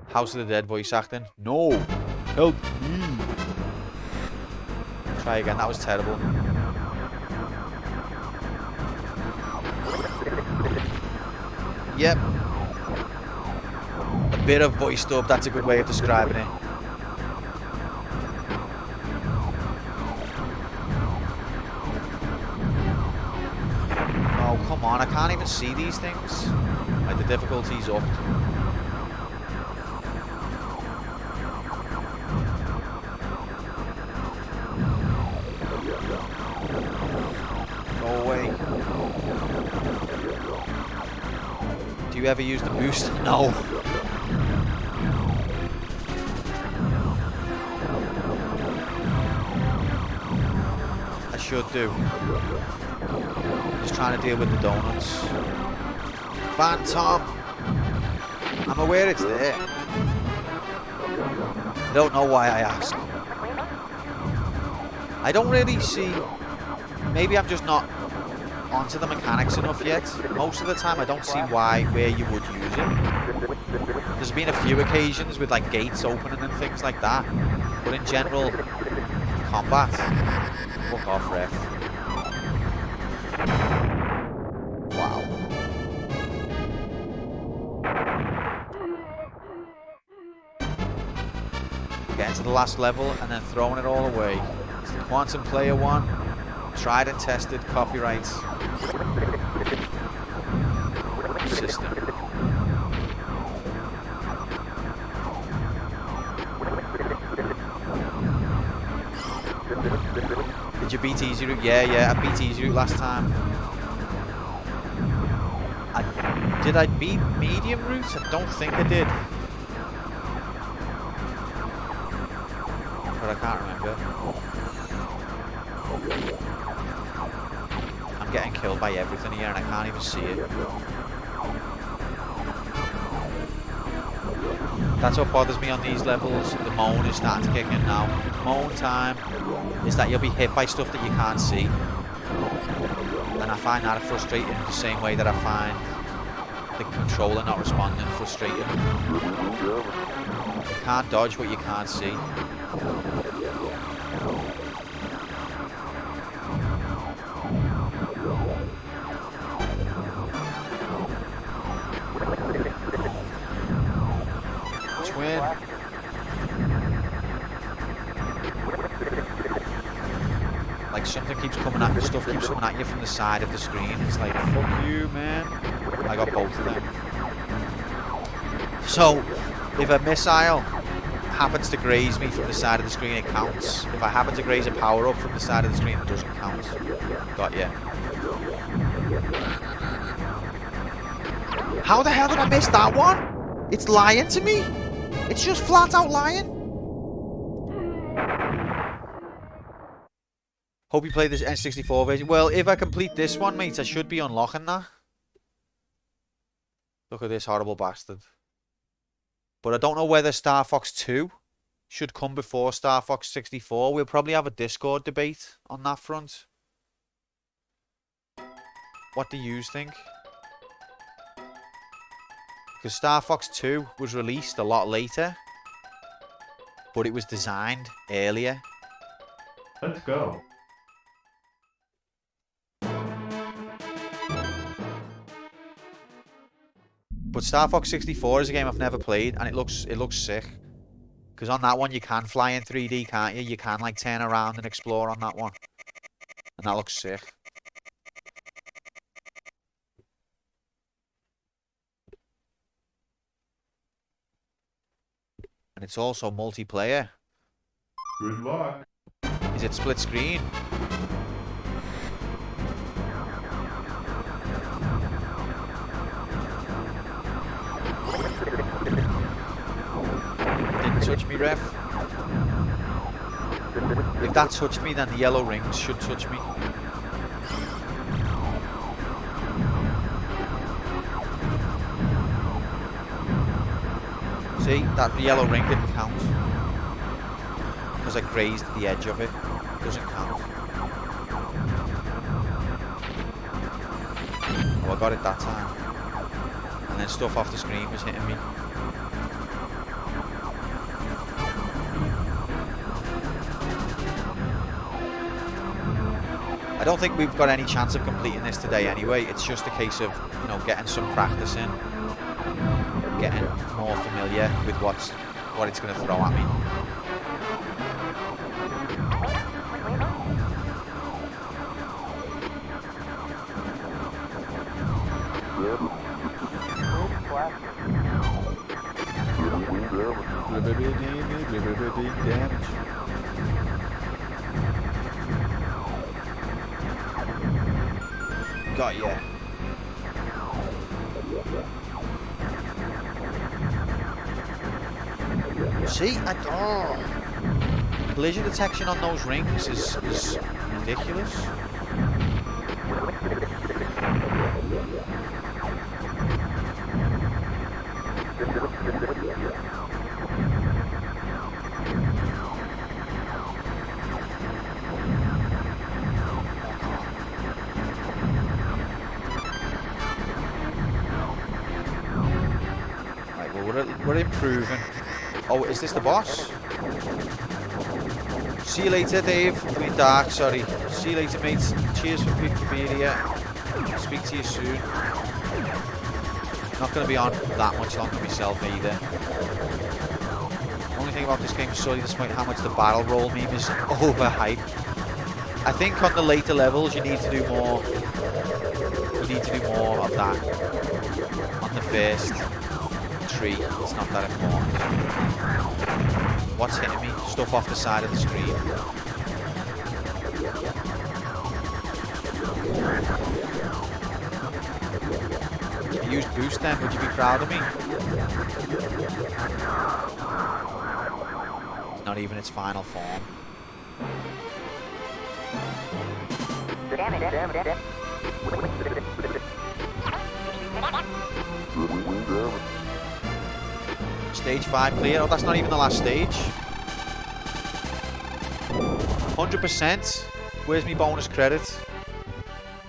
House of the Dead voice acting. No! Help me! Try again, that was terrible. Yep. A bit of voiced up, that's a good way of describing it. Oh, come on, I can't even see these things. Like, the difficulty's up. Do you ever use the boost? No. I should do. Just trying to deal with the donuts. Phantom! I'm aware it's there. I don't know why I ask. I don't really see... Maybe I'm just not onto the mechanics enough yet. Most of the time I don't see where you would use it. There's been a few occasions with like gates opening and things like that, but in general combat, fuck off, ref. Wow. Getting to the last level and then throwing it all away. It's the Quantum Player one. Tried and tested, copyright system. Did you beat Easy Route? Yeah, I beat Easy Route last time. Did I beat Medium Route? I don't think I did. But I can't remember. I'm getting killed by everything here and I can't even see it. That's what bothers me on these levels. The moan is starting to kick in now. Moan time is that you'll be hit by stuff that you can't see. And I find that frustrating the same way that I find the controller not responding frustrating. You can't dodge what you can't see. Twin. Like something keeps coming at you, stuff keeps coming at you from the side of the screen. It's like, fuck you, man. I got both of them. So, if a missile happens to graze me from the side of the screen, it counts. If I happen to graze a power-up from the side of the screen, it doesn't count. Got ya. How the hell did I miss that one? It's lying to me. It's just flat out lying. Hope you play this N64 version. Well, if I complete this one, mate, I should be unlocking that. Look at this horrible bastard. But I don't know whether Star Fox 2 should come before Star Fox 64. We'll probably have a Discord debate on that front. What do you think? Because Star Fox 2 was released a lot later, but it was designed earlier. Let's go. But Star Fox 64 is a game I've never played, and it looks sick. Because on that one you can fly in 3D, can't you? You can like turn around and explore on that one, and that looks sick. And it's also multiplayer. Good luck. Is it split screen? Didn't touch me, ref. If that touched me, then the yellow rings should touch me. See, that yellow ring didn't count. Because I grazed the edge of it. It doesn't count. Oh, I got it that time. And then stuff off the screen was hitting me. I don't think we've got any chance of completing this today anyway. It's just a case of, you know, getting some practice in. Getting more familiar with what it's going to throw at me. Got ya. See, collision detection on those rings is ridiculous. Right, well, we're improving. Oh, is this the boss? See you later, Dave. I mean, Dark, sorry. See you later, mates. Cheers for being here. Speak to you soon. Not going to be on that much longer myself either. Only thing about this game is sorely despite how much the barrel roll meme is overhyped. I think on the later levels you need to do more. You need to do more of that. On the first tree, it's not that important. What's hitting me? Stuff off the side of the screen. If you used boost then, would you be proud of me? It's not even its final form. Stage 5 clear. Oh, that's not even the last stage. 100%. Where's my bonus credit?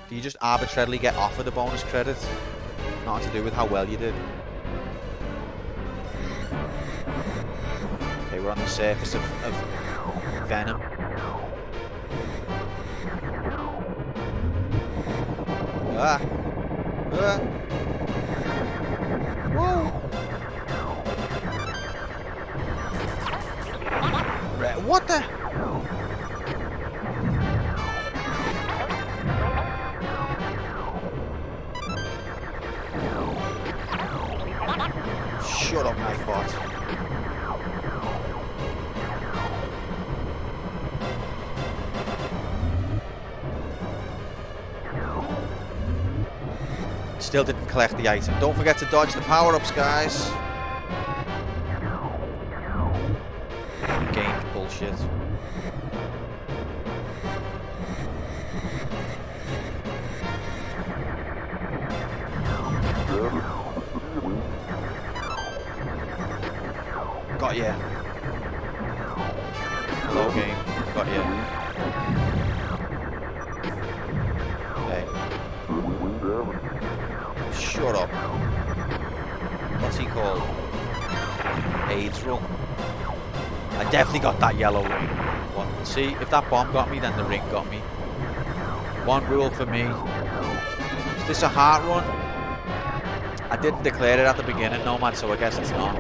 Do you just arbitrarily get offered a bonus credit? Nothing to do with how well you did. Okay, we're on the surface of Venom. Ah. Ah. Whoa. Right, what the? Shut up, my bot. Still didn't collect the item. Don't forget to dodge the power-ups, guys. Game's bullshit. Got ya. Hello, game. Got ya. Okay. Shut up. What's he called? AIDS rule. I definitely got that yellow ring. One. See, if that bomb got me, then the ring got me. One rule for me. Is this a heart run? I didn't declare it at the beginning, Nomad, so I guess it's not.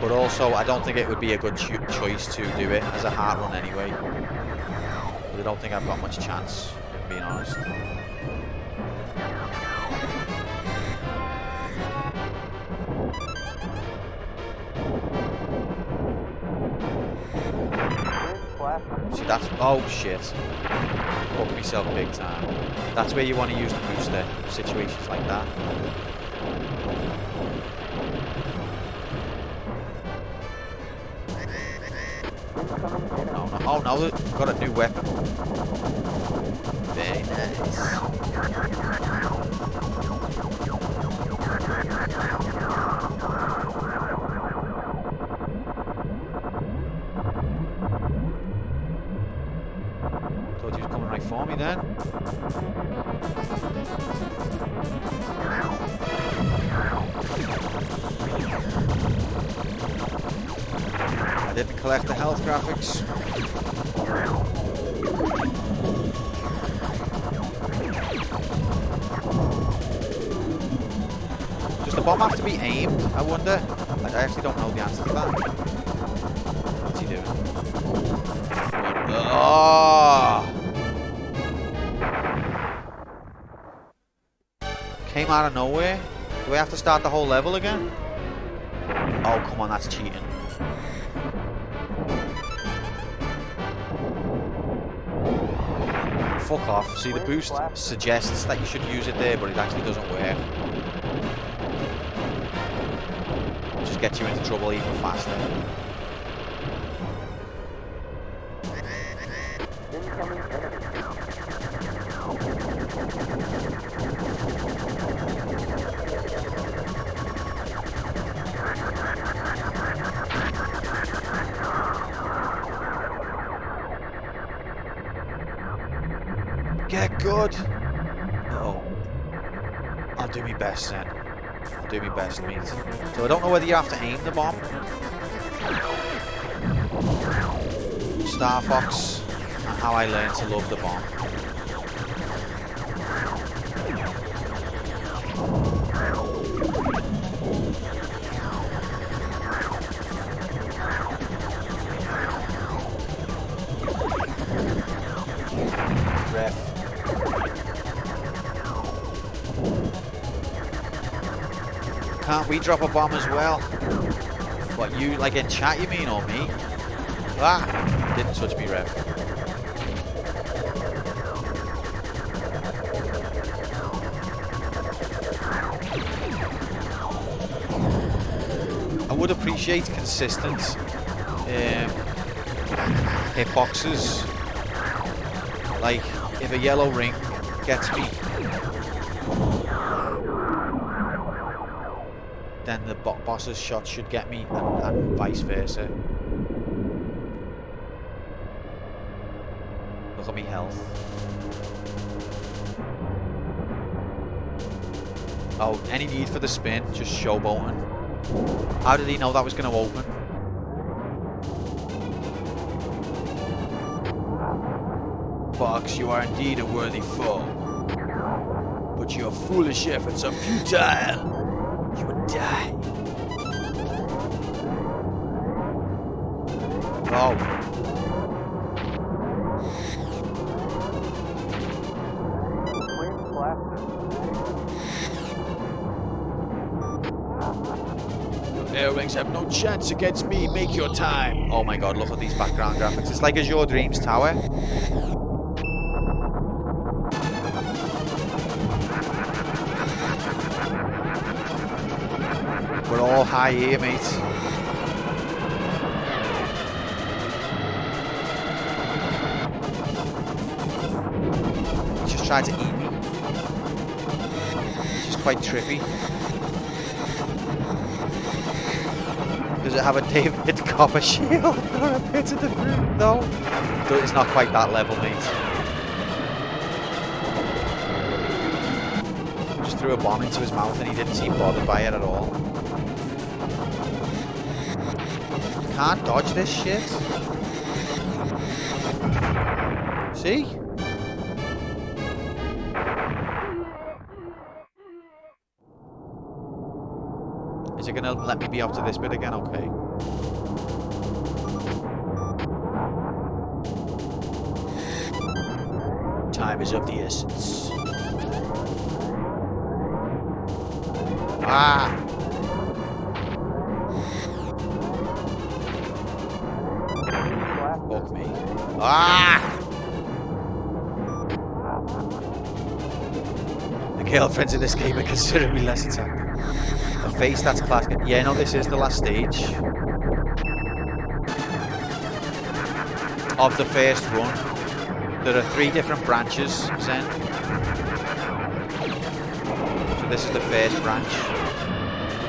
But also, I don't think it would be a good choice to do it as a heart run anyway. But I don't think I've got much chance, if I'm being honest. See, that's... Oh, shit. Fucked myself big time. That's where you want to use the booster. Situations like that. Oh no, we've got a new weapon. Very nice. Thought he was coming right for me then. I didn't collect the health graphics. Does the bomb have to be aimed, I wonder? I actually don't know the answer to that. What's he doing? Oh! Came out of nowhere. Do we have to start the whole level again? Oh, come on, that's cheating. Fuck off. See, the boost suggests that you should use it there, but it actually doesn't work. It just gets you into trouble even faster. Get good. Oh, I'll do my best then. I'll do my best, mate. So I don't know whether you have to aim the bomb. Star Fox and how I learned to love the bomb. Ref. Can't we drop a bomb as well? What, you, like in chat you mean, or me? Ah, didn't touch me, ref. I would appreciate consistent hitboxes. Like, if a yellow ring gets me, then the boss's shot should get me, and vice versa. Look at me health. Oh, any need for the spin? Just showboating. How did he know that was going to open? Fox, you are indeed a worthy foe, but your foolish efforts are futile. You would die. Oh. Your air wings have no chance against me. Make your time. Oh my god, look at these background graphics. It's like Azure Dreams Tower. We're all high here, mate. He just tried to eat me. Which is quite trippy. Does it have a David Copper shield or a bit of the fruit? No. It's not quite that level, mate. Just threw a bomb into his mouth and he didn't seem bothered by it at all. Can't dodge this shit. See? Is it gonna let me be up to this bit again? Okay. Time is of the essence. Ah! Fuck me. Ah! The girlfriends in this game are considerably less attacked. A face, that's classic. Yeah, no, this is the last stage of the first run. There are 3 different branches, Zen. So this is the first branch.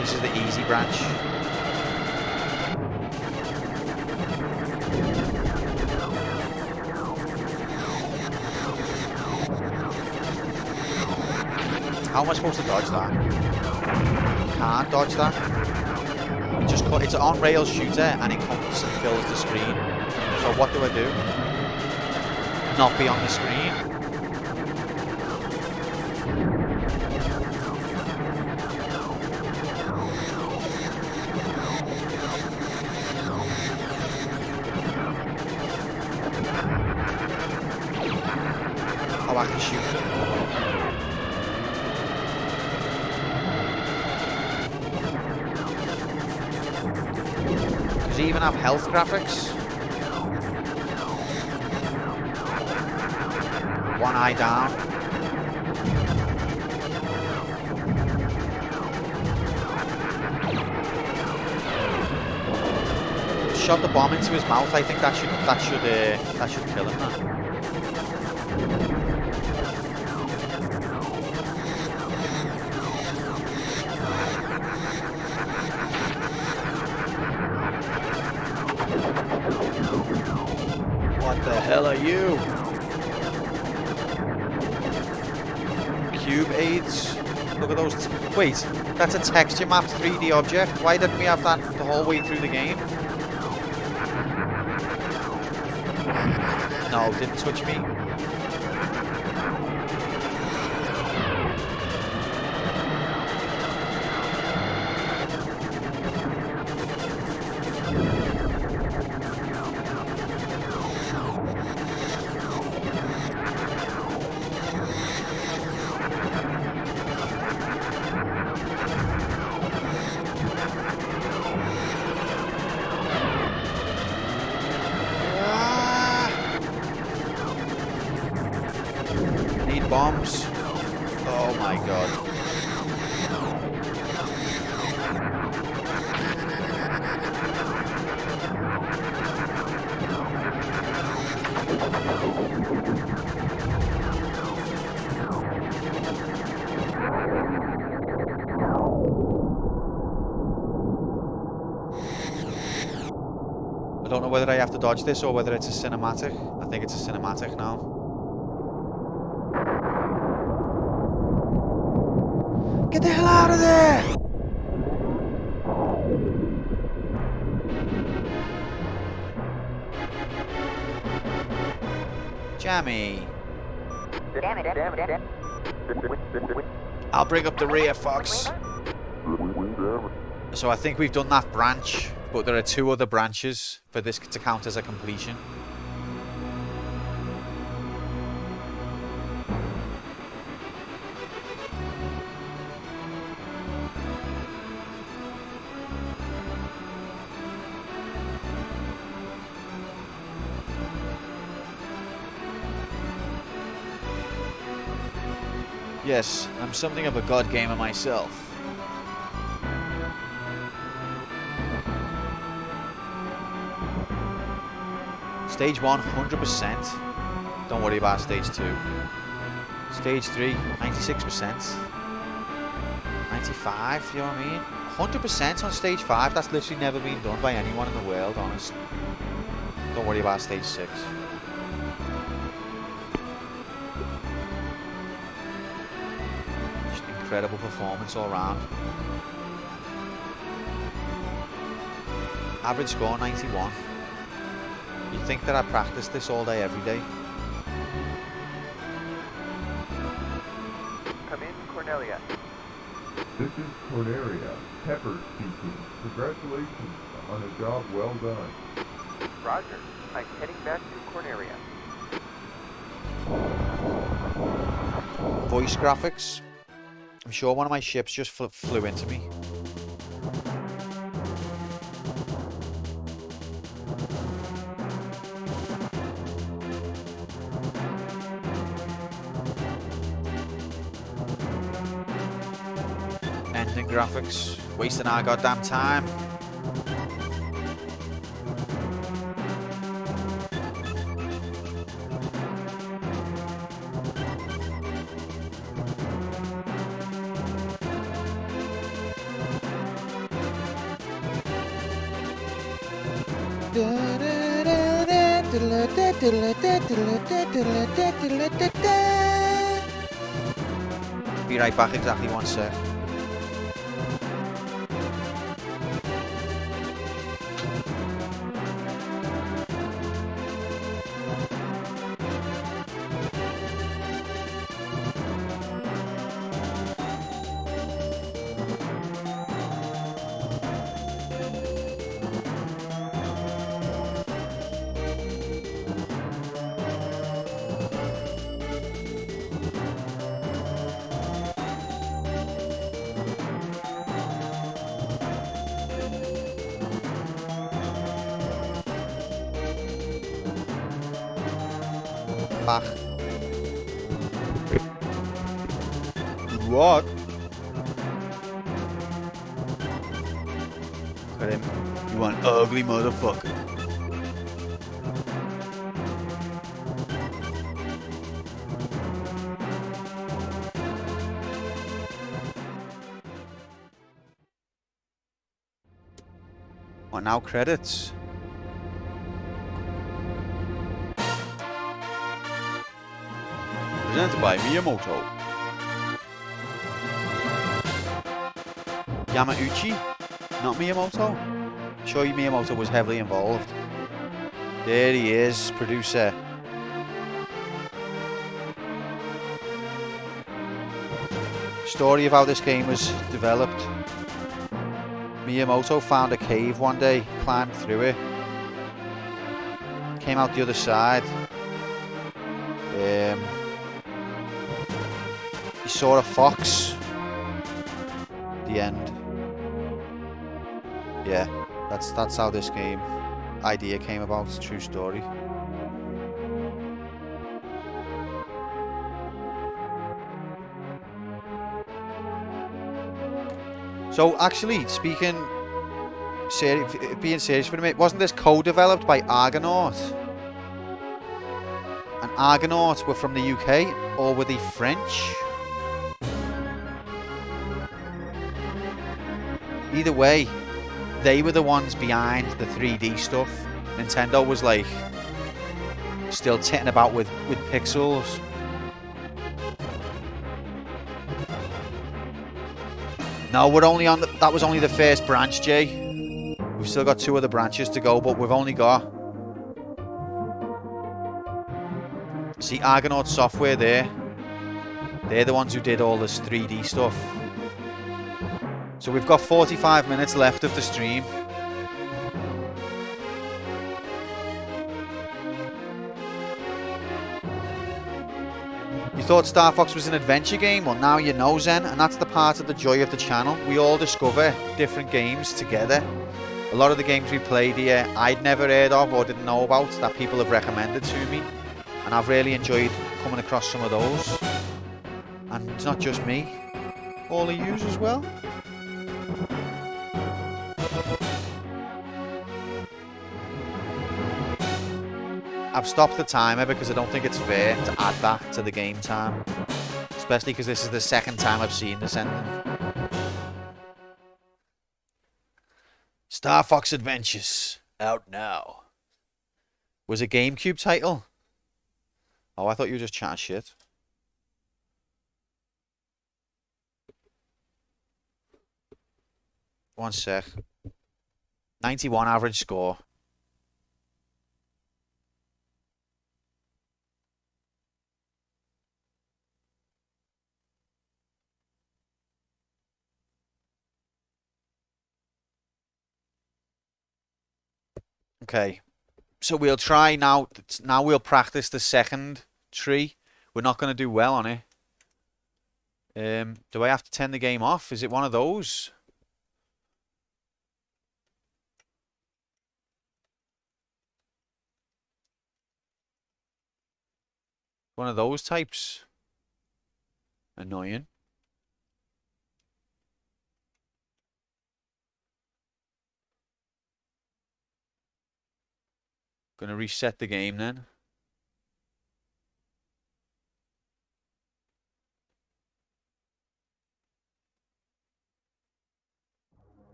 This is the easy branch. How am I supposed to dodge that? Can't dodge that. It just it's an on-rail shooter and it comes and fills the screen. So what do I do? Not be on the screen. Oh, I can shoot them. Does he even have health graphics? One eye down. Shot the bomb into his mouth. I think that should kill him. Now. What the hell are you? Cube aids. Look at those. Wait, that's a texture mapped 3D object. Why didn't we have that the whole way through the game? No, didn't touch me. Bombs. Oh my god. I don't know whether I have to dodge this or whether it's a cinematic. I think it's a cinematic now. Get the hell out of there! Jammy. I'll bring up the rear, Fox. So I think we've done that branch, but there are 2 other branches for this to count as a completion. Yes, I'm something of a god gamer myself. Stage 1, 100%. Don't worry about stage 2. Stage 3, 96%. 95, you know what I mean? 100% on stage 5. That's literally never been done by anyone in the world, honest. Don't worry about stage 6. Just incredible performance all round. Average score 91. You'd think that I practice this all day, every day. Come in, Cornelia. This is Cornelia. Pepper speaking. Congratulations on a job well done. Roger. I'm heading back to Cornelia. Voice graphics. I'm sure one of my ships just flew into me. Ending graphics. Wasting our goddamn time. Be right back, exactly 1 sec. Back. What? Look at him. You an ugly motherfucker. What now? Credits. Presented by Miyamoto. Yamauchi, not Miyamoto. Sure, Miyamoto was heavily involved. There he is, producer. Story of how this game was developed. Miyamoto found a cave one day, climbed through it, came out the other side. He saw a fox. The end. Yeah, that's how this game idea came about. It's a true story. So actually, being serious for a minute, wasn't this co-developed by Argonaut? And Argonaut were from the UK, or were they French? Either way, they were the ones behind the 3D stuff. Nintendo was like still titting about with pixels. No, we're only on that was only the first branch, Jay. We've still got 2 other branches to go, but we've only got. See, Argonaut Software there. They're the ones who did all this 3D stuff. So we've got 45 minutes left of the stream. You thought Star Fox was an adventure game? Well, now you know, Zen, and that's the part of the joy of the channel. We all discover different games together. A lot of the games we played here I'd never heard of or didn't know about that people have recommended to me. And I've really enjoyed coming across some of those. And it's not just me, all of yous as well. I've stopped the timer because I don't think it's fair to add that to the game time. Especially because this is the second time I've seen this ending. Star Fox Adventures. Out now. Was it GameCube title? Oh, I thought you were just chatting shit. One sec. 91 average score. Okay. So we'll try now. Now we'll practice the second tree. We're not going to do well on it. Do I have to turn the game off? Is it one of those? One of those types. Annoying. Gonna reset the game then.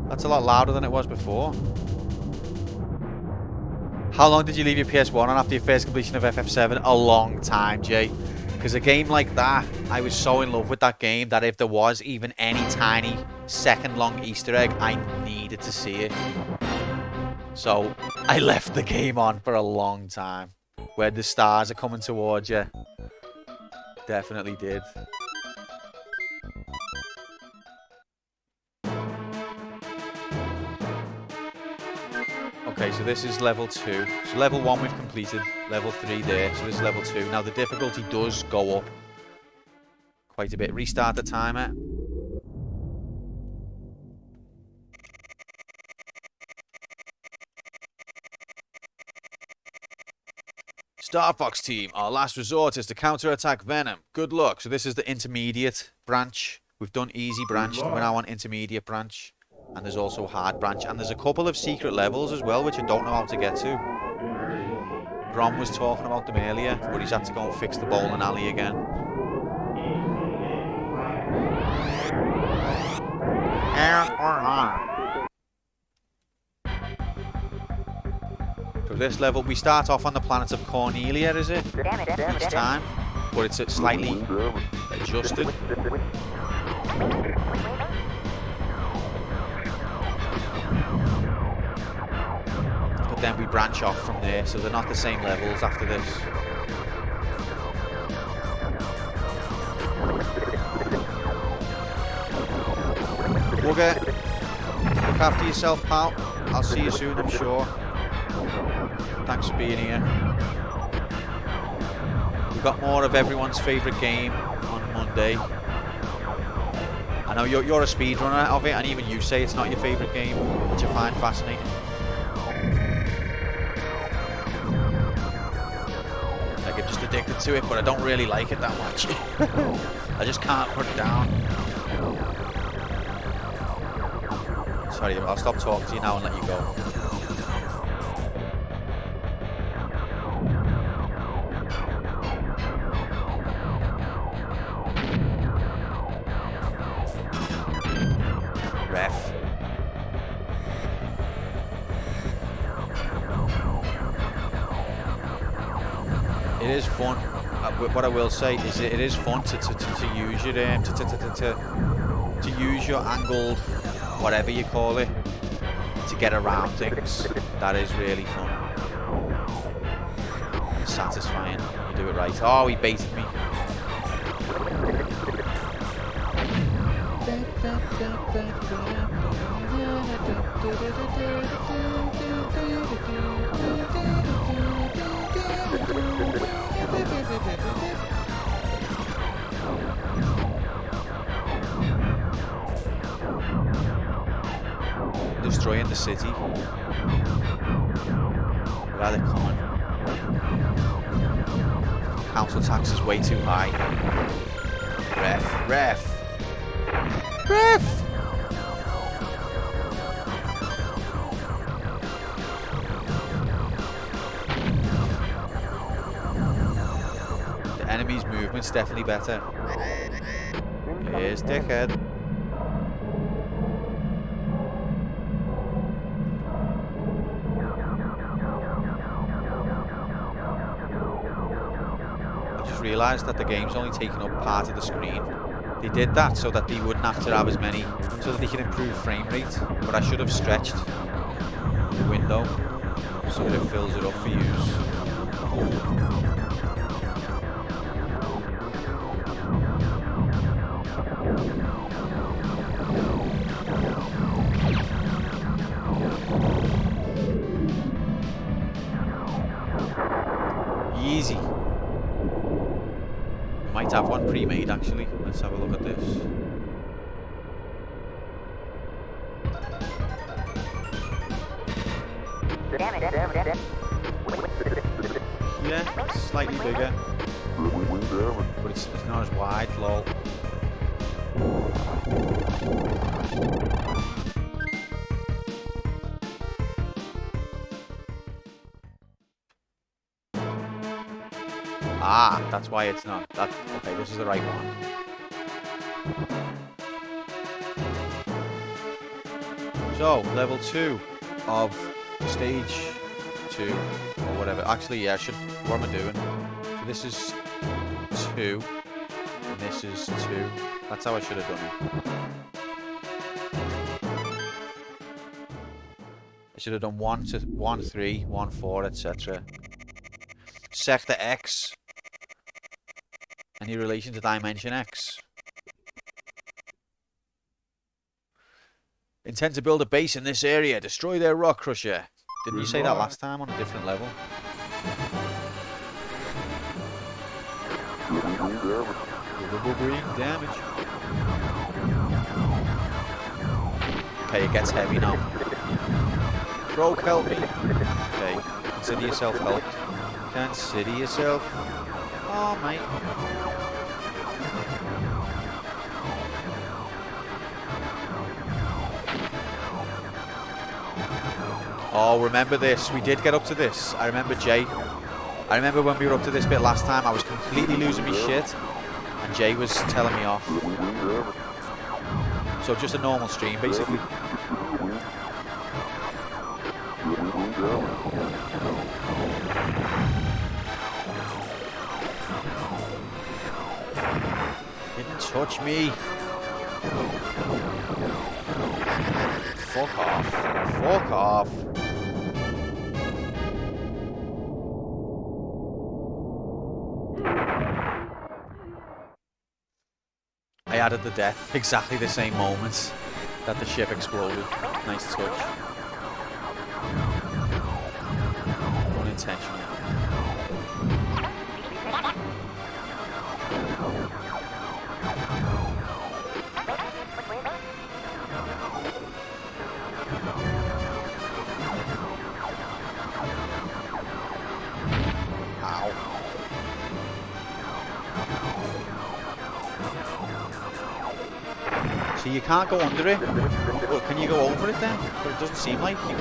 That's a lot louder than it was before. How long did you leave your PS1 on after your first completion of FF7? A long time, Jay. Because a game like that, I was so in love with that game that if there was even any tiny second-long Easter egg, I needed to see it. So I left the game on for a long time. Where the stars are coming towards you. Definitely did. Okay, so this is level 2. So level 1 we've completed. Level 3 there. So this is level 2. Now the difficulty does go up quite a bit. Restart the timer. Star Fox team, our last resort is to counterattack Venom. Good luck. So this is the intermediate branch. We've done easy branch. We're now on intermediate branch. And there's also hard branch. And there's a couple of secret levels as well, which I don't know how to get to. Brom was talking about them earlier, but he's had to go and fix the bowling alley again. So this level, we start off on the planet of Cornelia, is it? Each time. But it's slightly adjusted. Then we branch off from there, so they're not the same levels after this. Wugger, look after yourself, pal. I'll see you soon, I'm sure. Thanks for being here. We've got more of everyone's favourite game on Monday. I know you're a speedrunner of it, and even you say it's not your favourite game, which I find fascinating. I'm just addicted to it, but I don't really like it that much. I just can't put it down. Sorry, I'll stop talking to you now and let you go. Ref. It is fun. What I will say is it is fun to use your to use your angled, whatever you call it, to get around things. That is really fun. It's satisfying when you do it right. Oh, he baited me. Destroying the city. Where are they coming? Council tax is way too high. Ref. movement's definitely better. Here's dickhead. I just realised that the game's only taking up part of the screen. They did that so that they wouldn't have to have as many, so that they can improve frame rate. But I should have stretched the window so that it fills it up for use. Easy. Might have one pre-made actually. Let's have a look at this. Yeah, slightly bigger. But it's not as wide, lol. Ah, that's why it's not. Okay, this is the right one. So, level 2 of stage 2, or whatever. Actually, yeah, what am I doing? So this is 2, and this is 2. That's how I should have done it. I should have done 1, 3, 1, 4, etc. Sector X. Any relation to Dimension X? Intend to build a base in this area. Destroy their rock crusher. Didn't you say that last time on a different level? Damage. Okay, it gets heavy now. Rogue, help me. Okay, consider yourself helped. Consider yourself. Oh, mate. Oh, remember this. We did get up to this. I remember Jay. I remember when we were up to this bit last time, I was completely losing my shit. And Jay was telling me off. So just a normal stream, basically. Didn't touch me. Fuck off. Fuck off. I added the death exactly the same moment that the ship exploded. Nice touch. Unintentional. So you can't go under it. Well, can you go over it then? But it doesn't seem like you can.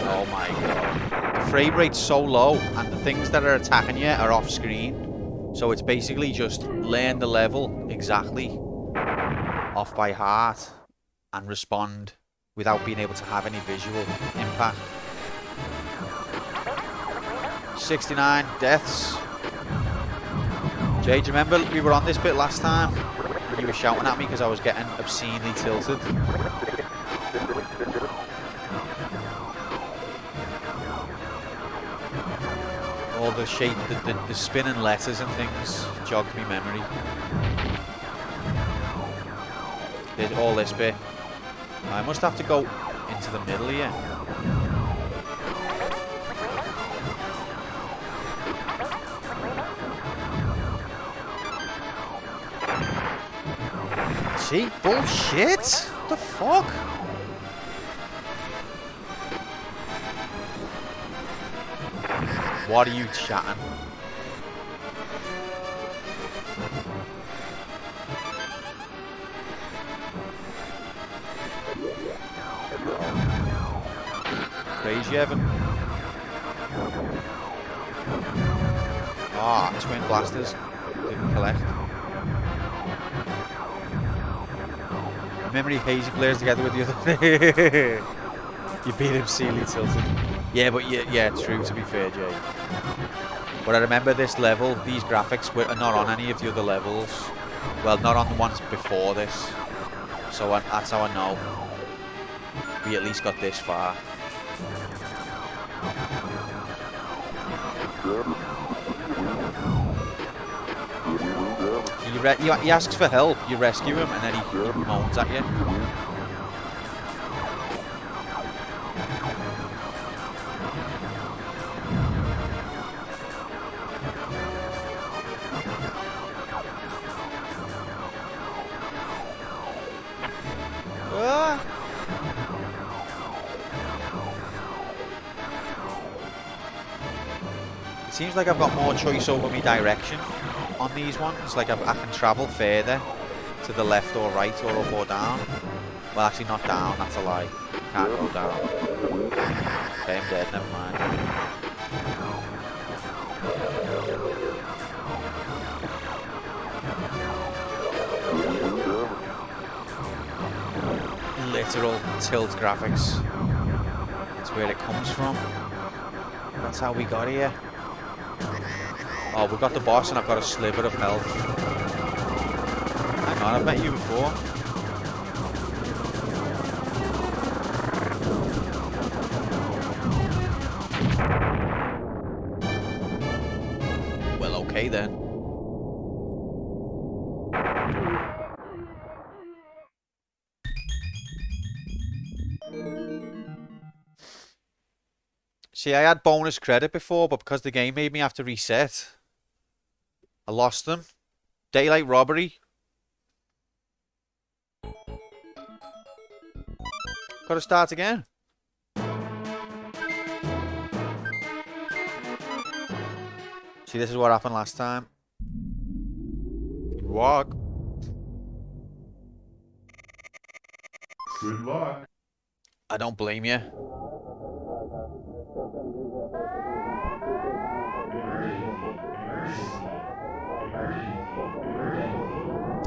Oh my god. The frame rate's so low and the things that are attacking you are off screen. So it's basically just learn the level exactly off by heart and respond without being able to have any visual impact. 69 deaths. Jay, do you remember we were on this bit last time? You were shouting at me because I was getting obscenely tilted. All the shape, the spinning letters and things jogged me memory. Did all this bit. I must have to go into the middle here. See? Bullshit! What the fuck? What are you chatting? crazy, Evan. Ah, twin blasters. Didn't collect. Remember he hazy players together with the other. You beat him, Sealy tilted. Yeah, but yeah, true, to be fair, Jay. But I remember this level, these graphics are not on any of the other levels. Well, not on the ones before this. So that's how I know we at least got this far. He asks for help, you rescue him, and then he moans at you. It seems like I've got more choice over my direction on these ones. Like I can travel further to the left or right or up or down. Well, actually not down, that's a lie. Can't go down. Okay, I'm dead, never mind. Literal tilt graphics. That's where it comes from. That's how we got here. Oh, we've got the boss and I've got a sliver of health. Hang on, I've met you before. Well, okay then. See, I had bonus credit before, but because the game made me have to reset, I lost them. Daylight robbery. Gotta start again. See, this is what happened last time. Walk. Good luck. I don't blame you.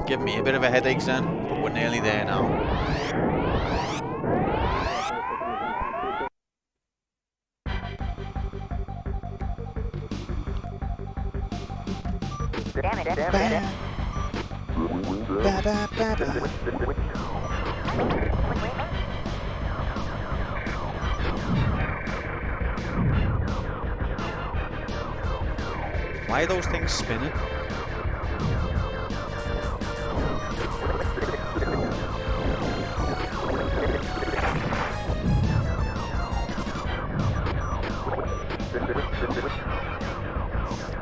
Giving me a bit of a headache, son, but we're nearly there now. Why are those things spinning?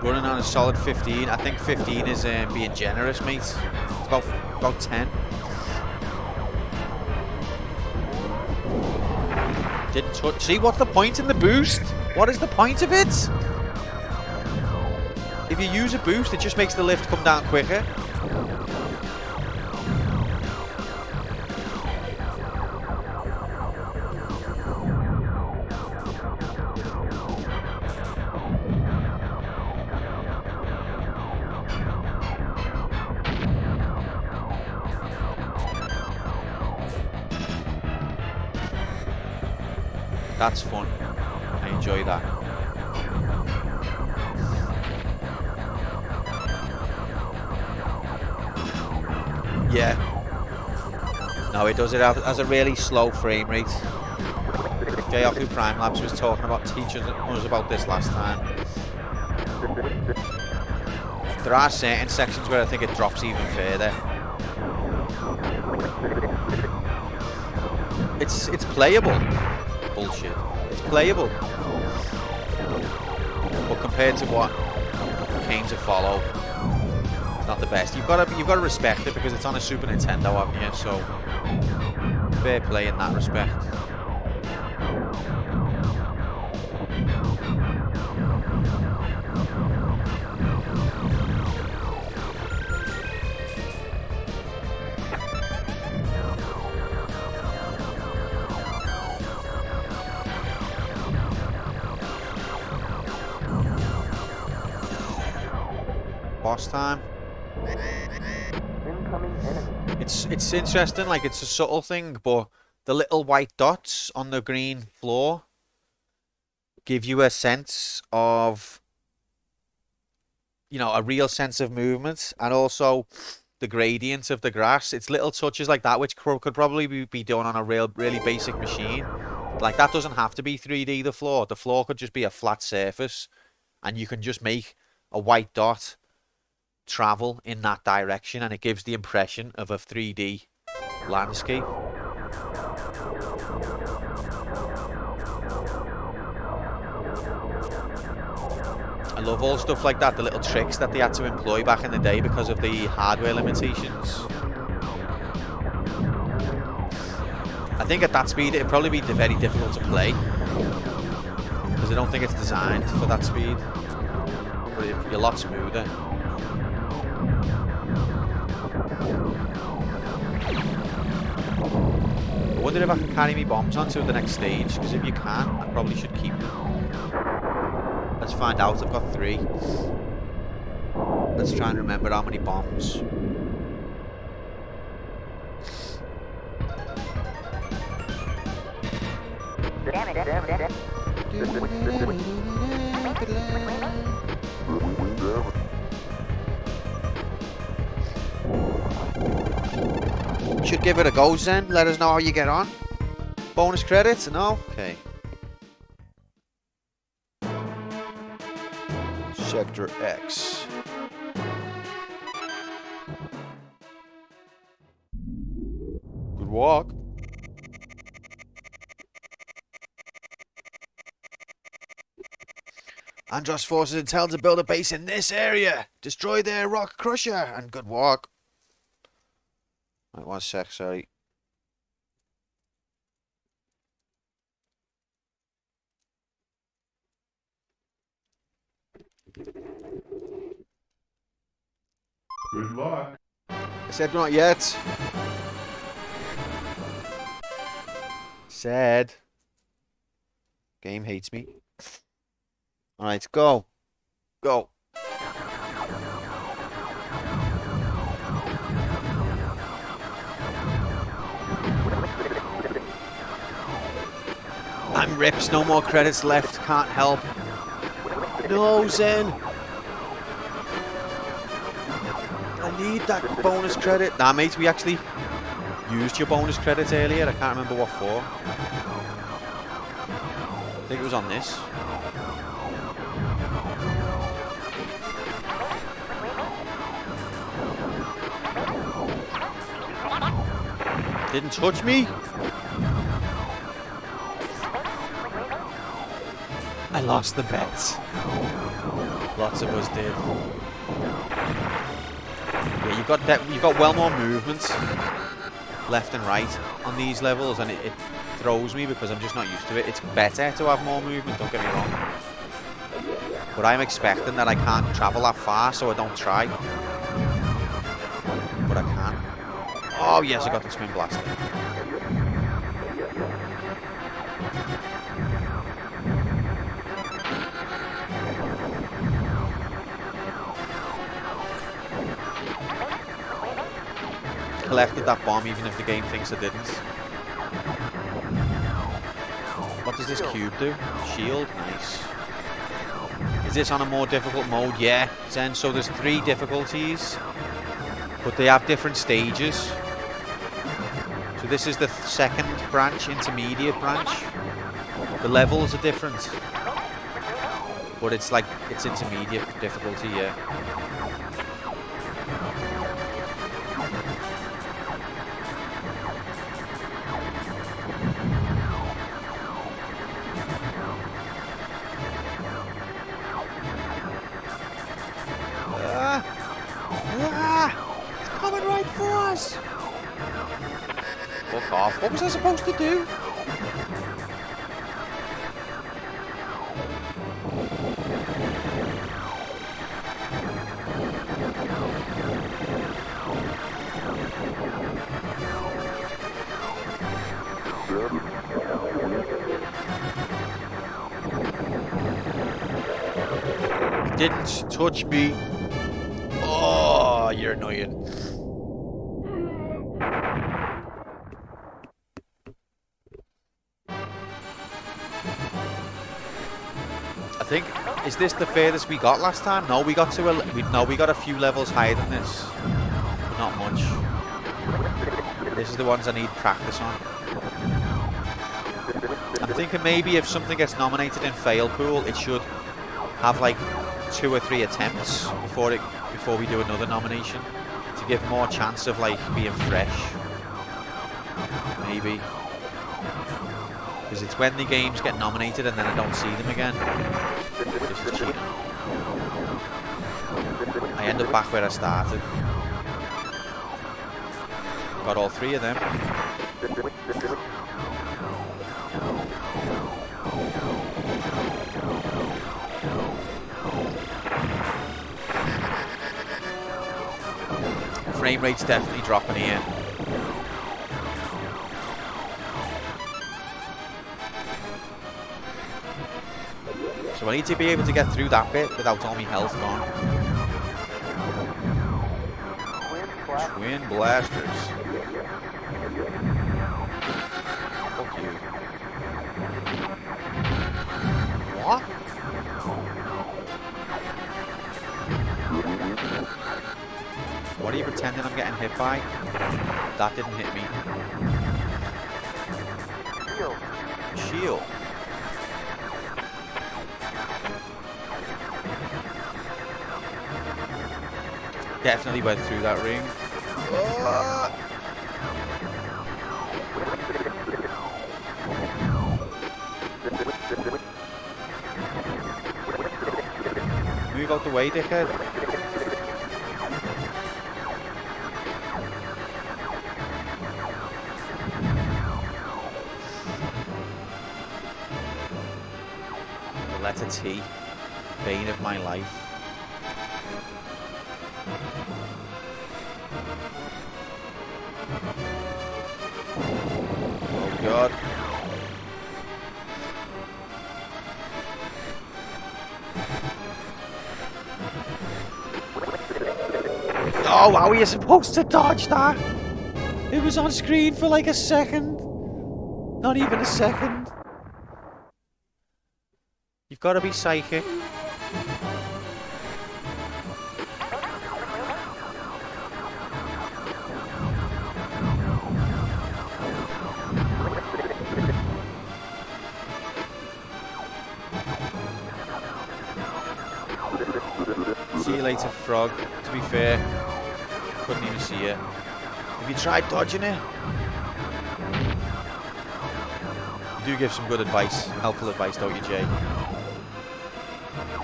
Running on a solid 15. I think 15 is being generous, mate. It's about 10. Didn't touch. See, what's the point in the boost? What is the point of it? If you use a boost, it just makes the lift come down quicker. That's fun. I enjoy that. Yeah. No, it does it as a really slow frame rate. J-Oku Prime Labs was talking about teaching us about this last time. There are certain sections where I think it drops even further. It's playable. Bullshit. It's playable. But compared to what came to follow, it's not the best. You've got to respect it because it's on a Super Nintendo, haven't you? So fair play in that respect. boss time. Incoming enemy. It's interesting, like it's a subtle thing, but the little white dots on the green floor give you a sense of, you know, a real sense of movement, and also the gradient of the grass. It's little touches like that which could probably be done on a really basic machine. Like that doesn't have to be 3D, the floor. The floor could just be a flat surface, and you can just make a white dot travel in that direction, and it gives the impression of a 3D landscape. I love all stuff like that, the little tricks that they had to employ back in the day because of the hardware limitations. I think at that speed it'd probably be very difficult to play, because I don't think it's designed for that speed, but it'd be a lot smoother. I wonder if I can carry me bombs onto the next stage, because if you can, I probably should keep them. Let's find out. I've got 3. Let's try and remember how many bombs. Should give it a go, Zen. Let us know how you get on. Bonus credits? No? Okay. Sector X. Good walk. Andros forces intel to build a base in this area. Destroy their rock crusher. And good walk. Right, 1 sec, sorry. Good luck. I said not yet. Said. Game hates me. Alright, go. Go. I'm rips, no more credits left, can't help. No, Zen. I need that bonus credit. Nah, mate, we actually used your bonus credits earlier. I can't remember what for. I think it was on this. Didn't touch me. I lost the bets. Lots of us did. Yeah, you've got well more movement left and right on these levels, and it throws me because I'm just not used to it. It's better to have more movement, don't get me wrong. But I'm expecting that I can't travel that far, so I don't try. But I can. Oh yes, I got the twin blaster. Collected that bomb even if the game thinks I didn't. What does this cube do? Shield? Nice. Is this on a more difficult mode? Yeah, Zen. So there's 3 difficulties, but they have different stages. So this is the second branch, intermediate branch. The levels are different, but it's like, it's intermediate difficulty, yeah. It's coming right for us! Fuck off. What was I supposed to do? It didn't touch me. you're annoying. I think, is this the furthest we got last time? No, we got to we got a few levels higher than this. But not much. This is the ones I need practice on. I'm thinking maybe if something gets nominated in fail pool, it should have like 2 or 3 attempts before we do another nomination to give more chance of like being fresh. Maybe. Because it's when the games get nominated and then I don't see them again. This is cheating. I end up back where I started. Got all 3 of them. Frame rate's definitely dropping here. So I need to be able to get through that bit without all my health gone. Twin blasters. Fuck you. What? What are you pretending I'm getting hit by? That didn't hit me. Shield. Definitely went through that ring. Move out the way, dickhead. The letter T. Bane of my life. Oh god. Oh, how are you supposed to dodge that? It was on screen for like a second. Not even a second. You've got to be psychic. See you later, Frog. To be fair, couldn't even see it. Have you tried dodging it? You do give some good advice, helpful advice, don't you, Jay?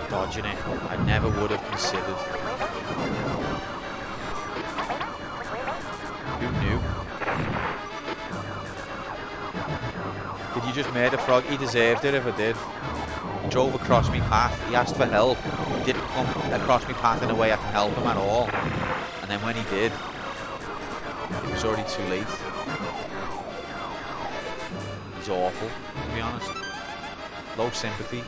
Dodging it, I never would have considered. Who knew? Did you just murder Frog? He deserved it if I did. He drove across my path, he asked for help. He didn't come across my path in a way I can help him at all. And then when he did, it was already too late. He's awful, to be honest. Low sympathy.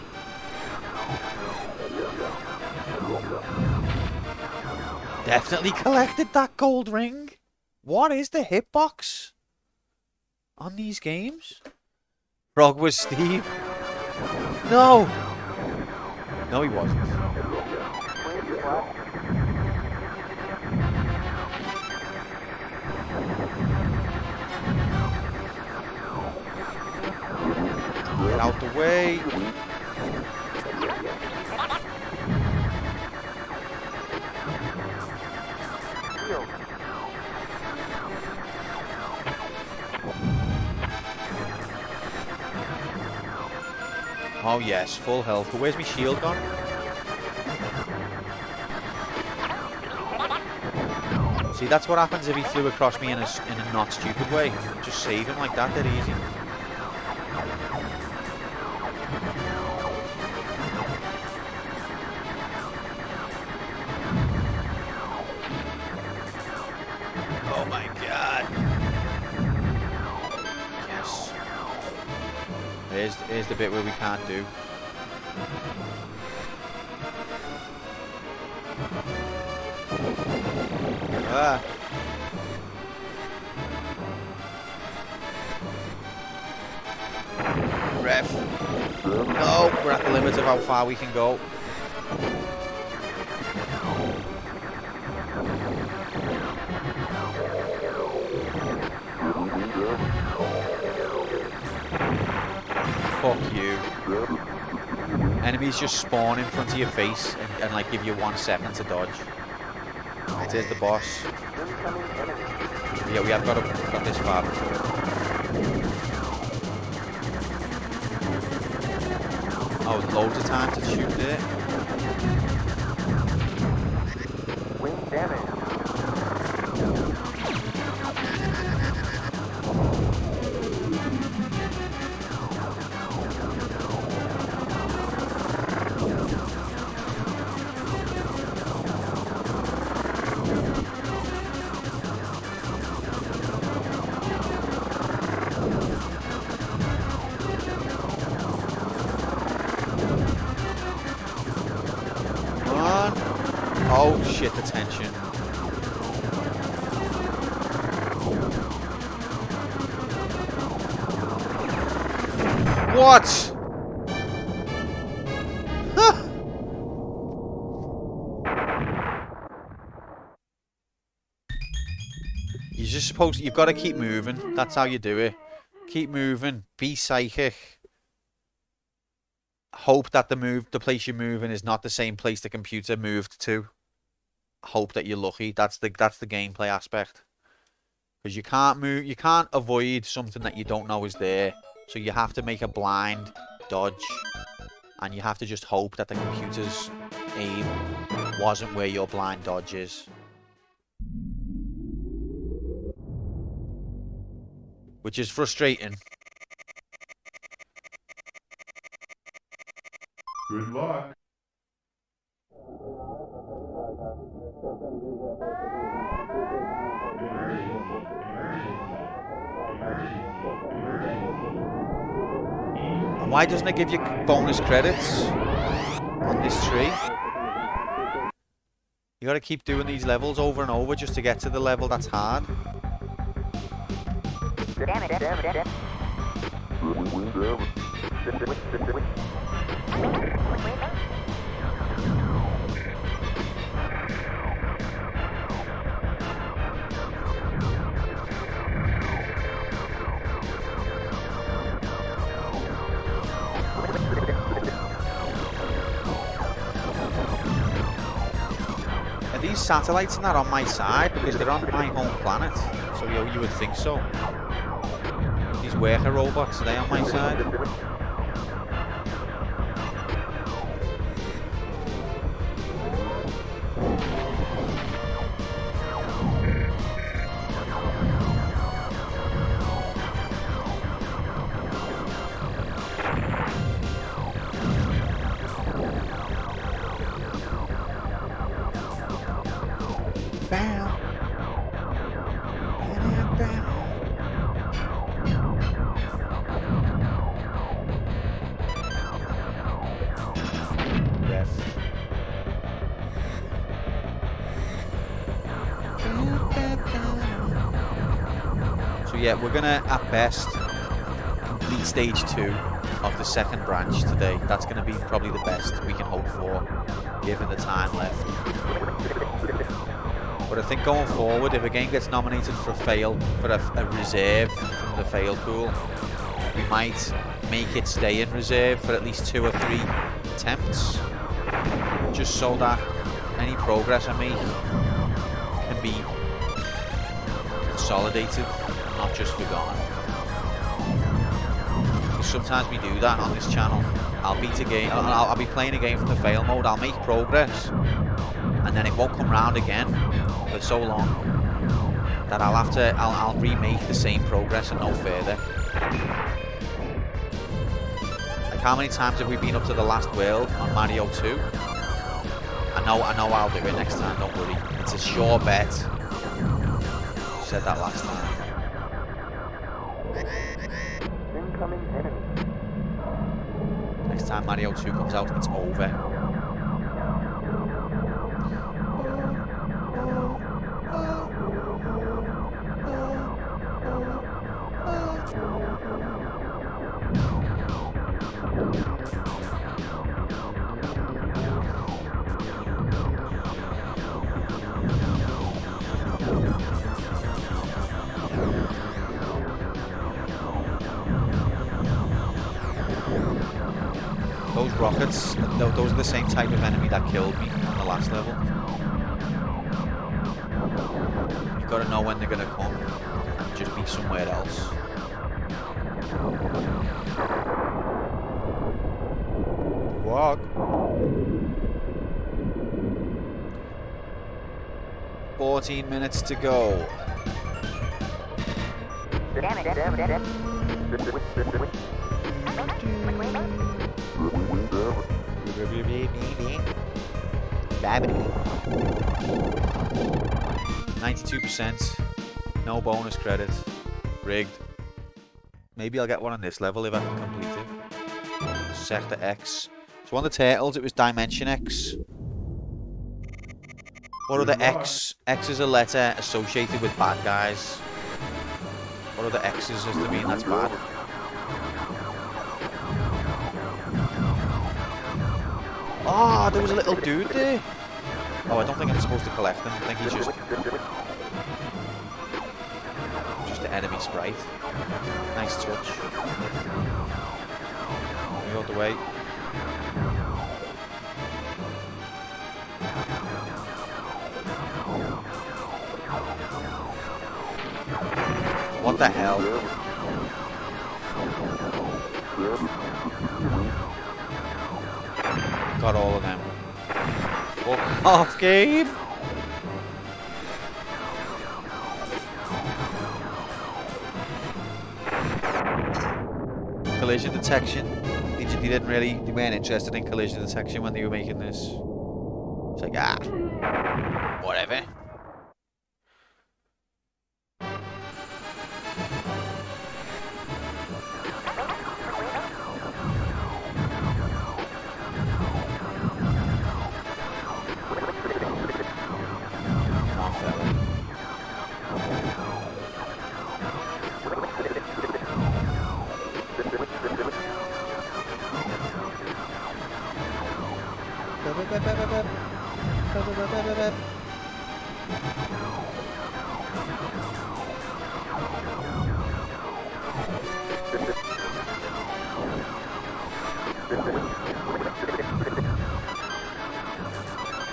Definitely collected that gold ring. What is the hitbox on these games? Frog was Steve. No! No, he wasn't. Get out the way. Oh yes, full health. But where's my shield gone? See, that's what happens if he flew across me in a not stupid way. Just save him like that, dead easy. Oh my god. Yes. Here's the bit where we can't do. Ah. Ref. No, we're at the limit of how far we can go. Fuck you. Enemies just spawn in front of your face and like give you 1 second to dodge. It is the boss. Yeah, we have got this far before. Oh, loads of time to shoot there. Wing damage. Oh shit, the tension. What? Huh. You're just supposed to, you've got to keep moving. That's how you do it. Keep moving. Be psychic. Hope that the place you're moving is not the same place the computer moved to. Hope that you're lucky. That's the gameplay aspect. Because you can't avoid something that you don't know is there. So you have to make a blind dodge. And you have to just hope that the computer's aim wasn't where your blind dodge is. Which is frustrating. Good luck. And why doesn't it give you bonus credits on this tree? You gotta keep doing these levels over and over just to get to the level that's hard. Are these satellites and that on my side? Because they're on my home planet. So you would think so. These worker robots, are they on my side? Yeah, we're gonna, at best, complete stage 2 of the second branch today. That's gonna be probably the best we can hope for, given the time left. But I think going forward, if a game gets nominated for a reserve from the fail pool, we might make it stay in reserve for at least 2 or 3 attempts, just so that any progress I make can be consolidated, not just forgotten. Because sometimes we do that on this channel. I'll beat a game, I'll be playing a game from the fail mode, I'll make progress, and then it won't come round again for so long that I'll remake the same progress and no further. Like, how many times have we been up to the last world on Mario 2? I know I'll do it next time, don't worry. It's a sure bet. Said that last time. Incoming enemy. Next time Mario 2 comes out, it's over. Those rockets, those are the same type of enemy that killed me on the last level. You've got to know when they're going to come and just be somewhere else. Walk. 14 minutes to go. Babbity. 92%. No bonus credit. Rigged. Maybe I'll get one on this level if I can complete it. Sector X. So on the turtles it was Dimension X. What other X? X is a letter associated with bad guys. What other X's does to mean that's bad? Oh, there was a little dude there. Oh, I don't think I'm supposed to collect him. I think he's just an enemy sprite. Nice touch. Move out the way. What the hell? Got all of them. Fuck off, game! Collision detection. They weren't interested in collision detection when they were making this. It's like, whatever.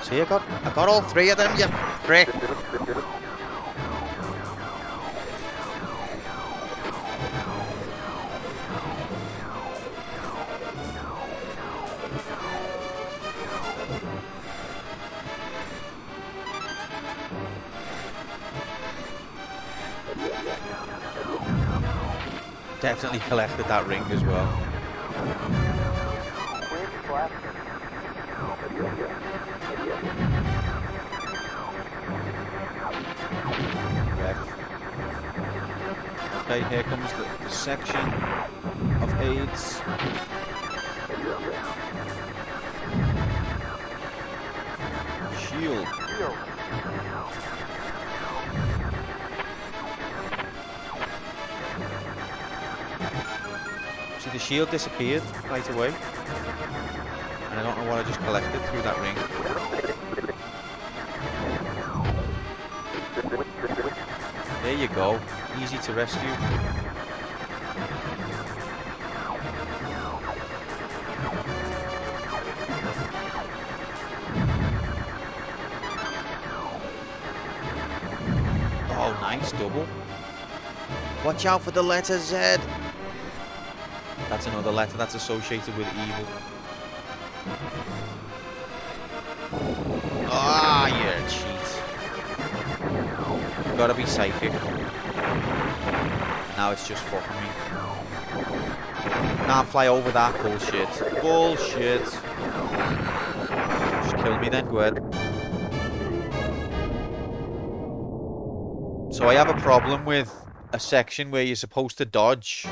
See, I got all three of them, you prick. Definitely collected that ring as well. Okay, here comes the section of aids. Shield. See, the shield disappeared right away. And I don't know what I just collected through that ring. There you go. Easy to rescue. Oh, nice double. Watch out for the letter Z. That's another letter that's associated with evil. Ah, you're a cheat. You've gotta be psychic. Now it's just fucking me. Can't fly over that bullshit. Bullshit. Just kill me then, go ahead. So I have a problem with a section where you're supposed to dodge,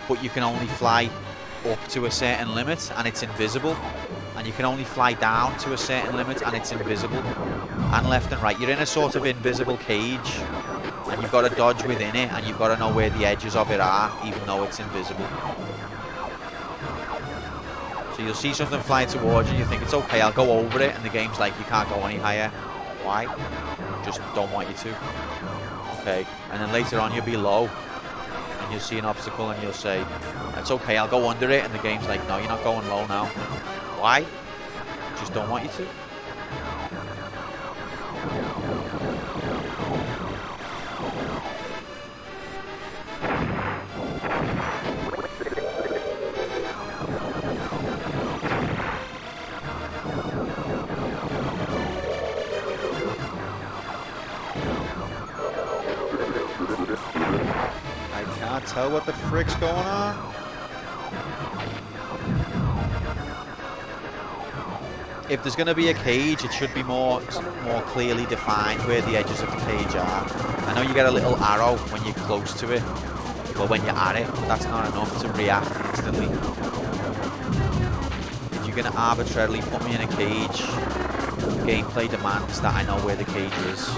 but you can only fly up to a certain limit and it's invisible. And you can only fly down to a certain limit and it's invisible. And left and right. You're in a sort of invisible cage. And you've got to dodge within it, and you've got to know where the edges of it are, even though it's invisible. So you'll see something flying towards you, you think it's okay, I'll go over it, and the game's like, you can't go any higher. Why? Just don't want you to. Okay, and then later on you'll be low, and and you'll see an obstacle and you'll say, it's okay, I'll go under it, and the game's like, no, you're not going low now. Why? Just don't want you to. I can't tell what the frick's going on. If there's going to be a cage, it should be more clearly defined where the edges of the cage are. I know you get a little arrow when you're close to it, but when you're at it, that's not enough to react instantly. If you're going to arbitrarily put me in a cage, gameplay demands that I know where the cage is.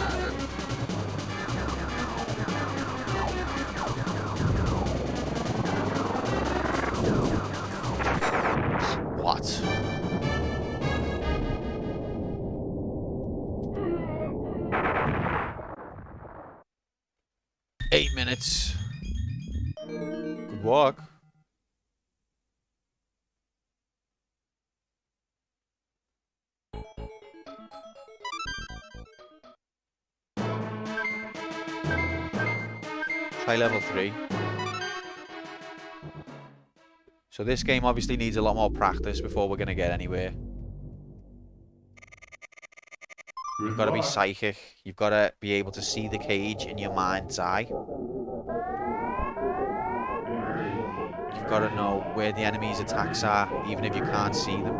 What? Eight minutes. Good walk. Try level 3. So this game obviously needs a lot more practice before we're going to get anywhere. You've got to be psychic. You've got to be able to see the cage in your mind's eye. You've got to know where the enemy's attacks are, even if you can't see them.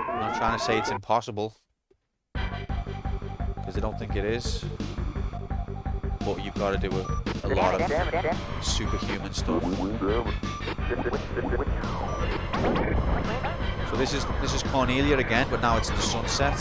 I'm not trying to say it's impossible, because I don't think it is. But you've got to do a lot of superhuman stuff. So this is Cornelia again, but now it's the sunset.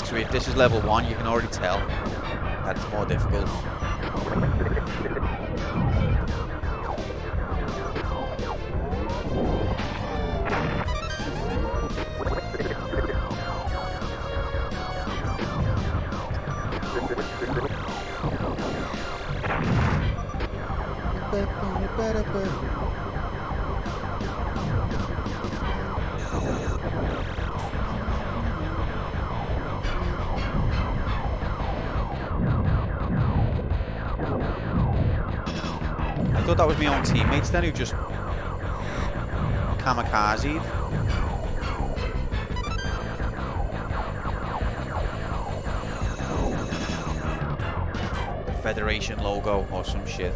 So if this is level 1, you can already tell that it's more difficult. I thought that was my own teammates then who just kamikazed. The Federation logo or some shit.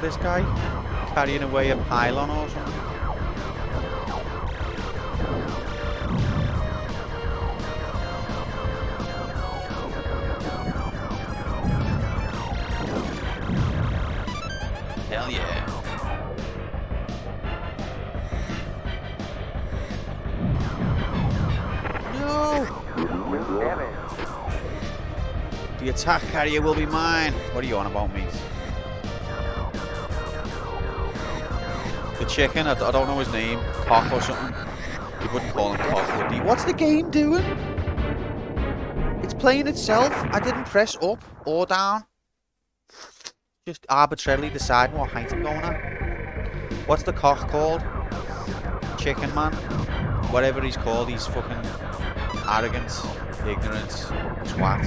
This guy carrying away a pylon or something. Hell yeah. No! The attack carrier will be mine. What are you on about, mate? The chicken, I don't know his name, Cock or something. You wouldn't call him Cock, would you? What's the game doing? It's playing itself. I didn't press up or down. Just arbitrarily deciding what height I'm going at. What's the Cock called? Chicken man? Whatever he's called, he's fucking arrogant, ignorant, twat.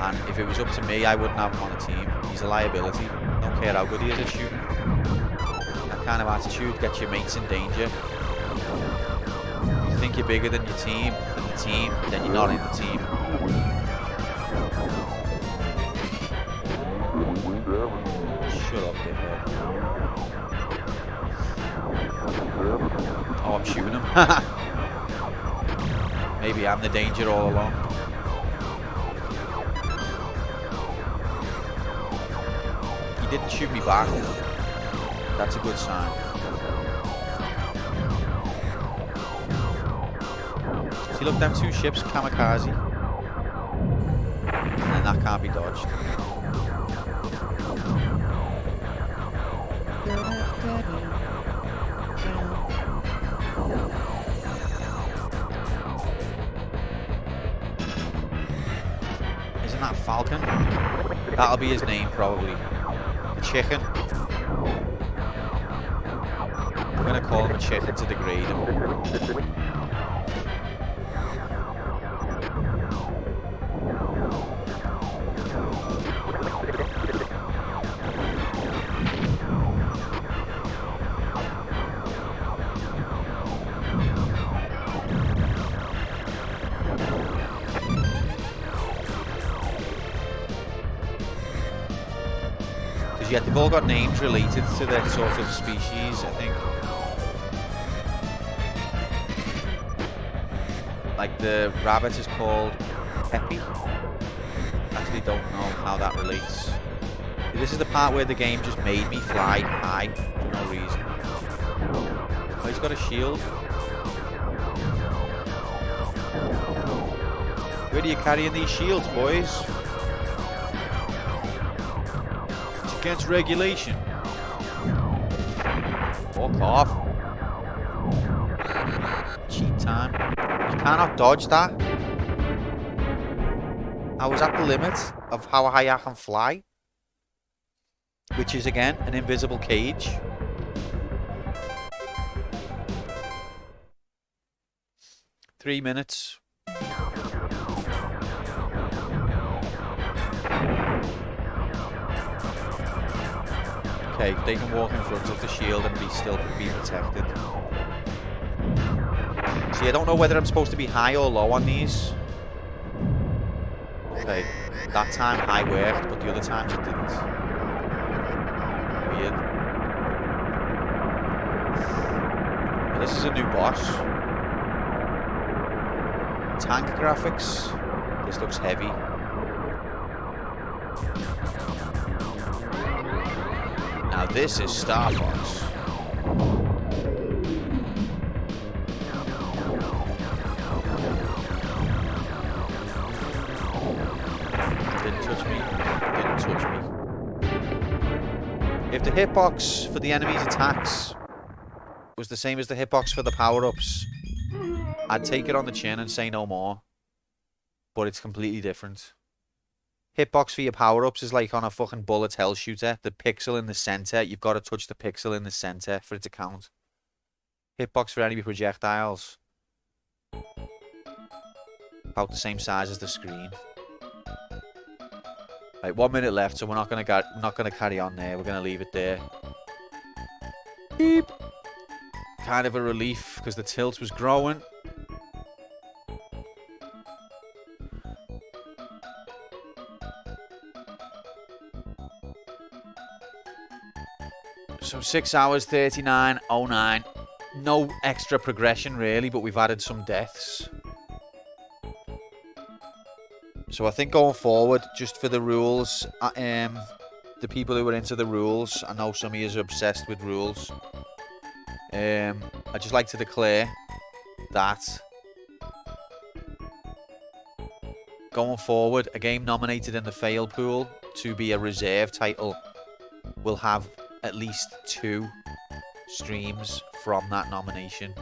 And if it was up to me, I wouldn't have him on a team. He's a liability. Don't care how good he is at shooting. That kind of attitude gets your mates in danger. You think you're bigger than your team, then you're not in the team. Shut up, dickhead. Oh, I'm shooting him. Maybe I'm the danger all along. He didn't shoot me back. That's a good sign. See, look, them two ships, kamikaze. And that can't be dodged. Isn't that Falcon? That'll be his name, probably. The chicken. I'm gonna call him a chicken to degrade him. Yet they've all got names related to their sort of species, I think. Like the rabbit is called Peppy. Actually don't know how that relates. This is the part where the game just made me fly high for no reason. Oh, he's got a shield. Where are you carrying these shields, boys? Against regulation. Fuck off. Cheat time. You cannot dodge that. I was at the limit of how high I can fly. Which is again an invisible cage. Three minutes. Okay, they can walk in front of the shield and still be protected. See, I don't know whether I'm supposed to be high or low on these. Okay, that time high worked, but the other times it didn't. Weird. Well, this is a new boss. Tank graphics. This looks heavy. Now this is Star Fox. Didn't touch me. Didn't touch me. If the hitbox for the enemy's attacks was the same as the hitbox for the power-ups, I'd take it on the chin and say no more. But it's completely different. Hitbox for your power-ups is like on a fucking bullet hell shooter. The pixel in the center, you've got to touch the pixel in the center for it to count. Hitbox for enemy projectiles, about the same size as the screen. Right, 1 minute left, so we're not gonna carry on there. We're gonna leave it there. Beep. Kind of a relief because the tilt was growing. So 6 hours, 39:09. No extra progression really, but we've added some deaths. So I think going forward, just for the rules, the people who are into the rules, I know some of you are obsessed with rules. I'd just like to declare that going forward, a game nominated in the fail pool to be a reserve title will have at least 2 streams from that nomination.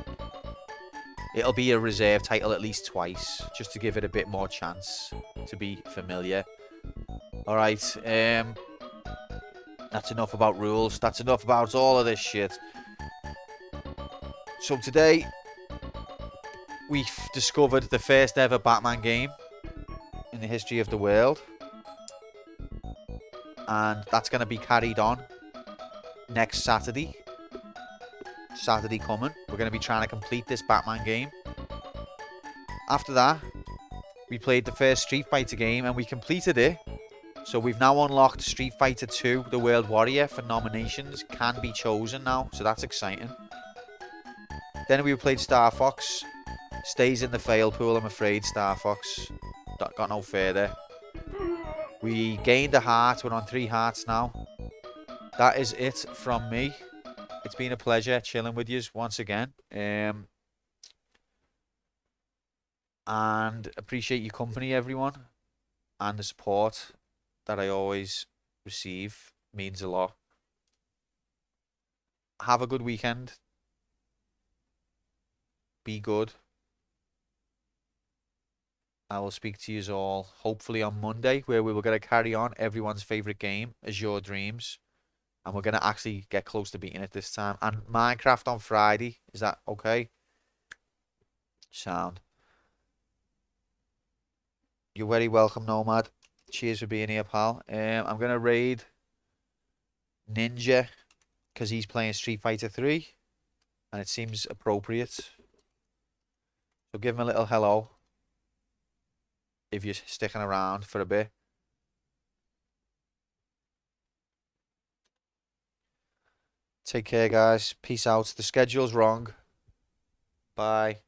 It'll be a reserve title at least twice, just to give it a bit more chance to be familiar. Alright, that's enough about rules. That's enough about all of this shit. So today, we've discovered the first ever Batman game in the history of the world. And that's going to be carried on next Saturday. Saturday coming. We're going to be trying to complete this Batman game. After that, we played the first Street Fighter game and we completed it. So we've now unlocked Street Fighter 2, The World Warrior, for nominations. Can be chosen now, so that's exciting. Then we played Star Fox. Stays in the fail pool, I'm afraid, Star Fox. Got no further. We gained a heart. We're on 3 hearts now. That is it from me. It's been a pleasure chilling with you once again. And appreciate your company, everyone. And the support that I always receive means a lot. Have a good weekend. Be good. I will speak to you all hopefully on Monday, where we will going to carry on everyone's favorite game, Azure Dreams. And we're going to actually get close to beating it this time. And Minecraft on Friday. Is that okay? Sound. You're very welcome, Nomad. Cheers for being here, pal. I'm going to raid Ninja because he's playing Street Fighter 3. And it seems appropriate. So give him a little hello if you're sticking around for a bit. Take care, guys. Peace out. The schedule's wrong. Bye.